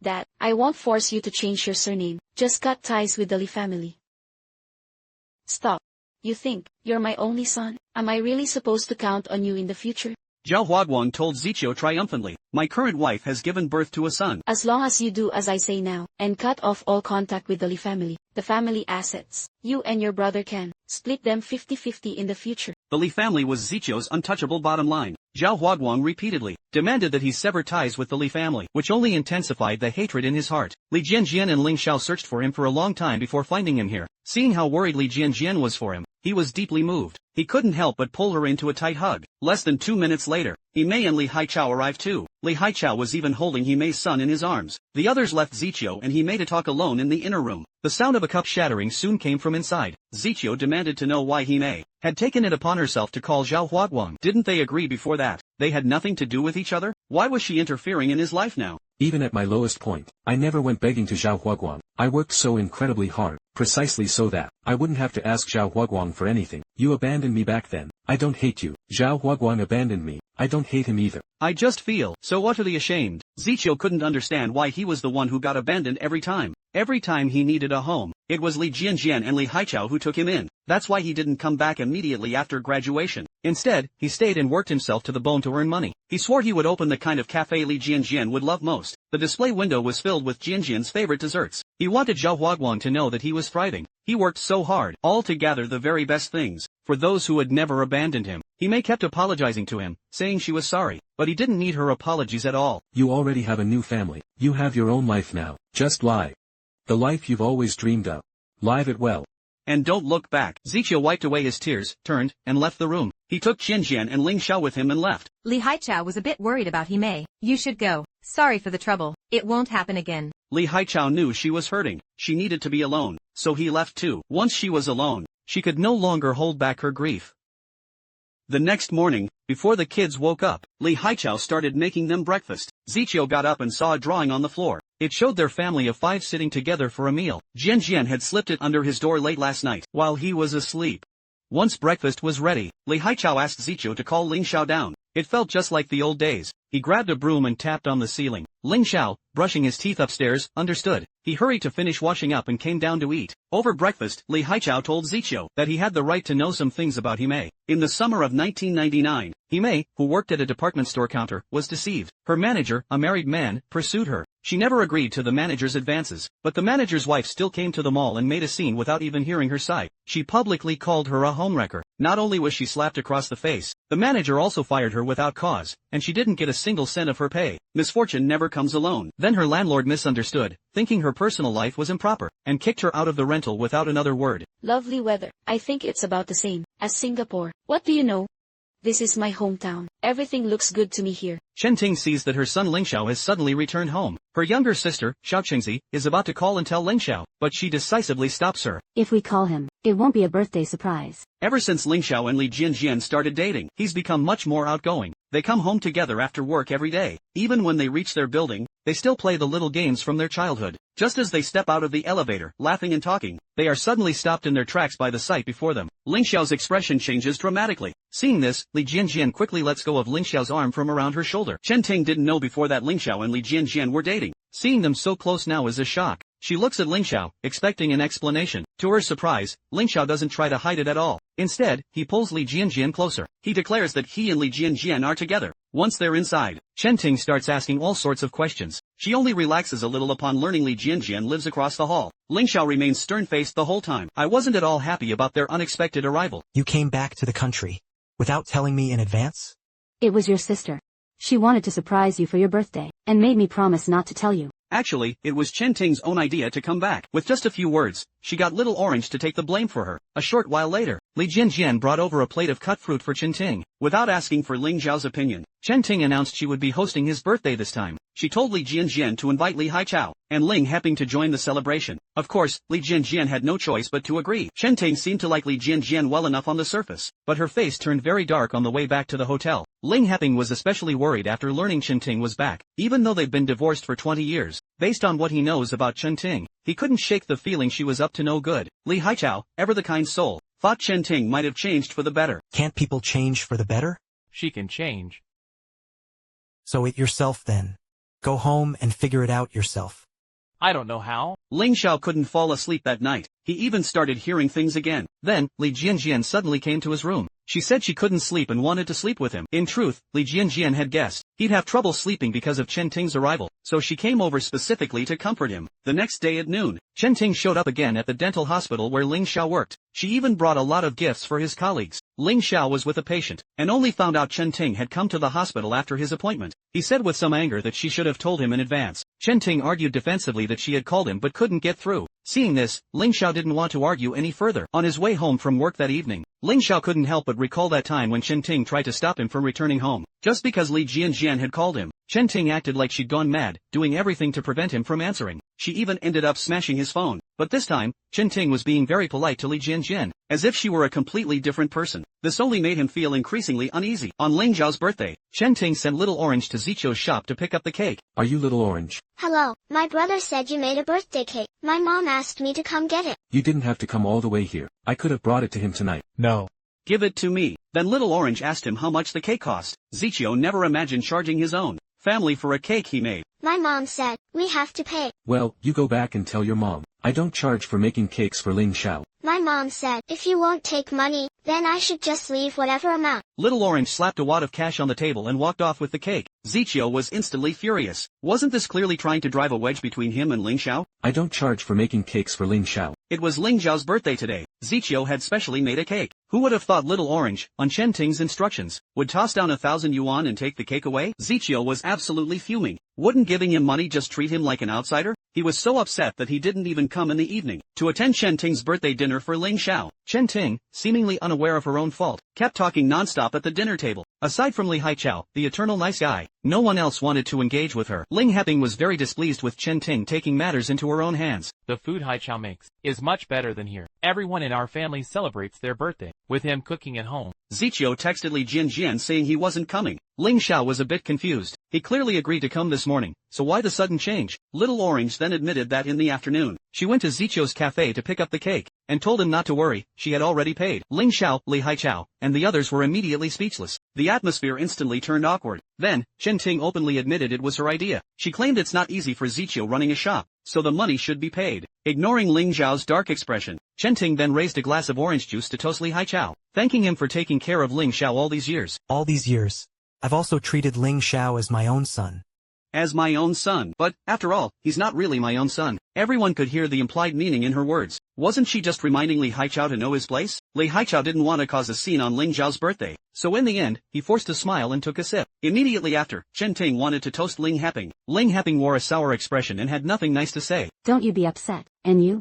Speaker 10: Dad, I won't force you to change your surname. Just cut ties with the Li family. Stop. You think you're my only son? Am I really supposed to count on you in the future?
Speaker 3: Zhao Huaguang told Zichou triumphantly, "My current wife has given birth to a son."
Speaker 10: As long as you do as I say now, and cut off all contact with the Li family, the family assets, you and your brother can split them 50-50 in the future.
Speaker 3: The Li family was Zichou's untouchable bottom line. Zhao Huaguang repeatedly demanded that he sever ties with the Li family, which only intensified the hatred in his heart. Li Jianjian and Ling Xiao searched for him for a long time before finding him here. Seeing how worried Li Jianjian was for him, he was deeply moved. He couldn't help but pull her into a tight hug. Less than 2 minutes later, Himei and Li Haichao arrived too. Li Haichao was even holding Himei's son in his arms. The others left Zichio and Himei to talk alone in the inner room. The sound of a cup shattering soon came from inside. Zichio demanded to know why Himei had taken it upon herself to call Zhao Huaguang. Didn't they agree before that? They had nothing to do with each other? Why was she interfering in his life now?
Speaker 14: Even at my lowest point, I never went begging to Zhao Huaguang. I worked so incredibly hard, precisely so that I wouldn't have to ask Zhao Huaguang for anything. You abandoned me back then. I don't hate you. Zhao Huaguang abandoned me. I don't hate him either.
Speaker 3: I just feel so utterly ashamed. Zichio couldn't understand why he was the one who got abandoned every time. Every time he needed a home, it was Li Jianjian and Li Haichao who took him in. That's why he didn't come back immediately after graduation. Instead, he stayed and worked himself to the bone to earn money. He swore he would open the kind of cafe Li Jianjian would love most. The display window was filled with Jianjian's favorite desserts. He wanted Zhao Huaguang to know that he was thriving. He worked so hard, all to gather the very best things, for those who had never abandoned him. Himei kept apologizing to him, saying she was sorry, but he didn't need her apologies at all.
Speaker 14: You already have a new family. You have your own life now. Just live the life you've always dreamed of. Live it well.
Speaker 3: And don't look back. Zichio wiped away his tears, turned, and left the room. He took Qianjian and Ling Xiao with him and left.
Speaker 2: Li Haichao was a bit worried about Himei. You should go. Sorry for the trouble. It won't happen again.
Speaker 3: Li Haichao knew she was hurting. She needed to be alone, so he left too. Once she was alone, she could no longer hold back her grief. The next morning, before the kids woke up, Li Haichao started making them breakfast. Zichio got up and saw a drawing on the floor. It showed their family of 5 sitting together for a meal. Jianjian had slipped it under his door late last night, while he was asleep. Once breakfast was ready, Li Haichao asked Zichio to call Ling Xiao down. It felt just like the old days. He grabbed a broom and tapped on the ceiling. Ling Xiao, brushing his teeth upstairs, understood. He hurried to finish washing up and came down to eat. Over breakfast, Li Haichao told Zichio that he had the right to know some things about Himei. In the summer of 1999, Himei, who worked at a department store counter, was deceived. Her manager, a married man, pursued her. She never agreed to the manager's advances, but the manager's wife still came to the mall and made a scene without even hearing her side. She publicly called her a homewrecker. Not only was she slapped across the face, the manager also fired her without cause, and she didn't get a single cent of her pay. Misfortune never comes alone. Then her landlord misunderstood, thinking her personal life was improper, and kicked her out of the rental without another word.
Speaker 10: Lovely weather. I think it's about the same as Singapore. What do you know? This is my hometown. Everything looks good to me here.
Speaker 3: Chen Ting sees that her son Ling Xiao has suddenly returned home. Her younger sister, Xiao Qingzi, is about to call and tell Ling Xiao, but she decisively stops her.
Speaker 4: If we call him, it won't be a birthday surprise.
Speaker 3: Ever since Ling Xiao and Li Jianjian started dating, he's become much more outgoing. They come home together after work every day. Even when they reach their building, they still play the little games from their childhood. Just as they step out of the elevator, laughing and talking, they are suddenly stopped in their tracks by the sight before them. Ling Xiao's expression changes dramatically. Seeing this, Li Jianjian quickly lets go of Ling Xiao's arm from around her shoulder. Chen Ting didn't know before that Ling Xiao and Li Jianjian were dating. Seeing them so close now is a shock. She looks at Ling Xiao, expecting an explanation. To her surprise, Ling Xiao doesn't try to hide it at all. Instead, he pulls Li Jianjian closer. He declares that he and Li Jianjian are together. Once they're inside, Chen Ting starts asking all sorts of questions. She only relaxes a little upon learning Li Jianjian lives across the hall. Ling Xiao remains stern-faced the whole time. I wasn't at all happy about their unexpected arrival.
Speaker 7: You came back to the country without telling me in advance?
Speaker 4: It was your sister. She wanted to surprise you for your birthday, and made me promise not to tell you.
Speaker 3: Actually, it was Chen Ting's own idea to come back. With just a few words, she got Little Orange to take the blame for her. A short while later, Li Jianjian brought over a plate of cut fruit for Chen Ting. Without asking for Ling Xiao's opinion, Chen Ting announced she would be hosting his birthday this time. She told Li Jianjian to invite Li Haichao, and Ling happened to join the celebration. Of course, Li Jianjian had no choice but to agree. Chen Ting seemed to like Li Jianjian well enough on the surface, but her face turned very dark on the way back to the hotel. Ling Happing was especially worried after learning Chen Ting was back. Even though they've been divorced for 20 years, based on what he knows about Chen Ting, he couldn't shake the feeling she was up to no good. Li Haichao, ever the kind soul, thought Chen Ting might have changed for the better.
Speaker 7: Can't people change for the better?
Speaker 9: She can change.
Speaker 7: So it yourself then. Go home and figure it out yourself.
Speaker 9: I don't know how.
Speaker 3: Ling Xiao couldn't fall asleep that night. He even started hearing things again. Then, Li Jianjian suddenly came to his room. She said she couldn't sleep and wanted to sleep with him. In truth, Li Jianjian had guessed he'd have trouble sleeping because of Chen Ting's arrival, so she came over specifically to comfort him. The next day at noon, Chen Ting showed up again at the dental hospital where Ling Xiao worked. She even brought a lot of gifts for his colleagues. Ling Xiao was with a patient, and only found out Chen Ting had come to the hospital after his appointment. He said with some anger that she should have told him in advance. Chen Ting argued defensively that she had called him but couldn't get through. Seeing this, Ling Xiao didn't want to argue any further. On his way home from work that evening, Ling Xiao couldn't help but recall that time when Chen Ting tried to stop him from returning home. Just because Li Jianjian had called him, Chen Ting acted like she'd gone mad, doing everything to prevent him from answering. She even ended up smashing his phone. But this time, Chen Ting was being very polite to Li Jianjian, as if she were a completely different person. This only made him feel increasingly uneasy. On Ling Zhao's birthday, Chen Ting sent Little Orange to Zichou's shop to pick up the cake.
Speaker 14: Are you Little Orange?
Speaker 6: Hello, my brother said you made a birthday cake. My mom asked me to come get it.
Speaker 14: You didn't have to come all the way here. I could have brought it to him tonight.
Speaker 3: No. Give it to me. Then Little Orange asked him how much the cake cost. Zichou never imagined charging his own family for a cake he made.
Speaker 6: My mom said, we have to pay.
Speaker 14: Well, you go back and tell your mom. I don't charge for making cakes for Ling Xiao.
Speaker 6: My mom said, if you won't take money, then I should just leave whatever amount.
Speaker 3: Little Orange slapped a wad of cash on the table and walked off with the cake. Zichou was instantly furious. Wasn't this clearly trying to drive a wedge between him and Ling Xiao?
Speaker 14: I don't charge for making cakes for Ling Xiao.
Speaker 3: It was Ling Xiao's birthday today. Zichou had specially made a cake. Who would have thought Little Orange, on Chen Ting's instructions, would toss down 1,000 yuan and take the cake away? Zichou was absolutely fuming. Wouldn't giving him money just treat him like an outsider? He was so upset that he didn't even come in the evening to attend Chen Ting's birthday dinner for Ling Xiao. Chen Ting, seemingly unaware of her own fault, kept talking non-stop at the dinner table. Aside from Li Haichao, the eternal nice guy, no one else wanted to engage with her. Ling Heping was very displeased with Chen Ting taking matters into her own hands.
Speaker 9: The food Haichao makes is much better than here. Everyone in our family celebrates their birthday with him cooking at home.
Speaker 3: Zichou texted Li Jianjian saying he wasn't coming. Ling Xiao was a bit confused. He clearly agreed to come this morning, so why the sudden change? Little Orange then admitted that in the afternoon, she went to Zichou's cafe to pick up the cake, and told him not to worry, she had already paid. Ling Xiao, Li Haichao, and the others were immediately speechless. The atmosphere instantly turned awkward. Then, Chen Ting openly admitted it was her idea. She claimed it's not easy for Zichou running a shop, so the money should be paid. Ignoring Ling Zhao's dark expression, Chen Ting then raised a glass of orange juice to toast Li Haichao, thanking him for taking care of Ling Xiao all these years.
Speaker 7: All these years. I've also treated Ling Xiao as my own son.
Speaker 3: As my own son. But, after all, he's not really my own son. Everyone could hear the implied meaning in her words. Wasn't she just reminding Li Haichao to know his place? Li Haichao didn't want to cause a scene on Ling Zhao's birthday, so in the end, he forced a smile and took a sip. Immediately after, Chen Ting wanted to toast Ling Heping. Ling Heping wore a sour expression and had nothing nice to say.
Speaker 4: Don't you be upset. And you?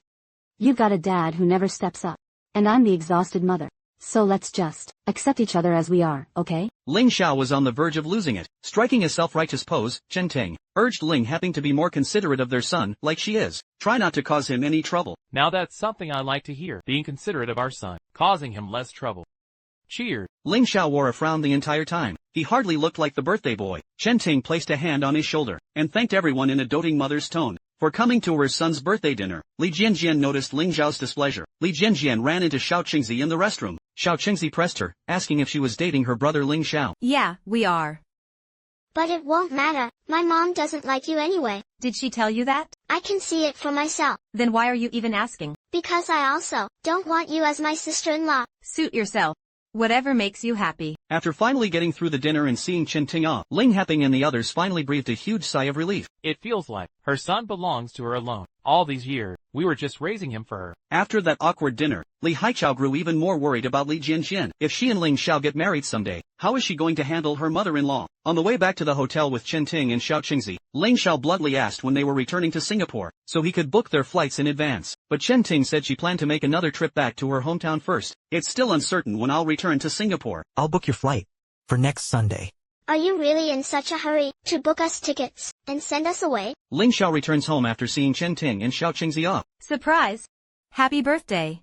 Speaker 4: You've got a dad who never steps up. And I'm the exhausted mother. So let's just accept each other as we are, okay?
Speaker 3: Ling Xiao was on the verge of losing it. Striking a self-righteous pose, Chen Ting urged Ling Heping to be more considerate of their son, like she is. Try not to cause him any trouble.
Speaker 9: Now that's something I like to hear, being considerate of our son, causing him less trouble. Cheers.
Speaker 3: Ling Xiao wore a frown the entire time. He hardly looked like the birthday boy. Chen Ting placed a hand on his shoulder, and thanked everyone in a doting mother's tone for coming to her son's birthday dinner. Li Jianjian noticed Ling Zhao's displeasure. Li Jianjian ran into Xiao Qingzi in the restroom. Xiao Qingzi pressed her, asking if she was dating her brother Ling Xiao.
Speaker 2: Yeah, we are.
Speaker 6: But it won't matter. My mom doesn't like you anyway.
Speaker 2: Did she tell you that?
Speaker 6: I can see it for myself.
Speaker 2: Then why are you even asking?
Speaker 6: Because I also don't want you as my sister-in-law.
Speaker 2: Suit yourself. Whatever makes you happy.
Speaker 3: After finally getting through the dinner and seeing Chen Ting off, Ling Heping and the others finally breathed a huge sigh of relief.
Speaker 9: It feels like her son belongs to her alone. All these years, we were just raising him for her.
Speaker 3: After that awkward dinner, Li Haichao grew even more worried about Li Jianjian. If she and Ling Xiao get married someday, how is she going to handle her mother-in-law? On the way back to the hotel with Chen Ting and Xiao Qingzi, Ling Xiao bluntly asked when they were returning to Singapore, so he could book their flights in advance. But Chen Ting said she planned to make another trip back to her hometown first. It's still uncertain when I'll return to Singapore.
Speaker 7: I'll book your flight for next Sunday.
Speaker 6: Are you really in such a hurry to book us tickets and send us away?
Speaker 3: Ling Xiao returns home after seeing Chen Ting and Xiao Qingzi off.
Speaker 2: Surprise! Happy birthday!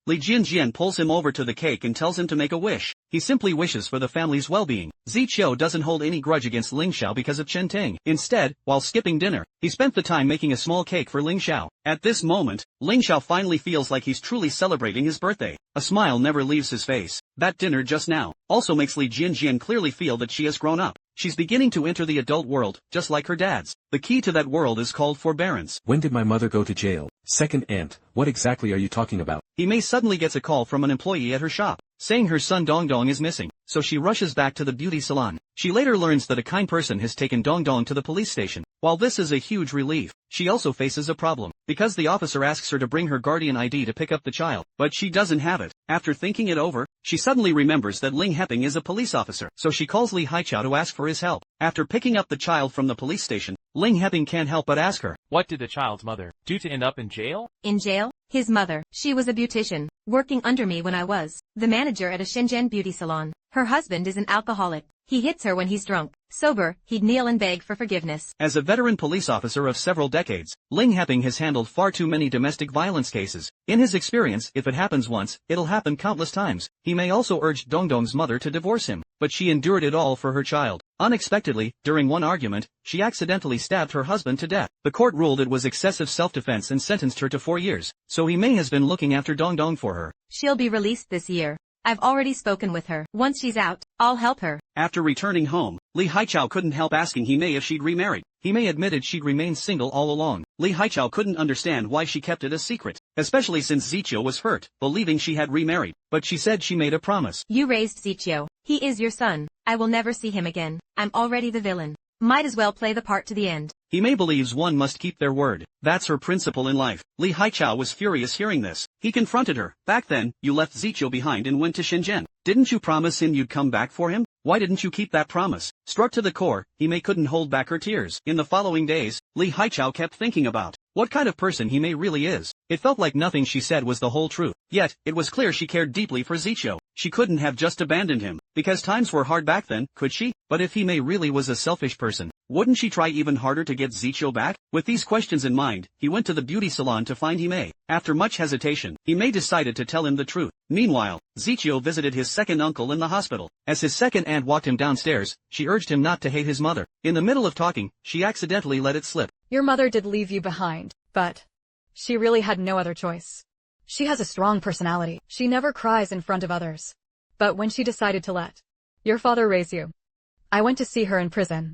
Speaker 3: Li Jianjian pulls him over to the cake and tells him to make a wish. He simply wishes for the family's well-being. Zichou doesn't hold any grudge against Ling Xiao because of Chen Ting. Instead, while skipping dinner, he spent the time making a small cake for Ling Xiao. At this moment, Ling Xiao finally feels like he's truly celebrating his birthday. A smile never leaves his face. That dinner just now also makes Li Jianjian clearly feel that she has grown up. She's beginning to enter the adult world, just like her dad's. The key to that world is called forbearance.
Speaker 14: When did my mother go to jail? Second aunt, what exactly are you talking about?
Speaker 3: He may suddenly gets a call from an employee at her shop. saying her son Dongdong is missing, so she rushes back to the beauty salon. She later learns that a kind person has taken Dongdong to the police station. While this is a huge relief, she also faces a problem, because the officer asks her to bring her guardian ID to pick up the child, but she doesn't have it. After thinking it over, she suddenly remembers that Ling Heping is a police officer, so she calls Li Haichao to ask for his help. After picking up the child from the police station, Ling Heping can't help but ask her,
Speaker 9: what did the child's mother do to end up in jail?
Speaker 2: In jail? His mother. She was a beautician, working under me when I was the manager at a Shenzhen beauty salon. Her husband is an alcoholic. He hits her when he's drunk. Sober, he'd kneel and beg for forgiveness.
Speaker 3: As a veteran police officer of several decades, Ling Heping has handled far too many domestic violence cases. In his experience, if it happens once, it'll happen countless times. He may also urge Dongdong's mother to divorce him, but she endured it all for her child. Unexpectedly, during one argument, she accidentally stabbed her husband to death. The court ruled it was excessive self-defense and sentenced her to 4 years, so he may has been looking after Dongdong for her.
Speaker 2: She'll be released this year. I've already spoken with her. Once she's out, I'll help her.
Speaker 3: After returning home, Li Haichao couldn't help asking Himei if she'd remarried. Himei admitted she'd remained single all along. Li Haichao couldn't understand why she kept it a secret, especially since Zichio was hurt, believing she had remarried, but she said she made a promise.
Speaker 2: You raised Zichio. He is your son. I will never see him again. I'm already the villain. Might as well play the part to the end.
Speaker 3: Himei believes one must keep their word. That's her principle in life. Li Haichao was furious hearing this. He confronted her. Back then, you left Zichio behind and went to Shenzhen. Didn't you promise him you'd come back for him? Why didn't you keep that promise? Struck to the core, Himei couldn't hold back her tears. In the following days, Li Haichao kept thinking about what kind of person Himei really is. It felt like nothing she said was the whole truth. Yet, it was clear she cared deeply for Zichio. She couldn't have just abandoned him, because times were hard back then, could she? But if Himei really was a selfish person, wouldn't she try even harder to get Zichio back? With these questions in mind, he went to the beauty salon to find Himei. After much hesitation, Himei decided to tell him the truth. Meanwhile, Zichio visited his second uncle in the hospital. As his second aunt walked him downstairs, she urged him not to hate his mother. In the middle of talking, she accidentally let it slip.
Speaker 12: Your mother did leave you behind, but she really had no other choice. She has a strong personality. She never cries in front of others. But when she decided to let your father raise you, I went to see her in prison.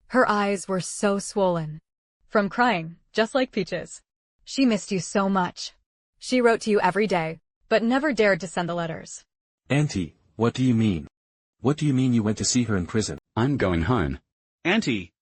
Speaker 12: Her eyes were so swollen from crying, just like Peaches. She missed you so much. She wrote to you every day, but never dared to send the letters.
Speaker 14: Auntie, what do you mean? What do you mean you went to see her in prison?
Speaker 11: I'm going home.
Speaker 3: Auntie.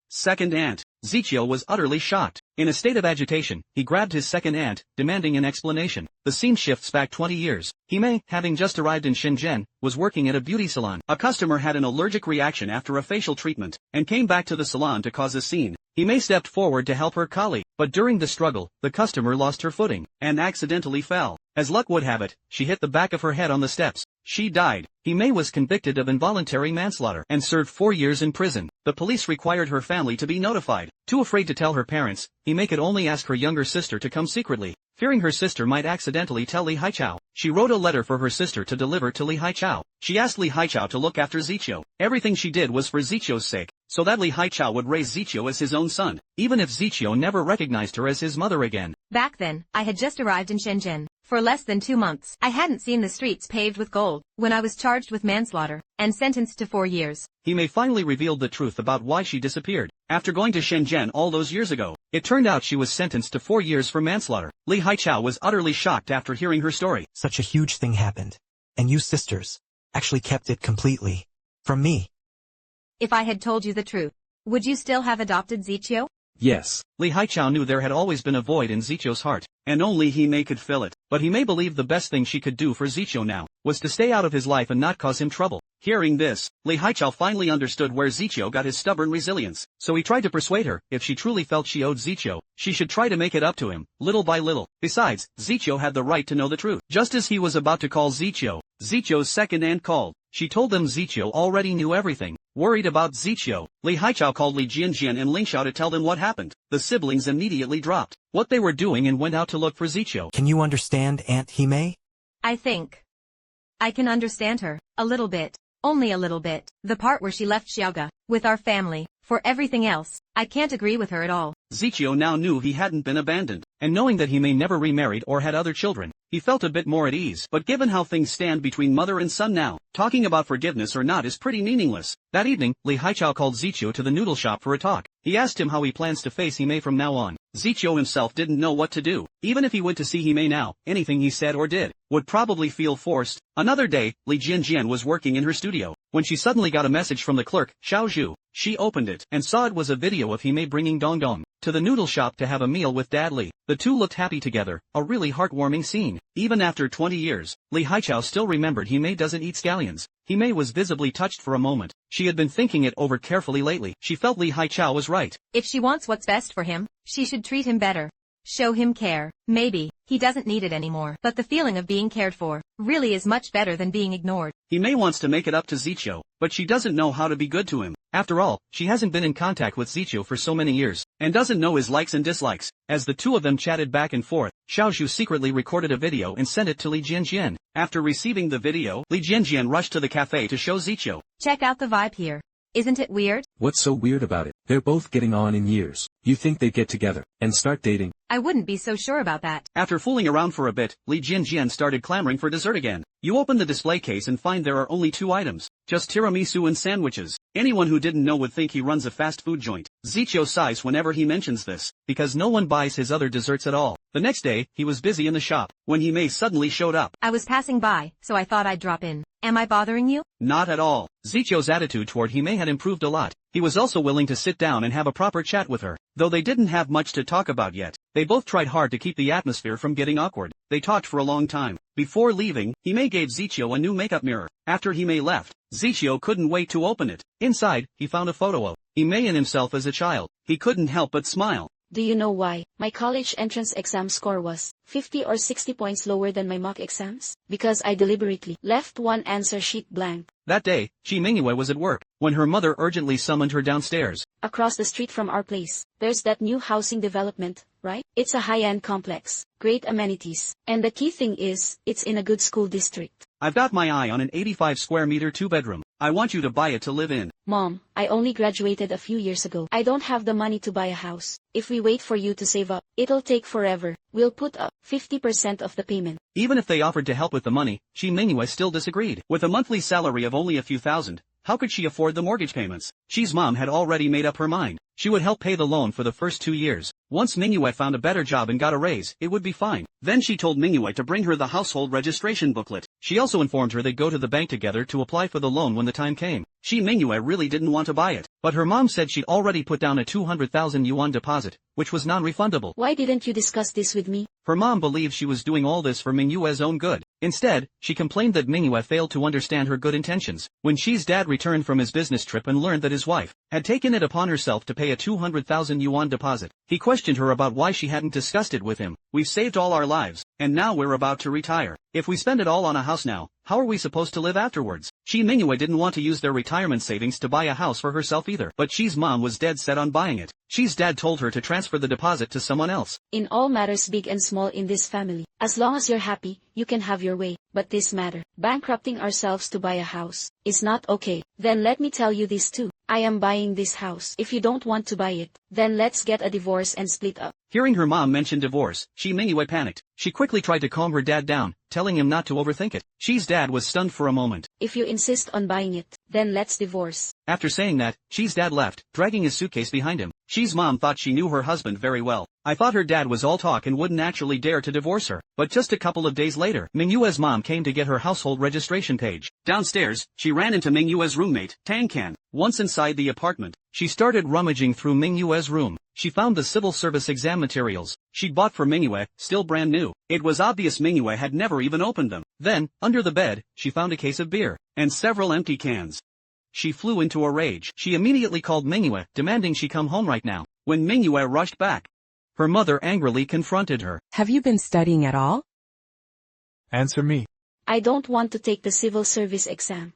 Speaker 3: Second aunt. Zichio was utterly shocked. In a state of agitation, he grabbed his second aunt, demanding an explanation. The scene shifts back 20 years. Himei, having just arrived in Shenzhen, was working at a beauty salon. A customer had an allergic reaction after a facial treatment, and came back to the salon to cause a scene. Himei stepped forward to help her colleague, but during the struggle, the customer lost her footing, and accidentally fell. As luck would have it, she hit the back of her head on the steps. She died. Himei was convicted of involuntary manslaughter and served 4 years in prison. The police required her family to be notified. Too afraid to tell her parents, Himei could only ask her younger sister to come secretly. Fearing her sister might accidentally tell Li Haichao, she wrote a letter for her sister to deliver to Li Haichao. She asked Li Haichao to look after Zichio. Everything she did was for Zichio's sake, so that Li Haichao would raise Zichio as his own son, even if Zichio never recognized her as his mother again.
Speaker 2: Back then, I had just arrived in Shenzhen. For less than 2 months, I hadn't seen the streets paved with gold, when I was charged with manslaughter, and sentenced to 4 years.
Speaker 3: Himei finally revealed the truth about why she disappeared. After going to Shenzhen all those years ago, it turned out she was sentenced to 4 years for manslaughter. Li Haichao was utterly shocked after hearing her story.
Speaker 7: Such a huge thing happened. And you sisters actually kept it completely from me.
Speaker 2: If I had told you the truth, would you still have adopted Zichio?
Speaker 14: Yes.
Speaker 3: Li Haichao knew there had always been a void in Zichio's heart, and only Himei could fill it. But Himei believed the best thing she could do for Zichio now was to stay out of his life and not cause him trouble. Hearing this, Li Haichao finally understood where Zichio got his stubborn resilience, so he tried to persuade her, if she truly felt she owed Zichio, she should try to make it up to him, little by little. Besides, Zichio had the right to know the truth. Just as he was about to call Zichio's second aunt called. She told them Zichio already knew everything. Worried about Zichio, Li Haichao called Li Jianjian and Ling Xiao to tell them what happened. The siblings immediately dropped what they were doing and went out to look for Zichio.
Speaker 7: Can you understand Aunt Himei?
Speaker 2: I think I can understand her. A little bit. Only a little bit. The part where she left Xiaoga with our family. For everything else, I can't agree with her at all.
Speaker 3: Zichio now knew he hadn't been abandoned, and knowing that Himei never remarried or had other children, he felt a bit more at ease. But given how things stand between mother and son now, talking about forgiveness or not is pretty meaningless. That evening, Li Haichao called Zichio to the noodle shop for a talk. He asked him how he plans to face Hime from now on. Zichio himself didn't know what to do. Even if he went to see Hime now, anything he said or did would probably feel forced. Another day, Li Jianjian was working in her studio, when she suddenly got a message from the clerk, Xiao Zhu. She opened it, and saw it was a video of Hime bringing Dong Dong to the noodle shop to have a meal with Dad Li. The two looked happy together, a really heartwarming scene. Even after 20 years, Li Haichao still remembered Hime doesn't eat scallions. Hime was visibly touched for a moment. She had been thinking it over carefully lately. She felt Li Haichao was right.
Speaker 2: If she wants what's best for him, she should treat him better. Show him care. Maybe he doesn't need it anymore. But the feeling of being cared for really is much better than being ignored.
Speaker 3: Hime wants to make it up to Zichio, but she doesn't know how to be good to him. After all, she hasn't been in contact with Zichio for so many years, and doesn't know his likes and dislikes. As the two of them chatted back and forth, Xiao Zhu secretly recorded a video and sent it to Li Jianjian. After receiving the video, Li Jianjian rushed to the cafe to show Zichio.
Speaker 2: Check out the vibe here. Isn't it weird?
Speaker 14: What's so weird about it? They're both getting on in years. You think they'd get together and start dating?
Speaker 2: I wouldn't be so sure about that.
Speaker 3: After fooling around for a bit, Li Jianjian started clamoring for dessert again. You open the display case and find there are only 2 items. Just tiramisu and sandwiches. Anyone who didn't know would think he runs a fast food joint. Zichio sighs whenever he mentions this, because no one buys his other desserts at all. The next day, he was busy in the shop, when Hime suddenly showed up.
Speaker 2: I was passing by, so I thought I'd drop in. Am I bothering you?
Speaker 3: Not at all. Zichio's attitude toward Hime had improved a lot. He was also willing to sit down and have a proper chat with her. Though they didn't have much to talk about yet, they both tried hard to keep the atmosphere from getting awkward. They talked for a long time. Before leaving, Hime gave Zichio a new makeup mirror. After Hime left, Zichio couldn't wait to open it. Inside, he found a photo of Hime and himself as a child. He couldn't help but smile.
Speaker 10: Do you know why my college entrance exam score was 50 or 60 points lower than my mock exams? Because I deliberately left one answer sheet blank.
Speaker 3: That day, Chi Mingyue was at work, when her mother urgently summoned her downstairs.
Speaker 10: Across the street from our place, there's that new housing development, right? It's a high-end complex, great amenities, and the key thing is, it's in a good school district.
Speaker 3: I've got my eye on an 85 square meter 2-bedroom. I want you to buy it to live in.
Speaker 10: Mom, I only graduated a few years ago. I don't have the money to buy a house. If we wait for you to save up, it'll take forever. We'll put up 50% of the payment.
Speaker 3: Even if they offered to help with the money, Chi Mingyue still disagreed. With a monthly salary of only a few thousand, how could she afford the mortgage payments? Chi's mom had already made up her mind. She would help pay the loan for the first 2 years. Once Mingyue found a better job and got a raise, it would be fine. Then she told Mingyue to bring her the household registration booklet. She also informed her they'd go to the bank together to apply for the loan when the time came. Chi Mingyue really didn't want to buy it, but her mom said she'd already put down a 200,000 yuan deposit, which was non-refundable.
Speaker 10: Why didn't you discuss this with me?
Speaker 3: Her mom believed she was doing all this for Mingyue's own good. Instead, she complained that Mingyue failed to understand her good intentions. When Chi's dad returned from his business trip and learned that his wife had taken it upon herself to pay a 200,000 yuan deposit, he questioned her about why she hadn't discussed it with him. We've saved all our lives, and now we're about to retire. If we spend it all on a house now, how are we supposed to live afterwards? Chi Mingyue didn't want to use their retirement savings to buy a house for herself either, but Chi's mom was dead set on buying it. Chi's dad told her to transfer the deposit to someone else.
Speaker 10: In all matters big and small in this family, as long as you're happy, you can have your way. But this matter, bankrupting ourselves to buy a house, is not okay. Then let me tell you this too. I am buying this house. If you don't want to buy it, then let's get a divorce and split up.
Speaker 3: Hearing her mom mention divorce, Chi Mingyue panicked. She quickly tried to calm her dad down, telling him not to overthink it. Chi's dad was stunned for a moment.
Speaker 10: If you insist on buying it, then let's divorce.
Speaker 3: After saying that, Chi's dad left, dragging his suitcase behind him. Chi's mom thought she knew her husband very well. I thought her dad was all talk and wouldn't actually dare to divorce her. But just a couple of days later, Mingyue's mom came to get her household registration page. Downstairs, she ran into Mingyue's roommate, Tang Kan. Once inside the apartment, she started rummaging through Mingyue's room. She found the civil service exam materials she'd bought for Mingyue, still brand new. It was obvious Mingyue had never even opened them. Then, under the bed, she found a case of beer and several empty cans. She flew into a rage. She immediately called Mingyue, demanding she come home right now. When Mingyue rushed back, her mother angrily confronted her.
Speaker 13: Have you been studying at all?
Speaker 14: Answer me.
Speaker 10: I don't want to take the civil service exam.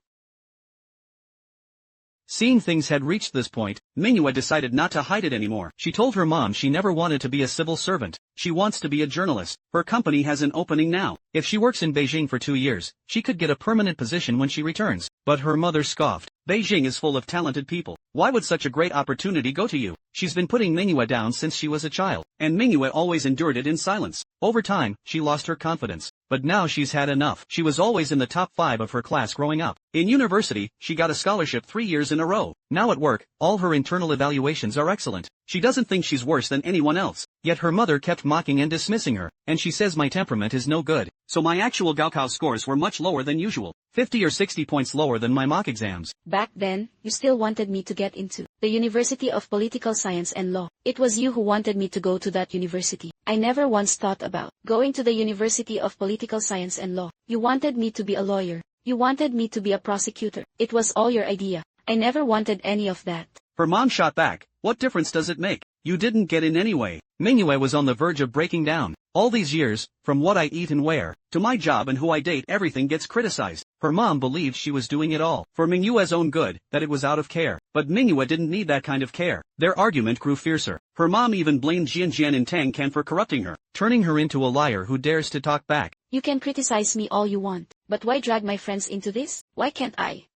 Speaker 3: Seeing things had reached this point, Mingyue decided not to hide it anymore. She told her mom she never wanted to be a civil servant. She wants to be a journalist. Her company has an opening now. If she works in Beijing for 2 years, she could get a permanent position when she returns. But her mother scoffed. Beijing is full of talented people. Why would such a great opportunity go to you? She's been putting Mingyue down since she was a child, and Mingyue always endured it in silence. Over time, she lost her confidence. But now she's had enough. She was always in the top 5 of her class growing up. In university, she got a scholarship 3 years in a row. Now at work, all her internal evaluations are excellent. She doesn't think she's worse than anyone else. Yet her mother kept mocking and dismissing her, and she says my temperament is no good. So my actual Gaokao scores were much lower than usual. 50 or 60 points lower than my mock exams.
Speaker 10: Back then, you still wanted me to get into the University of Political Science and Law. It was you who wanted me to go to that university. I never once thought about going to the University of Political Science and Law. You wanted me to be a lawyer. You wanted me to be a prosecutor. It was all your idea. I never wanted any of that.
Speaker 3: Her mom shot back, what difference does it make? You didn't get in anyway. Mingyue was on the verge of breaking down. All these years, from what I eat and wear, to my job and who I date, everything gets criticized. Her mom believed she was doing it all for Mingyue's own good, that it was out of care. But Mingyue didn't need that kind of care. Their argument grew fiercer. Her mom even blamed Jianjian and Tang Can for corrupting her, turning her into a liar who dares to talk back.
Speaker 10: You can criticize me all you want, but why drag my friends into this? Why can't I?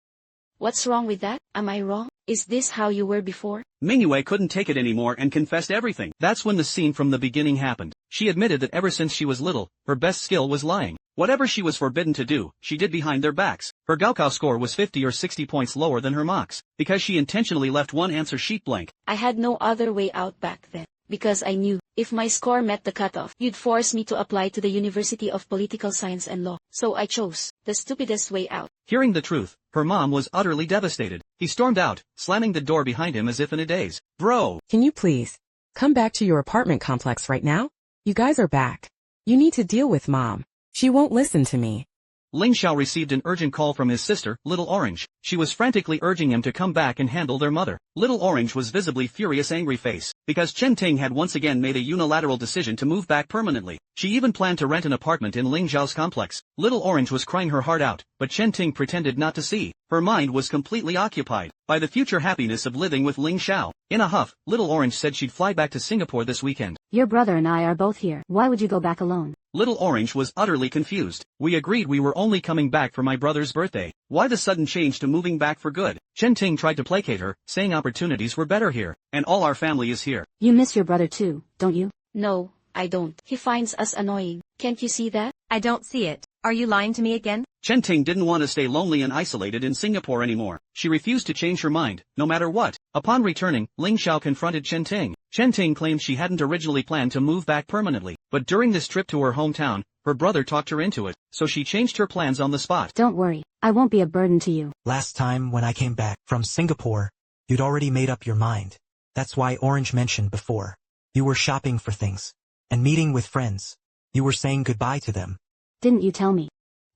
Speaker 10: What's wrong with that? Am I wrong? Is this how you were before?
Speaker 3: Mingyue couldn't take it anymore and confessed everything. That's when the scene from the beginning happened. She admitted that ever since she was little, her best skill was lying. Whatever she was forbidden to do, she did behind their backs. Her Gaokao score was 50 or 60 points lower than her mocks, because she intentionally left one answer sheet blank.
Speaker 10: I had no other way out back then, because I knew, if my score met the cutoff, you'd force me to apply to the University of Political Science and Law. So I chose the stupidest way out.
Speaker 3: Hearing the truth, her mom was utterly devastated. He stormed out, slamming the door behind him as if in a daze. Bro!
Speaker 13: Can you please come back to your apartment complex right now? You guys are back. You need to deal with Mom. She won't listen to me.
Speaker 3: Ling Xiao received an urgent call from his sister, Little Orange. She was frantically urging him to come back and handle their mother. Little Orange was visibly furious, angry face, because Chen Ting had once again made a unilateral decision to move back permanently. She even planned to rent an apartment in Ling Xiao's complex. Little Orange was crying her heart out, but Chen Ting pretended not to see. Her mind was completely occupied by the future happiness of living with Ling Xiao. In a huff, Little Orange said she'd fly back to Singapore this weekend.
Speaker 4: Your brother and I are both here. Why would you go back alone?
Speaker 3: Little Orange was utterly confused. We agreed we were only coming back for my brother's birthday. Why the sudden change to moving back for good? Chen Ting tried to placate her, saying opportunities were better here, and all our family is here.
Speaker 4: You miss your brother too, don't you?
Speaker 10: No, I don't. He finds us annoying. Can't you see that?
Speaker 2: I don't see it. Are you lying to me again?
Speaker 3: Chen Ting didn't want to stay lonely and isolated in Singapore anymore. She refused to change her mind, no matter what. Upon returning, Ling Xiao confronted Chen Ting. Chen Ting claimed she hadn't originally planned to move back permanently, but during this trip to her hometown, her brother talked her into it, so she changed her plans on the spot.
Speaker 4: Don't worry, I won't be a burden to you.
Speaker 7: Last time when I came back from Singapore, you'd already made up your mind. That's why Orange mentioned before. You were shopping for things. And meeting with friends. You were saying goodbye to them.
Speaker 4: Didn't you tell me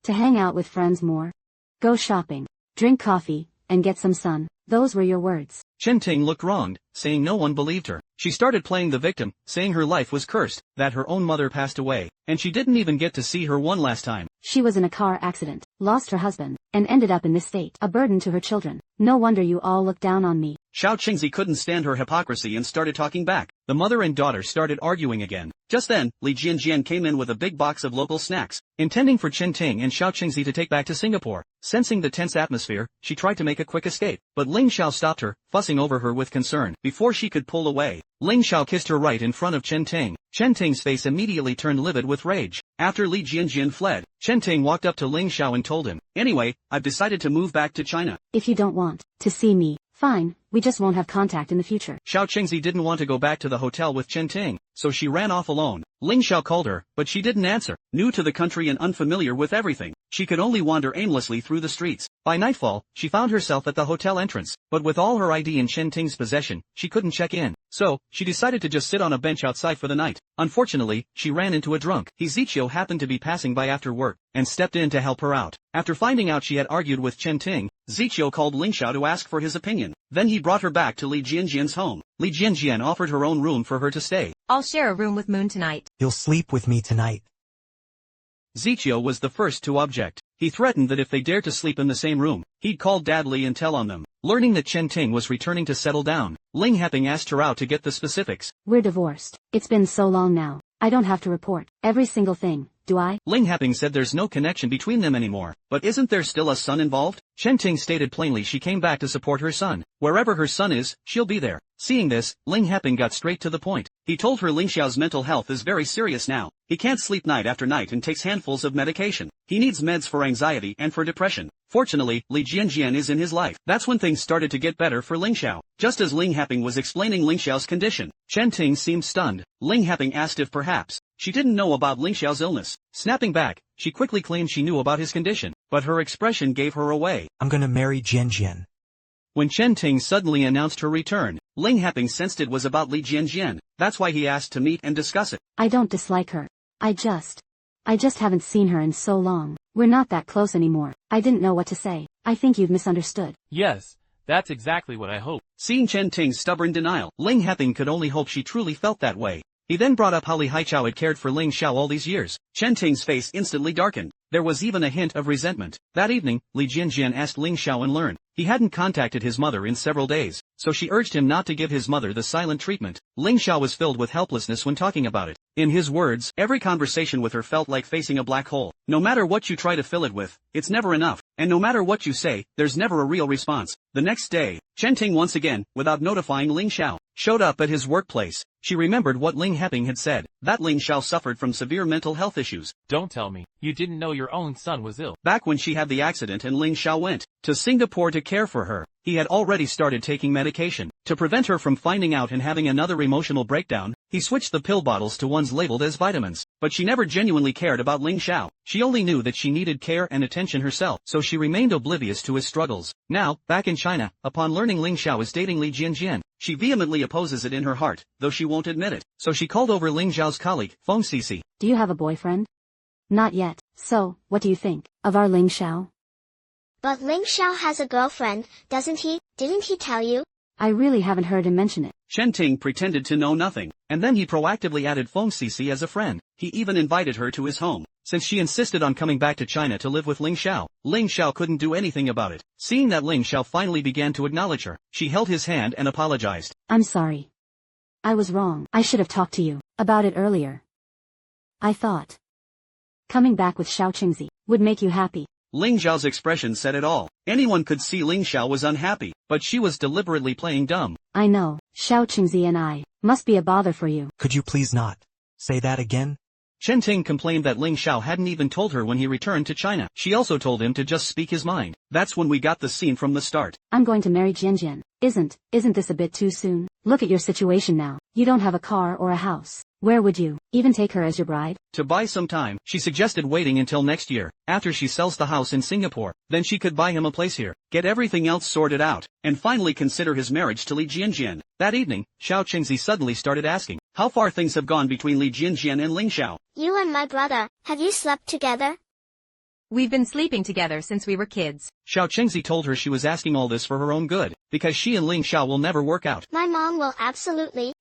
Speaker 4: to hang out with friends more? Go shopping, drink coffee, and get some sun. Those were your words.
Speaker 3: Chen Ting looked wronged, saying no one believed her. She started playing the victim, saying her life was cursed, that her own mother passed away, and she didn't even get to see her one last time.
Speaker 4: She was in a car accident, lost her husband, and ended up in this state, a burden to her children. No wonder you all look down on me.
Speaker 3: Xiao Qingzi couldn't stand her hypocrisy and started talking back. The mother and daughter started arguing again. Just then, Li Jianjian came in with a big box of local snacks, intending for Chen Ting and Xiao Qingzi to take back to Singapore. Sensing the tense atmosphere, she tried to make a quick escape, but Ling Xiao stopped her, fussing over her with concern. Before she could pull away, Ling Xiao kissed her right in front of Chen Ting. Chen Ting's face immediately turned livid with rage. After Li Jianjian fled, Chen Ting walked up to Ling Xiao and told him, "Anyway, I've decided to move back to China."
Speaker 4: If you don't want to see me, fine, we just won't have contact in the future.
Speaker 3: Xiao Qingzi didn't want to go back to the hotel with Chen Ting, so she ran off alone. Ling Xiao called her, but she didn't answer. New to the country and unfamiliar with everything, she could only wander aimlessly through the streets. By nightfall, she found herself at the hotel entrance, but with all her ID in Chen Ting's possession, she couldn't check in. So, she decided to just sit on a bench outside for the night. Unfortunately, she ran into a drunk. Zichio happened to be passing by after work, and stepped in to help her out. After finding out she had argued with Chen Ting, Zichio called Ling Xiao to ask for his opinion. Then he brought her back to Li Jianjian's home. Li Jianjian offered her own room for her to stay.
Speaker 2: I'll share a room with Moon tonight.
Speaker 7: You'll sleep with me tonight.
Speaker 3: Zichio was the first to object. He threatened that if they dared to sleep in the same room, he'd call Dad Li and tell on them. Learning that Chen Ting was returning to settle down, Ling Haping asked her out to get the specifics.
Speaker 4: We're divorced. It's been so long now. I don't have to report every single thing, do I?
Speaker 3: Ling Haping said there's no connection between them anymore. But isn't there still a son involved? Chen Ting stated plainly she came back to support her son. Wherever her son is, she'll be there. Seeing this, Ling Heping got straight to the point. He told her Ling Xiao's mental health is very serious now. He can't sleep night after night and takes handfuls of medication. He needs meds for anxiety and for depression. Fortunately, Li Jianjian is in his life. That's when things started to get better for Ling Xiao. Just as Ling Heping was explaining Ling Xiao's condition, Chen Ting seemed stunned. Ling Heping asked if perhaps she didn't know about Ling Xiao's illness. Snapping back, she quickly claimed she knew about his condition, but her expression gave her away.
Speaker 7: I'm gonna marry Jianjian.
Speaker 3: When Chen Ting suddenly announced her return, Ling Heping sensed it was about Li Jianjian. That's why he asked to meet and discuss it.
Speaker 4: I don't dislike her. I just haven't seen her in so long. We're not that close anymore. I didn't know what to say. I think you've misunderstood.
Speaker 9: Yes, that's exactly what I hope.
Speaker 3: Seeing Chen Ting's stubborn denial, Ling Heping could only hope she truly felt that way. He then brought up how Li Haichao had cared for Ling Xiao all these years. Chen Ting's face instantly darkened. There was even a hint of resentment. That evening, Li Jianjian asked Ling Xiao and learned. He hadn't contacted his mother in several days, so she urged him not to give his mother the silent treatment. Ling Xiao was filled with helplessness when talking about it. In his words, every conversation with her felt like facing a black hole. No matter what you try to fill it with, it's never enough. And no matter what you say, there's never a real response. The next day, Chen Ting once again, without notifying Ling Xiao, showed up at his workplace. She remembered what Ling Heping had said, that Ling Xiao suffered from severe mental health issues.
Speaker 9: Don't tell me, you didn't know your own son was ill.
Speaker 3: Back when she had the accident and Ling Xiao went to Singapore to care for her, he had already started taking medication. To prevent her from finding out and having another emotional breakdown, he switched the pill bottles to ones labeled as vitamins. But she never genuinely cared about Ling Xiao. She only knew that she needed care and attention herself, so she remained oblivious to his struggles. Now, back in China, upon learning Ling Xiao is dating Li Jianjian, she vehemently opposes it in her heart, though she won't admit it. So she called over Ling Xiao's colleague, Feng Cici.
Speaker 4: Do you have a boyfriend? Not yet. So, what do you think of our Ling Xiao?
Speaker 6: But Ling Xiao has a girlfriend, doesn't he? Didn't he tell you?
Speaker 4: I really haven't heard him mention it.
Speaker 3: Chen Ting pretended to know nothing, and then he proactively added Feng Cici as a friend. He even invited her to his home. Since she insisted on coming back to China to live with Ling Xiao couldn't do anything about it. Seeing that Ling Xiao finally began to acknowledge her, she held his hand and apologized.
Speaker 4: I'm sorry. I was wrong. I should have talked to you about it earlier. I thought coming back with Xiao Qingzi would make you happy.
Speaker 3: Ling Xiao's expression said it all. Anyone could see Ling Xiao was unhappy, but she was deliberately playing dumb.
Speaker 4: I know, Xiao Qingzi and I must be a bother for you.
Speaker 7: Could you please not say that again?
Speaker 3: Chen Ting complained that Ling Xiao hadn't even told her when he returned to China. She also told him to just speak his mind. That's when we got the scene from the start.
Speaker 4: I'm going to marry Jianjian. Isn't this a bit too soon? Look at your situation now. You don't have a car or a house. Where would you even take her as your bride?
Speaker 3: To buy some time, she suggested waiting until next year, after she sells the house in Singapore. Then she could buy him a place here, get everything else sorted out, and finally consider his marriage to Li Jianjian. That evening, Xiao Qingzi suddenly started asking how far things have gone between Li Jianjian and Ling Xiao.
Speaker 6: You and my brother, have you slept together?
Speaker 2: We've been sleeping together since we were kids.
Speaker 3: Xiao Qingzi told her she was asking all this for her own good, because she and Ling Xiao will never work out.
Speaker 6: My mom will absolutely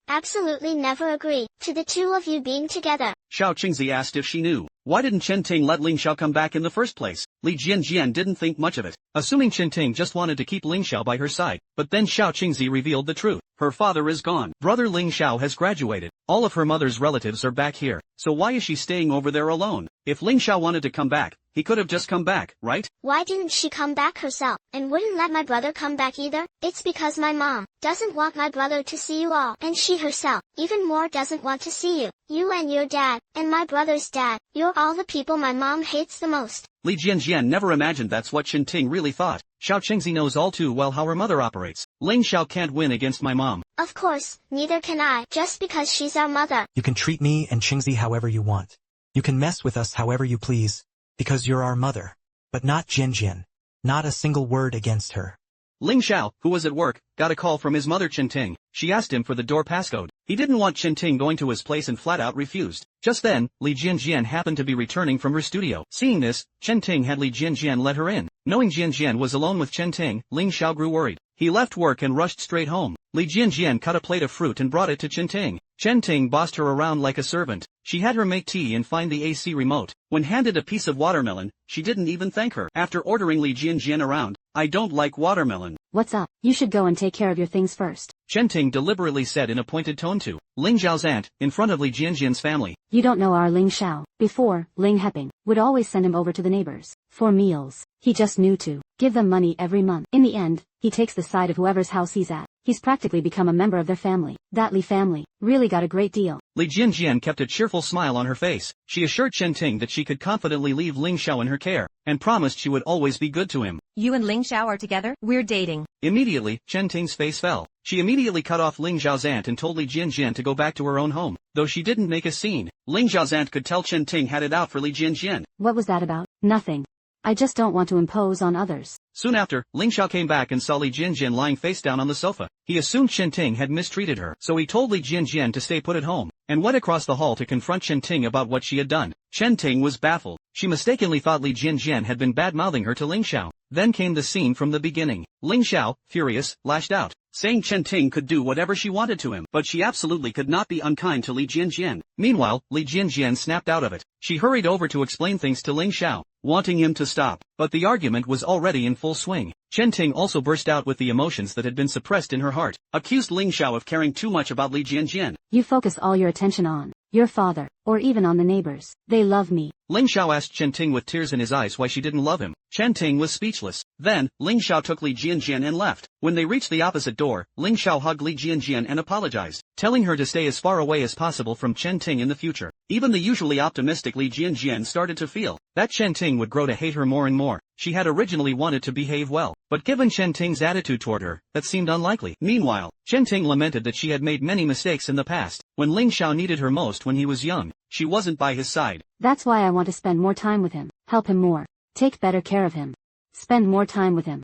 Speaker 6: never agree to the two of you being together.
Speaker 3: Xiao Qingzi asked if she knew. Why didn't Chen Ting let Ling Xiao come back in the first place? Li Jianjian didn't think much of it, assuming Chen Ting just wanted to keep Ling Xiao by her side. But then Xiao Qingzi revealed the truth. Her father is gone. Brother Ling Xiao has graduated. All of her mother's relatives are back here. So why is she staying over there alone? If Ling Xiao wanted to come back, he could have just come back, right?
Speaker 6: Why didn't she come back herself, and wouldn't let my brother come back either? It's because my mom doesn't want my brother to see you all, and she herself, even more, doesn't want to see you. You and your dad, and my brother's dad, you're all the people my mom hates the most.
Speaker 3: Li Jianjian never imagined that's what Chen Ting really thought. Xiao Qingzi knows all too well how her mother operates. Ling Xiao can't win against my mom.
Speaker 6: Of course, neither can I, just because she's our mother.
Speaker 7: You can treat me and Qingzi however you want. You can mess with us however you please, because you're our mother. But not Jianjian. Not a single word against her.
Speaker 3: Ling Xiao, who was at work, got a call from his mother Chen Ting. She asked him for the door passcode. He didn't want Chen Ting going to his place and flat out refused. Just then, Li Jianjian happened to be returning from her studio. Seeing this, Chen Ting had Li Jianjian let her in. Knowing Jianjian was alone with Chen Ting, Ling Xiao grew worried. He left work and rushed straight home. Li Jianjian cut a plate of fruit and brought it to Chen Ting. Chen Ting bossed her around like a servant. She had her make tea and find the AC remote. When handed a piece of watermelon, she didn't even thank her. After ordering Li Jianjian around, I don't like watermelon.
Speaker 4: What's up? You should go and take care of your things first.
Speaker 3: Chen Ting deliberately said in a pointed tone to Ling Xiao's aunt, in front of Li Jianjian's family.
Speaker 4: You don't know our Ling Xiao. Before, Ling Heping would always send him over to the neighbors for meals. He just knew to give them money every month. In the end, he takes the side of whoever's house he's at. He's practically become a member of their family. That Li family really got a great deal.
Speaker 3: Li Jianjian kept a cheerful smile on her face. She assured Chen Ting that she could confidently leave Ling Xiao in her care, and promised she would always be good to him.
Speaker 2: You and Ling Xiao are together? We're dating.
Speaker 3: Immediately, Chen Ting's face fell. She immediately cut off Ling Xiao's aunt and told Li Jianjian to go back to her own home. Though she didn't make a scene, Ling Xiao's aunt could tell Chen Ting had it out for Li Jianjian.
Speaker 4: What was that about? Nothing. I just don't want to impose on others.
Speaker 3: Soon after, Ling Xiao came back and saw Li Jianjian lying face down on the sofa. He assumed Chen Ting had mistreated her, so he told Li Jianjian to stay put at home, and went across the hall to confront Chen Ting about what she had done. Chen Ting was baffled. She mistakenly thought Li Jianjian had been bad-mouthing her to Ling Xiao. Then came the scene from the beginning. Ling Xiao, furious, lashed out, saying Chen Ting could do whatever she wanted to him, but she absolutely could not be unkind to Li Jianjian. Meanwhile, Li Jianjian snapped out of it. She hurried over to explain things to Ling Xiao, wanting him to stop, but the argument was already in full swing. Chen Ting also burst out with the emotions that had been suppressed in her heart, accused Ling Xiao of caring too much about Li Jianjian.
Speaker 4: You focus all your attention on your father, or even on the neighbors. They love me.
Speaker 3: Ling Xiao asked Chen Ting with tears in his eyes why she didn't love him. Chen Ting was speechless. Then, Ling Xiao took Li Jianjian and left. When they reached the opposite door, Ling Xiao hugged Li Jianjian and apologized, telling her to stay as far away as possible from Chen Ting in the future. Even the usually optimistic Li Jianjian started to feel that Chen Ting would grow to hate her more and more. She had originally wanted to behave well, but given Chen Ting's attitude toward her, that seemed unlikely. Meanwhile, Chen Ting lamented that she had made many mistakes in the past. When Ling Xiao needed her most when he was young, she wasn't by his side.
Speaker 4: That's why I want to spend more time with him, help him more, take better care of him, spend more time with him.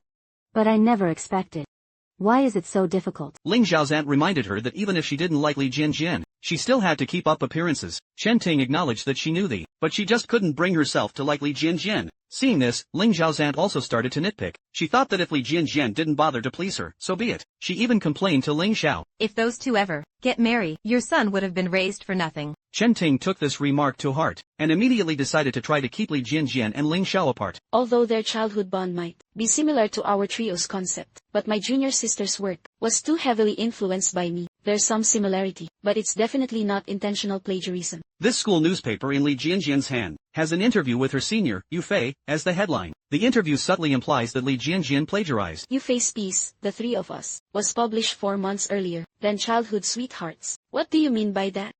Speaker 4: But I never expected. Why is it so difficult?
Speaker 3: Ling Xiao's aunt reminded her that even if she didn't like Li Jianjian, she still had to keep up appearances. Chen Ting acknowledged that she knew but she just couldn't bring herself to like Li Jianjian. Seeing this, Ling Xiao's aunt also started to nitpick. She thought that if Li Jianjian didn't bother to please her, so be it. She even complained to Ling Xiao.
Speaker 2: If those two ever get married, your son would have been raised for nothing.
Speaker 3: Chen Ting took this remark to heart, and immediately decided to try to keep Li Jianjian and Ling Xiao apart.
Speaker 10: Although their childhood bond might be similar to our trio's concept, but my junior sister's work was too heavily influenced by me. There's some similarity, but it's definitely not intentional plagiarism.
Speaker 3: This school newspaper in Li Jianjian's hand has an interview with her senior, Yu Fei, as the headline. The interview subtly implies that Li Jianjian plagiarized.
Speaker 10: Yu Fei's piece, The Three of Us, was published 4 months earlier than Childhood Sweethearts. What do you mean by that?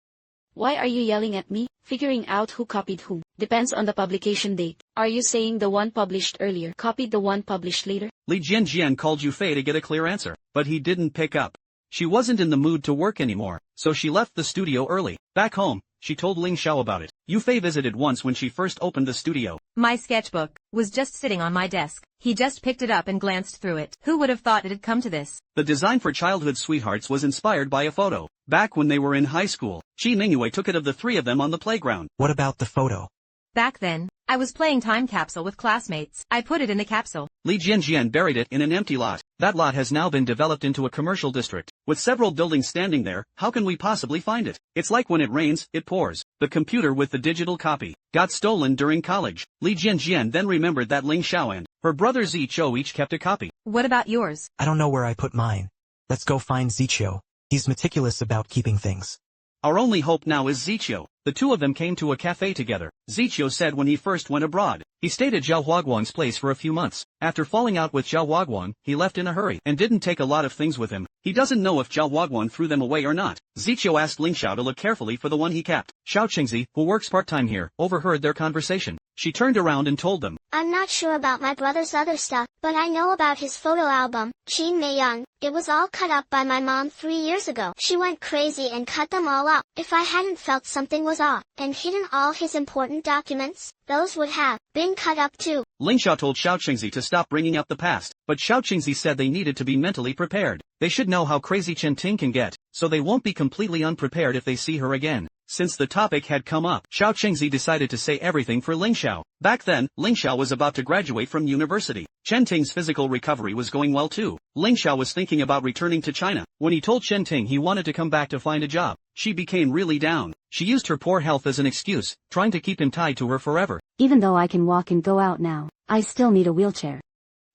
Speaker 10: Why are you yelling at me? Figuring out who copied whom depends on the publication date. Are you saying the one published earlier copied the one published later?
Speaker 3: Li Jianjian called Yu Fei to get a clear answer, but he didn't pick up. She wasn't in the mood to work anymore, so she left the studio early. Back home, she told Ling Xiao about it. Yu Fei visited once when she first opened the studio.
Speaker 2: My sketchbook was just sitting on my desk. He just picked it up and glanced through it. Who would have thought it had come to this?
Speaker 3: The design for Childhood Sweethearts was inspired by a photo. Back when they were in high school, Chi Mingyue took it of the three of them on the playground.
Speaker 7: What about the photo?
Speaker 2: Back then, I was playing time capsule with classmates. I put it in the capsule.
Speaker 3: Li Jianjian buried it in an empty lot. That lot has now been developed into a commercial district. With several buildings standing there, how can we possibly find it? It's like when it rains, it pours. The computer with the digital copy got stolen during college. Li Jianjian then remembered that Ling Xiao and her brother Zichou each kept a copy.
Speaker 2: What about yours?
Speaker 7: I don't know where I put mine. Let's go find Zichou. He's meticulous about keeping things.
Speaker 3: Our only hope now is Zichou. The two of them came to a cafe together. Zichou said when he first went abroad, he stayed at Zhao Huaguang's place for a few months. After falling out with Zhao Huaguang, he left in a hurry and didn't take a lot of things with him. He doesn't know if Zhao Huaguang threw them away or not. Zichou asked Ling Xiao to look carefully for the one he kept. Xiao Qingzi, who works part-time here, overheard their conversation. She turned around and told them,
Speaker 6: I'm not sure about my brother's other stuff, but I know about his photo album, Qin Meiyang. It was all cut up by my mom 3 years ago. She went crazy and cut them all up. If I hadn't felt something was off, and hidden all his important documents, those would have been cut up too.
Speaker 3: Ling Xiao told Xiao Qingzi to stop bringing up the past, but Xiao Qingzi said they needed to be mentally prepared. They should know how crazy Chen Ting can get, so they won't be completely unprepared if they see her again. Since the topic had come up, Xiao Qingzi decided to say everything for Ling Xiao. Back then, Ling Xiao was about to graduate from university. Chen Ting's physical recovery was going well too. Ling Xiao was thinking about returning to China. When he told Chen Ting he wanted to come back to find a job, she became really down. She used her poor health as an excuse, trying to keep him tied to her forever.
Speaker 4: Even though I can walk and go out now, I still need a wheelchair.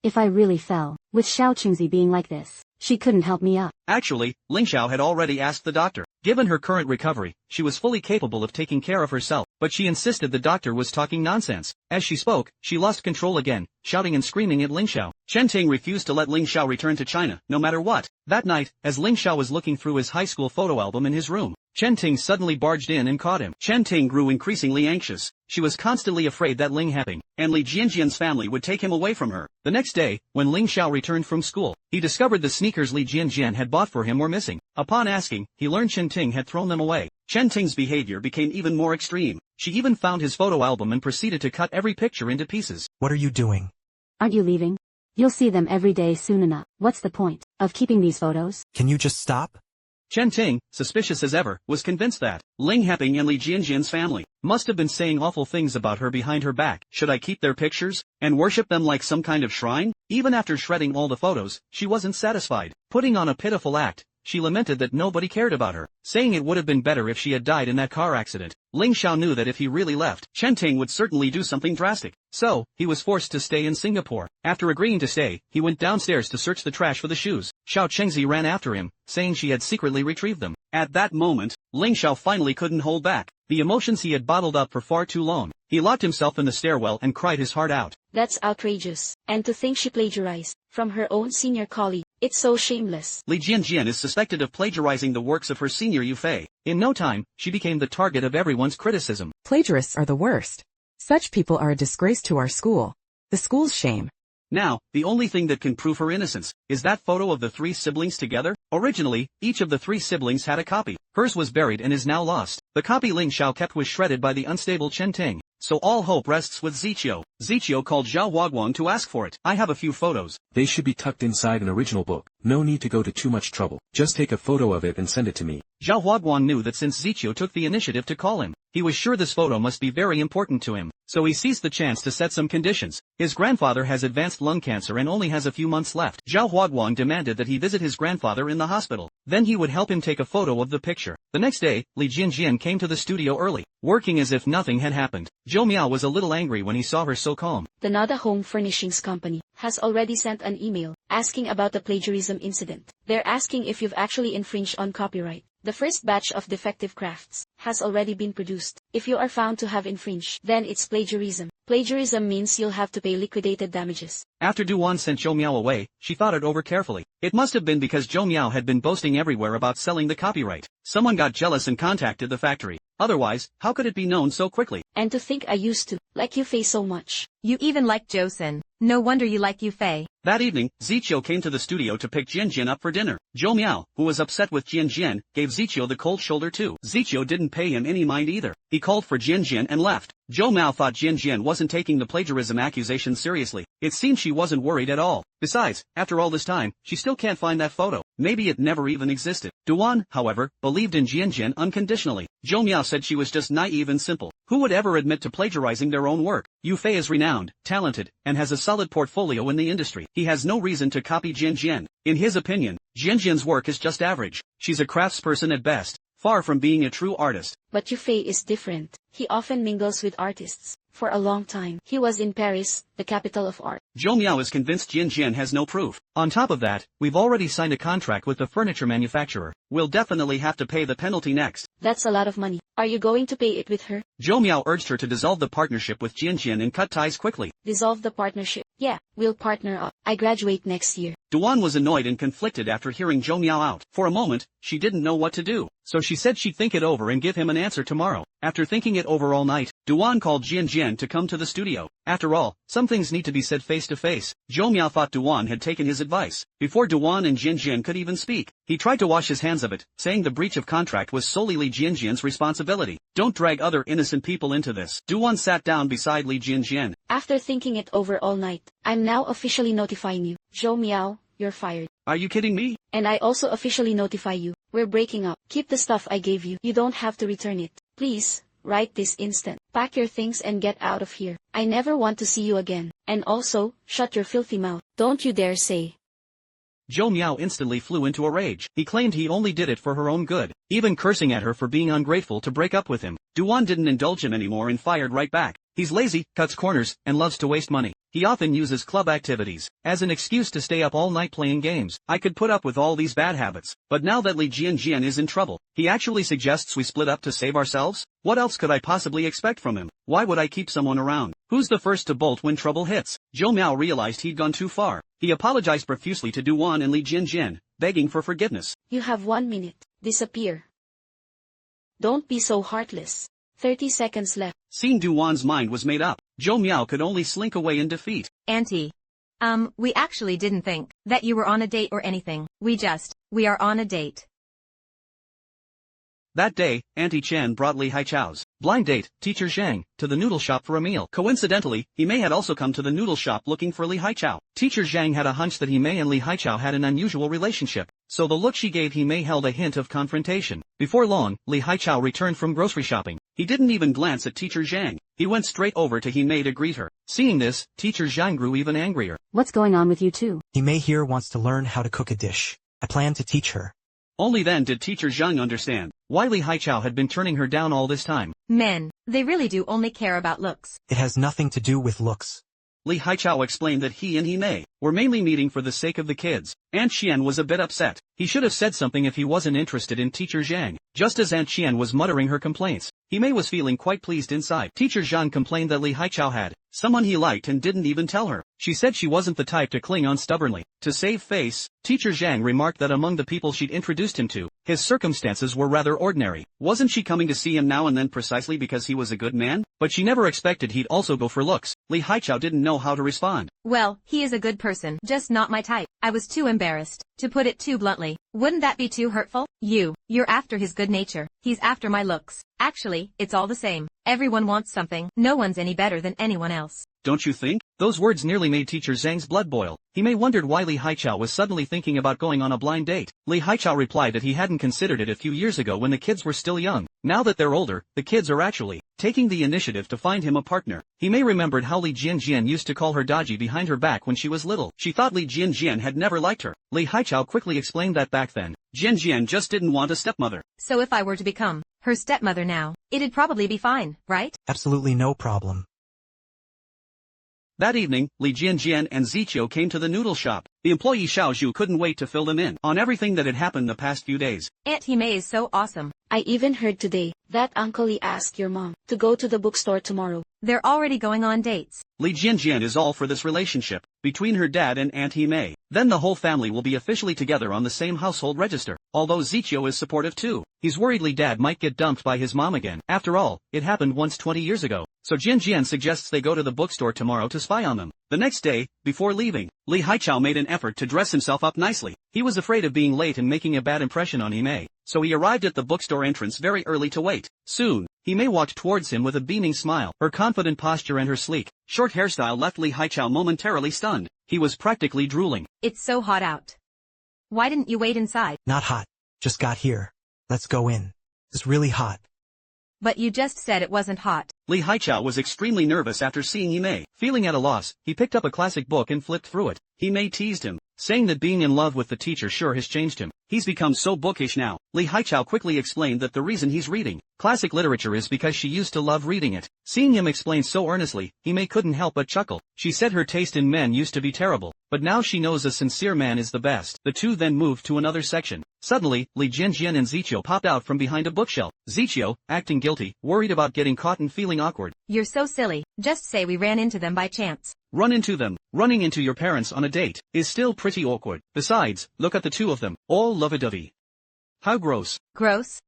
Speaker 4: If I really fell, with Xiao Qingzi being like this, she couldn't help me up.
Speaker 3: Actually, Ling Xiao had already asked the doctor. Given her current recovery, she was fully capable of taking care of herself, but she insisted the doctor was talking nonsense. As she spoke, she lost control again, shouting and screaming at Ling Xiao. Chen Ting refused to let Ling Xiao return to China, no matter what. That night, as Ling Xiao was looking through his high school photo album in his room, Chen Ting suddenly barged in and caught him. Chen Ting grew increasingly anxious. She was constantly afraid that Ling Happing and Li Jianjian's family would take him away from her. The next day, when Ling Xiao returned from school, he discovered the sneakers Li Jianjian had bought for him were missing. Upon asking, he learned Chen Ting had thrown them away. Chen Ting's behavior became even more extreme. She even found his photo album and proceeded to cut every picture into pieces.
Speaker 7: What are you doing?
Speaker 4: Aren't you leaving? You'll see them every day soon enough. What's the point of keeping these photos?
Speaker 7: Can you just stop?
Speaker 3: Chen Ting, suspicious as ever, was convinced that Ling Happing and Li Jianjian's family must have been saying awful things about her behind her back. Should I keep their pictures and worship them like some kind of shrine? Even after shredding all the photos, she wasn't satisfied. Putting on a pitiful act, she lamented that nobody cared about her, saying it would have been better if she had died in that car accident. Ling Xiao knew that if he really left, Chen Ting would certainly do something drastic. So, he was forced to stay in Singapore. After agreeing to stay, he went downstairs to search the trash for the shoes. Xiao Chengzi ran after him, saying she had secretly retrieved them. At that moment, Ling Xiao finally couldn't hold back the emotions he had bottled up for far too long. He locked himself in the stairwell and cried his heart out.
Speaker 10: That's outrageous. And to think she plagiarized from her own senior colleague. It's so shameless.
Speaker 3: Li Jianjian is suspected of plagiarizing the works of her senior Yu Fei. In no time, she became the target of everyone's criticism.
Speaker 13: Plagiarists are the worst. Such people are a disgrace to our school. The school's shame.
Speaker 3: Now, the only thing that can prove her innocence is that photo of the three siblings together. Originally, each of the three siblings had a copy. Hers was buried and is now lost. The copy Ling Xiao kept was shredded by the unstable Chen Ting. So all hope rests with Ziqiu. Ziqiu called Zhao Huaguang to ask for it. I have a few photos.
Speaker 14: They should be tucked inside an original book. No need to go to too much trouble. Just take a photo of it and send it to me.
Speaker 3: Zhao Huaguang knew that since Ziqiu took the initiative to call him, he was sure this photo must be very important to him. So he seized the chance to set some conditions. His grandfather has advanced lung cancer and only has a few months left. Zhao Huaguang demanded that he visit his grandfather in the hospital. Then he would help him take a photo of the picture. The next day, Li Jianjian came to the studio early, working as if nothing had happened. Zhou Miao was a little angry when he saw her so calm.
Speaker 10: The Nada Home Furnishings Company has already sent an email asking about the plagiarism incident. They're asking if you've actually infringed on copyright. The first batch of defective crafts has already been produced. If you are found to have infringed, then it's plagiarism. Plagiarism means you'll have to pay liquidated damages.
Speaker 3: After Duan sent Zhou Miao away, she thought it over carefully. It must have been because Zhou Miao had been boasting everywhere about selling the copyright. Someone got jealous and contacted the factory. Otherwise, how could it be known so quickly?
Speaker 10: And to think I used to like Yu Fei so much.
Speaker 2: You even like Joseon. No wonder you like Yu Fei.
Speaker 3: That evening, Ziqiu came to the studio to pick Jianjian up for dinner. Zhou Miao, who was upset with Jianjian, gave Ziqiu the cold shoulder too. Ziqiu didn't pay him any mind either. He called for Jianjian and left. Zhou Miao thought Jianjian wasn't taking the plagiarism accusation seriously. It seemed she wasn't worried at all. Besides, after all this time, she still can't find that photo. Maybe it never even existed. Duan, however, believed in Jianjian unconditionally. Zhou Miao said she was just naive and simple. Who would ever admit to plagiarizing their own work? Yu Fei is renowned, talented, and has a solid portfolio in the industry. He has no reason to copy Jianjian. In his opinion, Jianjian's work is just average. She's a craftsperson at best, far from being a true artist.
Speaker 10: But Yu Fei is different. He often mingles with artists. For a long time, he was in Paris, the capital of art.
Speaker 3: Zhou Miao is convinced Jianjian has no proof. On top of that, we've already signed a contract with the furniture manufacturer. We'll definitely have to pay the penalty next.
Speaker 10: That's a lot of money. Are you going to pay it with her?
Speaker 3: Zhou Miao urged her to dissolve the partnership with Jianjian and cut ties quickly.
Speaker 10: Dissolve the partnership? Yeah, we'll partner up. I graduate next year.
Speaker 3: Duan was annoyed and conflicted after hearing Zhou Miao out. For a moment, she didn't know what to do. So she said she'd think it over and give him an answer tomorrow. After thinking it over all night, Duan called Jianjian to come to the studio. After all, some things need to be said face to face. Zhou Miao thought Duan had taken his advice. Before Duan and Jianjian could even speak, he tried to wash his hands of it, saying the breach of contract was solely Li Jianjian's responsibility. Don't drag other innocent people into this. Duan sat down beside Li Jianjian.
Speaker 10: After thinking it over all night, I'm now officially notifying you. Zhou Miao, you're fired.
Speaker 3: Are you kidding me?
Speaker 10: And I also officially notify you. We're breaking up. Keep the stuff I gave you. You don't have to return it. Please, right this instant. Pack your things and get out of here. I never want to see you again. And also, shut your filthy mouth. Don't you dare say.
Speaker 3: Zhou Miao instantly flew into a rage. He claimed he only did it for her own good, even cursing at her for being ungrateful to break up with him. Duan didn't indulge him anymore and fired right back. He's lazy, cuts corners, and loves to waste money. He often uses club activities as an excuse to stay up all night playing games. I could put up with all these bad habits, but now that Li Jianjian is in trouble, he actually suggests we split up to save ourselves? What else could I possibly expect from him? Why would I keep someone around? Who's the first to bolt when trouble hits? Zhou Miao realized he'd gone too far. He apologized profusely to Duan and Li Jianjian, begging for forgiveness.
Speaker 10: You have 1 minute. Disappear. Don't be so heartless. 30 seconds left.
Speaker 3: Seeing Duan's mind was made up, Zhou Miao could only slink away in defeat.
Speaker 2: Auntie. We actually didn't think that you were on a date or anything. We are on a date.
Speaker 3: That day, Auntie Chen brought Li Haichao's blind date, teacher Zhang, to the noodle shop for a meal. Coincidentally, He Mei had also come to the noodle shop looking for Li Haichao. Teacher Zhang had a hunch that He Mei and Li Haichao had an unusual relationship, so the look she gave He Mei held a hint of confrontation. Before long, Li Haichao returned from grocery shopping. He didn't even glance at teacher Zhang. He went straight over to He Mei to greet her. Seeing this, teacher Zhang grew even angrier.
Speaker 4: What's going on with you two?
Speaker 7: He Mei here wants to learn how to cook a dish. I plan to teach her.
Speaker 3: Only then did teacher Zhang understand why Li Haichao had been turning her down all this time.
Speaker 2: Men, they really do only care about looks.
Speaker 7: It has nothing to do with looks.
Speaker 3: Li Haichao explained that he and He Mei were mainly meeting for the sake of the kids. Aunt Qian was a bit upset. He should have said something if he wasn't interested in teacher Zhang. Just as Aunt Qian was muttering her complaints, He Mei was feeling quite pleased inside. Teacher Zhang complained that Li Haichao had someone he liked and didn't even tell her. She said she wasn't the type to cling on stubbornly. To save face, teacher Zhang remarked that among the people she'd introduced him to, his circumstances were rather ordinary. Wasn't she coming to see him now and then precisely because he was a good man? But she never expected he'd also go for looks. Li Haichao didn't know how to respond.
Speaker 2: Well, he is a good person, just not my type. I was too embarrassed, to put it too bluntly. Wouldn't that be too hurtful? You're after his good nature. He's after my looks. Actually, it's all the same. Everyone wants something. No one's any better than anyone else.
Speaker 3: Don't you think? Those words nearly made teacher Zhang's blood boil. He Mei wondered why Li Haichao was suddenly thinking about going on a blind date. Li Haichao replied that he hadn't considered it a few years ago when the kids were still young. Now that they're older, the kids are actually taking the initiative to find him a partner. He Mei remembered how Li Jianjian used to call her dodgy behind her back when she was little. She thought Li Jianjian had never liked her. Li Haichao quickly explained that back then, Jianjian just didn't want a stepmother.
Speaker 2: So if I were to become her stepmother now, it'd probably be fine, right?
Speaker 7: Absolutely no problem.
Speaker 3: That evening, Li Jianjian and Ziqiu came to the noodle shop. The employee Xiao Zhu couldn't wait to fill them in on everything that had happened the past few days.
Speaker 2: Aunt He Mei is so awesome.
Speaker 10: I even heard today that Uncle Lee asked your mom to go to the bookstore tomorrow.
Speaker 2: They're already going on dates.
Speaker 3: Li Jianjian is all for this relationship between her dad and Aunt He Mei. Then the whole family will be officially together on the same household register. Although Ziqiu is supportive too. He's worried Li Dad might get dumped by his mom again. After all, it happened once 20 years ago. So Jianjian suggests they go to the bookstore tomorrow to spy on them. The next day, before leaving, Li Haichao made an effort to dress himself up nicely. He was afraid of being late and making a bad impression on He Mei, so he arrived at the bookstore entrance very early to wait. Soon, He Mei walked towards him with a beaming smile. Her confident posture and her sleek, short hairstyle left Li Haichao momentarily stunned. He was practically drooling.
Speaker 2: It's so hot out. Why didn't you wait inside?
Speaker 7: Not hot. Just got here. Let's go in. It's really hot.
Speaker 2: But you just said it wasn't hot.
Speaker 3: Li Haichao was extremely nervous after seeing He Mei. Feeling at a loss, he picked up a classic book and flipped through it. He Mei teased him, saying that being in love with the teacher sure has changed him. He's become so bookish now. Li Haichao quickly explained that the reason he's reading classic literature is because she used to love reading it. Seeing him explain so earnestly, He Mei couldn't help but chuckle. She said her taste in men used to be terrible, but now she knows a sincere man is the best. The two then moved to another section. Suddenly, Li Jianjian and Ziqiu popped out from behind a bookshelf. Ziqiu, acting guilty, worried about getting caught and feeling awkward.
Speaker 2: You're so silly. Just say we ran into them by chance.
Speaker 3: Run into them. Running into your parents on a date is still pretty awkward. Besides, look at the two of them, all lovey-dovey. How gross.
Speaker 2: Gross?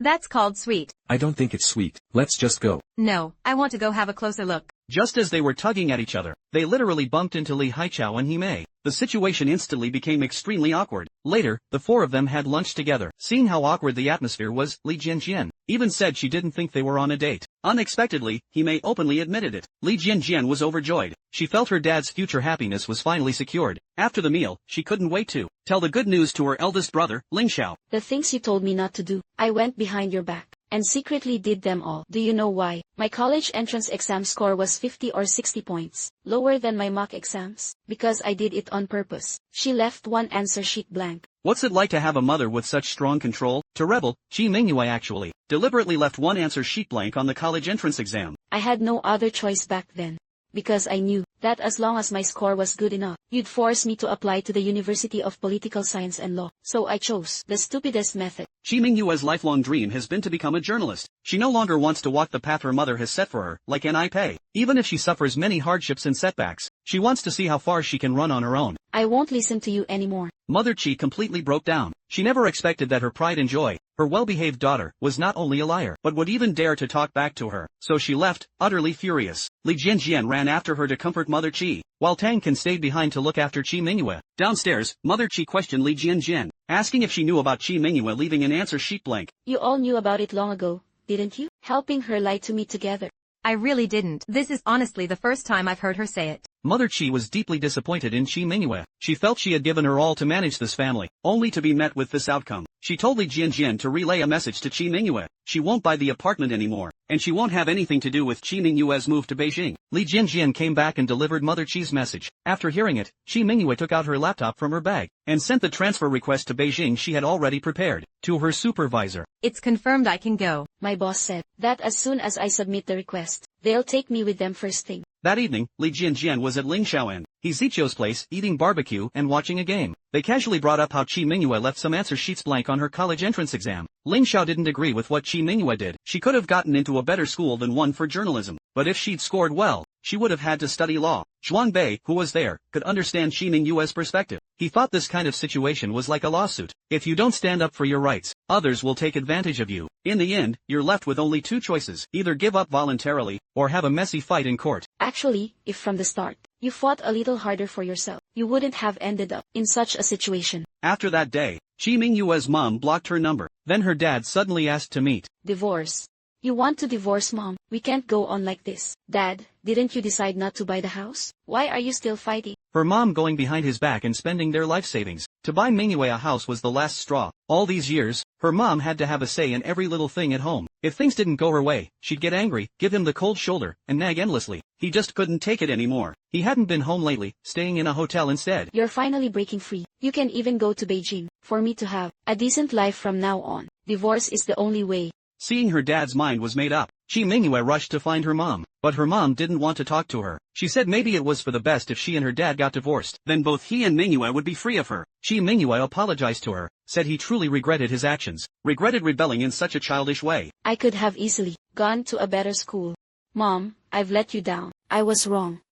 Speaker 2: That's called sweet.
Speaker 14: I don't think it's sweet. Let's just go.
Speaker 2: No, I want to go have a closer look.
Speaker 3: Just as they were tugging at each other, they literally bumped into Li Haichao and He Mei. The situation instantly became extremely awkward. Later, the four of them had lunch together. Seeing how awkward the atmosphere was, Li Jianjian even said she didn't think they were on a date. Unexpectedly, He Mei openly admitted it. Li Jianjian was overjoyed. She felt her dad's future happiness was finally secured. After the meal, she couldn't wait to tell the good news to her eldest brother, Ling Xiao.
Speaker 10: The things you told me not to do, I went behind your back and secretly did them all. Do you know why? My college entrance exam score was 50 or 60 points, lower than my mock exams, because I did it on purpose. She left one answer sheet blank.
Speaker 3: What's it like to have a mother with such strong control? To rebel, Qi Mingyue actually deliberately left one answer sheet blank on the college entrance exam.
Speaker 10: I had no other choice back then, because I knew that as long as my score was good enough, you'd force me to apply to the University of Political Science and Law. So I chose the stupidest method.
Speaker 3: Chi Mingyue's lifelong dream has been to become a journalist. She no longer wants to walk the path her mother has set for her, like NIPay. Even if she suffers many hardships and setbacks, she wants to see how far she can run on her own.
Speaker 10: I won't listen to you anymore.
Speaker 3: Mother Chi completely broke down. She never expected that her pride and joy, her well-behaved daughter, was not only a liar, but would even dare to talk back to her. So she left, utterly furious. Li Jianjian ran after her to comfort Mother Chi, while Tang Kan stayed behind to look after Chi Mingyue. Downstairs, Mother Chi questioned Li Jianjian, asking if she knew about Chi Mingyue leaving an answer sheet blank.
Speaker 10: You all knew about it long ago, didn't you? Helping her lie to me together.
Speaker 2: I really didn't. This is honestly the first time I've heard her say it.
Speaker 3: Mother Chi was deeply disappointed in Chi Mingyue. She felt she had given her all to manage this family, only to be met with this outcome. She told Li Jianjian to relay a message to Chi Mingyue. She won't buy the apartment anymore, and she won't have anything to do with Chi Mingyue's move to Beijing. Li Jianjian came back and delivered Mother Chi's message. After hearing it, Chi Mingyue took out her laptop from her bag, and sent the transfer request to Beijing she had already prepared, to her supervisor.
Speaker 2: It's confirmed I can go.
Speaker 10: My boss said that as soon as I submit the request, they'll take me with them first thing.
Speaker 3: That evening, Li Jianjian was at Ling Xiaoan, Zichou's place, eating barbecue and watching a game. They casually brought up how Chi Mingyue left some answer sheets blank on her college entrance exam. Ling Xiao didn't agree with what Chi Mingyue did. She could have gotten into a better school than one for journalism, but if she'd scored well, she would have had to study law. Zhuang Bei, who was there, could understand Chi Mingyue's perspective. He thought this kind of situation was like a lawsuit. If you don't stand up for your rights, others will take advantage of you. In the end, you're left with only two choices: either give up voluntarily, or have a messy fight in court.
Speaker 10: Actually, if from the start, you fought a little harder for yourself, you wouldn't have ended up in such a situation.
Speaker 3: After that day, Chi Mingyue's mom blocked her number. Then her dad suddenly asked to meet.
Speaker 10: Divorce. You want to divorce, Mom? We can't go on like this. Dad, didn't you decide not to buy the house? Why are you still fighting?
Speaker 3: Her mom going behind his back and spending their life savings to buy Mingyue a house was the last straw. All these years, her mom had to have a say in every little thing at home. If things didn't go her way, she'd get angry, give him the cold shoulder, and nag endlessly. He just couldn't take it anymore. He hadn't been home lately, staying in a hotel instead.
Speaker 10: You're finally breaking free. You can even go to Beijing. For me to have a decent life from now on, divorce is the only way.
Speaker 3: Seeing her dad's mind was made up, Chi Mingyue rushed to find her mom. But her mom didn't want to talk to her. She said maybe it was for the best if she and her dad got divorced. Then both he and Mingyue would be free of her. Chi Mingyue apologized to her, said he truly regretted his actions, regretted rebelling in such a childish way.
Speaker 10: I could have easily gone to a better school. Mom, I've let you down. I was wrong.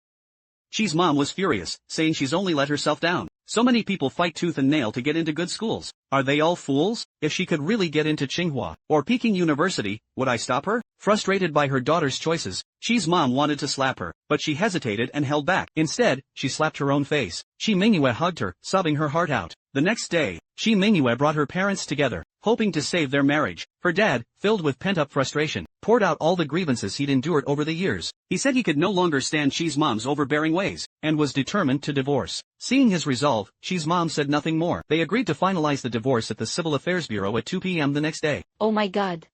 Speaker 3: Chi's mom was furious, saying she's only let herself down. So many people fight tooth and nail to get into good schools. Are they all fools? If she could really get into Tsinghua or Peking University, would I stop her? Frustrated by her daughter's choices, Chi's mom wanted to slap her, but she hesitated and held back. Instead, she slapped her own face. Chi Mingyue hugged her, sobbing her heart out. The next day, Chi Mingyue brought her parents together, hoping to save their marriage. Her dad, filled with pent-up frustration, poured out all the grievances he'd endured over the years. He said he could no longer stand Chi's mom's overbearing ways, and was determined to divorce. Seeing his resolve, Chi's mom said nothing more. They agreed to finalize the divorce at the Civil Affairs Bureau at 2 p.m. the next day.
Speaker 10: Oh my God.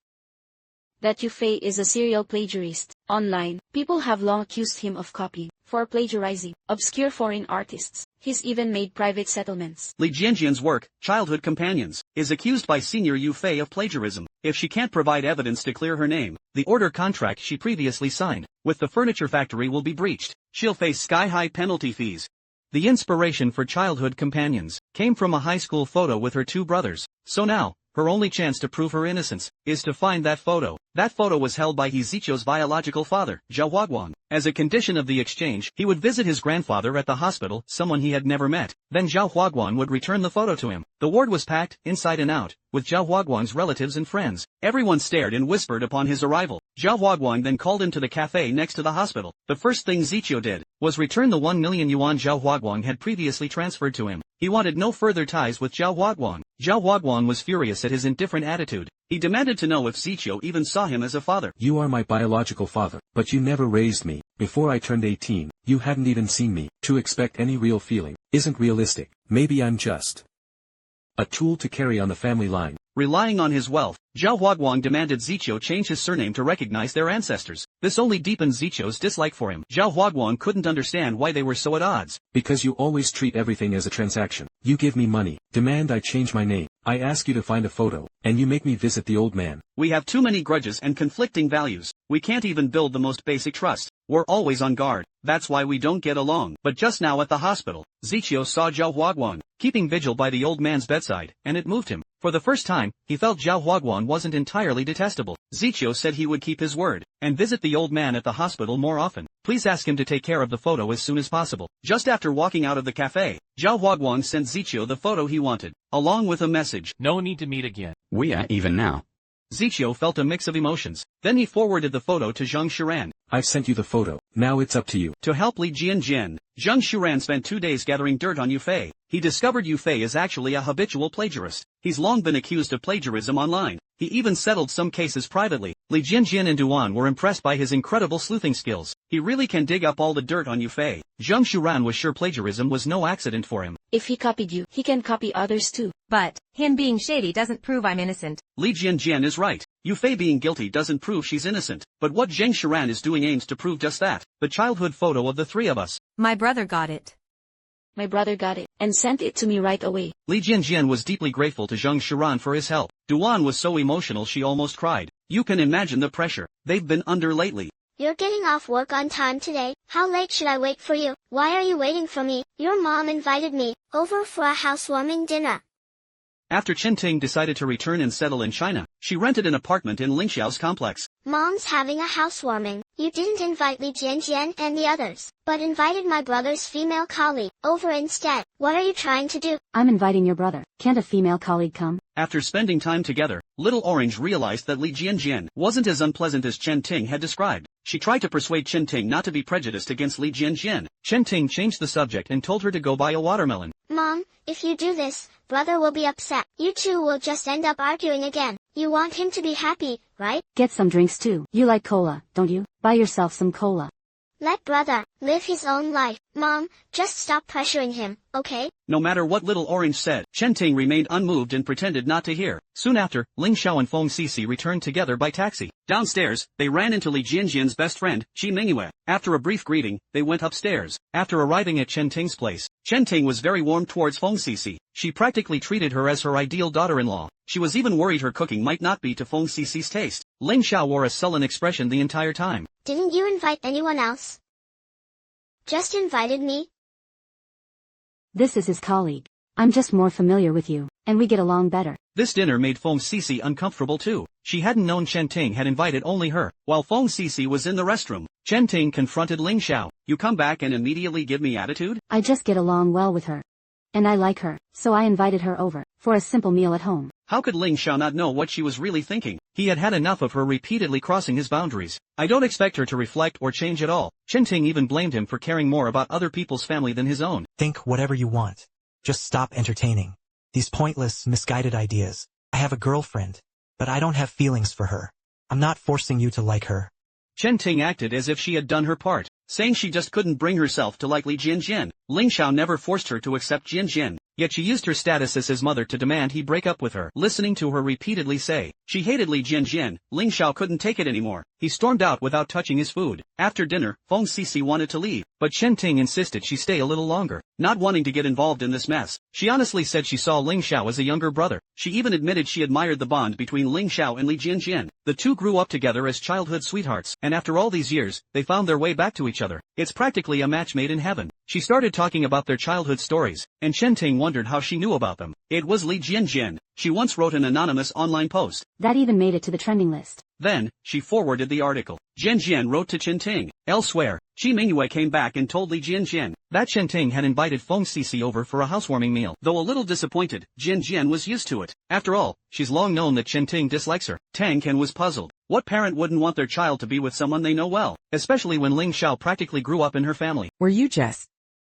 Speaker 10: That Yufei is a serial plagiarist. Online, people have long accused him of copying, for plagiarizing, obscure foreign artists. He's even made private settlements.
Speaker 3: Li Jianjian's work, Childhood Companions, is accused by senior Yufei of plagiarism. If she can't provide evidence to clear her name, the order contract she previously signed with the furniture factory will be breached. She'll face sky-high penalty fees. The inspiration for Childhood Companions came from a high school photo with her two brothers. So now, her only chance to prove her innocence is to find that photo. That photo was held by Zichou's biological father, Zhao Huaguang. As a condition of the exchange, he would visit his grandfather at the hospital, someone he had never met. Then Zhao Huaguang would return the photo to him. The ward was packed, inside and out, with Zhao Huaguang's relatives and friends. Everyone stared and whispered upon his arrival. Zhao Huaguang then called him to the cafe next to the hospital. The first thing Zichou did was return the 1 million yuan Zhao Huaguang had previously transferred to him. He wanted no further ties with Zhao Huaguang. Zhao Huaguang was furious at his indifferent attitude. He demanded to know if Zichou even saw him as a father.
Speaker 14: You are my biological father, but you never raised me. Before I turned 18, you hadn't even seen me. To expect any real feeling isn't realistic. Maybe I'm just a tool to carry on the family line.
Speaker 3: Relying on his wealth, Zhao Huaguang demanded Zichou change his surname to recognize their ancestors. This only deepened Zichou's dislike for him. Zhao Huaguang couldn't understand why they were so at odds.
Speaker 14: Because you always treat everything as a transaction. You give me money, demand I change my name. I ask you to find a photo, and you make me visit the old man.
Speaker 3: We have too many grudges and conflicting values. We can't even build the most basic trust. We're always on guard, that's why we don't get along. But just now at the hospital, Zichio saw Zhao Huaguang, keeping vigil by the old man's bedside, and it moved him. For the first time, he felt Zhao Huaguang wasn't entirely detestable. Zichio said he would keep his word, and visit the old man at the hospital more often. Please ask him to take care of the photo as soon as possible. Just after walking out of the cafe, Zhao Huaguang sent Zichio the photo he wanted, along with a message.
Speaker 9: No need to meet again.
Speaker 11: We are even now.
Speaker 3: Zichio felt a mix of emotions. Then he forwarded the photo to Zhang Shiran.
Speaker 14: I've sent you the photo, now it's up to you.
Speaker 3: To help Li Jianjian, Zhang Shiran spent 2 days gathering dirt on Yufei. He discovered Yufei is actually a habitual plagiarist. He's long been accused of plagiarism online. He even settled some cases privately. Li Jianjian and Duan were impressed by his incredible sleuthing skills. He really can dig up all the dirt on Yufei. Zhang Shiran was sure plagiarism was no accident for him.
Speaker 10: If he copied you, he can copy others too.
Speaker 2: But, him being shady doesn't prove I'm innocent.
Speaker 3: Li Jianjian is right. Yufei being guilty doesn't prove she's innocent. But what Zhang Shiran is doing aims to prove just that. The childhood photo of the three of us.
Speaker 2: My brother got it.
Speaker 10: My brother got it, and sent it to me right away.
Speaker 3: Li Jianjian was deeply grateful to Zhang Shiran for his help. Duan was so emotional she almost cried. You can imagine the pressure they've been under lately.
Speaker 6: You're getting off work on time today. How late should I wait for you? Why are you waiting for me? Your mom invited me over for a housewarming dinner.
Speaker 3: After Chen Ting decided to return and settle in China, she rented an apartment in Lingxiao's complex.
Speaker 6: Mom's having a housewarming. You didn't invite Li Jianjian and the others, but invited my brother's female colleague over instead. What are you trying to do?
Speaker 4: I'm inviting your brother. Can't a female colleague come?
Speaker 3: After spending time together, Little Orange realized that Li Jianjian wasn't as unpleasant as Chen Ting had described. She tried to persuade Chen Ting not to be prejudiced against Li Jianjian. Chen Ting changed the subject and told her to go buy a watermelon.
Speaker 6: Mom, if you do this, brother will be upset. You two will just end up arguing again. You want him to be happy, right?
Speaker 4: Get some drinks too. You like cola, don't you? Buy yourself some cola.
Speaker 6: Let brother live his own life. Mom, just stop pressuring him, okay?
Speaker 3: No matter what Little Orange said, Chen Ting remained unmoved and pretended not to hear. Soon after, Ling Xiao and Feng Sisi returned together by taxi. Downstairs, they ran into Li Jianjian's best friend, Qi Mingyue. After a brief greeting, they went upstairs. After arriving at Chen Ting's place, Chen Ting was very warm towards Feng Sisi. She practically treated her as her ideal daughter-in-law. She was even worried her cooking might not be to Feng Sisi's taste. Ling Xiao wore a sullen expression the entire time.
Speaker 6: Didn't you invite anyone else? Just invited me?
Speaker 4: This is his colleague. I'm just more familiar with you, and we get along better.
Speaker 3: This dinner made Feng Sisi uncomfortable too. She hadn't known Chen Ting had invited only her. While Feng Sisi was in the restroom, Chen Ting confronted Ling Xiao. You come back and immediately give me attitude?
Speaker 4: I just get along well with her. And I like her, so I invited her over, for a simple meal at home.
Speaker 3: How could Ling Xiao not know what she was really thinking? He had had enough of her repeatedly crossing his boundaries. I don't expect her to reflect or change at all. Chen Ting even blamed him for caring more about other people's family than his own.
Speaker 7: Think whatever you want. Just stop entertaining these pointless, misguided ideas. I have a girlfriend, but I don't have feelings for her. I'm not forcing you to like her.
Speaker 3: Chen Ting acted as if she had done her part, saying she just couldn't bring herself to like Li Jianjian. Ling Xiao never forced her to accept Jianjian, yet she used her status as his mother to demand he break up with her. Listening to her repeatedly say she hated Li Jianjian, Ling Xiao couldn't take it anymore. He stormed out without touching his food. After dinner, Feng Sisi wanted to leave, but Chen Ting insisted she stay a little longer. Not wanting to get involved in this mess, she honestly said she saw Ling Xiao as a younger brother. She even admitted she admired the bond between Ling Xiao and Li Jianjian. The two grew up together as childhood sweethearts, and after all these years, they found their way back to each other. It's practically a match made in heaven. She started talking about their childhood stories, and Chen Ting wondered how she knew about them. It was Li Jianjian. She once wrote an anonymous online post.
Speaker 4: That even made it to the trending list.
Speaker 3: Then, she forwarded the article. Jianjian wrote to Chen Ting. Elsewhere, Qi Mingyue came back and told Li Jianjian that Chen Ting had invited Feng Sisi over for a housewarming meal. Though a little disappointed, Jianjian was used to it. After all, she's long known that Chen Ting dislikes her. Tang Ken was puzzled. What parent wouldn't want their child to be with someone they know well, especially when Ling Xiao practically grew up in her family?
Speaker 13: Were you just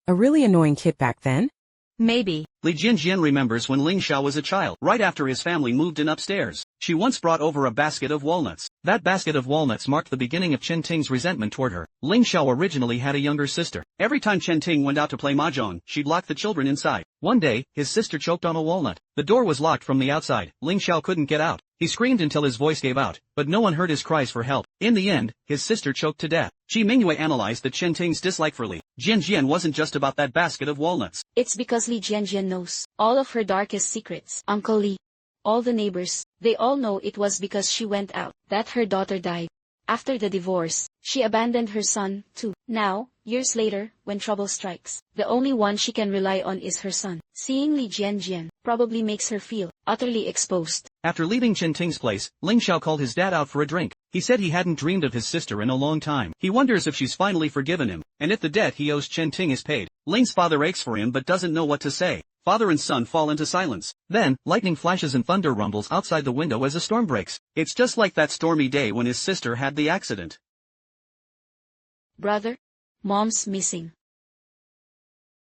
Speaker 13: a really annoying kid back then?
Speaker 2: Maybe.
Speaker 3: Li Jianjian remembers when Ling Xiao was a child, right after his family moved in upstairs. She once brought over a basket of walnuts. That basket of walnuts marked the beginning of Chen Ting's resentment toward her. Ling Xiao originally had a younger sister. Every time Chen Ting went out to play mahjong, she'd lock the children inside. One day, his sister choked on a walnut. The door was locked from the outside. Ling Xiao couldn't get out. He screamed until his voice gave out, but no one heard his cries for help. In the end, his sister choked to death. Qi Mingyue analyzed that Chen Ting's dislike for Li Jianjian wasn't just about that basket of walnuts.
Speaker 10: It's because Li Jianjian knows all of her darkest secrets. Uncle Li, all the neighbors, they all know it was because she went out that her daughter died. After the divorce, She abandoned her son, too. Now, years later, when trouble strikes, the only one she can rely on is her son. Seeing Li Jianjian probably makes her feel utterly exposed.
Speaker 3: After leaving Chen Ting's place, Ling Xiao called his dad out for a drink. He said he hadn't dreamed of his sister in a long time. He wonders if she's finally forgiven him, and if the debt he owes Chen Ting is paid. Ling's father aches for him but doesn't know what to say. Father and son fall into silence. Then, lightning flashes and thunder rumbles outside the window as a storm breaks. It's just like that stormy day when his sister had the accident.
Speaker 10: Brother, Mom's missing.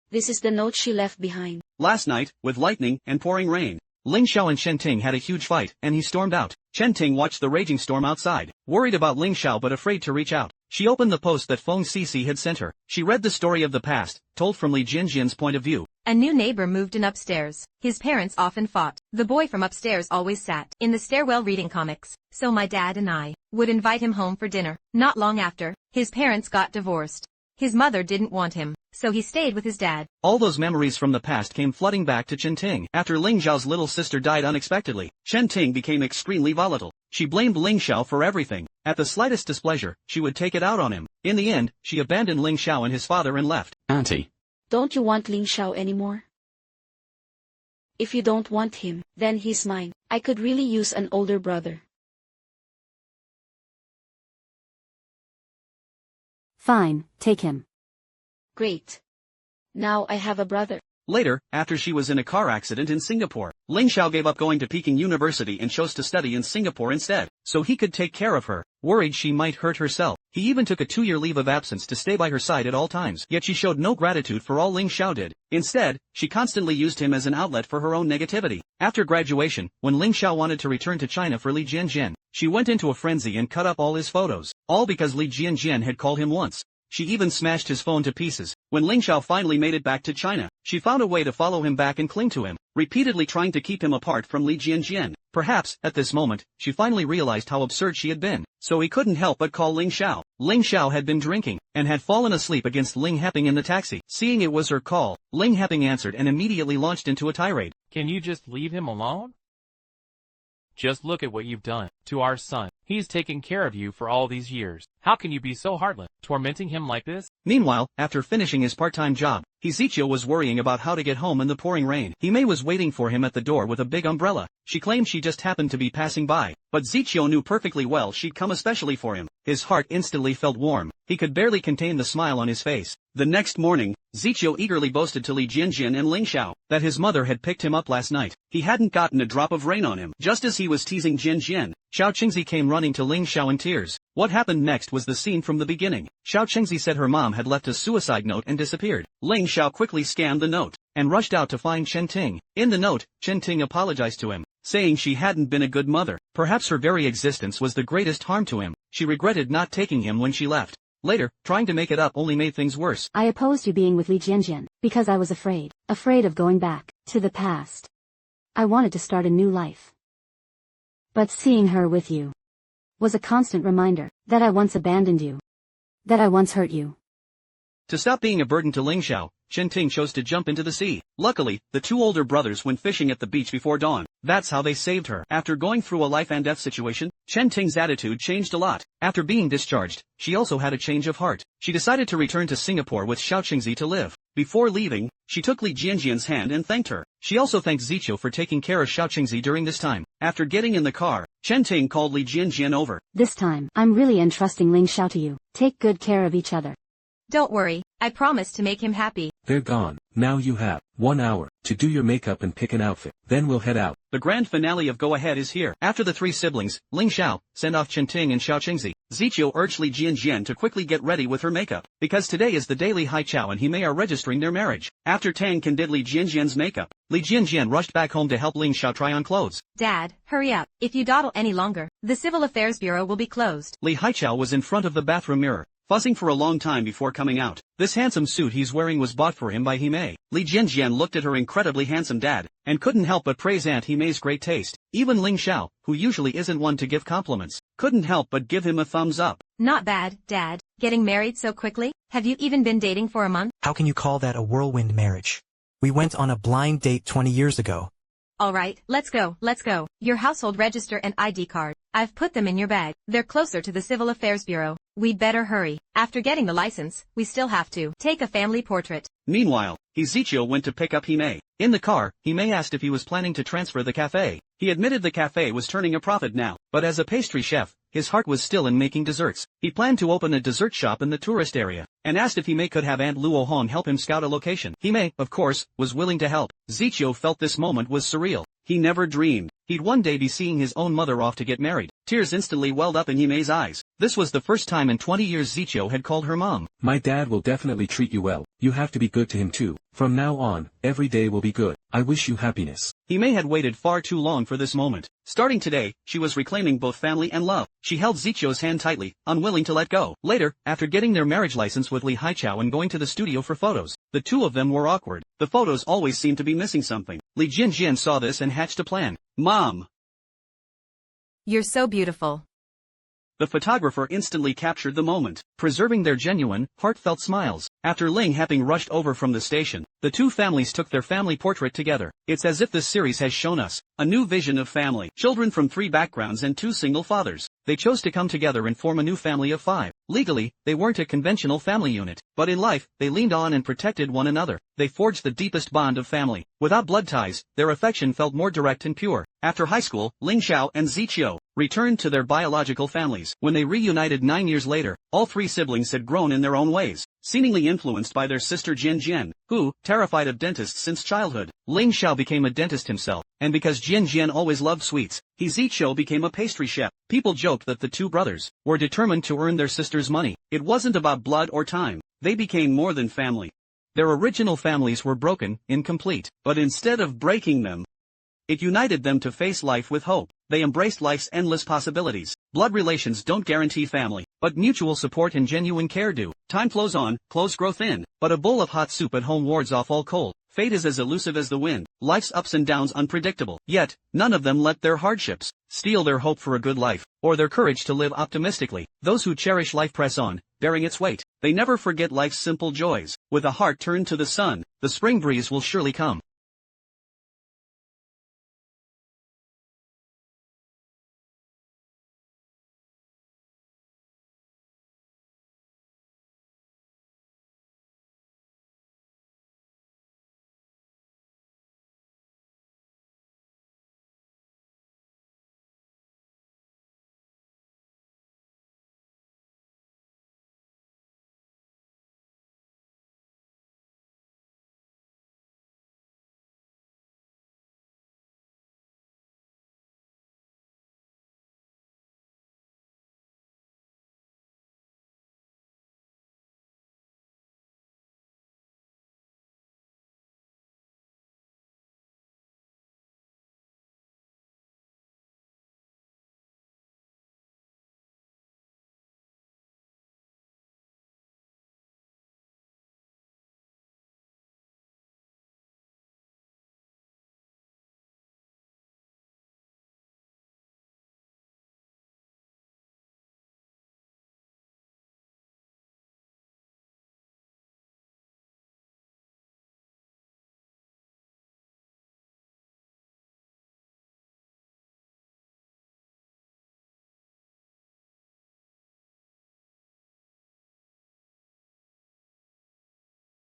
Speaker 10: This is the note she left behind.
Speaker 3: Last night, with lightning and pouring rain, Ling Xiao and Chen Ting had a huge fight, and he stormed out. Chen Ting watched the raging storm outside, worried about Ling Xiao but afraid to reach out. She opened the post that Feng Cici had sent her. She read the story of the past, told from Li Jianjian's point of view.
Speaker 2: A new neighbor moved in upstairs. His parents often fought. The boy from upstairs always sat in the stairwell reading comics, so my dad and I would invite him home for dinner. Not long after, his parents got divorced. His mother didn't want him, so he stayed with his dad.
Speaker 3: All those memories from the past came flooding back to Chen Ting. After Ling Xiao's little sister died unexpectedly, Chen Ting became extremely volatile. She blamed Ling Xiao for everything. At the slightest displeasure, she would take it out on him. In the end, she abandoned Ling Xiao and his father and left.
Speaker 11: Auntie.
Speaker 10: Don't you want Ling Xiao anymore? If you don't want him, then he's mine. I could really use an older brother.
Speaker 4: Fine, take him.
Speaker 10: Great. Now I have a brother.
Speaker 3: Later, after she was in a car accident in Singapore, Ling Xiao gave up going to Peking University and chose to study in Singapore instead, so he could take care of her. Worried she might hurt herself, he even took a 2-year leave of absence to stay by her side at all times. Yet she showed no gratitude for all Ling Xiao did. Instead, she constantly used him as an outlet for her own negativity. After graduation, when Ling Xiao wanted to return to China for Li Jianjian, she went into a frenzy and cut up all his photos, all because Li Jianjian had called him once. She even smashed his phone to pieces. When Ling Xiao finally made it back to China, she found a way to follow him back and cling to him, repeatedly trying to keep him apart from Li Jianjian. Perhaps, at this moment, she finally realized how absurd she had been, so he couldn't help but call Ling Xiao. Ling Xiao had been drinking, and had fallen asleep against Ling Heping in the taxi. Seeing it was her call, Ling Heping answered and immediately launched into a tirade.
Speaker 9: Can you just leave him alone? Just look at what you've done to our son. He's taken care of you for all these years. How can you be so heartless, tormenting him like this?
Speaker 3: Meanwhile, after finishing his part-time job, Zichio was worrying about how to get home in the pouring rain. Himei was waiting for him at the door with a big umbrella. She claimed she just happened to be passing by, but Zichio knew perfectly well she'd come especially for him. His heart instantly felt warm. He could barely contain the smile on his face. The next morning, Zichio eagerly boasted to Li Jianjian and Ling Xiao that his mother had picked him up last night. He hadn't gotten a drop of rain on him. Just as he was teasing Jianjian, Xiao Qingzi came running to Ling Xiao in tears. What happened next was the scene from the beginning. Xiao Qingzi said her mom had left a suicide note and disappeared. Ling Xiao quickly scanned the note and rushed out to find Chen Ting. In the note, Chen Ting apologized to him, saying she hadn't been a good mother. Perhaps her very existence was the greatest harm to him. She regretted not taking him when she left. Later, trying to make it up only made things worse.
Speaker 4: I opposed you being with Li Jianjian, because I was afraid of going back to the past. I wanted to start a new life. But seeing her with you was a constant reminder that I once abandoned you, that I once hurt you.
Speaker 3: To stop being a burden to Ling Xiao, Chen Ting chose to jump into the sea. Luckily, the two older brothers went fishing at the beach before dawn. That's how they saved her. After going through a life and death situation, Chen Ting's attitude changed a lot. After being discharged, she also had a change of heart. She decided to return to Singapore with Xiao Qingzi to live. Before leaving, she took Li Jianjian's hand and thanked her. She also thanked Zichio for taking care of Xiao Qingzi during this time. After getting in the car, Chen Ting called Li Jianjian over.
Speaker 4: This time, I'm really entrusting Ling Xiao to you. Take good care of each other.
Speaker 2: Don't worry, I promise to make him happy.
Speaker 14: They're gone. Now you have 1 hour to do your makeup and pick an outfit. Then we'll head out.
Speaker 3: The grand finale of Go Ahead is here. After the three siblings, Ling Xiao, send off Chen Ting and Xiao Qingzi, Zichio urged Li Jianjian to quickly get ready with her makeup, because today is the day Li Haichao and Himei are registering their marriage. After Tang Can did Li Jianjian's makeup, Li Jianjian rushed back home to help Ling Xiao try on clothes.
Speaker 2: Dad, hurry up. If you dawdle any longer, the Civil Affairs Bureau will be closed.
Speaker 3: Li Haichao was in front of the bathroom mirror, fussing for a long time before coming out. This handsome suit he's wearing was bought for him by Himei. Li Jianjian looked at her incredibly handsome dad, and couldn't help but praise Aunt Himei's great taste. Even Ling Xiao, who usually isn't one to give compliments, couldn't help but give him a thumbs up.
Speaker 2: Not bad, Dad. Getting married so quickly? Have you even been dating for a month?
Speaker 7: How can you call that a whirlwind marriage? We went on a blind date 20 years ago.
Speaker 2: Alright, let's go. Your household register and ID card. I've put them in your bag. They're closer to the Civil Affairs Bureau. We'd better hurry. After getting the license, we still have to take a family portrait.
Speaker 3: Meanwhile, Ezekiel went to pick up Hime. In the car, Hime asked if he was planning to transfer the cafe. He admitted the cafe was turning a profit now, but as a pastry chef, his heart was still in making desserts. He planned to open a dessert shop in the tourist area, and asked if Hime could have Aunt Luo Hong help him scout a location. Hime, of course, was willing to help. Ezekiel felt this moment was surreal. He never dreamed he'd one day be seeing his own mother off to get married. Tears instantly welled up in Hime's eyes. This was the first time in 20 years Ezekiel had called her mom.
Speaker 14: My dad will definitely treat you well. You have to be good to him too. From now on, every day will be good. I wish you happiness.
Speaker 3: Hime had waited far too long for this moment. Starting today, she was reclaiming both family and love. She held Ezekiel's hand tightly, unwilling to let go. Later, after getting their marriage license with Li Haichao and going to the studio for photos, the two of them were awkward. The photos always seemed to be missing something. Li Jinjian saw this and hatched a plan. Mom!
Speaker 2: You're so beautiful.
Speaker 3: The photographer instantly captured the moment, preserving their genuine, heartfelt smiles. After Ling having rushed over from the station, the two families took their family portrait together. It's as if this series has shown us a new vision of family. Children from 3 backgrounds and 2 single fathers. They chose to come together and form a new family of 5. Legally, they weren't a conventional family unit, but in life, they leaned on and protected one another. They forged the deepest bond of family. Without blood ties, their affection felt more direct and pure. After high school, Ling Xiao and Ziqiu returned to their biological families. When they reunited 9 years later, all 3 siblings had grown in their own ways, seemingly influenced by their sister Jian Jian, who, terrified of dentists since childhood, Ling Xiao became a dentist himself, and because Jian Jian always loved sweets, Ziqiu became a pastry chef. People joked that the 2 brothers were determined to earn their sister's money. It wasn't about blood or time. They became more than family. Their original families were broken, incomplete, but instead of breaking them, it united them to face life with hope. They embraced life's endless possibilities. Blood relations don't guarantee family, but mutual support and genuine care do. Time flows on, clothes grow thin, but a bowl of hot soup at home wards off all cold. Fate is as elusive as the wind, life's ups and downs unpredictable. Yet, none of them let their hardships steal their hope for a good life, or their courage to live optimistically. Those who cherish life press on, bearing its weight. They never forget life's simple joys. With a heart turned to the sun, the spring breeze will surely come.